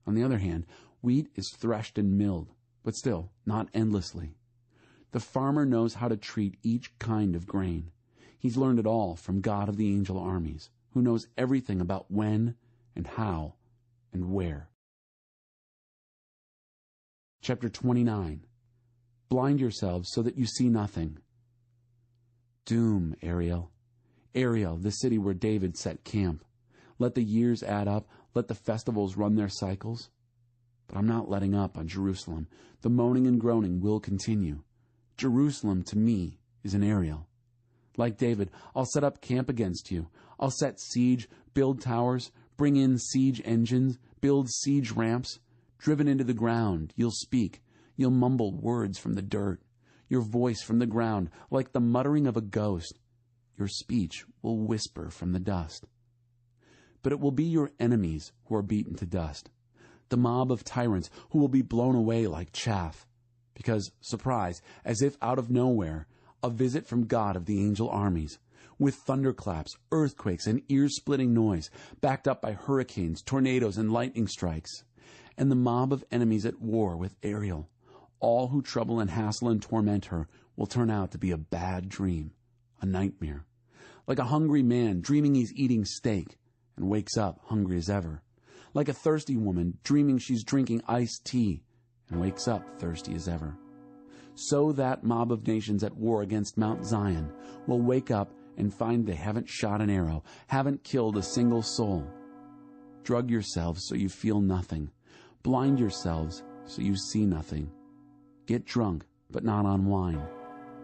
On the other hand, wheat is threshed and milled, but still not endlessly. The farmer knows how to treat each kind of grain. He's learned it all from God of the angel armies, who knows everything about when and how and where. Chapter 29. Blind yourselves so that you see nothing. Doom, Ariel. Ariel, the city where David set camp. Let the years add up. Let the festivals run their cycles. But I'm not letting up on Jerusalem. The moaning and groaning will continue. Jerusalem, to me, is an Ariel. Like David, I'll set up camp against you. I'll set siege, build towers, bring in siege engines, build siege ramps. Driven into the ground, you'll speak. You'll mumble words from the dirt. Your voice from the ground, like the muttering of a ghost. Your speech will whisper from the dust. But it will be your enemies who are beaten to dust. The mob of tyrants who will be blown away like chaff. Because, surprise, as if out of nowhere, a visit from God of the angel armies, with thunderclaps, earthquakes, and ear-splitting noise, backed up by hurricanes, tornadoes, and lightning strikes, and the mob of enemies at war with Ariel. All who trouble and hassle and torment her will turn out to be a bad dream, a nightmare, like a hungry man dreaming he's eating steak and wakes up hungry as ever, like a thirsty woman dreaming she's drinking iced tea and wakes up thirsty as ever. So that mob of nations at war against Mount Zion will wake up and find they haven't shot an arrow, haven't killed a single soul. Drug yourselves so you feel nothing. Blind yourselves so you see nothing. Get drunk, but not on wine.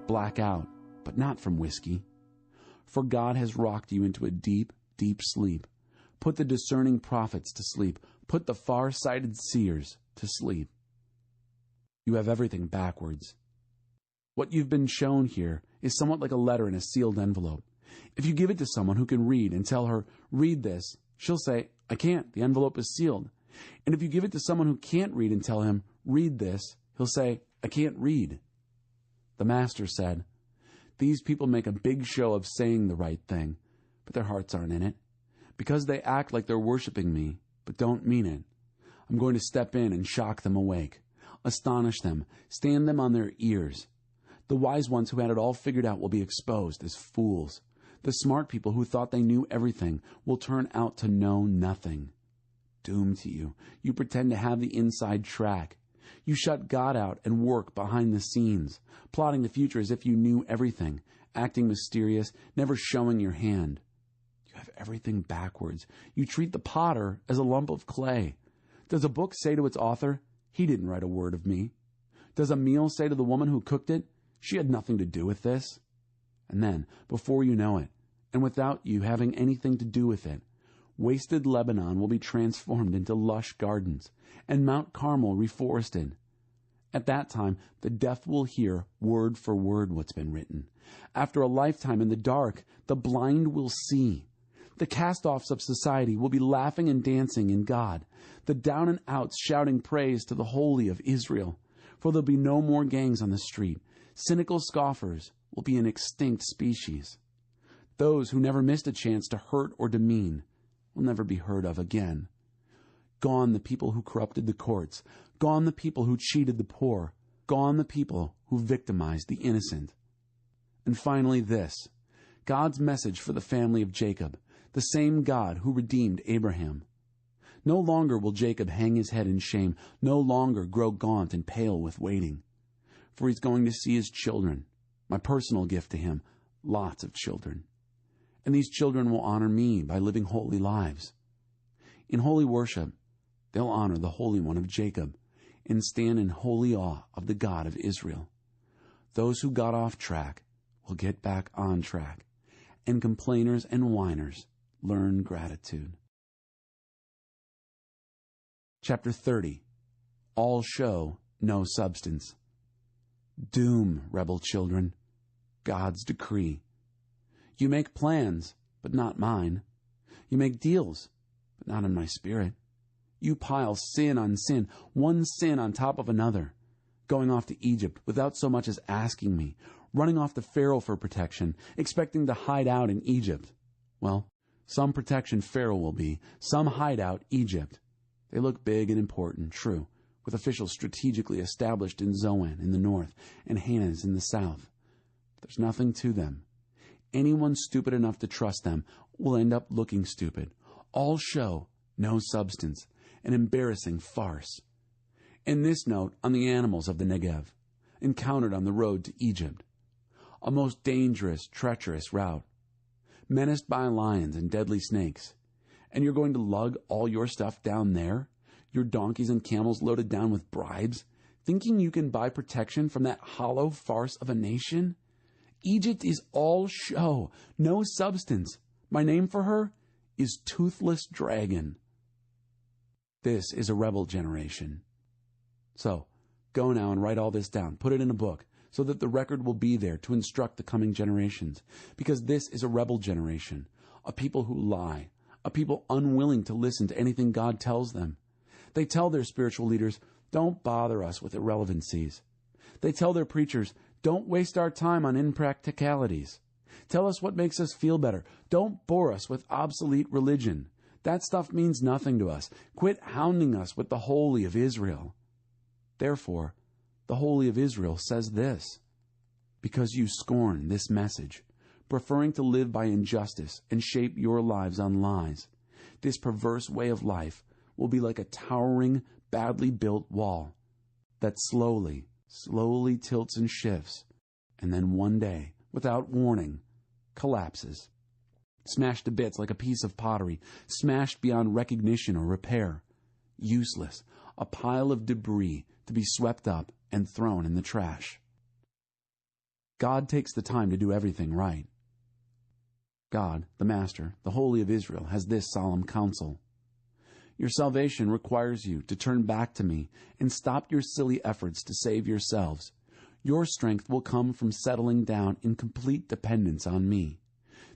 Black out, but not from whiskey. For God has rocked you into a deep, deep sleep. Put the discerning prophets to sleep. Put the far-sighted seers to sleep. You have everything backwards. What you've been shown here is somewhat like a letter in a sealed envelope. If you give it to someone who can read and tell her, read this, she'll say, I can't, the envelope is sealed. And if you give it to someone who can't read and tell him, read this, he'll say, I can't read. The master said, these people make a big show of saying the right thing, but their hearts aren't in it. Because they act like they're worshiping me, but don't mean it. I'm going to step in and shock them awake, astonish them, stand them on their ears. The wise ones who had it all figured out will be exposed as fools. The smart people who thought they knew everything will turn out to know nothing. Doom to you. You pretend to have the inside track. You shut God out and work behind the scenes, plotting the future as if you knew everything, acting mysterious, never showing your hand. You have everything backwards. You treat the potter as a lump of clay. Does a book say to its author, he didn't write a word of me? Does a meal say to the woman who cooked it, she had nothing to do with this? And then, before you know it, and without you having anything to do with it, wasted Lebanon will be transformed into lush gardens, and Mount Carmel reforested. At that time, the deaf will hear word for word what's been written. After a lifetime in the dark, the blind will see. The cast-offs of society will be laughing and dancing in God, the down-and-outs shouting praise to the Holy of Israel. For there'll be no more gangs on the street. Cynical scoffers will be an extinct species. Those who never missed a chance to hurt or demean will never be heard of again. Gone the people who corrupted the courts. Gone the people who cheated the poor. Gone the people who victimized the innocent. And finally this, God's message for the family of Jacob, the same God who redeemed Abraham. No longer will Jacob hang his head in shame, no longer grow gaunt and pale with waiting. For he's going to see his children, my personal gift to him, lots of children. And these children will honor me by living holy lives. In holy worship, they'll honor the Holy One of Jacob and stand in holy awe of the God of Israel. Those who got off track will get back on track, and complainers and whiners learn gratitude. Chapter 30. All show, no substance. Doom, rebel children, God's decree. You make plans, but not mine. You make deals, but not in my spirit. You pile sin on sin, one sin on top of another, going off to Egypt without so much as asking me, running off to Pharaoh for protection, expecting to hide out in Egypt. Well, some protection Pharaoh will be, some hideout Egypt. They look big and important, true, with officials strategically established in Zoan in the north and Hanes in the south. But there's nothing to them. Anyone stupid enough to trust them will end up looking stupid. All show, no substance, an embarrassing farce. And this note on the animals of the Negev, encountered on the road to Egypt. A most dangerous, treacherous route, menaced by lions and deadly snakes. And you're going to lug all your stuff down there? Your donkeys and camels loaded down with bribes? Thinking you can buy protection from that hollow farce of a nation? Egypt is all show, no substance. My name for her is Toothless Dragon. This is a rebel generation. So, go now and write all this down. Put it in a book so that the record will be there to instruct the coming generations. Because this is a rebel generation, a people who lie, a people unwilling to listen to anything God tells them. They tell their spiritual leaders, don't bother us with irrelevancies. They tell their preachers, don't waste our time on impracticalities. Tell us what makes us feel better. Don't bore us with obsolete religion. That stuff means nothing to us. Quit hounding us with the Holy of Israel. Therefore, the Holy of Israel says this, because you scorn this message, preferring to live by injustice and shape your lives on lies, this perverse way of life will be like a towering, badly built wall that slowly tilts and shifts, and then one day, without warning, collapses. Smashed to bits like a piece of pottery, smashed beyond recognition or repair. Useless, a pile of debris to be swept up and thrown in the trash. God takes the time to do everything right. God, the Master, the Holy of Israel, has this solemn counsel. Your salvation requires you to turn back to me and stop your silly efforts to save yourselves. Your strength will come from settling down in complete dependence on me,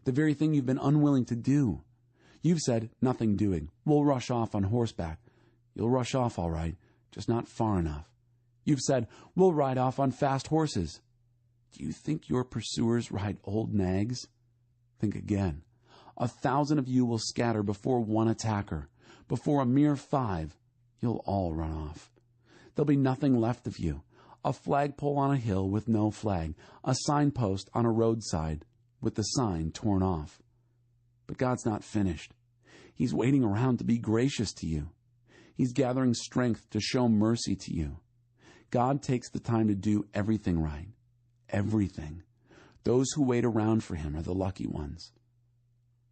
the very thing you've been unwilling to do. You've said, nothing doing. We'll rush off on horseback. You'll rush off all right, just not far enough. You've said, we'll ride off on fast horses. Do you think your pursuers ride old nags? Think again. 1,000 of you will scatter before one attacker. Before a mere 5, you'll all run off. There'll be nothing left of you. A flagpole on a hill with no flag. A signpost on a roadside with the sign torn off. But God's not finished. He's waiting around to be gracious to you. He's gathering strength to show mercy to you. God takes the time to do everything right. Everything. Those who wait around for him are the lucky ones.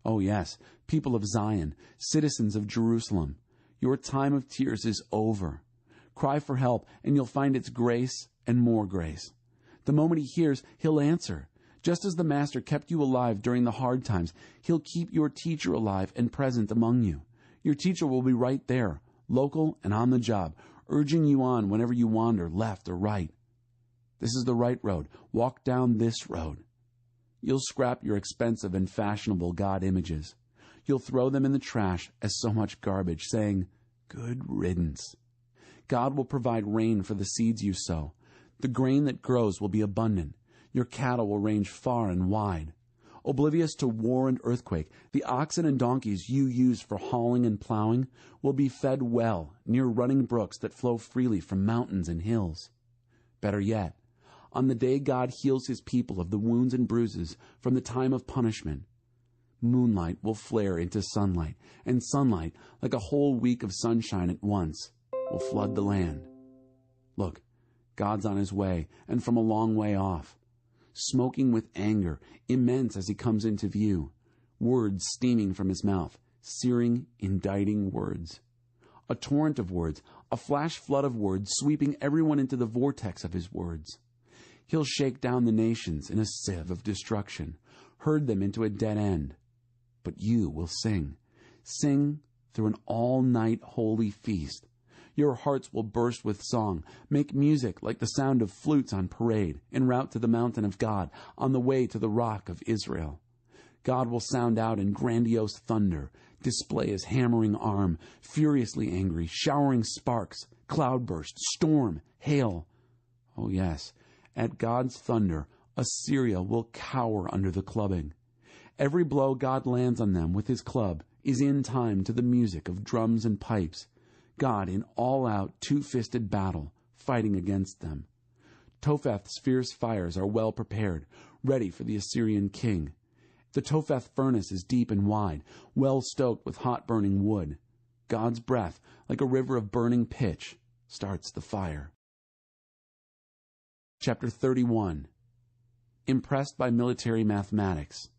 Oh yes, people of Zion, citizens of Jerusalem, your time of tears is over. Cry for help, and you'll find its grace and more grace. The moment he hears, he'll answer. Just as the Master kept you alive during the hard times, he'll keep your teacher alive and present among you. Your teacher will be right there, local and on the job, urging you on whenever you wander left or right. This is the right road. Walk down this road. You'll scrap your expensive and fashionable God images. You'll throw them in the trash as so much garbage, saying, good riddance. God will provide rain for the seeds you sow. The grain that grows will be abundant. Your cattle will range far and wide. Oblivious to war and earthquake, the oxen and donkeys you use for hauling and plowing will be fed well near running brooks that flow freely from mountains and hills. Better yet, on the day God heals his people of the wounds and bruises from the time of punishment, moonlight will flare into sunlight, and sunlight, like a whole week of sunshine at once, will flood the land. Look, God's on his way, and from a long way off, smoking with anger, immense as he comes into view, words steaming from his mouth, searing, indicting words. A torrent of words, a flash flood of words, sweeping everyone into the vortex of his words. He'll shake down the nations in a sieve of destruction, herd them into a dead end. But you will sing. Sing through an all-night holy feast. Your hearts will burst with song. Make music like the sound of flutes on parade, en route to the mountain of God, on the way to the rock of Israel. God will sound out in grandiose thunder, display his hammering arm, furiously angry, showering sparks, cloudburst, storm, hail. Oh yes, at God's thunder, Assyria will cower under the clubbing. Every blow God lands on them with his club is in time to the music of drums and pipes. God in all-out two-fisted battle, fighting against them. Topheth's fierce fires are well prepared, ready for the Assyrian king. The Topheth furnace is deep and wide, well stoked with hot burning wood. God's breath, like a river of burning pitch, starts the fire. Chapter 31. Impressed by military mathematics.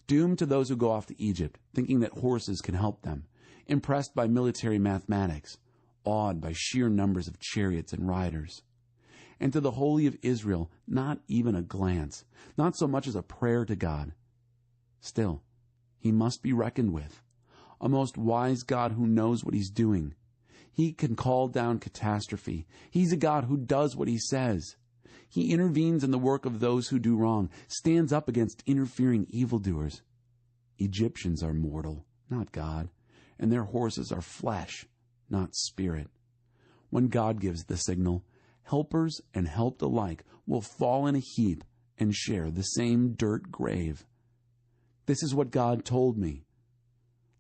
Doom to those who go off to Egypt, thinking that horses can help them. Impressed by military mathematics, awed by sheer numbers of chariots and riders. And to the Holy of Israel, not even a glance, not so much as a prayer to God. Still, he must be reckoned with. A most wise God who knows what he's doing. He can call down catastrophe. He's a God who does what he says. He intervenes in the work of those who do wrong, stands up against interfering evildoers. Egyptians are mortal, not God, and their horses are flesh, not spirit. When God gives the signal, helpers and helped alike will fall in a heap and share the same dirt grave. This is what God told me.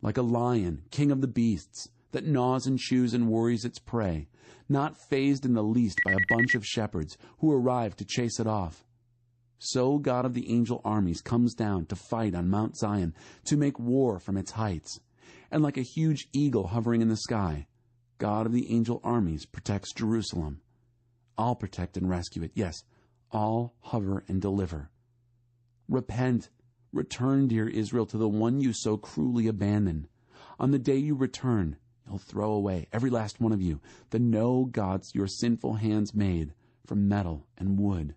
Like a lion, king of the beasts, that gnaws and chews and worries its prey, not fazed in the least by a bunch of shepherds who arrive to chase it off. So God of the angel armies comes down to fight on Mount Zion, to make war from its heights. And like a huge eagle hovering in the sky, God of the angel armies protects Jerusalem. I'll protect and rescue it. Yes, I'll hover and deliver. Repent, return, dear Israel, to the one you so cruelly abandoned. On the day you return, you'll throw away, every last one of you, the no gods your sinful hands made from metal and wood.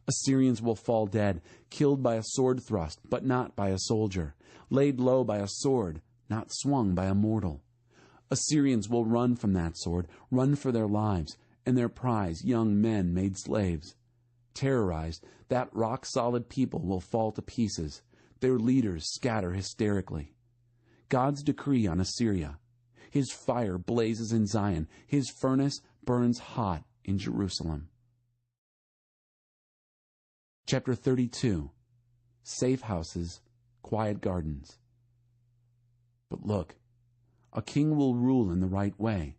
Assyrians will fall dead, killed by a sword thrust, but not by a soldier, laid low by a sword, not swung by a mortal. Assyrians will run from that sword, run for their lives, and their prize, young men made slaves. Terrorized, that rock-solid people will fall to pieces, their leaders scatter hysterically. God's decree on Assyria. His fire blazes in Zion, his furnace burns hot in Jerusalem. Chapter 32. Safe houses, quiet gardens. But look, a king will rule in the right way,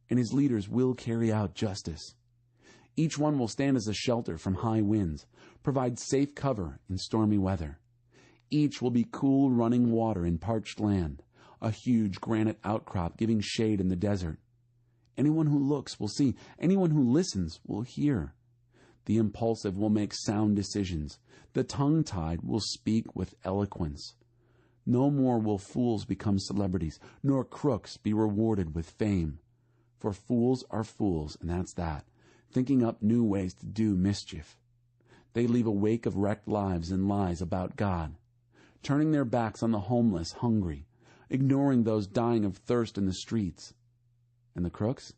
and his leaders will carry out justice. Each one will stand as a shelter from high winds, provide safe cover in stormy weather. Each will be cool running water in parched land, a huge granite outcrop giving shade in the desert. Anyone who looks will see, anyone who listens will hear. The impulsive will make sound decisions. The tongue-tied will speak with eloquence. No more will fools become celebrities, nor crooks be rewarded with fame. For fools are fools, and that's that, thinking up new ways to do mischief. They leave a wake of wrecked lives and lies about God, turning their backs on the homeless, hungry, ignoring those dying of thirst in the streets. And the crooks?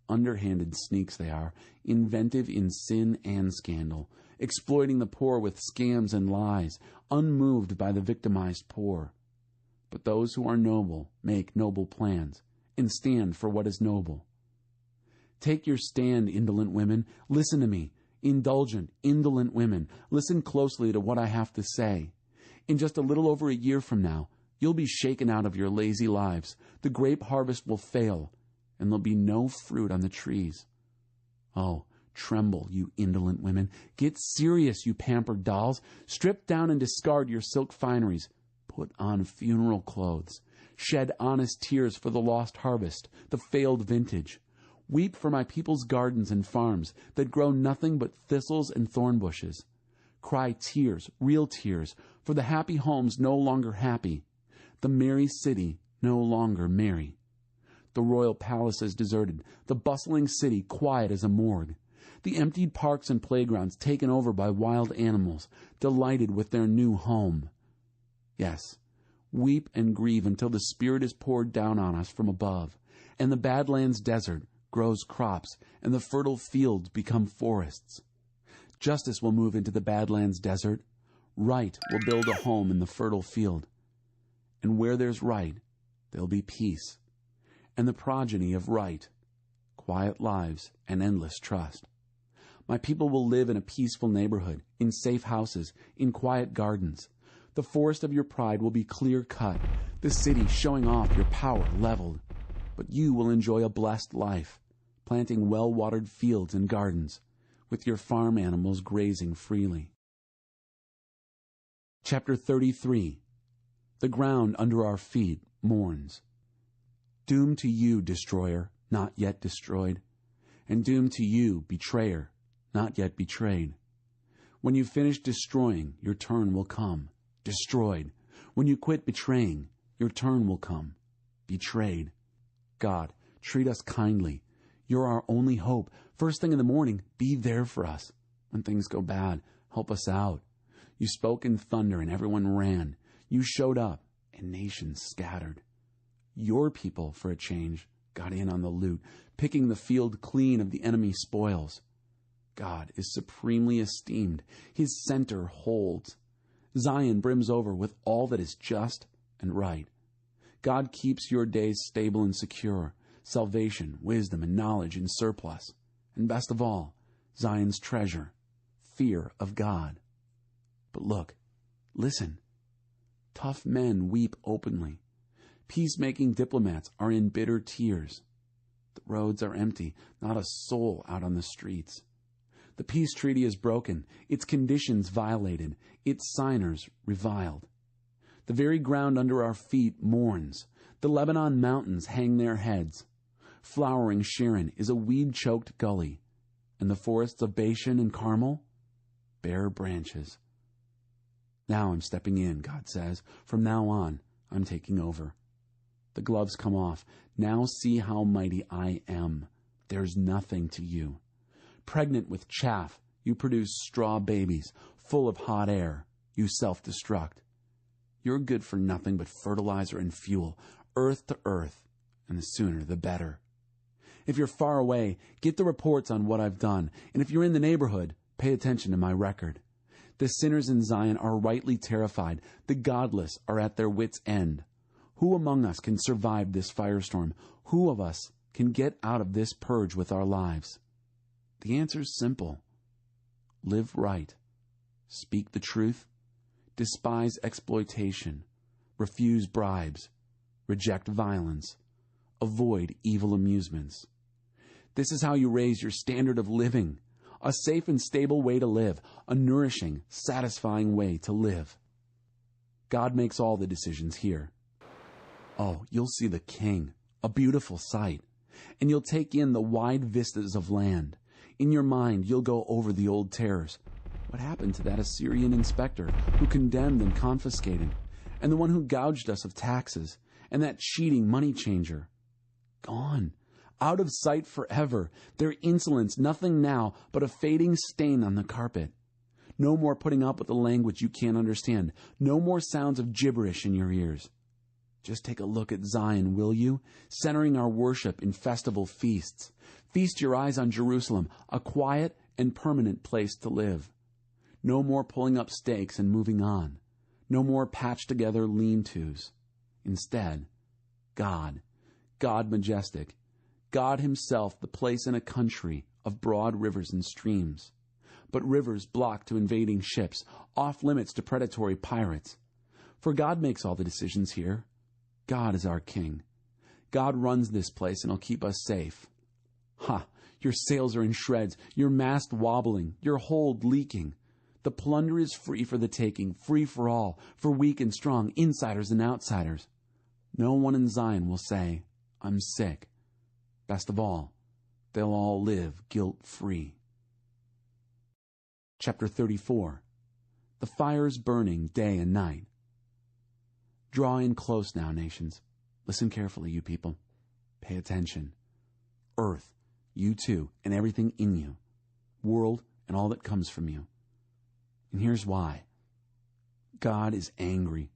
Underhanded sneaks they are, inventive in sin and scandal, exploiting the poor with scams and lies, unmoved by the victimized poor. But those who are noble make noble plans and stand for what is noble. Take your stand, indolent women. Listen to me. Indulgent, indolent women. Listen closely to what I have to say. In just a little over a year from now, you'll be shaken out of your lazy lives. The grape harvest will fail, and there'll be no fruit on the trees. Oh, tremble, you indolent women. Get serious, you pampered dolls. Strip down and discard your silk fineries. Put on funeral clothes. Shed honest tears for the lost harvest, the failed vintage. Weep for my people's gardens and farms that grow nothing but thistles and thorn bushes. Cry tears, real tears, for the happy homes no longer happy, the merry city no longer merry. The royal palace is deserted, the bustling city quiet as a morgue, the emptied parks and playgrounds taken over by wild animals, delighted with their new home. Yes, weep and grieve until the Spirit is poured down on us from above, and the Badlands desert grows crops, and the fertile fields become forests. Justice will move into the Badlands desert. Right will build a home in the fertile field. And where there's right, there'll be peace, and the progeny of right, quiet lives, and endless trust. My people will live in a peaceful neighborhood, in safe houses, in quiet gardens. The forest of your pride will be clear-cut, the city showing off your power leveled. But you will enjoy a blessed life, planting well-watered fields and gardens, with your farm animals grazing freely. Chapter 33. The ground under our feet mourns. Doom to you, destroyer, not yet destroyed, and doom to you, betrayer, not yet betrayed. When you finish destroying, your turn will come, destroyed. When you quit betraying, your turn will come, betrayed. God, treat us kindly. You're our only hope. First thing in the morning, be there for us. When things go bad, help us out. You spoke in thunder and everyone ran. You showed up and nations scattered. Your people, for a change, got in on the loot, picking the field clean of the enemy's spoils. God is supremely esteemed. His center holds. Zion brims over with all that is just and right. God keeps your days stable and secure, salvation, wisdom, and knowledge in surplus. And best of all, Zion's treasure, fear of God. But look, listen. Tough men weep openly. Peacemaking diplomats are in bitter tears. The roads are empty, not a soul out on the streets. The peace treaty is broken, its conditions violated, its signers reviled. The very ground under our feet mourns. The Lebanon mountains hang their heads. Flowering Sharon is a weed-choked gully, and the forests of Bashan and Carmel, bare branches. Now I'm stepping in, God says. From now on, I'm taking over. The gloves come off. Now see how mighty I am. There's nothing to you. Pregnant with chaff, You produce straw babies, full of hot air. You self-destruct. You're good for nothing but fertilizer and fuel, earth to earth, and the sooner the better. If you're far away, get the reports on what I've done, and if you're in the neighborhood, pay attention to my record. The sinners in Zion are rightly terrified. The godless are at their wits' end. Who among us can survive this firestorm? Who of us can get out of this purge with our lives? The answer is simple. Live right. Speak the truth. Despise exploitation. Refuse bribes. Reject violence. Avoid evil amusements. This is how you raise your standard of living. A safe and stable way to live. A nourishing, satisfying way to live. God makes all the decisions here. Oh, you'll see the King, a beautiful sight. And you'll take in the wide vistas of land. In your mind, you'll go over the old terrors. What happened to that Assyrian inspector who condemned and confiscated? And the one who gouged us of taxes? And that cheating money changer? Gone. Out of sight forever. Their insolence nothing now but a fading stain on the carpet. No more putting up with the language you can't understand. No more sounds of gibberish in your ears. Just take a look at Zion, will you? Centering our worship in festival feasts. Feast your eyes on Jerusalem, a quiet and permanent place to live. No more pulling up stakes and moving on. No more patched-together lean-tos. Instead, God majestic, God himself, the place in a country of broad rivers and streams. But rivers blocked to invading ships, off limits to predatory pirates. For God makes all the decisions here. God is our King. God runs this place and he'll keep us safe. Ha! Your sails are in shreds, your mast wobbling, your hold leaking. The plunder is free for the taking, free for all, for weak and strong, insiders and outsiders. No one in Zion will say, I'm sick. Best of all, they'll all live guilt-free. Chapter 34. The fire's burning day and night. Draw in close now, nations. Listen carefully, you people. Pay attention. Earth, you too, and everything in you. World, and all that comes from you. And here's why. God is angry,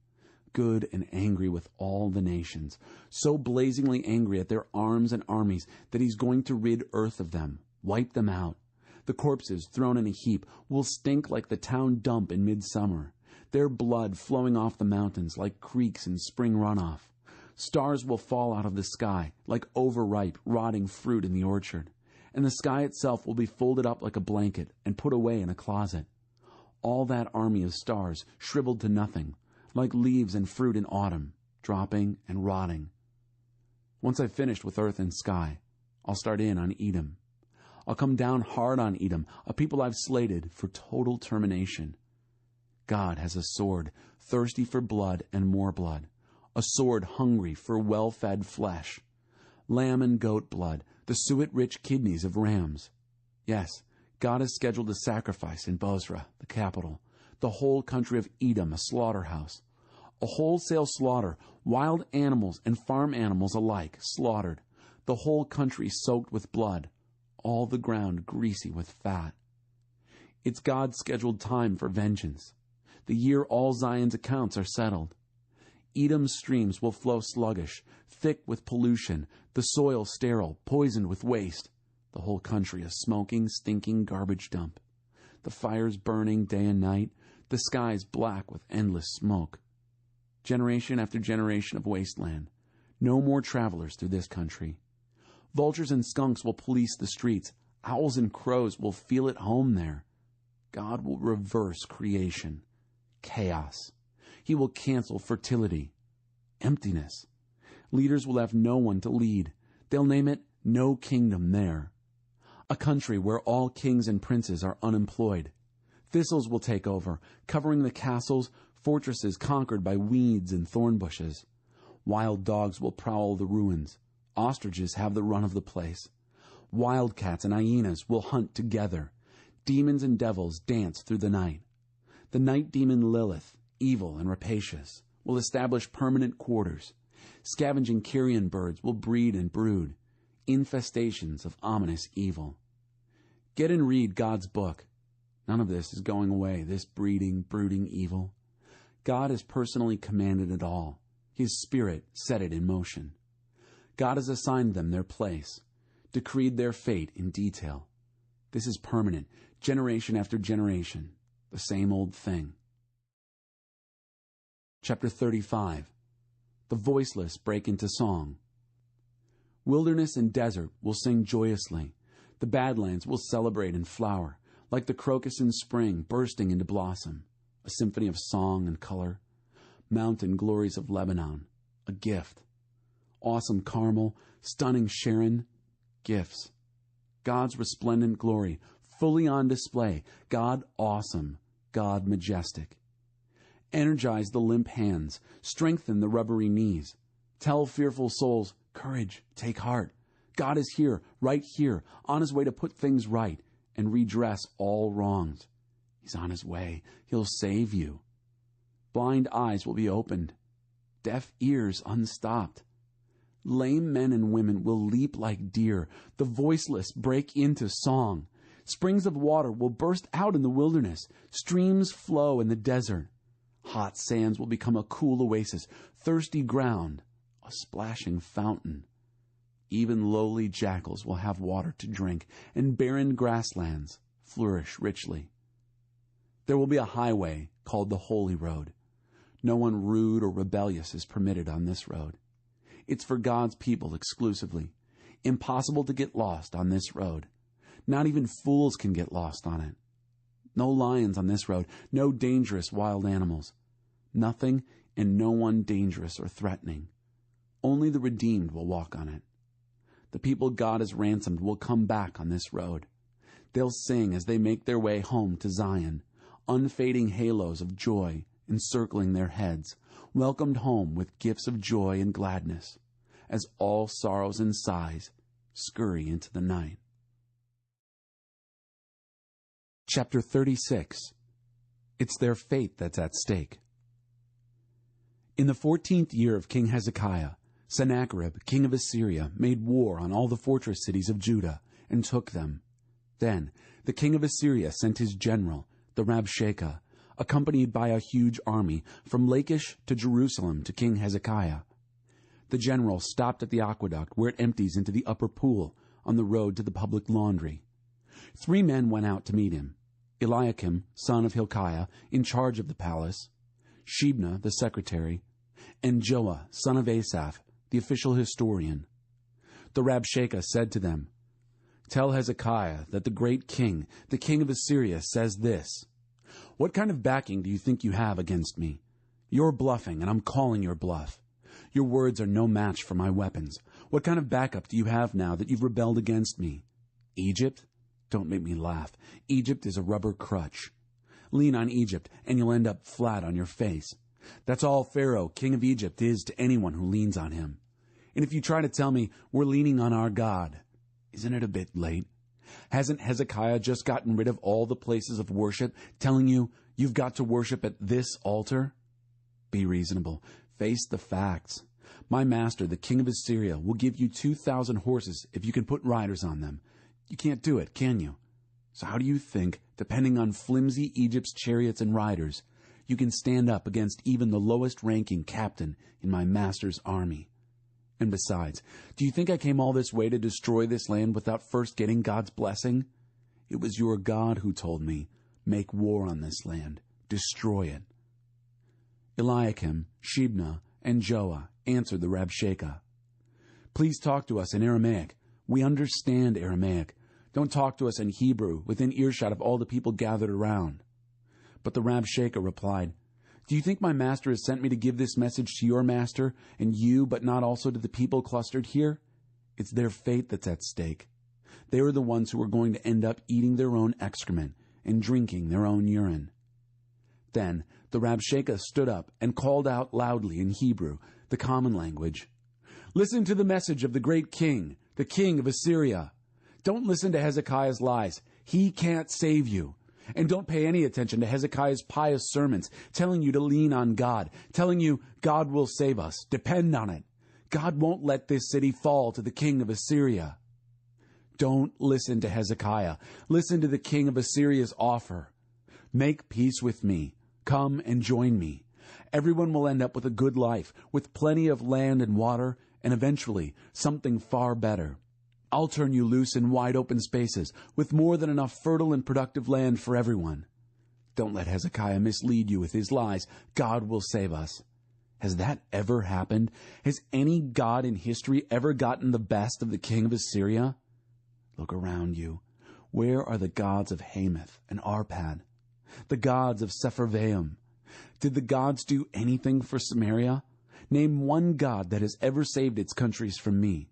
good and angry with all the nations, so blazingly angry at their arms and armies that he's going to rid earth of them, wipe them out. The corpses, thrown in a heap, will stink like the town dump in midsummer, their blood flowing off the mountains like creeks in spring runoff. Stars will fall out of the sky like overripe, rotting fruit in the orchard, and the sky itself will be folded up like a blanket and put away in a closet. All that army of stars shriveled to nothing, like leaves and fruit in autumn, dropping and rotting. Once I've finished with earth and sky, I'll start in on Edom. I'll come down hard on Edom, a people I've slated for total termination. God has a sword, thirsty for blood and more blood, a sword hungry for well-fed flesh, lamb and goat blood, the suet-rich kidneys of rams. Yes, God has scheduled a sacrifice in Bozrah, the capital, the whole country of Edom, a slaughterhouse. A wholesale slaughter, wild animals and farm animals alike slaughtered, the whole country soaked with blood, all the ground greasy with fat. It's God's scheduled time for vengeance, the year all Zion's accounts are settled. Edom's streams will flow sluggish, thick with pollution, the soil sterile, poisoned with waste, the whole country a smoking, stinking garbage dump. The fires burning day and night, the skies black with endless smoke. Generation after generation of wasteland. No more travelers through this country. Vultures and skunks will police the streets. Owls and crows will feel at home there. God will reverse creation. Chaos. He will cancel fertility. Emptiness. Leaders will have no one to lead. They'll name it No Kingdom there. A country where all kings and princes are unemployed. Thistles will take over, covering the castles, fortresses conquered by weeds and thorn bushes. Wild dogs will prowl the ruins. Ostriches have the run of the place. Wildcats and hyenas will hunt together. Demons and devils dance through the night. The night demon Lilith, evil and rapacious, will establish permanent quarters. Scavenging carrion birds will breed and brood. Infestations of ominous evil. Get and read God's book. None of this is going away, this breeding, brooding evil. God has personally commanded it all. His Spirit set it in motion. God has assigned them their place, decreed their fate in detail. This is permanent, generation after generation, the same old thing. Chapter 35. The voiceless break into song. Wilderness and desert will sing joyously. The Badlands will celebrate and flower, like the crocus in spring bursting into blossom, a symphony of song and color. Mountain glories of Lebanon, a gift. Awesome Carmel, stunning Sharon, gifts. God's resplendent glory, fully on display. God awesome, God majestic. Energize the limp hands, strengthen the rubbery knees. Tell fearful souls, courage, take heart. God is here, right here, on his way to put things right and redress all wrongs. He's on his way. He'll save you. Blind eyes will be opened, deaf ears unstopped. Lame men and women will leap like deer. The voiceless break into song. Springs of water will burst out in the wilderness. Streams flow in the desert. Hot sands will become a cool oasis. Thirsty ground, a splashing fountain. Even lowly jackals will have water to drink, and barren grasslands flourish richly. There will be a highway called the Holy Road. No one rude or rebellious is permitted on this road. It's for God's people exclusively. Impossible to get lost on this road. Not even fools can get lost on it. No lions on this road, no dangerous wild animals. Nothing and no one dangerous or threatening. Only the redeemed will walk on it. The people God has ransomed will come back on this road. They'll sing as they make their way home to Zion, unfading halos of joy encircling their heads, welcomed home with gifts of joy and gladness, as all sorrows and sighs scurry into the night. Chapter 36. It's their fate that's at stake. In the 14th year of King Hezekiah, Sennacherib, king of Assyria, made war on all the fortress cities of Judah and took them. Then the king of Assyria sent his general, the Rabshakeh, accompanied by a huge army, from Lachish to Jerusalem to King Hezekiah. The general stopped at the aqueduct where it empties into the upper pool on the road to the public laundry. 3 men went out to meet him: Eliakim, son of Hilkiah, in charge of the palace; Shebna, the secretary; and Joah, son of Asaph, the official historian. The Rabshakeh said to them, "Tell Hezekiah that the great king, the king of Assyria, says this: What kind of backing do you think you have against me? You're bluffing, and I'm calling your bluff. Your words are no match for my weapons. What kind of backup do you have now that you've rebelled against me? Egypt? Don't make me laugh. Egypt is a rubber crutch. Lean on Egypt, and you'll end up flat on your face. That's all Pharaoh, king of Egypt, is to anyone who leans on him. And if you try to tell me we're leaning on our God, isn't it a bit late? Hasn't Hezekiah just gotten rid of all the places of worship, telling you you've got to worship at this altar? Be reasonable. Face the facts. My master, the king of Assyria, will give you 2,000 horses if you can put riders on them. You can't do it, can you? So how do you think, depending on flimsy Egypt's chariots and riders, you can stand up against even the lowest-ranking captain in my master's army? And besides, do you think I came all this way to destroy this land without first getting God's blessing? It was your God who told me, make war on this land, destroy it." Eliakim, Shebna, and Joah answered the Rabshakeh, "Please talk to us in Aramaic. We understand Aramaic. Don't talk to us in Hebrew, within earshot of all the people gathered around." But the Rabshakeh replied, "Do you think my master has sent me to give this message to your master, and you, but not also to the people clustered here? It's their fate that's at stake. They are the ones who are going to end up eating their own excrement and drinking their own urine." Then the Rabshakeh stood up and called out loudly in Hebrew, the common language, "Listen to the message of the great king, the king of Assyria. Don't listen to Hezekiah's lies. He can't save you. And don't pay any attention to Hezekiah's pious sermons, telling you to lean on God, telling you God will save us. Depend on it. God won't let this city fall to the king of Assyria. Don't listen to Hezekiah. Listen to the king of Assyria's offer. Make peace with me. Come and join me. Everyone will end up with a good life, with plenty of land and water, and eventually something far better. I'll turn you loose in wide open spaces, with more than enough fertile and productive land for everyone. Don't let Hezekiah mislead you with his lies. God will save us. Has that ever happened? Has any god in history ever gotten the best of the king of Assyria? Look around you. Where are the gods of Hamath and Arpad? The gods of Sepharvaim? Did the gods do anything for Samaria? Name one god that has ever saved its countries from me.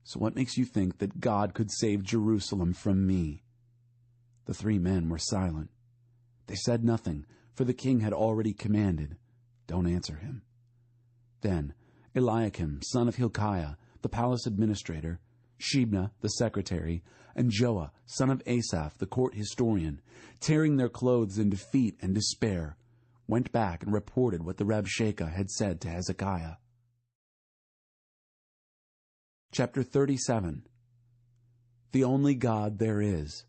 So what makes you think that God could save Jerusalem from me? The 3 men were silent. They said nothing, for the king had already commanded, "Don't answer him." Then Eliakim, son of Hilkiah, the palace administrator, Shebna, the secretary, and Joah, son of Asaph, the court historian, tearing their clothes in defeat and despair, went back and reported what the Rabshakeh had said to Hezekiah. Chapter 37. The Only God There Is.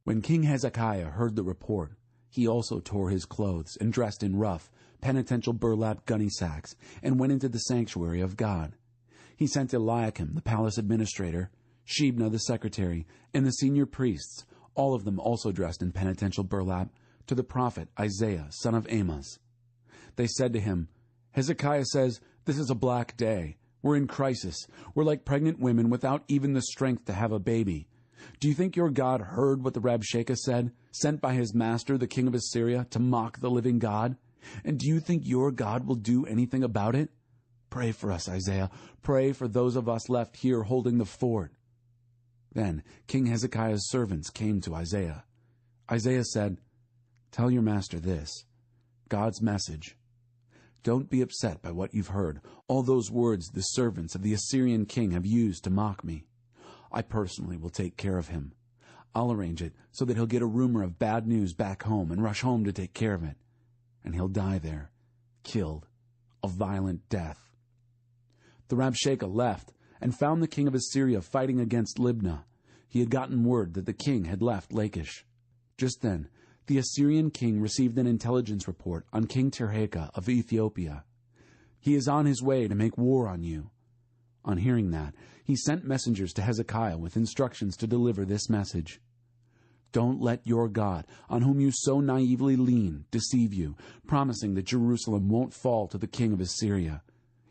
When King Hezekiah heard the report, he also tore his clothes and dressed in rough, penitential burlap gunny sacks and went into the sanctuary of God. He sent Eliakim, the palace administrator, Shebna, the secretary, and the senior priests, all of them also dressed in penitential burlap, to the prophet Isaiah, son of Amoz. They said to him, "Hezekiah says, 'This is a black day. We're in crisis. We're like pregnant women without even the strength to have a baby. Do you think your God heard what the Rabshakeh said, sent by his master, the king of Assyria, to mock the living God? And do you think your God will do anything about it? Pray for us, Isaiah. Pray for those of us left here holding the fort." Then King Hezekiah's servants came to Isaiah. Isaiah said, "Tell your master this, God's message. Don't be upset by what you've heard, all those words the servants of the Assyrian king have used to mock me. I personally will take care of him. I'll arrange it so that he'll get a rumor of bad news back home and rush home to take care of it. And he'll die there, killed, a violent death." The Rabshakeh left and found the king of Assyria fighting against Libnah. He had gotten word that the king had left Lachish. Just then, the Assyrian king received an intelligence report on King Tirhakah of Ethiopia. "He is on his way to make war on you." On hearing that, he sent messengers to Hezekiah with instructions to deliver this message. "Don't let your God, on whom you so naively lean, deceive you, promising that Jerusalem won't fall to the king of Assyria.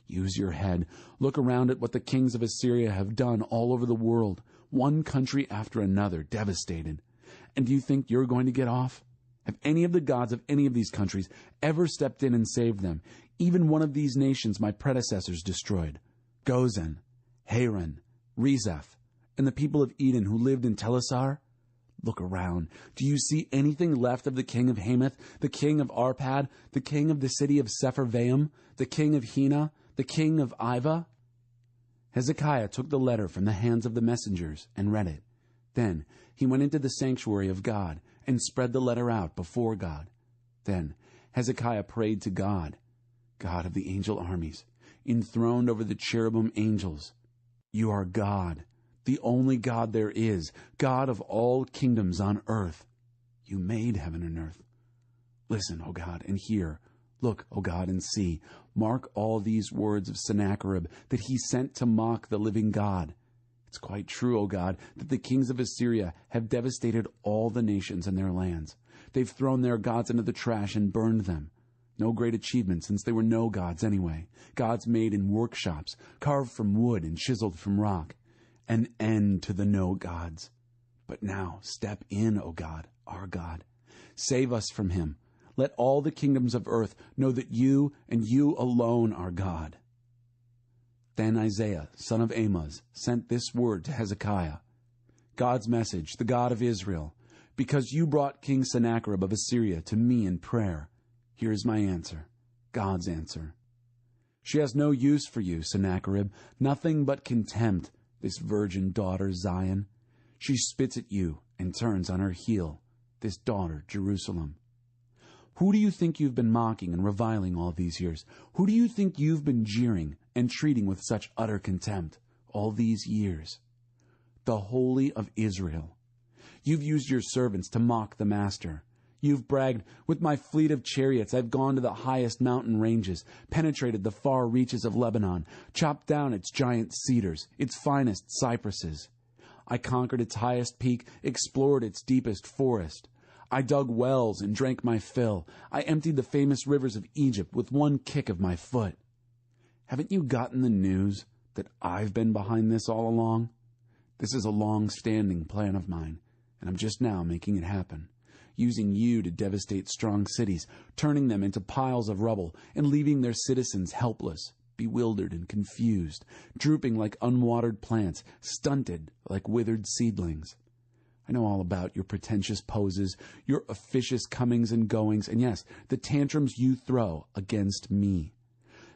Use your head. Look around at what the kings of Assyria have done all over the world, one country after another devastated. And do you think you're going to get off? Have any of the gods of any of these countries ever stepped in and saved them, even one of these nations my predecessors destroyed? Gozan, Haran, Rezeph, and the people of Eden who lived in Telassar? Look around. Do you see anything left of the king of Hamath, the king of Arpad, the king of the city of Sepharvaim, the king of Hena, the king of Ivah?" Hezekiah took the letter from the hands of the messengers and read it. Then he went into the sanctuary of God and spread the letter out before God. Then Hezekiah prayed to God, "God of the angel armies, enthroned over the cherubim angels, you are God, the only God there is, God of all kingdoms on earth. You made heaven and earth. Listen, O God, and hear. Look, O God, and see. Mark all these words of Sennacherib that he sent to mock the living God. It's quite true, O God, that the kings of Assyria have devastated all the nations and their lands. They've thrown their gods into the trash and burned them. No great achievement, since they were no gods anyway. Gods made in workshops, carved from wood and chiseled from rock. An end to the no gods. But now step in, O God, our God. Save us from him. Let all the kingdoms of earth know that you and you alone are God." Then Isaiah, son of Amoz, sent this word to Hezekiah. "God's message, the God of Israel. Because you brought King Sennacherib of Assyria to me in prayer, here is my answer, God's answer. She has no use for you, Sennacherib, nothing but contempt, this virgin daughter Zion. She spits at you and turns on her heel, this daughter Jerusalem. Who do you think you've been mocking and reviling all these years? Who do you think you've been jeering and treating with such utter contempt all these years? The Holy of Israel. You've used your servants to mock the Master. You've bragged, "With my fleet of chariots I've gone to the highest mountain ranges, penetrated the far reaches of Lebanon, chopped down its giant cedars, its finest cypresses. I conquered its highest peak, explored its deepest forest. I dug wells and drank my fill. I emptied the famous rivers of Egypt with one kick of my foot." Haven't you gotten the news that I've been behind this all along? This is a long-standing plan of mine, and I'm just now making it happen, using you to devastate strong cities, turning them into piles of rubble, and leaving their citizens helpless, bewildered and confused, drooping like unwatered plants, stunted like withered seedlings. I know all about your pretentious poses, your officious comings and goings, and yes, the tantrums you throw against me.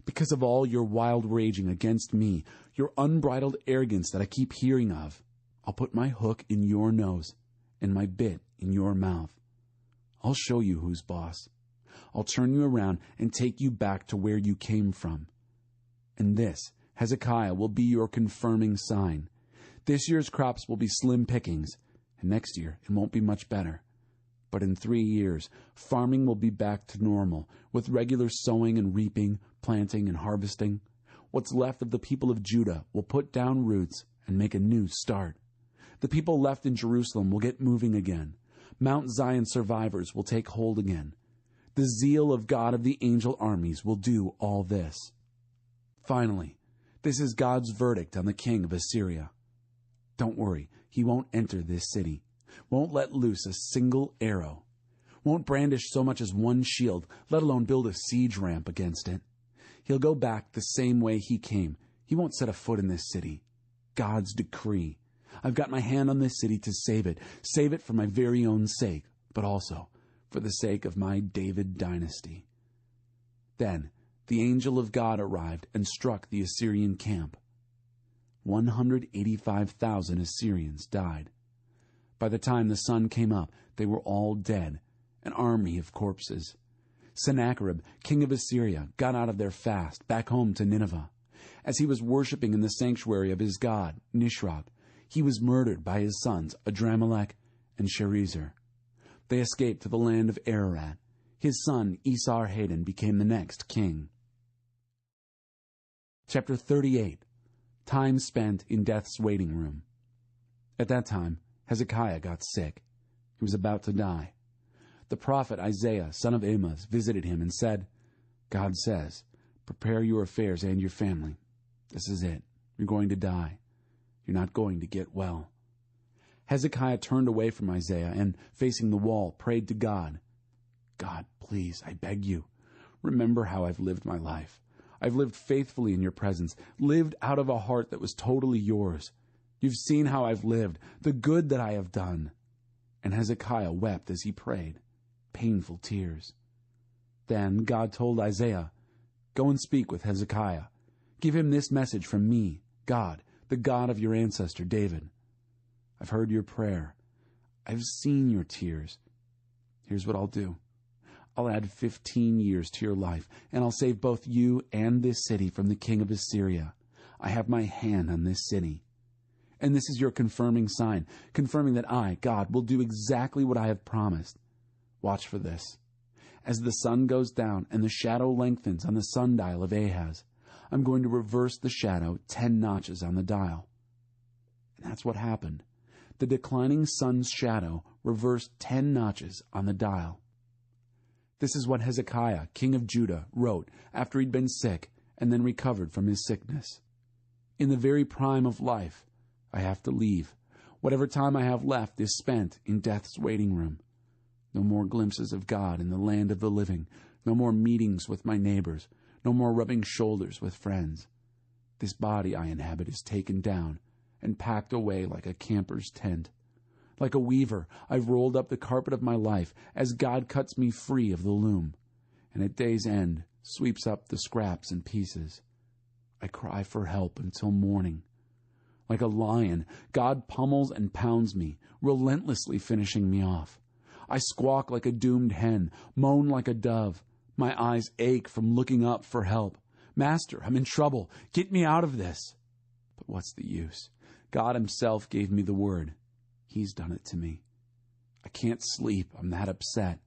Because of all your wild raging against me, your unbridled arrogance that I keep hearing of, I'll put my hook in your nose and my bit in your mouth. I'll show you who's boss. I'll turn you around and take you back to where you came from. And this, Hezekiah, will be your confirming sign. This year's crops will be slim pickings, and next year it won't be much better. But in 3 years, farming will be back to normal, with regular sowing and reaping, planting and harvesting. What's left of the people of Judah will put down roots and make a new start. The people left in Jerusalem will get moving again. Mount Zion survivors will take hold again. The zeal of God of the angel armies will do all this. Finally, this is God's verdict on the king of Assyria. Don't worry, he won't enter this city, won't let loose a single arrow, won't brandish so much as one shield, let alone build a siege ramp against it. He'll go back the same way he came. He won't set a foot in this city. God's decree. I've got my hand on this city to save it for my very own sake, but also for the sake of my David dynasty. Then the angel of God arrived and struck the Assyrian camp. 185,000 Assyrians died. By the time the sun came up, they were all dead, an army of corpses. Sennacherib, king of Assyria, got out of their fast back home to Nineveh. As he was worshiping in the sanctuary of his god, Nisroch, he was murdered by his sons Adramelech and Sharezer. They escaped to the land of Ararat. His son Esarhaddon became the next king. Chapter 38. Time spent in death's waiting room. At that time, Hezekiah got sick. He was about to die. The prophet Isaiah, son of Amoz, visited him and said, "God says, prepare your affairs and your family. This is it. You're going to die. You're not going to get well." Hezekiah turned away from Isaiah and, facing the wall, prayed to God. "God, please, I beg you, remember how I've lived my life. I've lived faithfully in your presence, lived out of a heart that was totally yours. You've seen how I've lived, the good that I have done." And Hezekiah wept as he prayed, painful tears. Then God told Isaiah, "Go and speak with Hezekiah. Give him this message from me, God, the God of your ancestor David. I've heard your prayer. I've seen your tears. Here's what I'll do. I'll add 15 years to your life, and I'll save both you and this city from the king of Assyria. I have my hand on this city. And this is your confirming sign, confirming that I, God, will do exactly what I have promised. Watch for this. As the sun goes down and the shadow lengthens on the sundial of Ahaz, I'm going to reverse the shadow 10 notches on the dial." And that's what happened. The declining sun's shadow reversed 10 notches on the dial. This is what Hezekiah, king of Judah, wrote after he'd been sick and then recovered from his sickness. "In the very prime of life, I have to leave. Whatever time I have left is spent in death's waiting room. No more glimpses of God in the land of the living. No more meetings with my neighbors. No more rubbing shoulders with friends. This body I inhabit is taken down and packed away like a camper's tent. Like a weaver, I've rolled up the carpet of my life as God cuts me free of the loom, and at day's end sweeps up the scraps and pieces. I cry for help until morning. Like a lion, God pummels and pounds me, relentlessly finishing me off. I squawk like a doomed hen, moan like a dove. My eyes ache from looking up for help. Master, I'm in trouble. Get me out of this. But what's the use? God himself gave me the word. He's done it to me. I can't sleep. I'm that upset.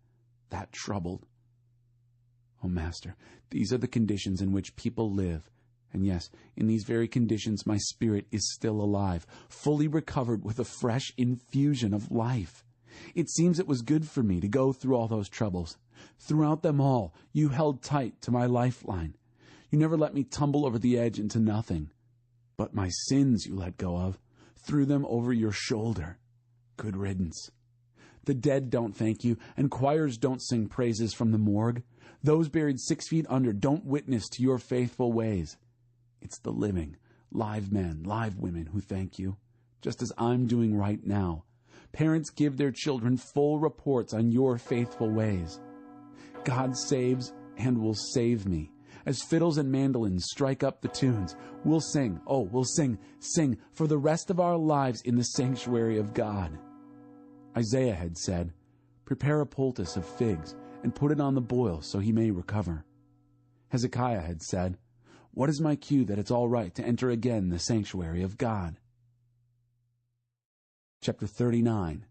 that troubled. Oh, Master, these are the conditions in which people live. And yes, in these very conditions my spirit is still alive, fully recovered with a fresh infusion of life. It seems it was good for me to go through all those troubles. Throughout them all, you held tight to my lifeline. You never let me tumble over the edge into nothing. But my sins you let go of, threw them over your shoulder. Good riddance. The dead don't thank you, and choirs don't sing praises from the morgue. Those buried 6 feet under don't witness to your faithful ways. It's the living, live men, live women who thank you, just as I'm doing right now. Parents give their children full reports on your faithful ways. God saves and will save me. As fiddles and mandolins strike up the tunes, we'll sing, sing for the rest of our lives in the sanctuary of God. Isaiah had said, "Prepare a poultice of figs and put it on the boil so he may recover." Hezekiah had said, "What is my cue that it's all right to enter again the sanctuary of God?" Chapter 39.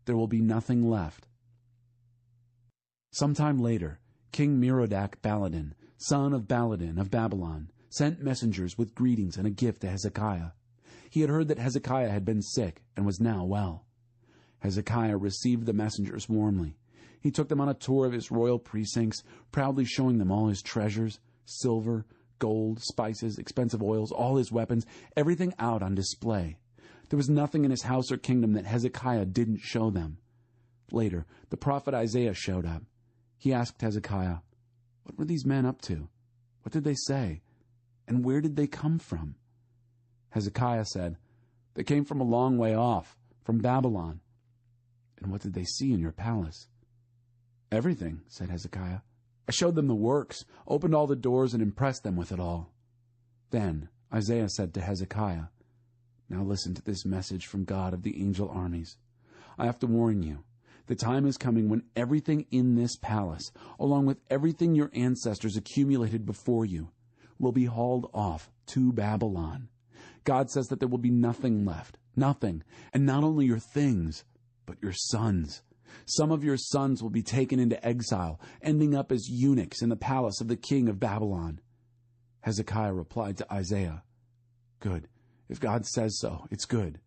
There will be nothing left. Sometime later, King Merodach Baladan, son of Baladan of Babylon, sent messengers with greetings and a gift to Hezekiah. He had heard that Hezekiah had been sick and was now well. Hezekiah received the messengers warmly. He took them on a tour of his royal precincts, proudly showing them all his treasures, silver, gold, spices, expensive oils, all his weapons, everything out on display. There was nothing in his house or kingdom that Hezekiah didn't show them. Later, the prophet Isaiah showed up. He asked Hezekiah, "What were these men up to? What did they say? And where did they come from?" Hezekiah said, "They came from a long way off, from Babylon." "And what did they see in your palace?" "Everything," said Hezekiah. "I showed them the works, opened all the doors, and impressed them with it all." Then Isaiah said to Hezekiah, "Now listen to this message from God of the angel armies. I have to warn you. The time is coming when everything in this palace, along with everything your ancestors accumulated before you, will be hauled off to Babylon. God says that there will be nothing left, nothing, and not only your things, but your sons. Some of your sons will be taken into exile, ending up as eunuchs in the palace of the king of Babylon." Hezekiah replied to Isaiah, "Good. If God says so, it's good."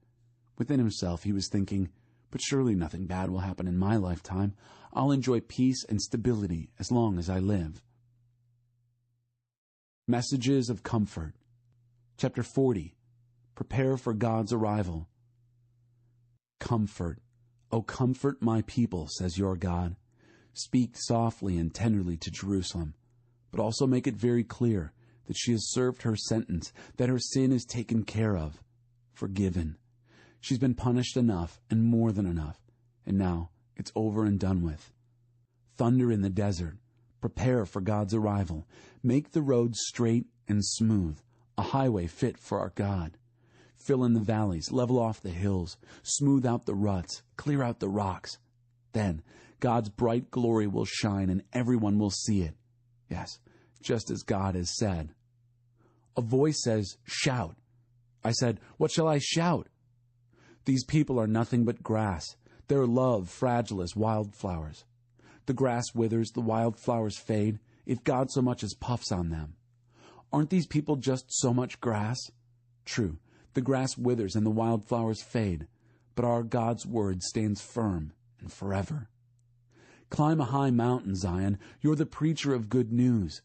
Within himself, he was thinking, "But surely nothing bad will happen in my lifetime. I'll enjoy peace and stability as long as I live." Messages of Comfort. Chapter 40. Prepare for God's arrival. Comfort. O comfort my people, says your God. Speak softly and tenderly to Jerusalem, but also make it very clear that she has served her sentence, that her sin is taken care of, forgiven. She's been punished enough and more than enough, and now it's over and done with. Thunder in the desert. Prepare for God's arrival. Make the road straight and smooth, a highway fit for our God. Fill in the valleys, level off the hills, smooth out the ruts, clear out the rocks. Then God's bright glory will shine and everyone will see it. Yes, just as God has said. A voice says, "Shout." I said, "What shall I shout?" These people are nothing but grass, their love fragile as wildflowers. The grass withers, the wildflowers fade, if God so much as puffs on them. Aren't these people just so much grass? True, the grass withers and the wildflowers fade, but our God's word stands firm and forever. Climb a high mountain, Zion. You're the preacher of good news.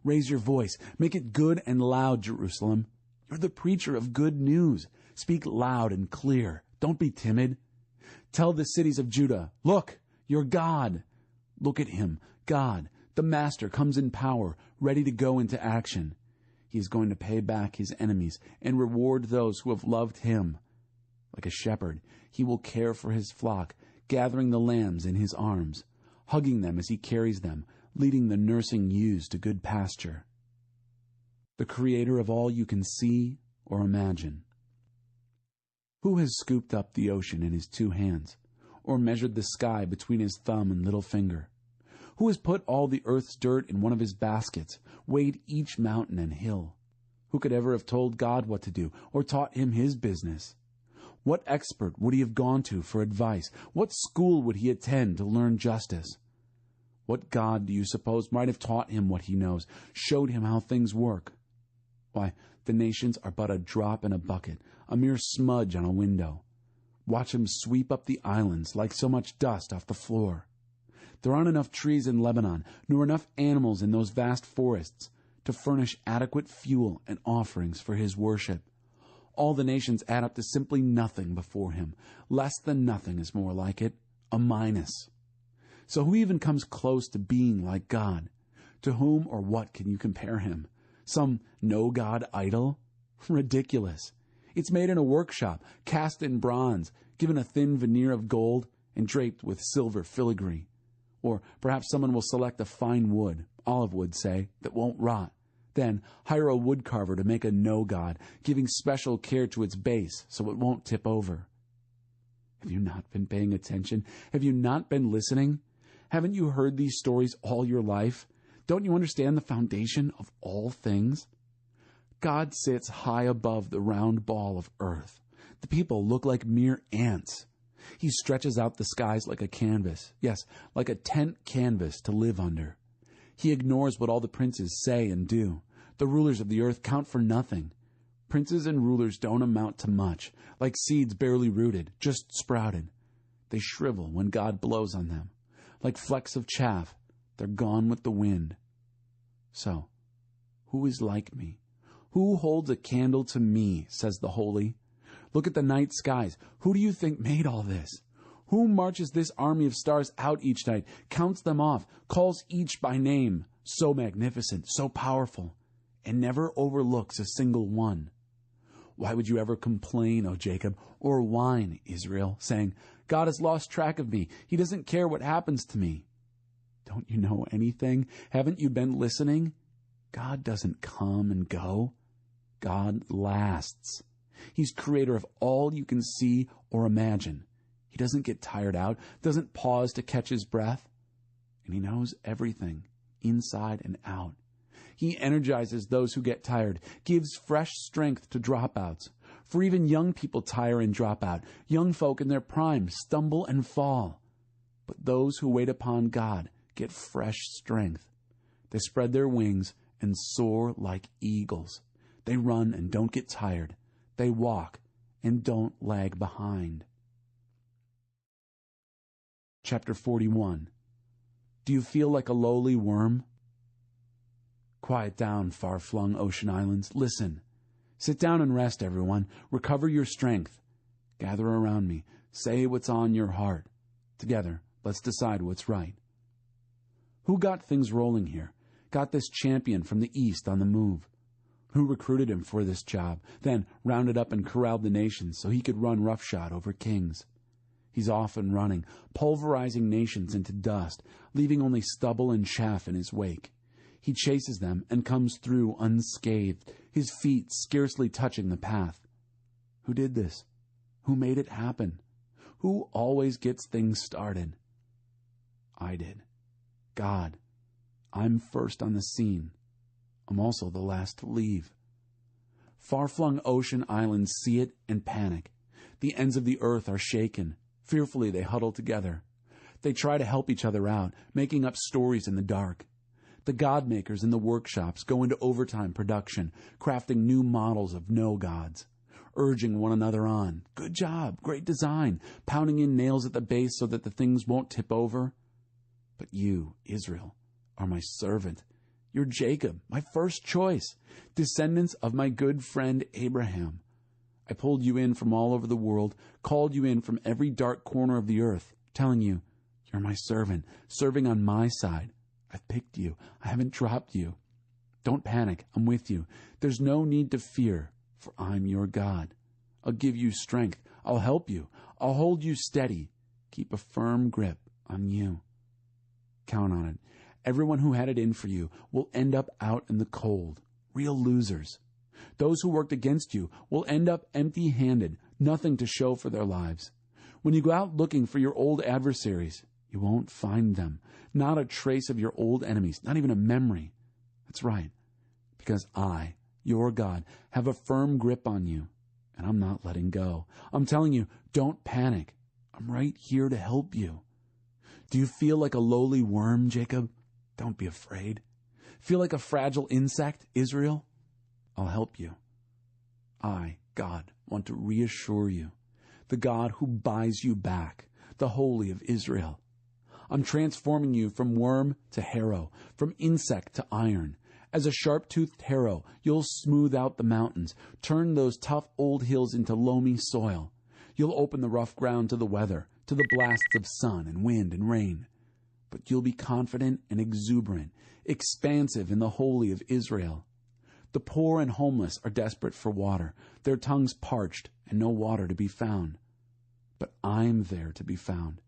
Raise your voice. Make it good and loud, Jerusalem. You're the preacher of good news. Speak loud and clear. Don't be timid. Tell the cities of Judah, look, your God. Look at him, God, the Master, comes in power, ready to go into action. He is going to pay back his enemies and reward those who have loved him. Like a shepherd, he will care for his flock, gathering the lambs in his arms, hugging them as he carries them, leading the nursing ewes to good pasture. The Creator of all you can see or imagine. Who has scooped up the ocean in his 2 hands, or measured the sky between his thumb and little finger? Who has put all the earth's dirt in one of his baskets, weighed each mountain and hill? Who could ever have told God what to do, or taught him his business? What expert would he have gone to for advice? What school would he attend to learn justice? What God do you suppose might have taught him what he knows, showed him how things work? Why, the nations are but a drop in a bucket, a mere smudge on a window. Watch him sweep up the islands like so much dust off the floor. There aren't enough trees in Lebanon, nor enough animals in those vast forests to furnish adequate fuel and offerings for his worship. All the nations add up to simply nothing before him. Less than nothing is more like it, a minus. So who even comes close to being like God? To whom or what can you compare him? Some no-God idol? Ridiculous. It's made in a workshop, cast in bronze, given a thin veneer of gold, and draped with silver filigree. Or perhaps someone will select a fine wood, olive wood, say, that won't rot. Then hire a woodcarver to make a no-God, giving special care to its base so it won't tip over. Have you not been paying attention? Have you not been listening? Haven't you heard these stories all your life? Don't you understand the foundation of all things? God sits high above the round ball of earth. The people look like mere ants. He stretches out the skies like a canvas, yes, like a tent canvas to live under. He ignores what all the princes say and do. The rulers of the earth count for nothing. Princes and rulers don't amount to much, like seeds barely rooted, just sprouted. They shrivel when God blows on them. Like flecks of chaff, they're gone with the wind. So, who is like me? Who holds a candle to me, says the holy? Look at the night skies. Who do you think made all this? Who marches this army of stars out each night, counts them off, calls each by name, so magnificent, so powerful, and never overlooks a single one? Why would you ever complain, O Jacob, or whine, Israel, saying, God has lost track of me. He doesn't care what happens to me. Don't you know anything? Haven't you been listening? God doesn't come and go. God lasts. He's creator of all you can see or imagine. He doesn't get tired out, doesn't pause to catch his breath. And he knows everything, inside and out. He energizes those who get tired, gives fresh strength to dropouts. For even young people tire and drop out. Young folk in their prime stumble and fall. But those who wait upon God get fresh strength. They spread their wings and soar like eagles. They run and don't get tired. They walk and don't lag behind. Chapter 41. Do you feel like a lowly worm? Quiet down, far-flung ocean islands. Listen. Sit down and rest, everyone. Recover your strength. Gather around me. Say what's on your heart. Together, let's decide what's right. Who got things rolling here? Got this champion from the east on the move? Who recruited him for this job, then rounded up and corralled the nations so he could run roughshod over kings? He's off and running, pulverizing nations into dust, leaving only stubble and chaff in his wake. He chases them and comes through unscathed, his feet scarcely touching the path. Who did this? Who made it happen? Who always gets things started? I did. God. I'm first on the scene. I'm also the last to leave. Far-flung ocean islands see it and panic. The ends of the earth are shaken. Fearfully they huddle together. They try to help each other out, making up stories in the dark. The god-makers in the workshops go into overtime production, crafting new models of no-gods, urging one another on. Good job, great design, pounding in nails at the base so that the things won't tip over. But you, Israel, are my servant. You're Jacob, my first choice, descendants of my good friend Abraham. I pulled you in from all over the world, called you in from every dark corner of the earth, telling you, you're my servant, serving on my side. I've picked you. I haven't dropped you. Don't panic. I'm with you. There's no need to fear, for I'm your God. I'll give you strength. I'll help you. I'll hold you steady. Keep a firm grip on you. Count on it. Everyone who had it in for you will end up out in the cold. Real losers. Those who worked against you will end up empty-handed, nothing to show for their lives. When you go out looking for your old adversaries, you won't find them. Not a trace of your old enemies, not even a memory. That's right, because I, your God, have a firm grip on you, and I'm not letting go. I'm telling you, don't panic. I'm right here to help you. Do you feel like a lowly worm, Jacob? Don't be afraid. Feel like a fragile insect, Israel? I'll help you. I, God, want to reassure you, the God who buys you back, the Holy of Israel. I'm transforming you from worm to harrow, from insect to iron. As a sharp-toothed harrow, you'll smooth out the mountains, turn those tough old hills into loamy soil. You'll open the rough ground to the weather, to the blasts of sun and wind and rain. But you'll be confident and exuberant, expansive in the Holy of Israel. The poor and homeless are desperate for water, their tongues parched and no water to be found. But I'm there to be found.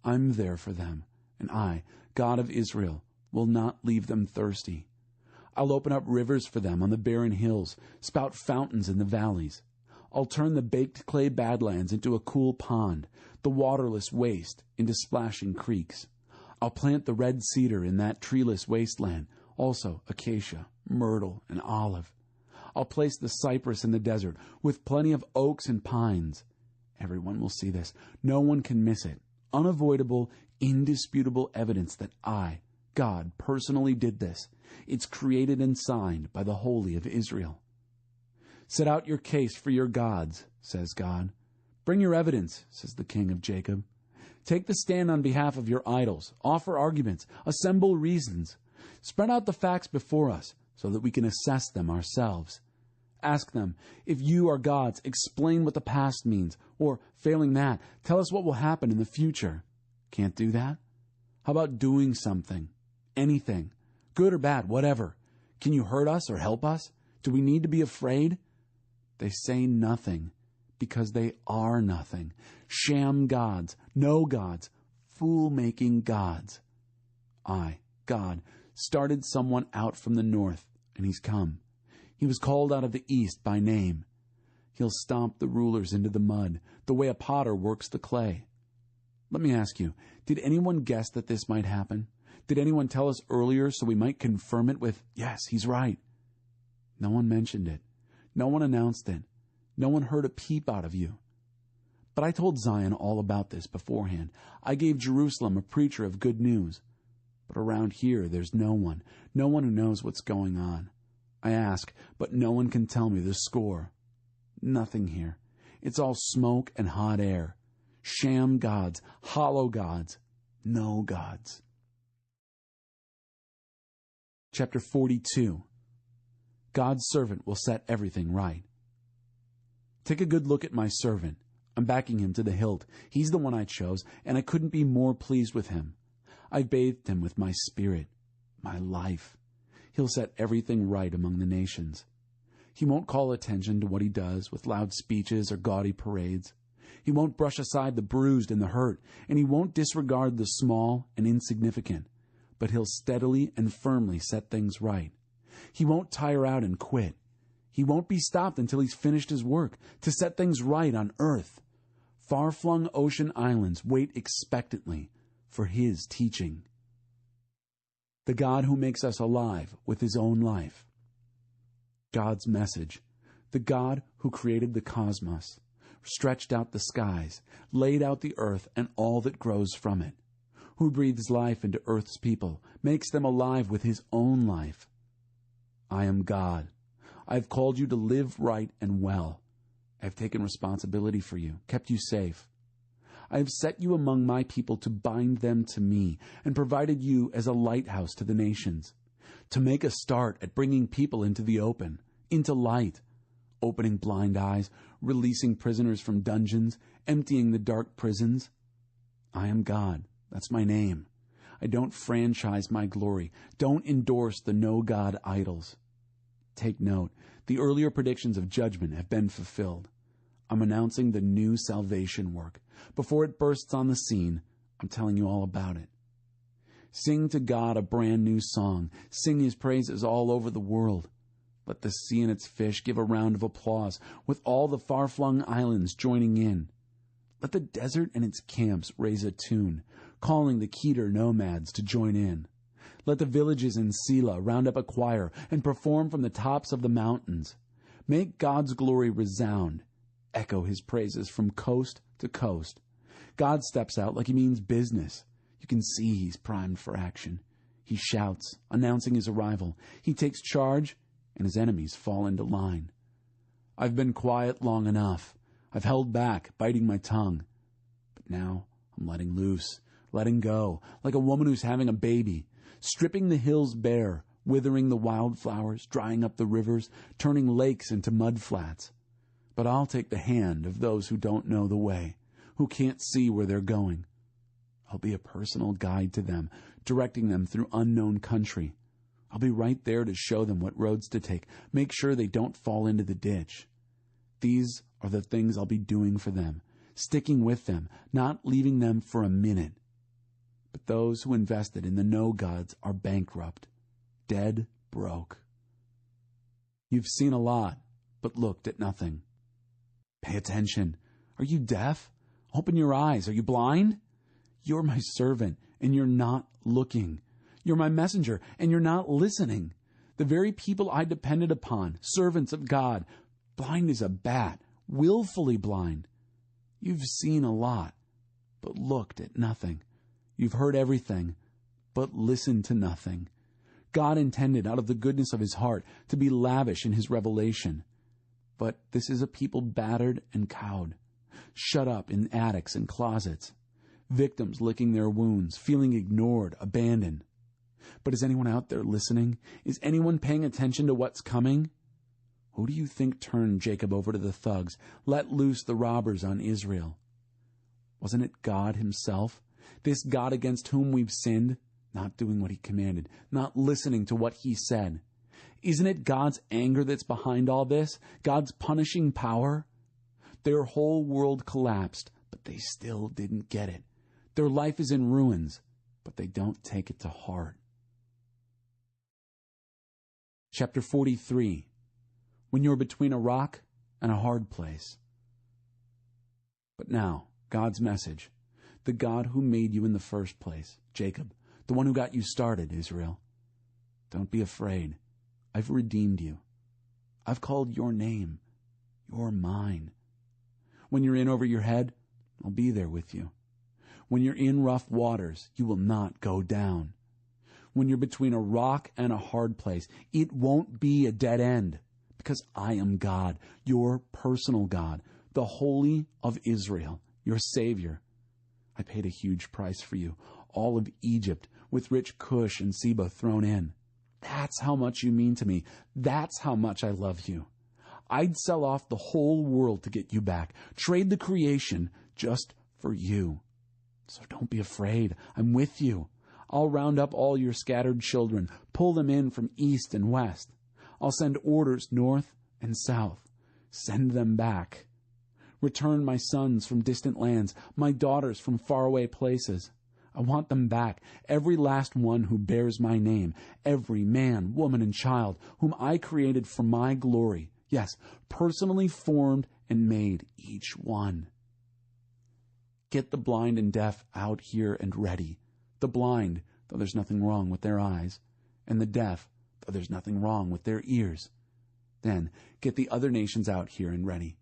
I'm there for them, and I, God of Israel, will not leave them thirsty. I'll open up rivers for them on the barren hills, spout fountains in the valleys. I'll turn the baked clay badlands into a cool pond, the waterless waste into splashing creeks. I'll plant the red cedar in that treeless wasteland, also acacia, myrtle, and olive. I'll place the cypress in the desert, with plenty of oaks and pines. Everyone will see this. No one can miss it. Unavoidable, indisputable evidence that I, God, personally did this. It's created and signed by the Holy of Israel. Set out your case for your gods, says God. Bring your evidence, says the King of Jacob. Take the stand on behalf of your idols. Offer arguments. Assemble reasons. Spread out the facts before us so that we can assess them ourselves. Ask them, if you are gods, explain what the past means, or, failing that, tell us what will happen in the future. Can't do that? How about doing something? Anything. Good or bad, whatever. Can you hurt us or help us? Do we need to be afraid? They say nothing, because they are nothing. Sham gods, no gods, fool-making gods. I, God, started someone out from the north, and he's come. He was called out of the east by name. He'll stomp the rulers into the mud, the way a potter works the clay. Let me ask you, did anyone guess that this might happen? Did anyone tell us earlier so we might confirm it with, yes, he's right? No one mentioned it. No one announced it. No one heard a peep out of you. But I told Zion all about this beforehand. I gave Jerusalem a preacher of good news. But around here, there's no one who knows what's going on. I ask, but no one can tell me the score. Nothing here. It's all smoke and hot air. Sham gods, hollow gods, no gods. Chapter 42. God's servant will set everything right. Take a good look at my servant. I'm backing him to the hilt. He's the one I chose, and I couldn't be more pleased with him. I've bathed him with my spirit, my life. He'll set everything right among the nations. He won't call attention to what he does with loud speeches or gaudy parades. He won't brush aside the bruised and the hurt, and he won't disregard the small and insignificant, but he'll steadily and firmly set things right. He won't tire out and quit. He won't be stopped until he's finished his work to set things right on earth. Far-flung ocean islands wait expectantly for his teaching. The God who makes us alive with his own life. God's message. The God who created the cosmos, stretched out the skies, laid out the earth and all that grows from it, who breathes life into earth's people, makes them alive with his own life. I am God. I have called you to live right and well. I have taken responsibility for you, kept you safe. I have set you among my people to bind them to me, and provided you as a lighthouse to the nations, to make a start at bringing people into the open, into light, opening blind eyes, releasing prisoners from dungeons, emptying the dark prisons. I am God. That's my name. I don't franchise my glory. Don't endorse the no-God idols. Take note. The earlier predictions of judgment have been fulfilled. I'm announcing the new salvation work. Before it bursts on the scene, I'm telling you all about it. Sing to God a brand new song. Sing his praises all over the world. Let the sea and its fish give a round of applause, with all the far-flung islands joining in. Let the desert and its camps raise a tune, calling the Kedar nomads to join in. Let the villages in Sela round up a choir and perform from the tops of the mountains. Make God's glory resound. Echo his praises from coast to coast. God steps out like he means business. You can see he's primed for action. He shouts, announcing his arrival. He takes charge, and his enemies fall into line. I've been quiet long enough. I've held back, biting my tongue. But now I'm letting loose, letting go, like a woman who's having a baby, stripping the hills bare, withering the wildflowers, drying up the rivers, turning lakes into mud flats. But I'll take the hand of those who don't know the way, who can't see where they're going. I'll be a personal guide to them, directing them through unknown country. I'll be right there to show them what roads to take, make sure they don't fall into the ditch. These are the things I'll be doing for them, sticking with them, not leaving them for a minute. But those who invested in the no-gods are bankrupt, dead broke. You've seen a lot, but looked at nothing. Pay attention. Are you deaf? Open your eyes. Are you blind? You're my servant, and you're not looking. You're my messenger, and you're not listening. The very people I depended upon, servants of God, blind as a bat, willfully blind. You've seen a lot, but looked at nothing. You've heard everything, but listened to nothing. God intended, out of the goodness of his heart, to be lavish in his revelation. But this is a people battered and cowed, shut up in attics and closets, victims licking their wounds, feeling ignored, abandoned. But is anyone out there listening? Is anyone paying attention to what's coming? Who do you think turned Jacob over to the thugs, let loose the robbers on Israel? Wasn't it God himself, this God against whom we've sinned, not doing what he commanded, not listening to what he said? Isn't it God's anger that's behind all this? God's punishing power? Their whole world collapsed, but they still didn't get it. Their life is in ruins, but they don't take it to heart. Chapter 43. When you're between a rock and a hard place. But now, God's message. The God who made you in the first place, Jacob, the one who got you started, Israel. Don't be afraid. I've redeemed you. I've called your name. You're mine. When you're in over your head, I'll be there with you. When you're in rough waters, you will not go down. When you're between a rock and a hard place, it won't be a dead end, because I am God, your personal God, the Holy of Israel, your Savior. I paid a huge price for you, all of Egypt, with rich Cush and Seba thrown in. That's how much you mean to me. That's how much I love you. I'd sell off the whole world to get you back, trade the creation just for you. So don't be afraid. I'm with you. I'll round up all your scattered children, pull them in from east and west. I'll send orders north and south. Send them back. Return my sons from distant lands, my daughters from faraway places. I want them back, every last one who bears my name, every man, woman, and child whom I created for my glory. Yes, personally formed and made, each one. Get the blind and deaf out here and ready. The blind, though there's nothing wrong with their eyes, and the deaf, though there's nothing wrong with their ears. Then get the other nations out here and ready.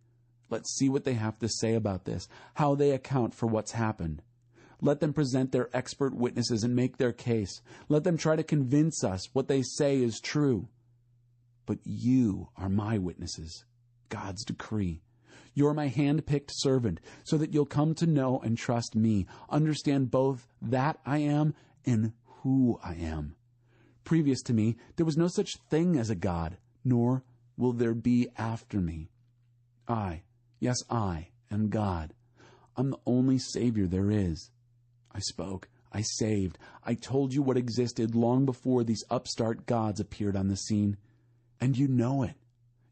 Let's see what they have to say about this, how they account for what's happened. Let them present their expert witnesses and make their case. Let them try to convince us what they say is true. But you are my witnesses, God's decree. You're my hand-picked servant, so that you'll come to know and trust me, understand both that I am and who I am. Previous to me, there was no such thing as a God, nor will there be after me. I am God. I'm the only Savior there is. I spoke, I saved, I told you what existed long before these upstart gods appeared on the scene. And you know it.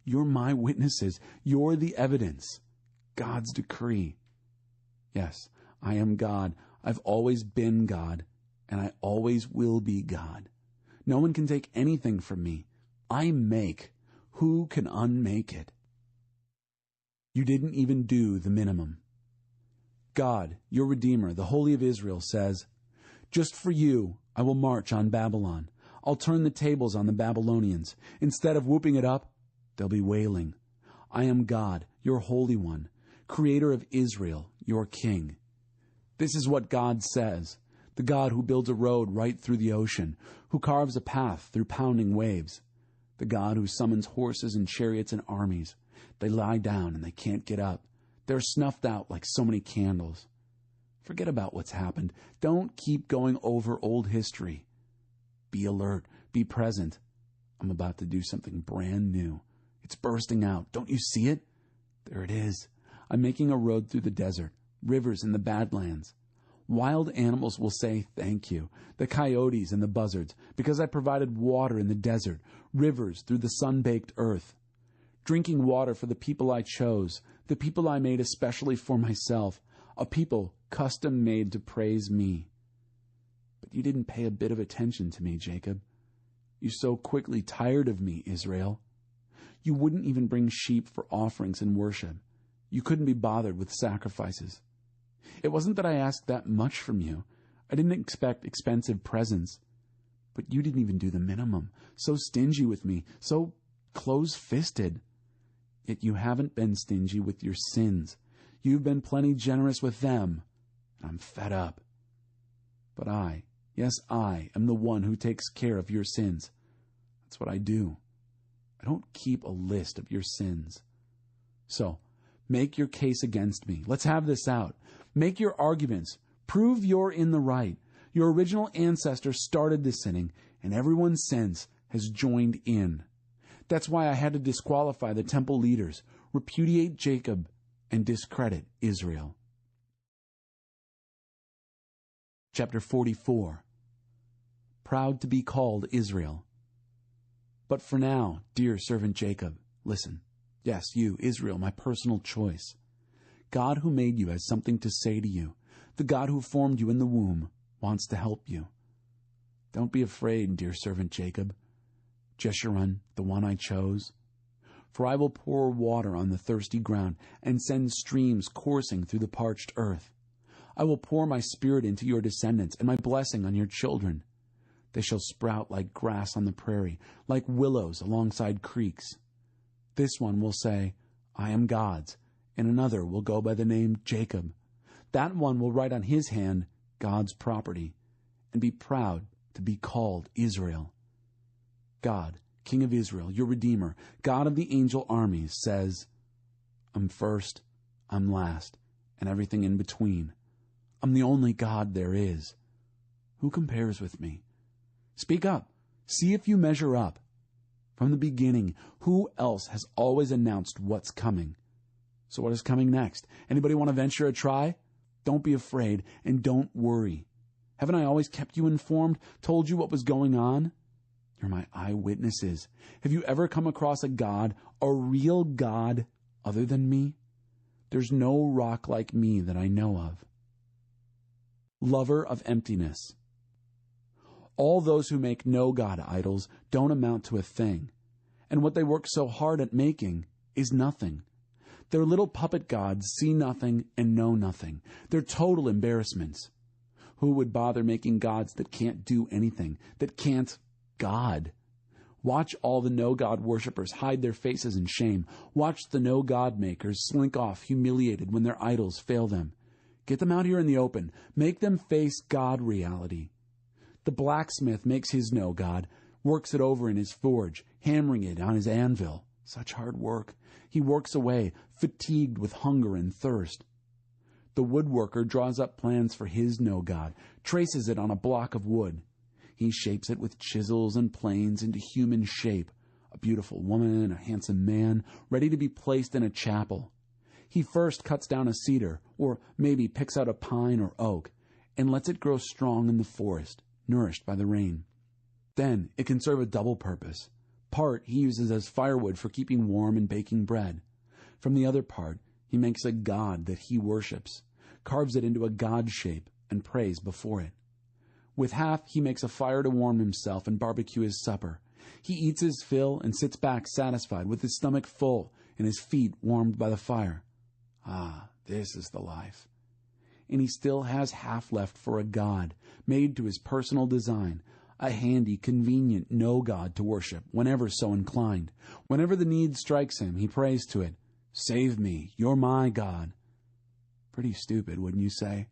You're my witnesses. You're the evidence. God's decree. Yes, I am God. I've always been God, and I always will be God. No one can take anything from me. I make. Who can unmake it? You didn't even do the minimum. God, your Redeemer, the Holy of Israel, says, just for you, I will march on Babylon. I'll turn the tables on the Babylonians. Instead of whooping it up, they'll be wailing. I am God, your Holy One, Creator of Israel, your King. This is what God says. the God who builds a road right through the ocean, who carves a path through pounding waves, the God who summons horses and chariots and armies. They lie down and they can't get up. They're snuffed out like so many candles. Forget about what's happened. Don't keep going over old history. Be alert. Be present. I'm about to do something brand new. It's bursting out. Don't you see it? There it is. I'm making a road through the desert, rivers in the Badlands. Wild animals will say thank you, the coyotes and the buzzards, because I provided water in the desert, rivers through the sun-baked earth. Drinking water for the people I chose, the people I made especially for myself, a people custom-made to praise me. But you didn't pay a bit of attention to me, Jacob. You so quickly tired of me, Israel. You wouldn't even bring sheep for offerings and worship. You couldn't be bothered with sacrifices. It wasn't that I asked that much from you. I didn't expect expensive presents. But you didn't even do the minimum. So stingy with me, so close-fisted. Yet you haven't been stingy with your sins. You've been plenty generous with them. And I'm fed up. But I, yes, I am the one who takes care of your sins. That's what I do. I don't keep a list of your sins. So, make your case against me. Let's have this out. Make your arguments. Prove you're in the right. Your original ancestor started this sinning, and everyone since has joined in. That's why I had to disqualify the temple leaders, repudiate Jacob, and discredit Israel. Chapter 44. Proud to be called Israel. But for now, dear servant Jacob, listen. Yes, you, Israel, my personal choice. God who made you has something to say to you. The God who formed you in the womb wants to help you. Don't be afraid, dear servant Jacob. Jeshurun, the one I chose. For I will pour water on the thirsty ground and send streams coursing through the parched earth. I will pour my spirit into your descendants and my blessing on your children. They shall sprout like grass on the prairie, like willows alongside creeks. This one will say, I am God's, and another will go by the name Jacob. That one will write on his hand, God's property, and be proud to be called Israel. God, King of Israel, your Redeemer, God of the angel armies, says, I'm first, I'm last, and everything in between. I'm the only God there is. Who compares with me? Speak up. See if you measure up. From the beginning, who else has always announced what's coming? So what is coming next? Anybody want to venture a try? Don't be afraid and don't worry. Haven't I always kept you informed, told you what was going on? You're my eyewitnesses. Have you ever come across a God, a real God, other than me? There's no rock like me that I know of. Lover of emptiness. All those who make no God idols don't amount to a thing, and what they work so hard at making is nothing. Their little puppet gods see nothing and know nothing. They're total embarrassments. Who would bother making gods that can't do anything, that can't God? Watch all the no-God worshippers hide their faces in shame. Watch the no-God makers slink off humiliated when their idols fail them. Get them out here in the open. Make them face God reality. The blacksmith makes his no-God, works it over in his forge, hammering it on his anvil. Such hard work. He works away, fatigued with hunger and thirst. The woodworker draws up plans for his no-God, traces it on a block of wood. He shapes it with chisels and planes into human shape, a beautiful woman, a handsome man, ready to be placed in a chapel. He first cuts down a cedar, or maybe picks out a pine or oak, and lets it grow strong in the forest, nourished by the rain. Then it can serve a double purpose. Part he uses as firewood for keeping warm and baking bread. From the other part, he makes a god that he worships, carves it into a god shape, and prays before it. With half, he makes a fire to warm himself and barbecue his supper. He eats his fill and sits back satisfied with his stomach full and his feet warmed by the fire. Ah, this is the life. And he still has half left for a god, made to his personal design, a handy, convenient no-god to worship whenever so inclined. Whenever the need strikes him, he prays to it. Save me, you're my God. Pretty stupid, wouldn't you say?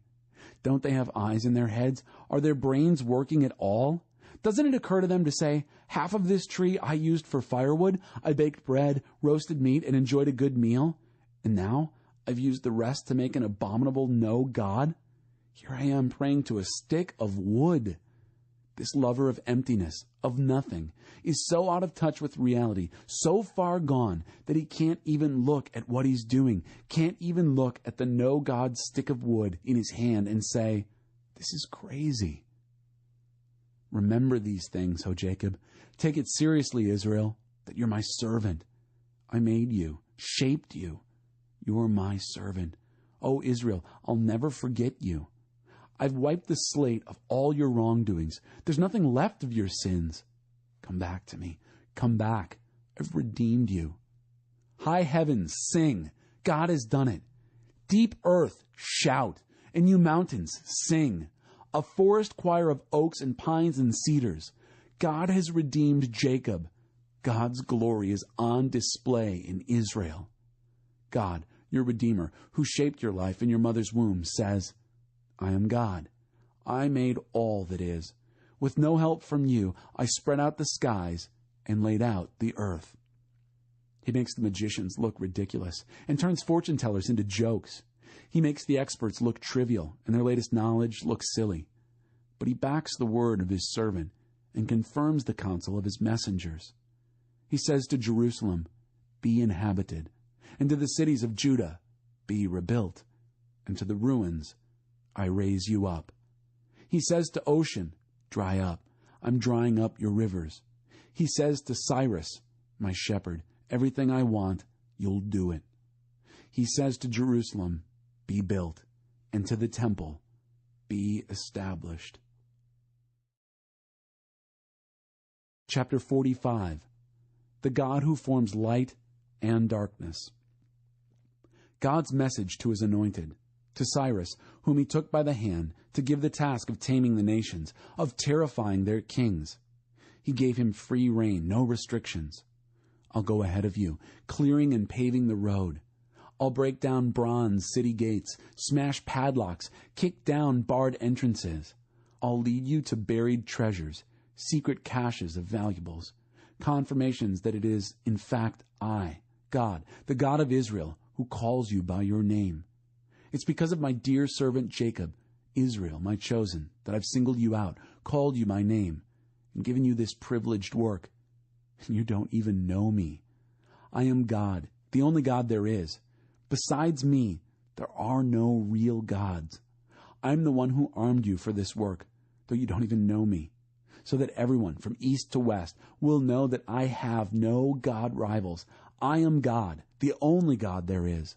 Don't they have eyes in their heads? Are their brains working at all? Doesn't it occur to them to say, half of this tree I used for firewood, I baked bread, roasted meat, and enjoyed a good meal, and now I've used the rest to make an abominable no God? Here I am praying to a stick of wood. This lover of emptiness, of nothing, is so out of touch with reality, so far gone, that he can't even look at what he's doing, can't even look at the no God stick of wood in his hand and say, this is crazy. Remember these things, O Jacob. Take it seriously, Israel, that you're my servant. I made you, shaped you. You're my servant. O Israel, I'll never forget you. I've wiped the slate of all your wrongdoings. There's nothing left of your sins. Come back to me. Come back. I've redeemed you. High heavens, sing. God has done it. Deep earth, shout. And you mountains, sing. A forest choir of oaks and pines and cedars. God has redeemed Jacob. God's glory is on display in Israel. God, your Redeemer, who shaped your life in your mother's womb, says, I am God. I made all that is. With no help from you, I spread out the skies and laid out the earth. He makes the magicians look ridiculous and turns fortune tellers into jokes. He makes the experts look trivial and their latest knowledge look silly. But he backs the word of his servant and confirms the counsel of his messengers. He says to Jerusalem, be inhabited, and to the cities of Judah, be rebuilt, and to the ruins, I raise you up. He says to ocean, dry up. I'm drying up your rivers. He says to Cyrus, my shepherd, everything I want, you'll do it. He says to Jerusalem, be built, and to the temple, be established. Chapter 45. The God who forms light and darkness. God's message to his anointed, to Cyrus, whom he took by the hand to give the task of taming the nations, of terrifying their kings. He gave him free rein, no restrictions. I'll go ahead of you, clearing and paving the road. I'll break down bronze city gates, smash padlocks, kick down barred entrances. I'll lead you to buried treasures, secret caches of valuables, confirmations that it is, in fact, I, God, the God of Israel, who calls you by your name. It's because of my dear servant Jacob, Israel, my chosen, that I've singled you out, called you by name, and given you this privileged work. And you don't even know me. I am God, the only God there is. Besides me, there are no real gods. I'm the one who armed you for this work, though you don't even know me, so that everyone from east to west will know that I have no God rivals. I am God, the only God there is.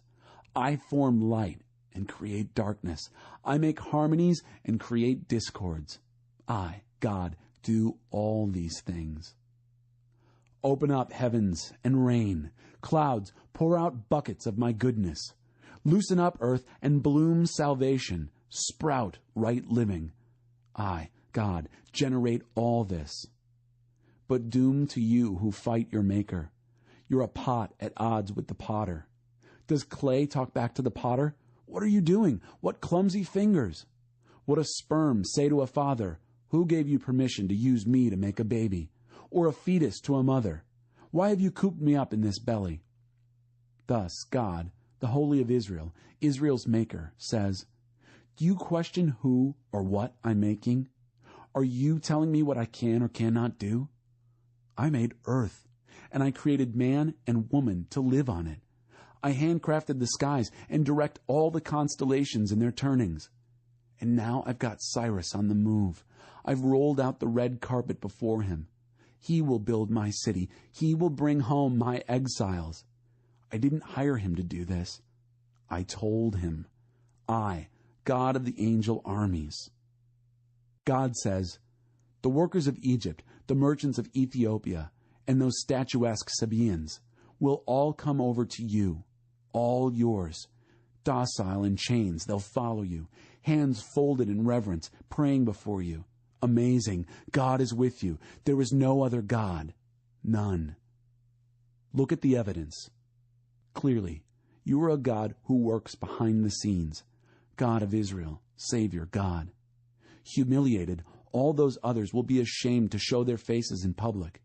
I form light and create darkness. I make harmonies and create discords. I, God, do all these things. Open up heavens and rain. Clouds, pour out buckets of my goodness. Loosen up earth and bloom salvation. Sprout right living. I, God, generate all this. But doom to you who fight your maker. You're a pot at odds with the potter. Does clay talk back to the potter? What are you doing? What clumsy fingers? Would a sperm say to a father, who gave you permission to use me to make a baby? Or a fetus to a mother? Why have you cooped me up in this belly? Thus God, the Holy of Israel, Israel's maker, says, do you question who or what I'm making? Are you telling me what I can or cannot do? I made earth, and I created man and woman to live on it. I handcrafted the skies and direct all the constellations in their turnings. And now I've got Cyrus on the move. I've rolled out the red carpet before him. He will build my city. He will bring home my exiles. I didn't hire him to do this. I told him. I, God of the angel armies. God says, the workers of Egypt, the merchants of Ethiopia, and those statuesque Sabaeans will all come over to you, all yours. Docile in chains, they'll follow you, hands folded in reverence, praying before you. Amazing, God is with you. There is no other God, none. Look at the evidence. Clearly, you are a God who works behind the scenes. God of Israel, Savior God. Humiliated, all those others will be ashamed to show their faces in public.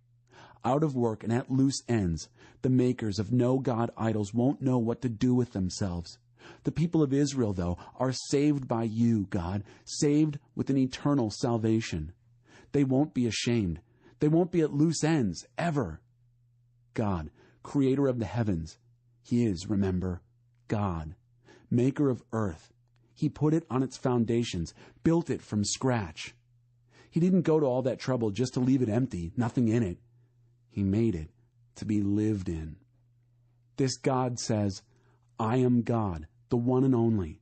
Out of work and at loose ends, the makers of no God idols won't know what to do with themselves. The people of Israel, though, are saved by you, God, saved with an eternal salvation. They won't be ashamed. They won't be at loose ends, ever. God, creator of the heavens, He is, remember, God, maker of earth. He put it on its foundations, built it from scratch. He didn't go to all that trouble just to leave it empty, nothing in it. He made it to be lived in. This God says, I am God, the one and only.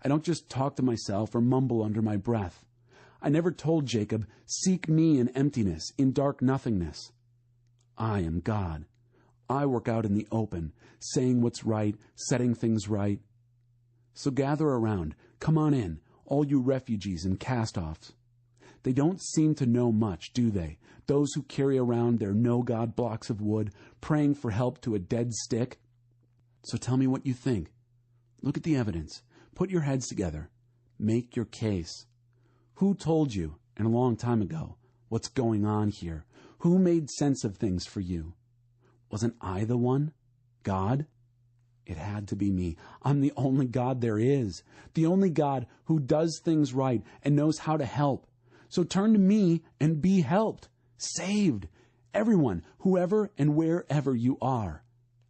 I don't just talk to myself or mumble under my breath. I never told Jacob, seek me in emptiness, in dark nothingness. I am God. I work out in the open, saying what's right, setting things right. So gather around, come on in, all you refugees and cast-offs. They don't seem to know much, do they? Those who carry around their no-God blocks of wood, praying for help to a dead stick. So tell me what you think. Look at the evidence. Put your heads together. Make your case. Who told you, and a long time ago, what's going on here? Who made sense of things for you? Wasn't I the one? God? It had to be me. I'm the only God there is. The only God who does things right and knows how to help. So turn to me and be helped, saved. Everyone, whoever and wherever you are.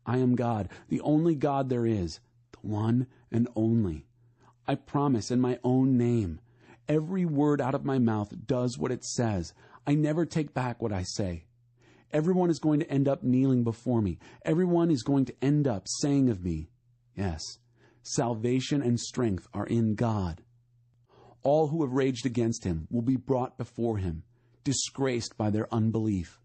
I am God, the only God there is, the one and only. I promise in my own name. Every word out of my mouth does what it says. I never take back what I say. Everyone is going to end up kneeling before me. Everyone is going to end up saying of me, yes, salvation and strength are in God. All who have raged against him will be brought before him, disgraced by their unbelief.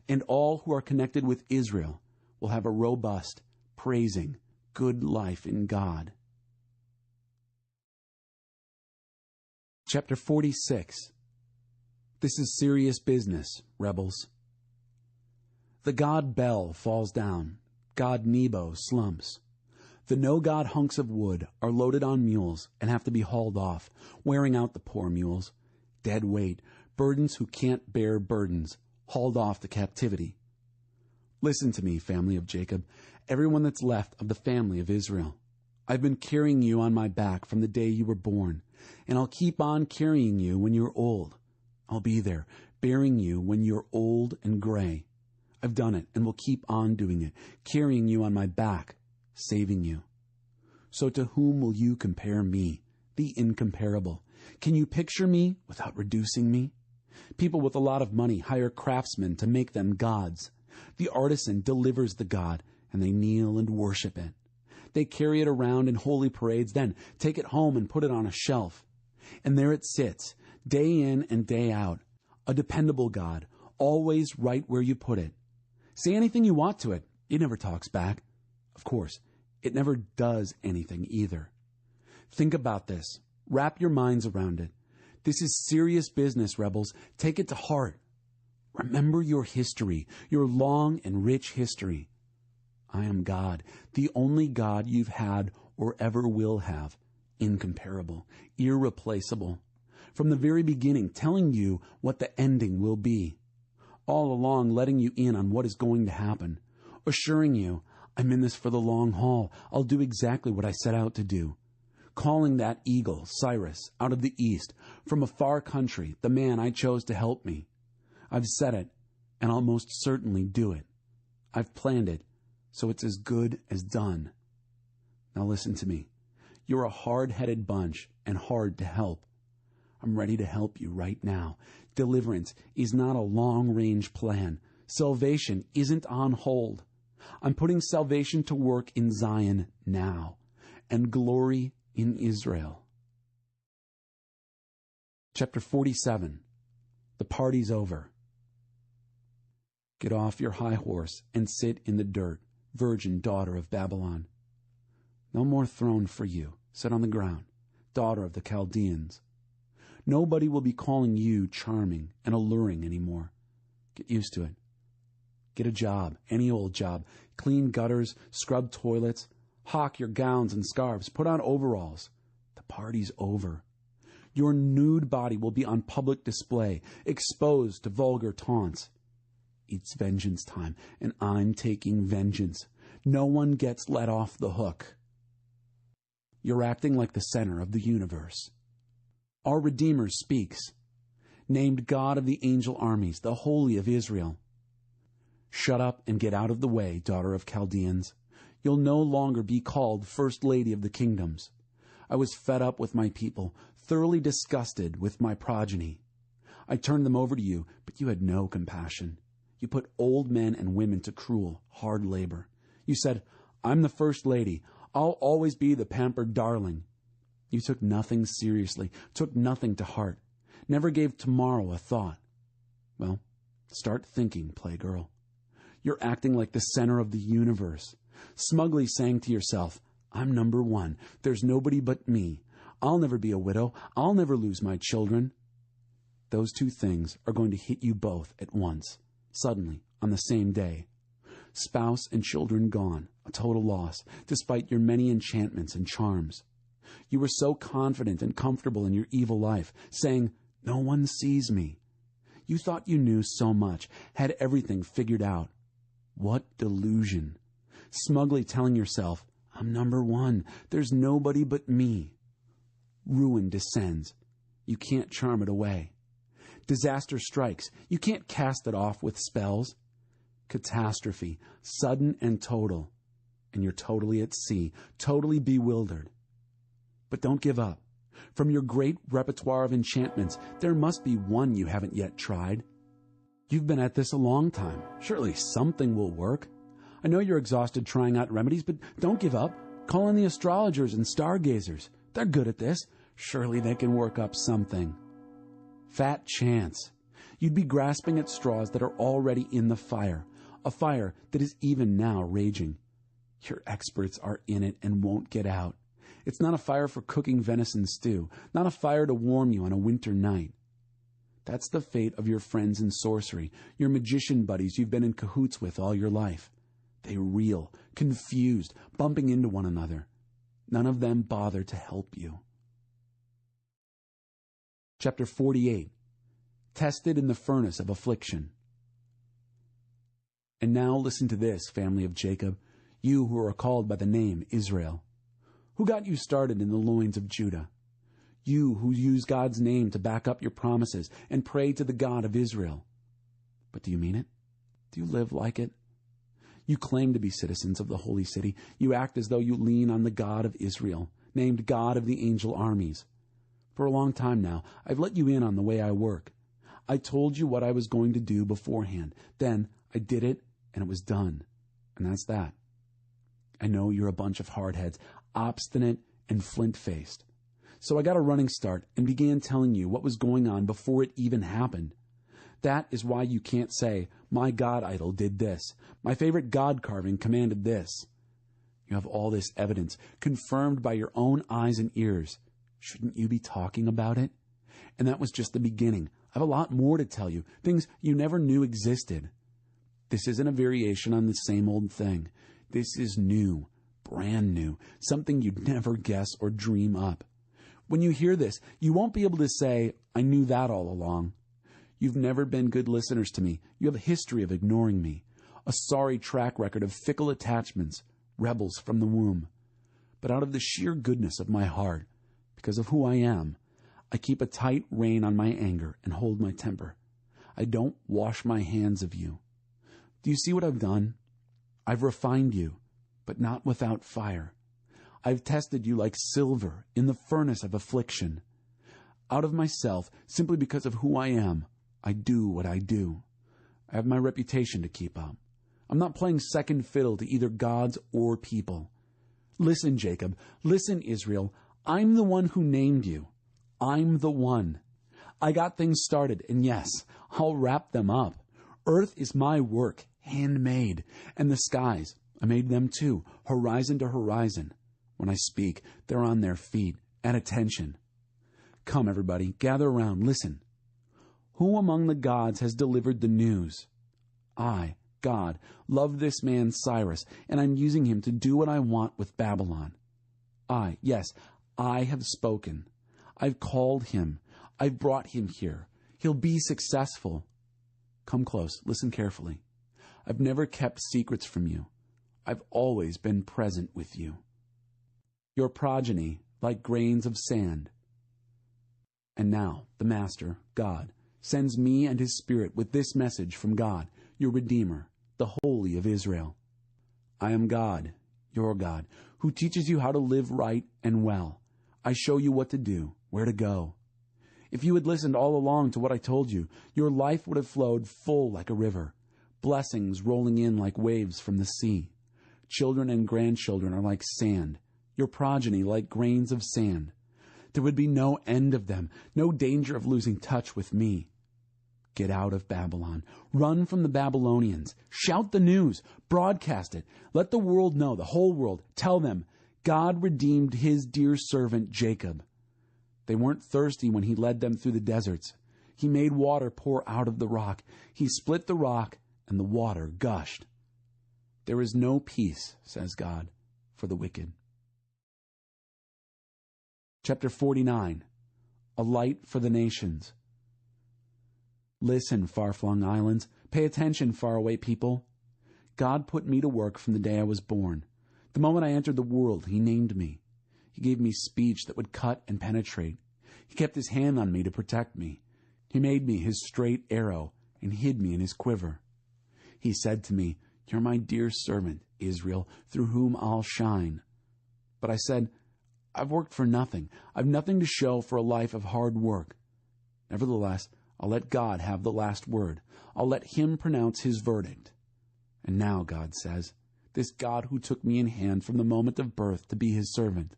And all who are connected with Israel will have a robust, praising, good life in God. Chapter 46. This is serious business, rebels. The god Bel falls down. God Nebo slumps. The no-God hunks of wood are loaded on mules and have to be hauled off, wearing out the poor mules. Dead weight, burdens who can't bear burdens, hauled off to captivity. Listen to me, family of Jacob, everyone that's left of the family of Israel. I've been carrying you on my back from the day you were born, and I'll keep on carrying you when you're old. I'll be there, bearing you when you're old and gray. I've done it and will keep on doing it, carrying you on my back, saving you. So to whom will you compare me, the incomparable? Can you picture me without reducing me? People with a lot of money hire craftsmen to make them gods. The artisan delivers the god, and they kneel and worship it. They carry it around in holy parades, then take it home and put it on a shelf. And there it sits, day in and day out, a dependable god, always right where you put it. Say anything you want to it, it never talks back. Of course, it never does anything either. Think about this. Wrap your minds around it. This is serious business, rebels. Take it to heart. Remember your history, your long and rich history. I am God, the only God you've had or ever will have, incomparable, irreplaceable. From the very beginning, telling you what the ending will be. All along, letting you in on what is going to happen. Assuring you, I'm in this for the long haul. I'll do exactly what I set out to do. Calling that eagle, Cyrus, out of the east, from a far country, the man I chose to help me. I've said it, and I'll most certainly do it. I've planned it, so it's as good as done. Now listen to me. You're a hard-headed bunch and hard to help. I'm ready to help you right now. Deliverance is not a long-range plan. Salvation isn't on hold. I'm putting salvation to work in Zion now, and glory in Israel. Chapter 47. The party's over. Get off your high horse and sit in the dirt, virgin daughter of Babylon. No more throne for you. Sit on the ground, daughter of the Chaldeans. Nobody will be calling you charming and alluring anymore. Get used to it. Get a job, any old job. Clean gutters, scrub toilets, hawk your gowns and scarves, put on overalls. The party's over. Your nude body will be on public display, exposed to vulgar taunts. It's vengeance time, and I'm taking vengeance. No one gets let off the hook. You're acting like the center of the universe. Our Redeemer speaks, named God of the angel armies, the Holy of Israel. Shut up and get out of the way, daughter of Chaldeans. You'll no longer be called First Lady of the Kingdoms. I was fed up with my people, thoroughly disgusted with my progeny. I turned them over to you, but you had no compassion. You put old men and women to cruel, hard labor. You said, I'm the First Lady. I'll always be the pampered darling. You took nothing seriously, took nothing to heart, never gave tomorrow a thought. Well, start thinking, Playgirl. You're acting like the center of the universe, smugly saying to yourself, I'm number one. There's nobody but me. I'll never be a widow. I'll never lose my children. Those two things are going to hit you both at once, suddenly, on the same day. Spouse and children gone, a total loss, despite your many enchantments and charms. You were so confident and comfortable in your evil life, saying, no one sees me. You thought you knew so much, had everything figured out. What delusion. Smugly telling yourself, I'm number one. There's nobody but me. Ruin descends. You can't charm it away. Disaster strikes. You can't cast it off with spells. Catastrophe, sudden and total. And you're totally at sea, totally bewildered. But don't give up. From your great repertoire of enchantments, there must be one you haven't yet tried. You've been at this a long time. Surely something will work. I know you're exhausted trying out remedies, but don't give up. Call in the astrologers and stargazers. They're good at this. Surely they can work up something. Fat chance. You'd be grasping at straws that are already in the fire, a fire that is even now raging. Your experts are in it and won't get out. It's not a fire for cooking venison stew, not a fire to warm you on a winter night. That's the fate of your friends in sorcery, your magician buddies you've been in cahoots with all your life. They reel, confused, bumping into one another. None of them bother to help you. Chapter 48. Tested in the furnace of affliction. And now listen to this, family of Jacob, you who are called by the name Israel. Who got you started in the loins of Judah? You who use God's name to back up your promises and pray to the God of Israel. But do you mean it? Do you live like it? You claim to be citizens of the holy city. You act as though you lean on the God of Israel, named God of the angel armies. For a long time now, I've let you in on the way I work. I told you what I was going to do beforehand. Then I did it, and it was done. And that's that. I know you're a bunch of hardheads, obstinate and flint-faced. So I got a running start and began telling you what was going on before it even happened. That is why you can't say, my God idol did this. My favorite God carving commanded this. You have all this evidence, confirmed by your own eyes and ears. Shouldn't you be talking about it? And that was just the beginning. I have a lot more to tell you, things you never knew existed. This isn't a variation on the same old thing. This is new, brand new, something you'd never guess or dream up. When you hear this, you won't be able to say, I knew that all along. You've never been good listeners to me. You have a history of ignoring me, a sorry track record of fickle attachments, rebels from the womb. But out of the sheer goodness of my heart, because of who I am, I keep a tight rein on my anger and hold my temper. I don't wash my hands of you. Do you see what I've done? I've refined you, but not without fire. I've tested you like silver in the furnace of affliction. Out of myself, simply because of who I am, I do what I do. I have my reputation to keep up. I'm not playing second fiddle to either gods or people. Listen, Jacob. Listen, Israel. I'm the one who named you. I'm the one. I got things started, and yes, I'll wrap them up. Earth is my work, handmade, and the skies, I made them too, horizon to horizon. When I speak, they're on their feet, at attention. Come, everybody, gather around, listen. Who among the gods has delivered the news? I, God, love this man Cyrus, and I'm using him to do what I want with Babylon. Yes, I have spoken. I've called him. I've brought him here. He'll be successful. Come close. Listen carefully. I've never kept secrets from you. I've always been present with you. Your progeny, like grains of sand. And now, the Master, God, sends me and his Spirit with this message from God, your Redeemer, the Holy of Israel. I am God, your God, who teaches you how to live right and well. I show you what to do, where to go. If you had listened all along to what I told you, your life would have flowed full like a river, blessings rolling in like waves from the sea. Children and grandchildren are like sand, your progeny like grains of sand. There would be no end of them, no danger of losing touch with me. Get out of Babylon. Run from the Babylonians. Shout the news. Broadcast it. Let the world know, the whole world. Tell them, God redeemed his dear servant Jacob. They weren't thirsty when he led them through the deserts. He made water pour out of the rock. He split the rock, and the water gushed. There is no peace, says God, for the wicked. Chapter 49, A Light for the Nations. Listen, far-flung islands. Pay attention, faraway people. God put me to work from the day I was born. The moment I entered the world, he named me. He gave me speech that would cut and penetrate. He kept his hand on me to protect me. He made me his straight arrow and hid me in his quiver. He said to me, "You're my dear servant, Israel, through whom I'll shine." But I said, "I've worked for nothing. I've nothing to show for a life of hard work." Nevertheless, I'll let God have the last word. I'll let him pronounce his verdict. And now, God says, this God who took me in hand from the moment of birth to be his servant,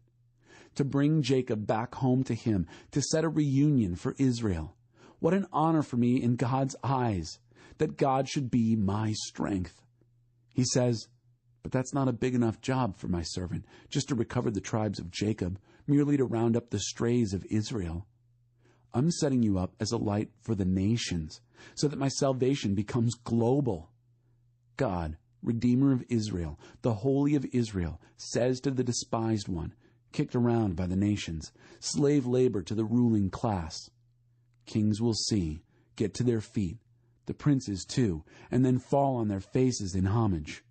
to bring Jacob back home to him, to set a reunion for Israel. What an honor for me in God's eyes, that God should be my strength. He says, "But that's not a big enough job for my servant, just to recover the tribes of Jacob, merely to round up the strays of Israel. I'm setting you up as a light for the nations, so that my salvation becomes global." God, Redeemer of Israel, the Holy of Israel, says to the despised one, kicked around by the nations, slave labor to the ruling class. Kings will see, get to their feet, the princes too, and then fall on their faces in homage.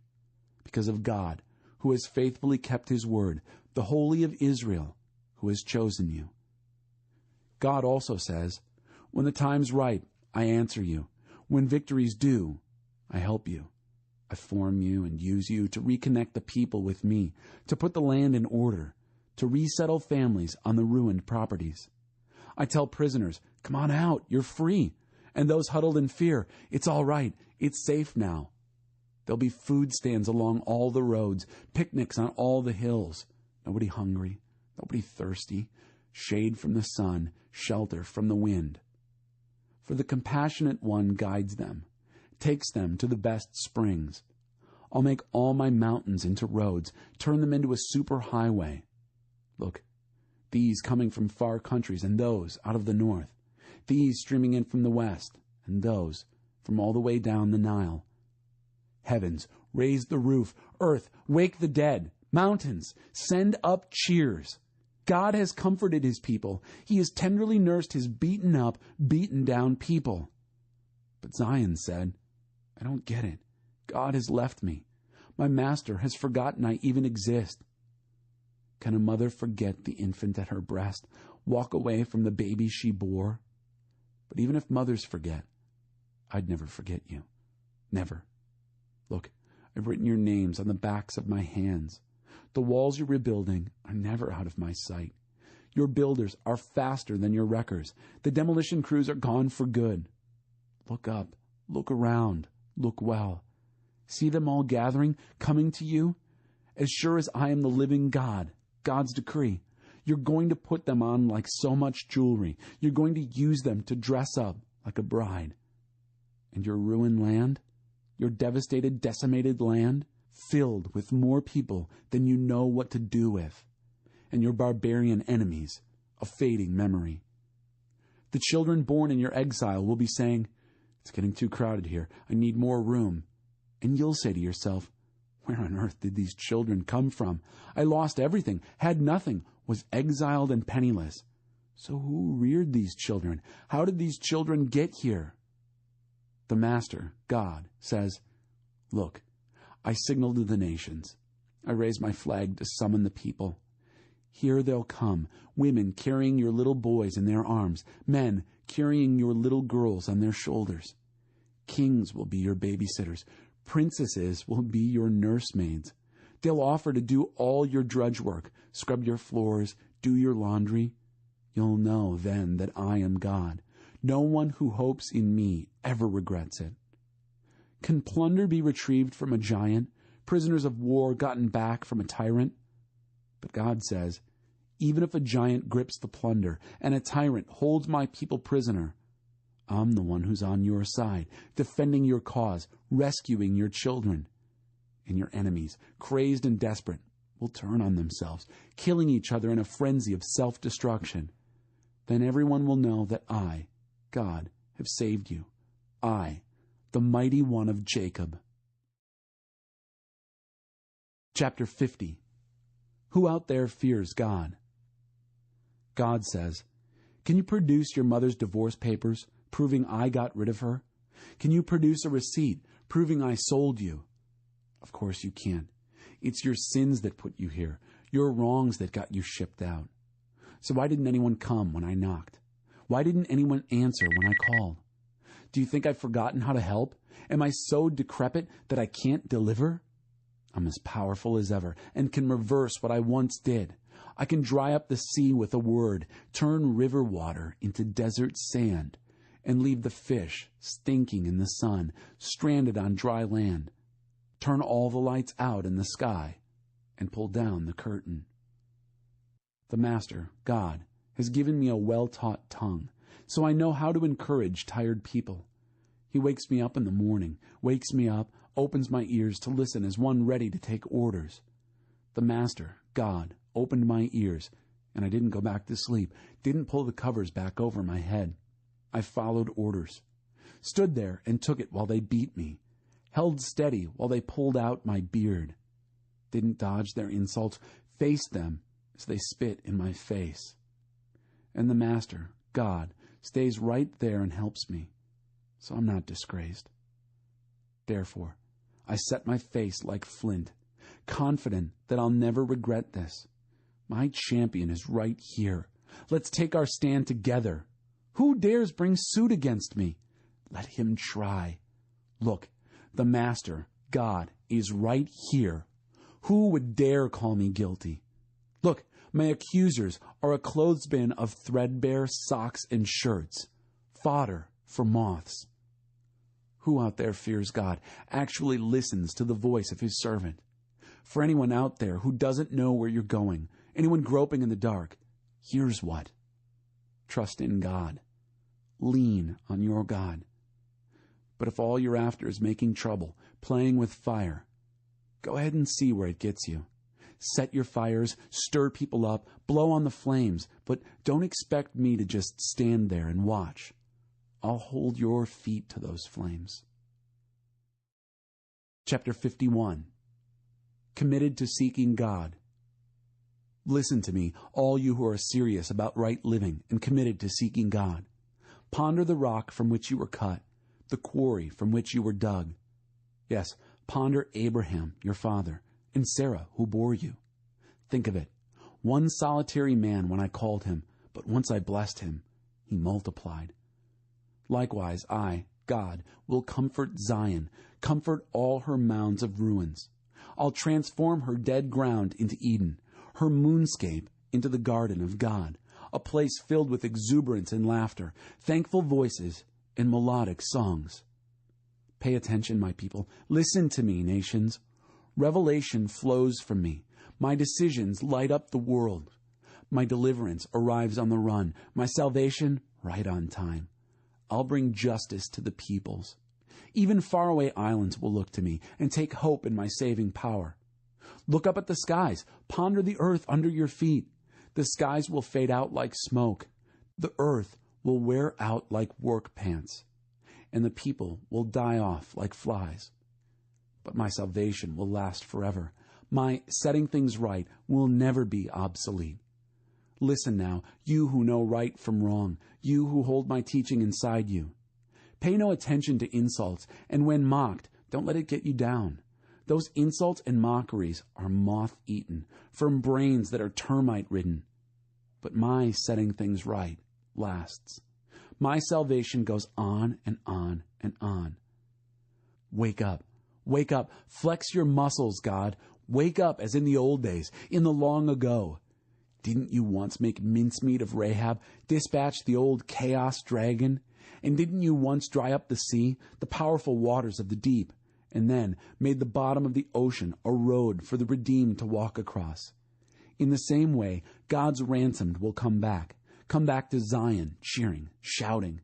Because of God, who has faithfully kept his word, the Holy of Israel, who has chosen you. God also says, "When the time's right, I answer you. When victory's due, I help you. I form you and use you to reconnect the people with me, to put the land in order, to resettle families on the ruined properties. I tell prisoners, 'Come on out, you're free.' And those huddled in fear, 'It's all right, it's safe now.' There'll be food stands along all the roads, picnics on all the hills. Nobody hungry, nobody thirsty, shade from the sun, shelter from the wind. For the compassionate one guides them, takes them to the best springs. I'll make all my mountains into roads, turn them into a superhighway. Look, these coming from far countries and those out of the north, these streaming in from the west and those from all the way down the Nile. Heavens, raise the roof. Earth, wake the dead. Mountains, send up cheers. God has comforted his people. He has tenderly nursed his beaten up, beaten down people." But Zion said, "I don't get it. God has left me. My master has forgotten I even exist." Can a mother forget the infant at her breast, walk away from the baby she bore? But even if mothers forget, I'd never forget you. Never. Look, I've written your names on the backs of my hands. The walls you're rebuilding are never out of my sight. Your builders are faster than your wreckers. The demolition crews are gone for good. Look up, look around, look well. See them all gathering, coming to you? As sure as I am the living God, God's decree, you're going to put them on like so much jewelry. You're going to use them to dress up like a bride. And your ruined land, your devastated, decimated land, filled with more people than you know what to do with, and your barbarian enemies, a fading memory. The children born in your exile will be saying, "It's getting too crowded here. I need more room." And you'll say to yourself, Where on earth did these children come from? I lost everything, had nothing, was exiled and penniless. So who reared these children? How did these children get here? The Master, God, says, Look, I signal to the nations. I raise my flag to summon the people. Here they'll come, women carrying your little boys in their arms, men carrying your little girls on their shoulders. Kings will be your babysitters. Princesses will be your nursemaids. They'll offer to do all your drudge work, scrub your floors, do your laundry. You'll know then that I am God. No one who hopes in me ever regrets it. Can plunder be retrieved from a giant, prisoners of war gotten back from a tyrant? But God says, even if a giant grips the plunder and a tyrant holds my people prisoner, I'm the one who's on your side, defending your cause, rescuing your children. And your enemies, crazed and desperate, will turn on themselves, killing each other in a frenzy of self-destruction. Then everyone will know that I, God, have saved you. I, the mighty one of Jacob. Chapter 50. Who out there fears God? God says, Can you produce your mother's divorce papers, proving I got rid of her? Can you produce a receipt, proving I sold you? Of course you can't. It's your sins that put you here, your wrongs that got you shipped out. So why didn't anyone come when I knocked? Why didn't anyone answer when I called? Do you think I've forgotten how to help? Am I so decrepit that I can't deliver? I'm as powerful as ever and can reverse what I once did. I can dry up the sea with a word, turn river water into desert sand, and leave the fish stinking in the sun, stranded on dry land, turn all the lights out in the sky, and pull down the curtain. The Master, God, has given me a well-taught tongue, so I know how to encourage tired people. He wakes me up in the morning, wakes me up, opens my ears to listen as one ready to take orders. The Master, God, opened my ears, and I didn't go back to sleep, didn't pull the covers back over my head. I followed orders, stood there and took it while they beat me, held steady while they pulled out my beard, didn't dodge their insults, faced them as they spit in my face. And the Master, God, stays right there and helps me, so I'm not disgraced. Therefore, I set my face like flint, confident that I'll never regret this. My champion is right here. Let's take our stand together. Who dares bring suit against me? Let him try. Look, the Master, God, is right here. Who would dare call me guilty? Look, my accusers are a clothesbin of threadbare socks and shirts, fodder for moths. Who out there fears God, actually listens to the voice of his servant? For anyone out there who doesn't know where you're going, anyone groping in the dark, here's what. Trust in God. Lean on your God. But if all you're after is making trouble, playing with fire, go ahead and see where it gets you. Set your fires, stir people up, blow on the flames, but don't expect me to just stand there and watch. I'll hold your feet to those flames. Chapter 51. Committed to seeking God. Listen to me, all you who are serious about right living and committed to seeking God. Ponder the rock from which you were cut, the quarry from which you were dug. Yes, ponder Abraham, your father, and Sarah, who bore you. Think of it. One solitary man when I called him, but once I blessed him, he multiplied. Likewise, I, God, will comfort Zion, comfort all her mounds of ruins. I'll transform her dead ground into Eden, her moonscape into the garden of God, a place filled with exuberance and laughter, thankful voices, and melodic songs. Pay attention, my people. Listen to me, nations. Revelation flows from me. My decisions light up the world. My deliverance arrives on the run. My salvation right on time. I'll bring justice to the peoples. Even faraway islands will look to me and take hope in my saving power. Look up at the skies. Ponder the earth under your feet. The skies will fade out like smoke. The earth will wear out like work pants. And the people will die off like flies. but my salvation will last forever. My setting things right will never be obsolete. Listen now, you who know right from wrong, you who hold my teaching inside you. Pay no attention to insults, and when mocked, don't let it get you down. Those insults and mockeries are moth-eaten, from brains that are termite-ridden. But my setting things right lasts. My salvation goes on and on and on. Wake up. Wake up. Flex your muscles, God. Wake up as in the old days, in the long ago. Didn't you once make mincemeat of Rahab, dispatch the old chaos dragon? And didn't you once dry up the sea, the powerful waters of the deep, and then made the bottom of the ocean a road for the redeemed to walk across? In the same way, God's ransomed will come back to Zion, cheering, shouting,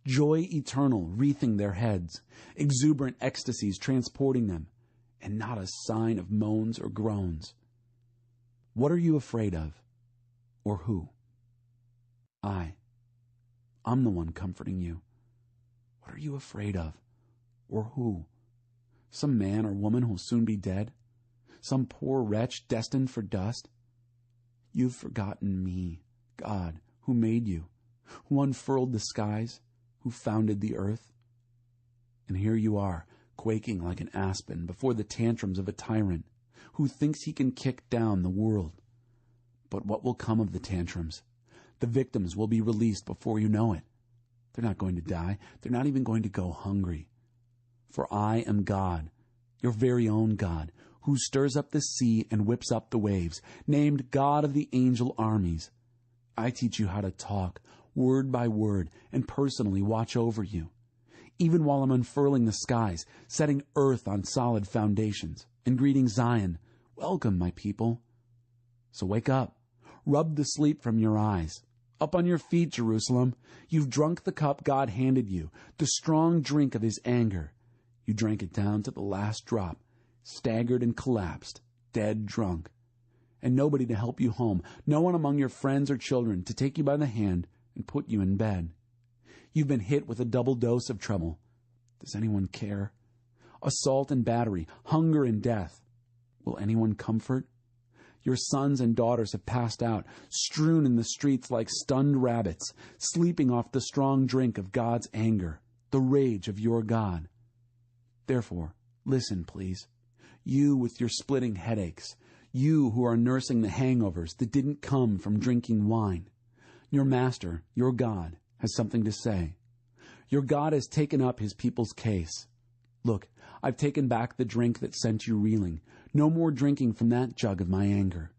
joy eternal wreathing their heads, exuberant ecstasies transporting them, and not a sign of moans or groans. What are you afraid of? Or who? I'm the one comforting you. What are you afraid of? Or who? Some man or woman who'll soon be dead? Some poor wretch destined for dust? You've forgotten me, God, who made you, who unfurled the skies, who founded the earth. And here you are, quaking like an aspen before the tantrums of a tyrant who thinks he can kick down the world. But what will come of the tantrums? The victims will be released before you know it. They're not going to die. They're not even going to go hungry. For I am God, your very own God, who stirs up the sea and whips up the waves, named God of the angel armies. I teach you how to talk, word by word, and personally watch over you, even while I'm unfurling the skies, setting earth on solid foundations, and greeting Zion, welcome, my people. So wake up, rub the sleep from your eyes. Up on your feet, Jerusalem. You've drunk the cup God handed you, the strong drink of his anger. You drank it down to the last drop, staggered and collapsed, dead drunk. And nobody to help you home, no one among your friends or children to take you by the hand and put you in bed. You've been hit with a double dose of trouble. Does anyone care? Assault and battery, hunger and death. Will anyone comfort? Your sons and daughters have passed out, strewn in the streets like stunned rabbits, sleeping off the strong drink of God's anger, the rage of your God. Therefore, listen, please. You with your splitting headaches, you who are nursing the hangovers that didn't come from drinking wine. Your master, your God, has something to say. Your God has taken up his people's case. Look, I've taken back the drink that sent you reeling. No more drinking from that jug of my anger.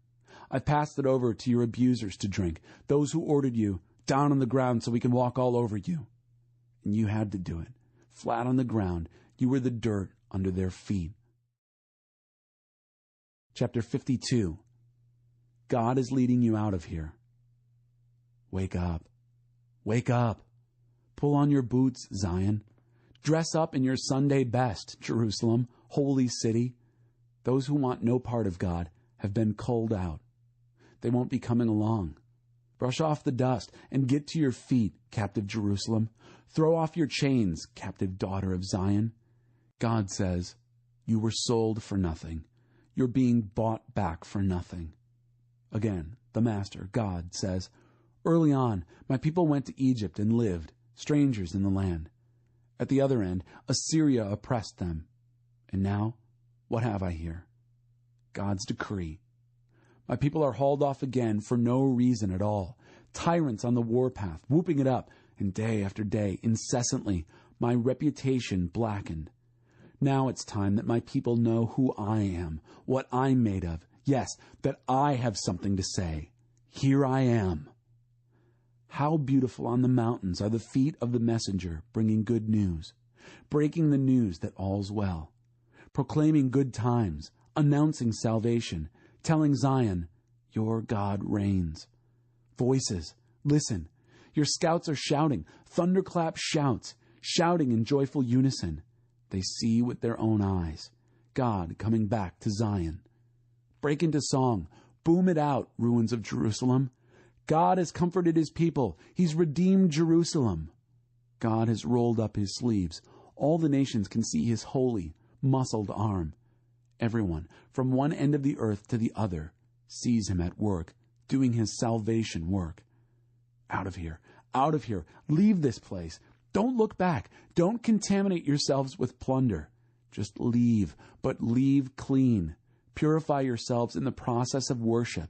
I've passed it over to your abusers to drink, those who ordered you down on the ground so we can walk all over you. And you had to do it. Flat on the ground, you were the dirt under their feet. Chapter 52. God is leading you out of here. Wake up. Wake up. Pull on your boots, Zion. Dress up in your Sunday best, Jerusalem, holy city. Those who want no part of God have been culled out. They won't be coming along. Brush off the dust and get to your feet, captive Jerusalem. Throw off your chains, captive daughter of Zion. God says, you were sold for nothing. You're being bought back for nothing. Again, the Master, God, says, early on, my people went to Egypt and lived, strangers in the land. At the other end, Assyria oppressed them. And now, what have I here? God's decree. My people are hauled off again for no reason at all. Tyrants on the warpath, whooping it up, and day after day, incessantly, my reputation blackened. Now it's time that my people know who I am, what I'm made of. Yes, that I have something to say. Here I am. How beautiful on the mountains are the feet of the messenger bringing good news, breaking the news that all's well, proclaiming good times, announcing salvation, telling Zion, your God reigns. Voices, listen. Your scouts are shouting, thunderclap shouts, shouting in joyful unison. They see with their own eyes, God coming back to Zion. Break into song, boom it out, ruins of Jerusalem. God has comforted his people. He's redeemed Jerusalem. God has rolled up his sleeves. All the nations can see his holy, muscled arm. Everyone, from one end of the earth to the other, sees him at work, doing his salvation work. Out of here, out of here, leave this place. Don't look back. Don't contaminate yourselves with plunder. Just leave, but leave clean. Purify yourselves in the process of worship,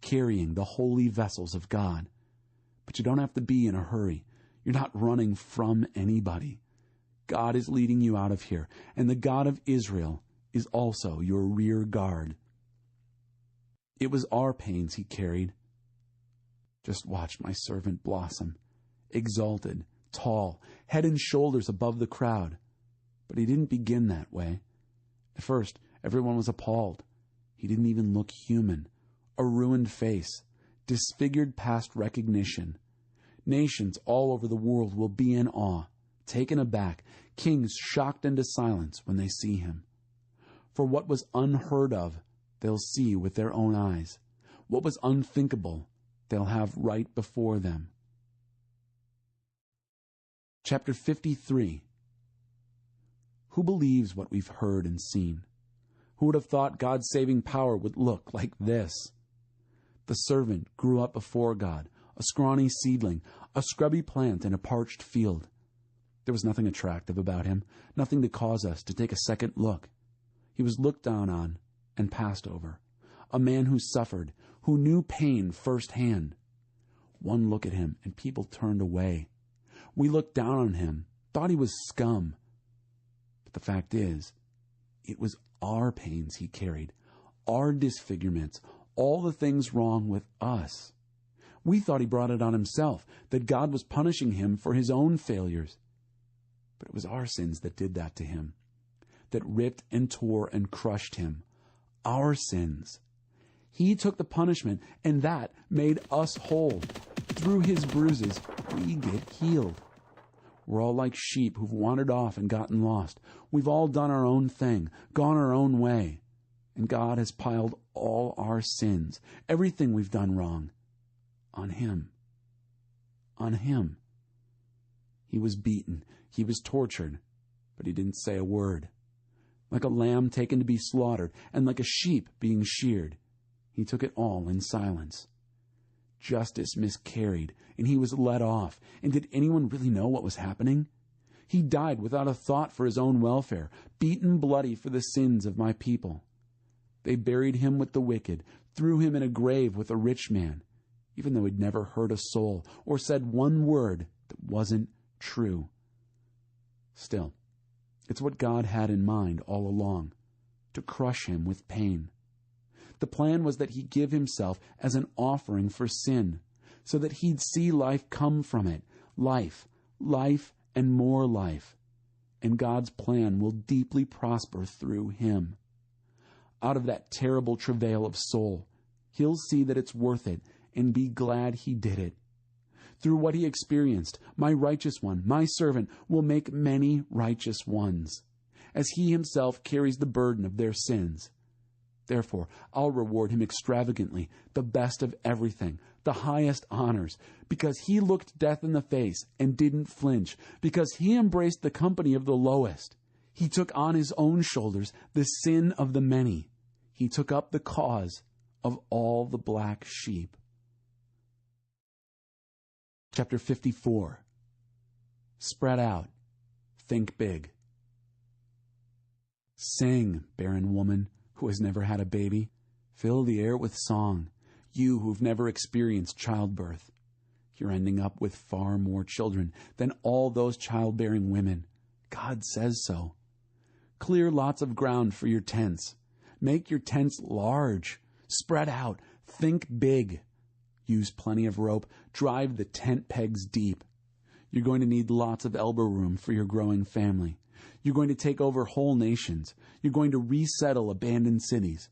carrying the holy vessels of God. But you don't have to be in a hurry. You're not running from anybody. God is leading you out of here, and the God of Israel is also your rear guard. It was our pains he carried. Just watch my servant blossom, exalted, tall, head and shoulders above the crowd. But he didn't begin that way. At first, everyone was appalled. He didn't even look human. A ruined face, disfigured past recognition. Nations all over the world will be in awe, taken aback, kings shocked into silence when they see him. For what was unheard of, they'll see with their own eyes. What was unthinkable, they'll have right before them. Chapter 53. Who believes what we've heard and seen? Who would have thought God's saving power would look like this? The servant grew up before God, a scrawny seedling, a scrubby plant in a parched field. There was nothing attractive about him, nothing to cause us to take a second look. He was looked down on and passed over, a man who suffered, who knew pain firsthand. One look at him and people turned away. We looked down on him, thought he was scum. But the fact is, it was our pains he carried, our disfigurements, all the things wrong with us. We thought he brought it on himself, that God was punishing him for his own failures. But it was our sins that did that to him, that ripped and tore and crushed him. Our sins. He took the punishment, and that made us whole. Through his bruises, we get healed. We're all like sheep who've wandered off and gotten lost. We've all done our own thing, gone our own way. And God has piled all our sins, everything we've done wrong, on him. On him. He was beaten. He was tortured. But he didn't say a word. Like a lamb taken to be slaughtered, and like a sheep being sheared, he took it all in silence. Justice miscarried, and he was let off. And did anyone really know what was happening? He died without a thought for his own welfare, beaten bloody for the sins of my people. They buried him with the wicked, threw him in a grave with a rich man, even though he'd never hurt a soul or said one word that wasn't true. Still, it's what God had in mind all along, to crush him with pain. The plan was that he give himself as an offering for sin, so that he'd see life come from it, life, life, and more life. And God's plan will deeply prosper through him. Out of that terrible travail of soul, he'll see that it's worth it and be glad he did it. Through what he experienced, my righteous one, my servant, will make many righteous ones, as he himself carries the burden of their sins. Therefore, I'll reward him extravagantly, the best of everything, the highest honors, because he looked death in the face and didn't flinch, because he embraced the company of the lowest. He took on his own shoulders the sin of the many. He took up the cause of all the black sheep. Chapter 54. Spread out. Think big. Sing, barren woman who has never had a baby. Fill the air with song, you who've never experienced childbirth. You're ending up with far more children than all those childbearing women. God says so. Clear lots of ground for your tents. Make your tents large. Spread out. Think big. Use plenty of rope. Drive the tent pegs deep. You're going to need lots of elbow room for your growing family. You're going to take over whole nations. You're going to resettle abandoned cities.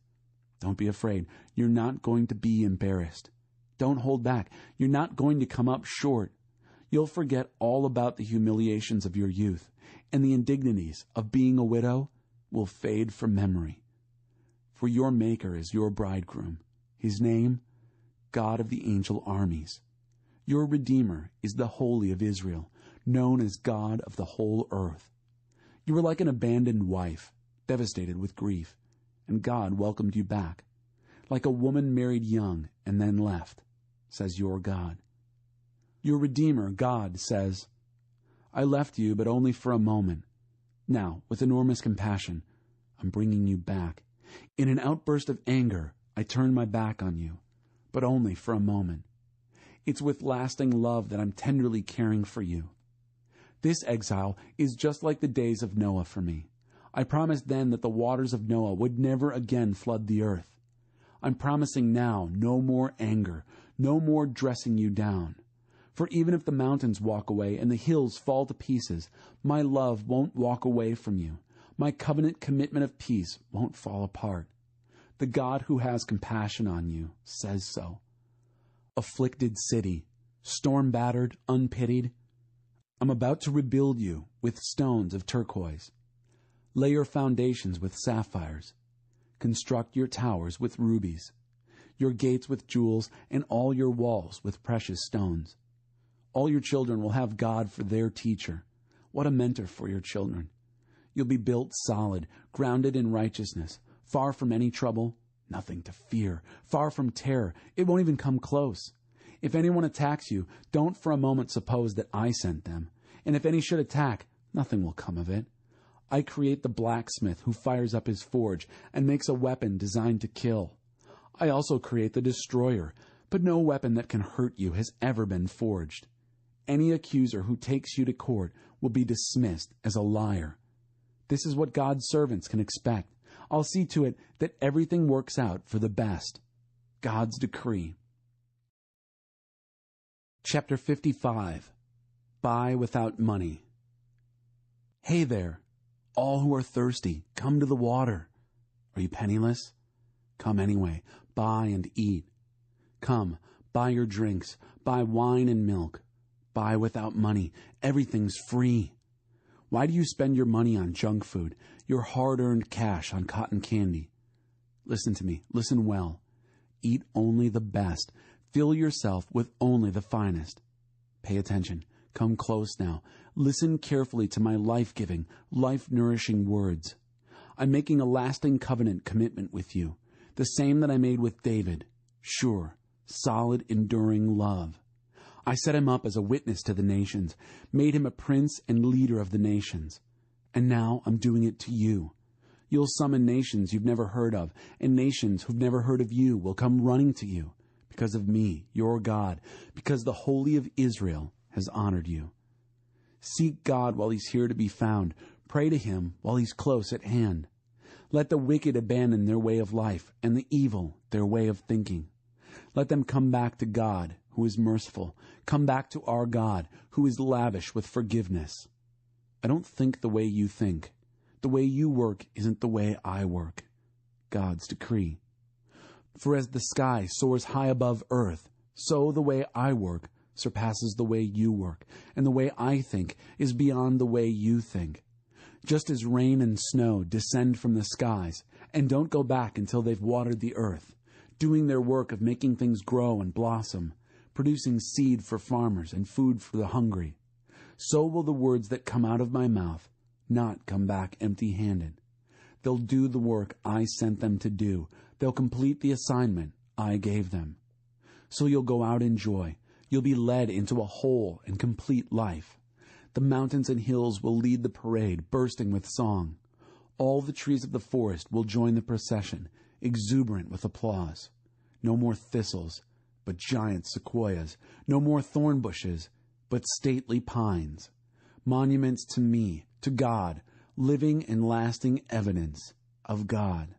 Don't be afraid. You're not going to be embarrassed. Don't hold back. You're not going to come up short. You'll forget all about the humiliations of your youth, and the indignities of being a widow will fade from memory. For your Maker is your bridegroom. His name, God of the angel armies. Your Redeemer is the Holy of Israel, known as God of the whole earth. You are like an abandoned wife. devastated with grief, and God welcomed you back. Like a woman married young and then left, says your God. Your Redeemer, God, says, I left you, but only for a moment. Now, with enormous compassion, I'm bringing you back. In an outburst of anger, I turn my back on you, but only for a moment. It's with lasting love that I'm tenderly caring for you. This exile is just like the days of Noah for me. I promised then that the waters of Noah would never again flood the earth. I'm promising now no more anger, no more dressing you down. For even if the mountains walk away and the hills fall to pieces, my love won't walk away from you. My covenant commitment of peace won't fall apart. The God who has compassion on you says so. Afflicted city, storm-battered, unpitied, I'm about to rebuild you with stones of turquoise. Lay your foundations with sapphires. Construct your towers with rubies, your gates with jewels, and all your walls with precious stones. All your children will have God for their teacher. What a mentor for your children. You'll be built solid, grounded in righteousness, far from any trouble, nothing to fear, far from terror. It won't even come close. If anyone attacks you, don't for a moment suppose that I sent them. And if any should attack, nothing will come of it. I create the blacksmith who fires up his forge and makes a weapon designed to kill. I also create the destroyer, but no weapon that can hurt you has ever been forged. Any accuser who takes you to court will be dismissed as a liar. This is what God's servants can expect. I'll see to it that everything works out for the best. God's decree. Chapter 55. Buy without money. Hey there, all who are thirsty, come to the water. Are you penniless? Come anyway, buy and eat. Come, buy your drinks, buy wine and milk. Buy without money. Everything's free. Why do you spend your money on junk food, your hard-earned cash on cotton candy? Listen to me. Listen well. Eat only the best. Fill yourself with only the finest. Pay attention. Come close now. Listen carefully to my life-giving, life-nourishing words. I'm making a lasting covenant commitment with you, the same that I made with David. Sure, solid, enduring love. I set him up as a witness to the nations, made him a prince and leader of the nations. And now I'm doing it to you. You'll summon nations you've never heard of, and nations who've never heard of you will come running to you because of me, your God, because the Holy of Israel has honored you. Seek God while he's here to be found. Pray to him while he's close at hand. Let the wicked abandon their way of life, and the evil their way of thinking. Let them come back to God, who is merciful. Come back to our God, who is lavish with forgiveness. I don't think the way you think. The way you work isn't the way I work. God's decree. For as the sky soars high above earth, so the way I work surpasses the way you work, and the way I think is beyond the way you think. Just as rain and snow descend from the skies and don't go back until they've watered the earth, doing their work of making things grow and blossom, producing seed for farmers and food for the hungry, so will the words that come out of my mouth not come back empty-handed. They'll do the work I sent them to do. They'll complete the assignment I gave them. So you'll go out in joy. You'll be led into a whole and complete life. The mountains and hills will lead the parade, bursting with song. All the trees of the forest will join the procession, exuberant with applause. No more thistles, but giant sequoias. No more thorn bushes, but stately pines. Monuments to me, to God, living and lasting evidence of God.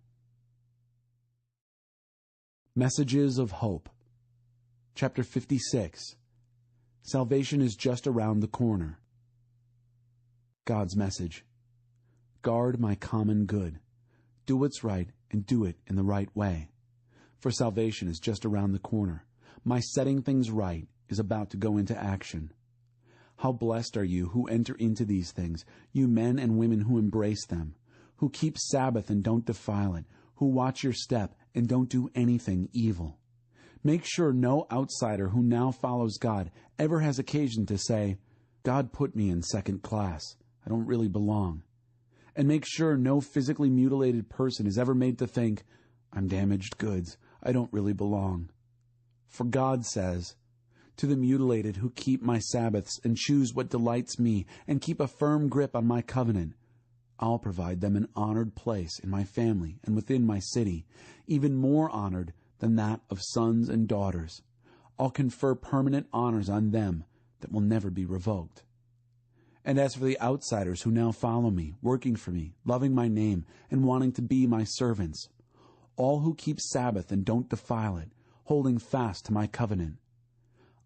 Messages of Hope. Chapter 56. Salvation is just around the corner. God's message. Guard my common good. Do what's right and do it in the right way. For salvation is just around the corner. My setting things right is about to go into action. How blessed are you who enter into these things, you men and women who embrace them, who keep Sabbath and don't defile it, who watch your step and don't do anything evil. Make sure no outsider who now follows God ever has occasion to say, God put me in second class. I don't really belong. and make sure no physically mutilated person is ever made to think, I'm damaged goods, I don't really belong. For God says, to the mutilated who keep my Sabbaths and choose what delights me and keep a firm grip on my covenant, I'll provide them an honored place in my family and within my city, even more honored than that of sons and daughters. I'll confer permanent honors on them that will never be revoked. And as for the outsiders who now follow me, working for me, loving my name, and wanting to be my servants, all who keep Sabbath and don't defile it, holding fast to my covenant,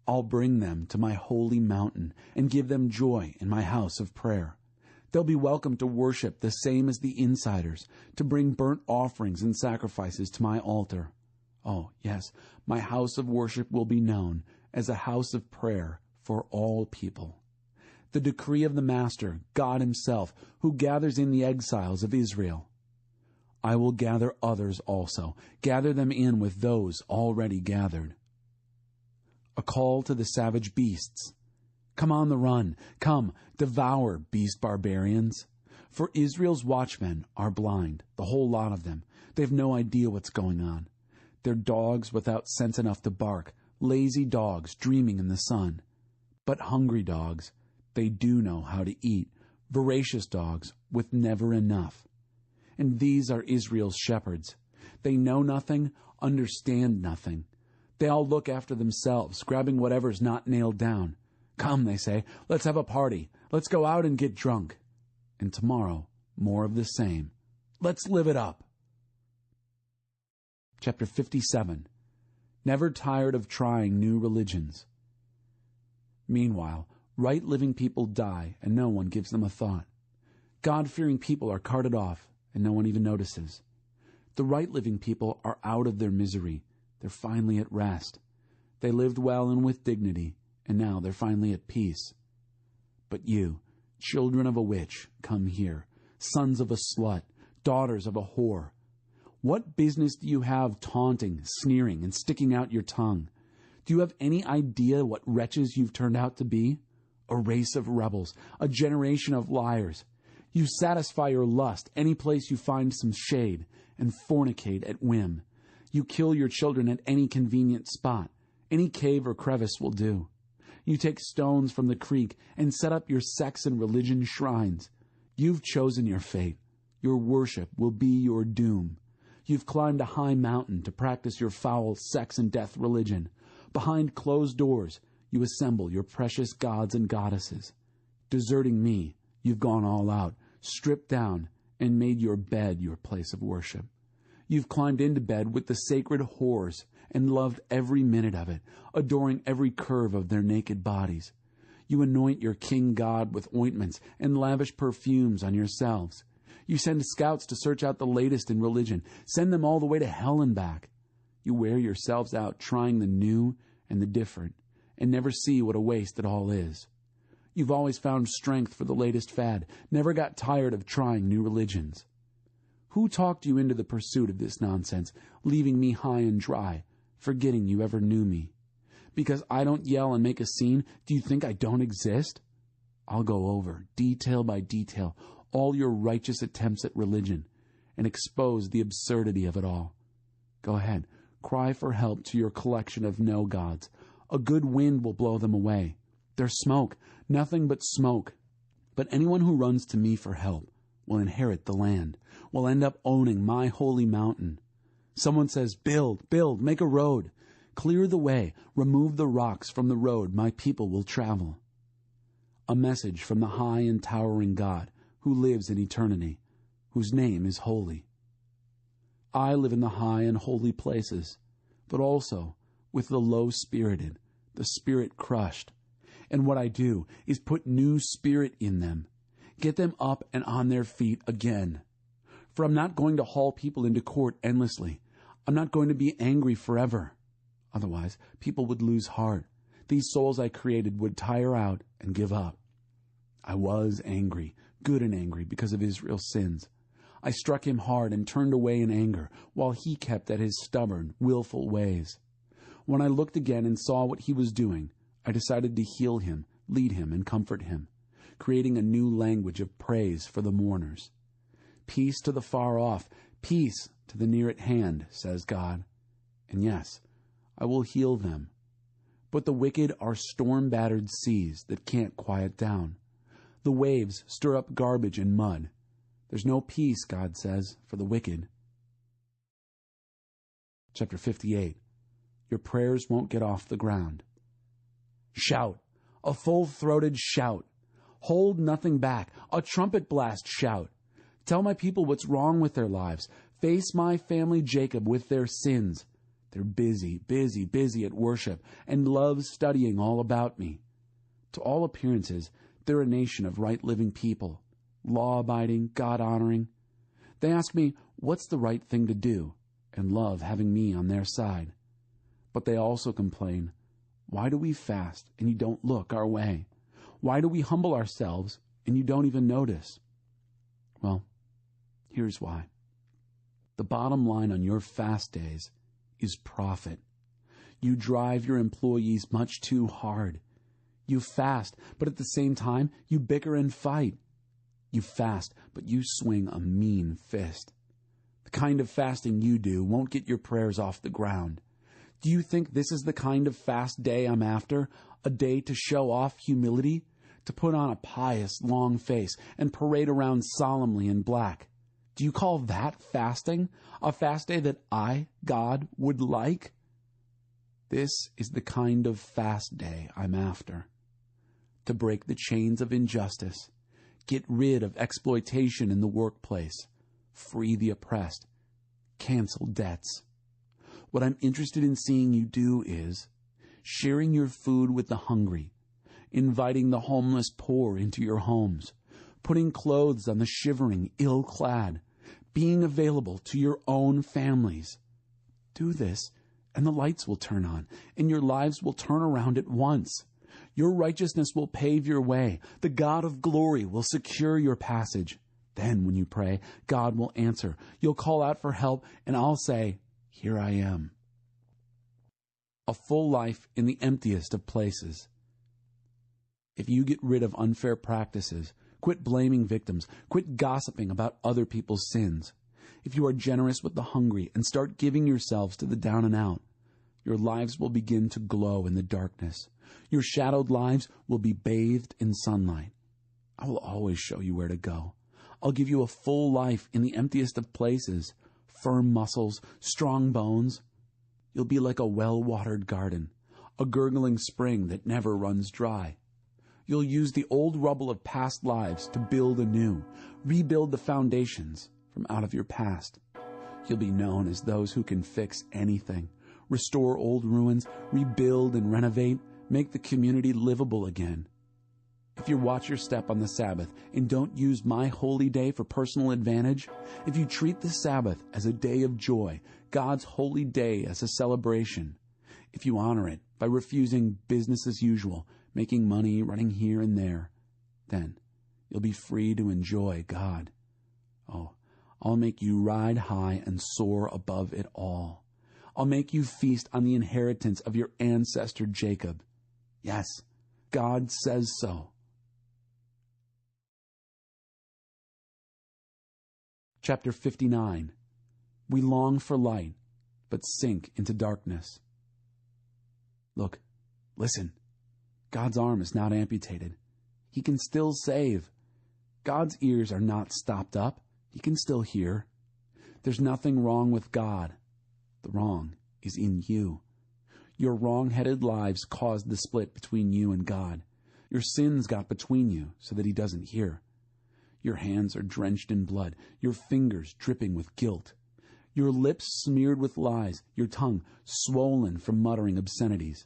I'll bring them to my holy mountain and give them joy in my house of prayer. They'll be welcome to worship the same as the insiders, to bring burnt offerings and sacrifices to my altar. Oh, yes, my house of worship will be known as a house of prayer for all people. The decree of the Master, God Himself, who gathers in the exiles of Israel. I will gather others also, gather them in with those already gathered. A call to the savage beasts. Come on the run. Come, devour, beast barbarians. For Israel's watchmen are blind, the whole lot of them. They have no idea what's going on. They're dogs without sense enough to bark, lazy dogs dreaming in the sun. But hungry dogs, they do know how to eat, voracious dogs with never enough. And these are Israel's shepherds. They know nothing, understand nothing. They all look after themselves, grabbing whatever's not nailed down. Come, they say, let's have a party. Let's go out and get drunk. And tomorrow, more of the same. Let's live it up. Chapter 57. Never tired of trying new religions. Meanwhile, right-living people die, and no one gives them a thought. God-fearing people are carted off, and no one even notices. The right-living people are out of their misery. They're finally at rest. They lived well and with dignity, and now they're finally at peace. But you, children of a witch, come here, sons of a slut, daughters of a whore. What business do you have taunting, sneering, and sticking out your tongue? Do you have any idea what wretches you've turned out to be? A race of rebels, a generation of liars. You satisfy your lust any place you find some shade, and fornicate at whim. You kill your children at any convenient spot. Any cave or crevice will do. You take stones from the creek and set up your sex and religion shrines. You've chosen your fate. Your worship will be your doom. You've climbed a high mountain to practice your foul sex and death religion. Behind closed doors, you assemble your precious gods and goddesses. Deserting me, you've gone all out, stripped down, and made your bed your place of worship. You've climbed into bed with the sacred whores and loved every minute of it, adoring every curve of their naked bodies. You anoint your king god with ointments and lavish perfumes on yourselves. You send scouts to search out the latest in religion, send them all the way to hell and back. You wear yourselves out trying the new and the different, and never see what a waste it all is. You've always found strength for the latest fad, never got tired of trying new religions. Who talked you into the pursuit of this nonsense, leaving me high and dry, forgetting you ever knew me? Because I don't yell and make a scene, do you think I don't exist? I'll go over, detail by detail, all your righteous attempts at religion, and expose the absurdity of it all. Go ahead, cry for help to your collection of no-gods. A good wind will blow them away. They're smoke, nothing but smoke. But anyone who runs to me for help will inherit the land, will end up owning my holy mountain. Someone says, build, make a road. Clear the way, remove the rocks from the road my people will travel. A message from the high and towering God who lives in eternity, whose name is holy. I live in the high and holy places, but also with the low-spirited, the spirit crushed. And what I do is put new spirit in them, get them up and on their feet again. For I'm not going to haul people into court endlessly. I'm not going to be angry forever. Otherwise, people would lose heart. These souls I created would tire out and give up. I was angry, good and angry, because of Israel's sins. I struck him hard and turned away in anger, while he kept at his stubborn, willful ways. When I looked again and saw what he was doing, I decided to heal him, lead him, and comfort him, creating a new language of praise for the mourners. Peace to the far off, peace to the near at hand, says God. And yes, I will heal them. But the wicked are storm-battered seas that can't quiet down. The waves stir up garbage and mud. There's no peace, God says, for the wicked. Chapter 58. Your prayers won't get off the ground. Shout, a full-throated shout. Hold nothing back, a trumpet blast shout. Tell my people what's wrong with their lives. Face my family Jacob with their sins. They're busy, busy, busy at worship and love studying all about me. To all appearances, they're a nation of right-living people, law-abiding, God-honoring. They ask me, what's the right thing to do, and love having me on their side. But they also complain, why do we fast and you don't look our way? Why do we humble ourselves and you don't even notice? Well, here's why. The bottom line on your fast days is profit. You drive your employees much too hard. You fast, but at the same time, you bicker and fight. You fast, but you swing a mean fist. The kind of fasting you do won't get your prayers off the ground. Do you think this is the kind of fast day I'm after? A day to show off humility? To put on a pious, long face and parade around solemnly in black? Do you call that fasting? A fast day that I, God, would like? This is the kind of fast day I'm after. To break the chains of injustice, get rid of exploitation in the workplace, free the oppressed, cancel debts. What I'm interested in seeing you do is sharing your food with the hungry, inviting the homeless poor into your homes, putting clothes on the shivering, ill-clad, being available to your own families. Do this, and the lights will turn on, and your lives will turn around at once. Your righteousness will pave your way. The God of glory will secure your passage. Then, when you pray, God will answer. You'll call out for help, and I'll say, here I am. A full life in the emptiest of places. If you get rid of unfair practices, quit blaming victims, quit gossiping about other people's sins, if you are generous with the hungry and start giving yourselves to the down and out, your lives will begin to glow in the darkness. Your shadowed lives will be bathed in sunlight. I will always show you where to go. I'll give you a full life in the emptiest of places, firm muscles, strong bones. You'll be like a well-watered garden, a gurgling spring that never runs dry. You'll use the old rubble of past lives to build anew, rebuild the foundations from out of your past. You'll be known as those who can fix anything, restore old ruins, rebuild and renovate, make the community livable again. If you watch your step on the Sabbath and don't use my holy day for personal advantage, if you treat the Sabbath as a day of joy, God's holy day as a celebration, if you honor it by refusing business as usual, making money, running here and there, then you'll be free to enjoy God. Oh, I'll make you ride high and soar above it all. I'll make you feast on the inheritance of your ancestor Jacob. Yes, God says so. Chapter 59. We long for light, but sink into darkness. Look, listen. God's arm is not amputated. He can still save. God's ears are not stopped up. He can still hear. There's nothing wrong with God. The wrong is in you. Your wrong-headed lives caused the split between you and God. Your sins got between you so that He doesn't hear. Your hands are drenched in blood, your fingers dripping with guilt, your lips smeared with lies, your tongue swollen from muttering obscenities.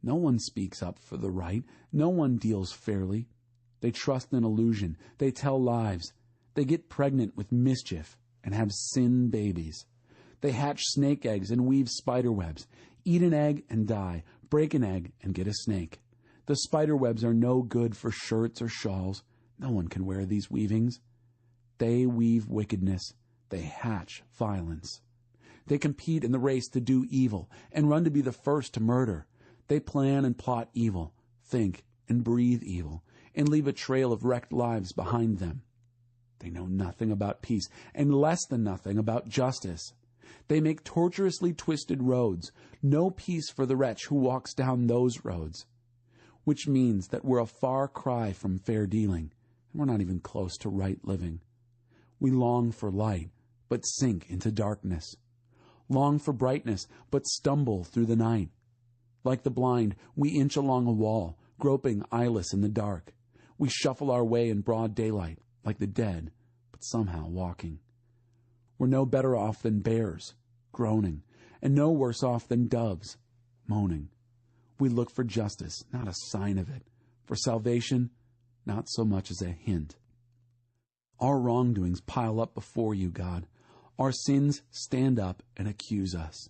No one speaks up for the right. No one deals fairly. They trust in illusion. They tell lies. They get pregnant with mischief and have sin babies. They hatch snake eggs and weave spider webs, eat an egg and die, break an egg and get a snake. The spider webs are no good for shirts or shawls. No one can wear these weavings. They weave wickedness. They hatch violence. They compete in the race to do evil and run to be the first to murder. They plan and plot evil, think and breathe evil, and leave a trail of wrecked lives behind them. They know nothing about peace, and less than nothing about justice. They make tortuously twisted roads, no peace for the wretch who walks down those roads. Which means that we're a far cry from fair dealing, and we're not even close to right living. We long for light, but sink into darkness. Long for brightness, but stumble through the night. Like the blind, we inch along a wall, groping eyeless in the dark. We shuffle our way in broad daylight, like the dead, but somehow walking. We're no better off than bears, groaning, and no worse off than doves, moaning. We look for justice, not a sign of it. For salvation, not so much as a hint. Our wrongdoings pile up before you, God. Our sins stand up and accuse us.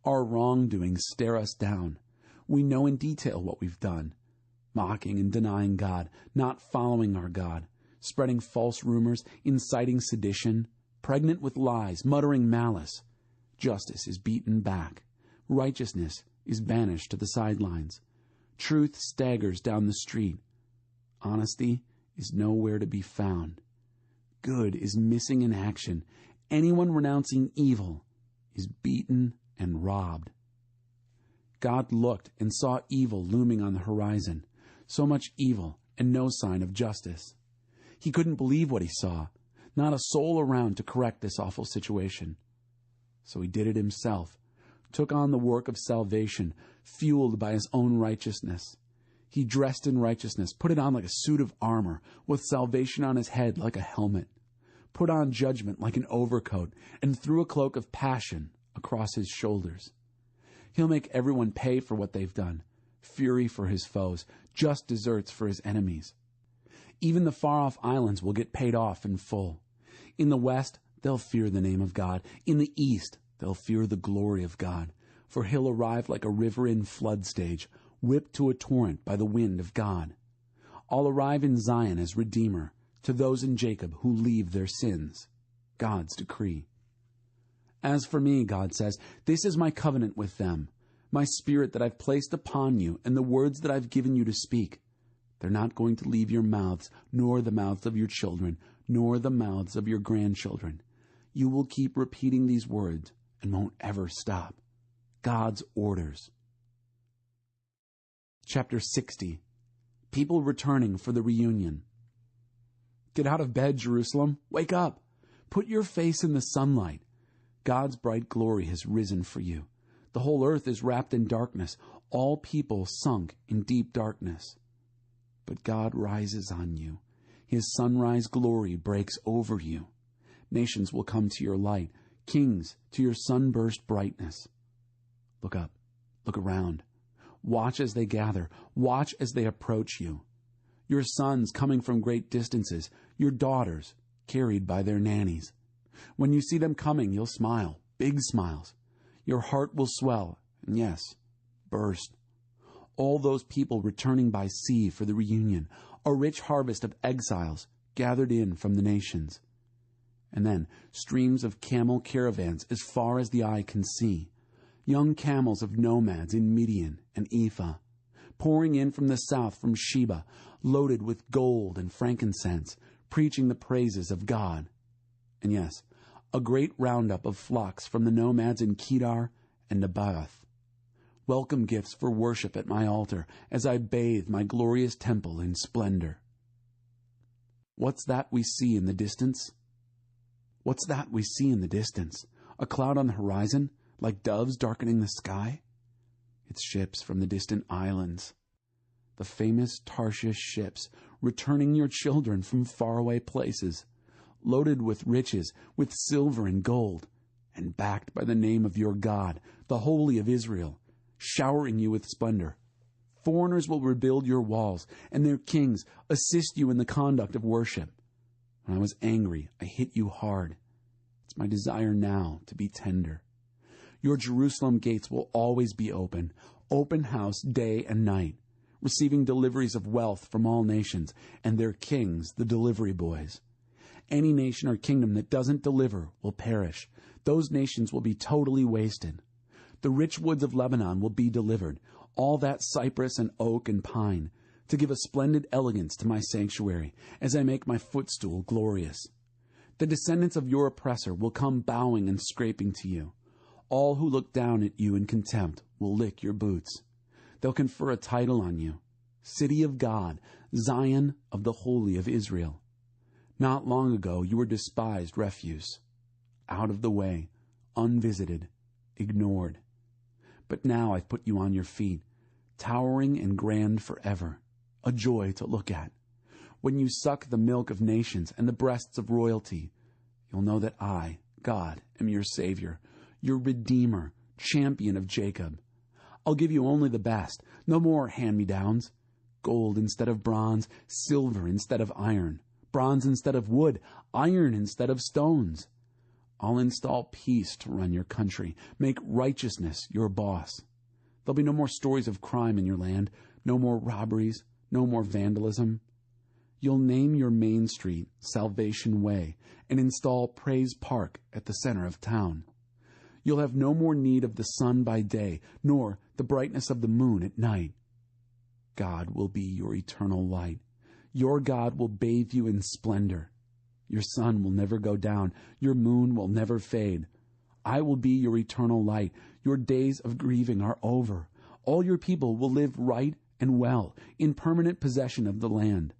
Our wrongdoings stare us down. We know in detail what we've done. Mocking and denying God, not following our God, spreading false rumors, inciting sedition, pregnant with lies, muttering malice. Justice is beaten back. Righteousness is banished to the sidelines. Truth staggers down the street. Honesty is nowhere to be found. Good is missing in action. Anyone renouncing evil is beaten and robbed. God looked and saw evil looming on the horizon. So much evil and no sign of justice. He couldn't believe what he saw. Not a soul around to correct this awful situation. So he did it himself. Took on the work of salvation, fueled by his own righteousness. He dressed in righteousness, put it on like a suit of armor, with salvation on his head like a helmet, put on judgment like an overcoat, and threw a cloak of passion across his shoulders. He'll make everyone pay for what they've done, fury for his foes, just deserts for his enemies. Even the far-off islands will get paid off in full. In the west, they'll fear the name of God. In the east, they'll fear the glory of God, for he'll arrive like a river in flood stage, whipped to a torrent by the wind of God. I'll arrive in Zion as Redeemer, to those in Jacob who leave their sins. God's decree. As for me, God says, this is my covenant with them, my spirit that I've placed upon you, and the words that I've given you to speak. They're not going to leave your mouths, nor the mouths of your children, nor the mouths of your grandchildren. You will keep repeating these words and won't ever stop. God's orders. Chapter 60. People returning for the reunion. Get out of bed, Jerusalem. Wake up. Put your face in the sunlight. God's bright glory has risen for you. The whole earth is wrapped in darkness, all people sunk in deep darkness. But God rises on you. His sunrise glory breaks over you. Nations will come to your light, kings to your sunburst brightness. Look up, look around. Watch as they gather. Watch as they approach you. Your sons coming from great distances, your daughters carried by their nannies. When you see them coming, you'll smile, big smiles. Your heart will swell, and yes, burst. All those people returning by sea for the reunion, a rich harvest of exiles gathered in from the nations. And then streams of camel caravans as far as the eye can see. Young camels of nomads in Midian and Ephah, pouring in from the south from Sheba, loaded with gold and frankincense, preaching the praises of God. And yes, a great roundup of flocks from the nomads in Kedar and Nebaioth. Welcome gifts for worship at my altar as I bathe my glorious temple in splendor. What's that we see in the distance? What's that we see in the distance? A cloud on the horizon, like doves darkening the sky? It's ships from the distant islands. The famous Tarshish ships, returning your children from faraway places, loaded with riches, with silver and gold, and backed by the name of your God, the Holy of Israel, showering you with splendor. Foreigners will rebuild your walls, and their kings assist you in the conduct of worship. When I was angry, I hit you hard. It's my desire now to be tender. Your Jerusalem gates will always be open house day and night, receiving deliveries of wealth from all nations, and their kings the delivery boys. Any nation or kingdom that doesn't deliver will perish. Those nations will be totally wasted. The rich woods of Lebanon will be delivered, all that cypress and oak and pine, to give a splendid elegance to my sanctuary, as I make my footstool glorious. The descendants of your oppressor will come bowing and scraping to you. All who look down at you in contempt will lick your boots. They'll confer a title on you, City of God, Zion of the Holy of Israel. Not long ago you were despised refuse, out of the way, unvisited, ignored. But now I've put you on your feet, towering and grand forever, a joy to look at. When you suck the milk of nations and the breasts of royalty, you'll know that I, God, am your Savior, your Redeemer, champion of Jacob. I'll give you only the best, no more hand-me-downs. Gold instead of bronze, silver instead of iron, bronze instead of wood, iron instead of stones. I'll install peace to run your country, make righteousness your boss. There'll be no more stories of crime in your land, no more robberies, no more vandalism. You'll name your main street Salvation Way and install Praise Park at the center of town. You'll have no more need of the sun by day, nor the brightness of the moon at night. God will be your eternal light. Your God will bathe you in splendor. Your sun will never go down. Your moon will never fade. I will be your eternal light. Your days of grieving are over. All your people will live right and well, in permanent possession of the land.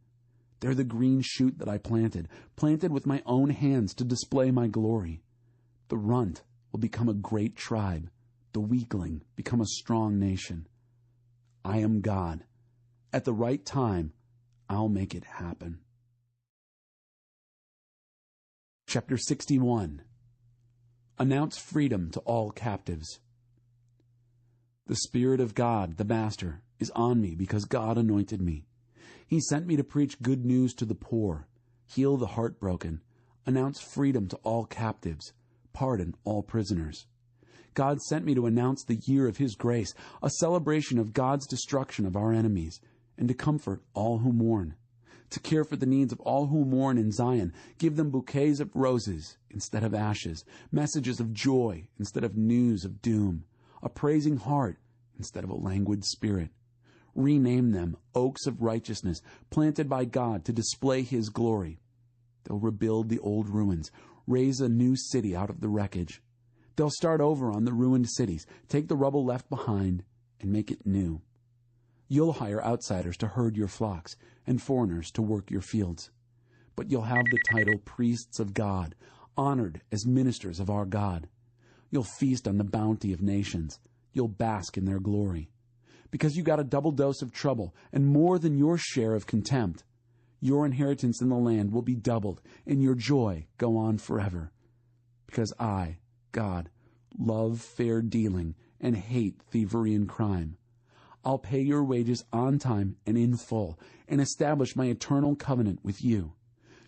They're the green shoot that I planted with my own hands to display my glory. The runt will become a great tribe, the weakling become a strong nation. I am God. At the right time, I'll make it happen. Chapter 61. Announce freedom to all captives. The Spirit of God, the Master, is on me because God anointed me. He sent me to preach good news to the poor, heal the heartbroken, announce freedom to all captives, pardon all prisoners. God sent me to announce the year of His grace, a celebration of God's destruction of our enemies, and to comfort all who mourn, to care for the needs of all who mourn in Zion, give them bouquets of roses instead of ashes, messages of joy instead of news of doom, a praising heart instead of a languid spirit. Rename them oaks of righteousness, planted by God to display His glory. They'll rebuild the old ruins, raise a new city out of the wreckage. They'll start over on the ruined cities, take the rubble left behind, and make it new. You'll hire outsiders to herd your flocks and foreigners to work your fields. But you'll have the title priests of God, honored as ministers of our God. You'll feast on the bounty of nations. You'll bask in their glory. Because you got a double dose of trouble and more than your share of contempt, your inheritance in the land will be doubled and your joy go on forever. Because I, God, love fair dealing and hate thievery and crime. I'll pay your wages on time and in full, and establish my eternal covenant with you.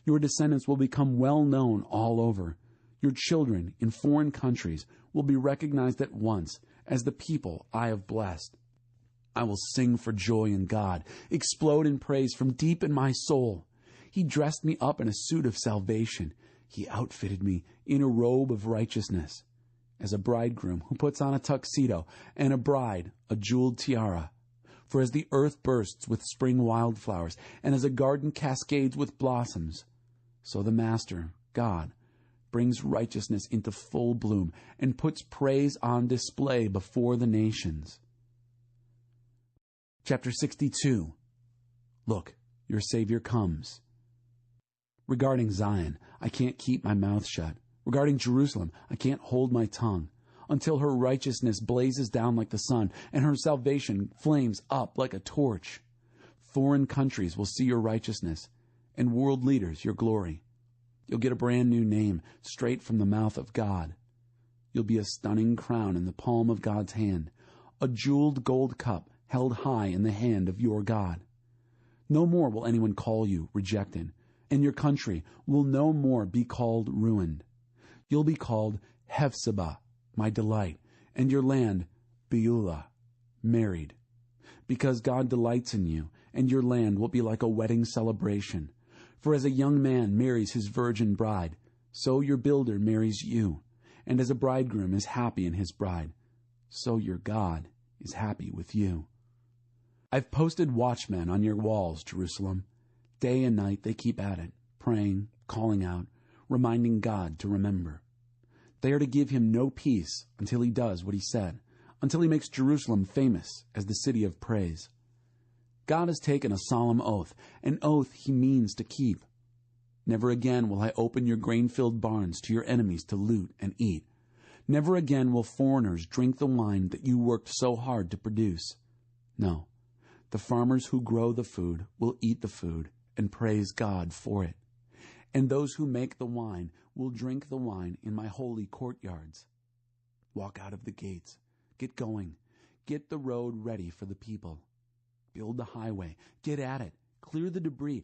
Your descendants will become well known all over. Your children in foreign countries will be recognized at once as the people I have blessed. I will sing for joy in God, explode in praise from deep in my soul. He dressed me up in a suit of salvation. He outfitted me in a robe of righteousness, as a bridegroom who puts on a tuxedo, and a bride a jeweled tiara. For as the earth bursts with spring wildflowers, and as a garden cascades with blossoms, so the Master, God, brings righteousness into full bloom and puts praise on display before the nations. Chapter 62. Look, your Savior comes. Regarding Zion, I can't keep my mouth shut. Regarding Jerusalem, I can't hold my tongue, until her righteousness blazes down like the sun, and her salvation flames up like a torch. Foreign countries will see your righteousness, and world leaders your glory. You'll get a brand new name straight from the mouth of God. You'll be a stunning crown in the palm of God's hand, a jeweled gold cup held high in the hand of your God. No more will anyone call you rejected, and your country will no more be called ruined. You'll be called Hephzibah, my delight, and your land Beulah, married. Because God delights in you, and your land will be like a wedding celebration. For as a young man marries his virgin bride, so your builder marries you. And as a bridegroom is happy in his bride, so your God is happy with you. I've posted watchmen on your walls, Jerusalem. Day and night they keep at it, praying, calling out, reminding God to remember. They are to give him no peace until he does what he said, until he makes Jerusalem famous as the city of praise. God has taken a solemn oath, an oath he means to keep. Never again will I open your grain-filled barns to your enemies to loot and eat. Never again will foreigners drink the wine that you worked so hard to produce. No, the farmers who grow the food will eat the food and praise God for it. And those who make the wine will drink the wine in my holy courtyards. Walk out of the gates. Get going. Get the road ready for the people. Build the highway. Get at it. Clear the debris.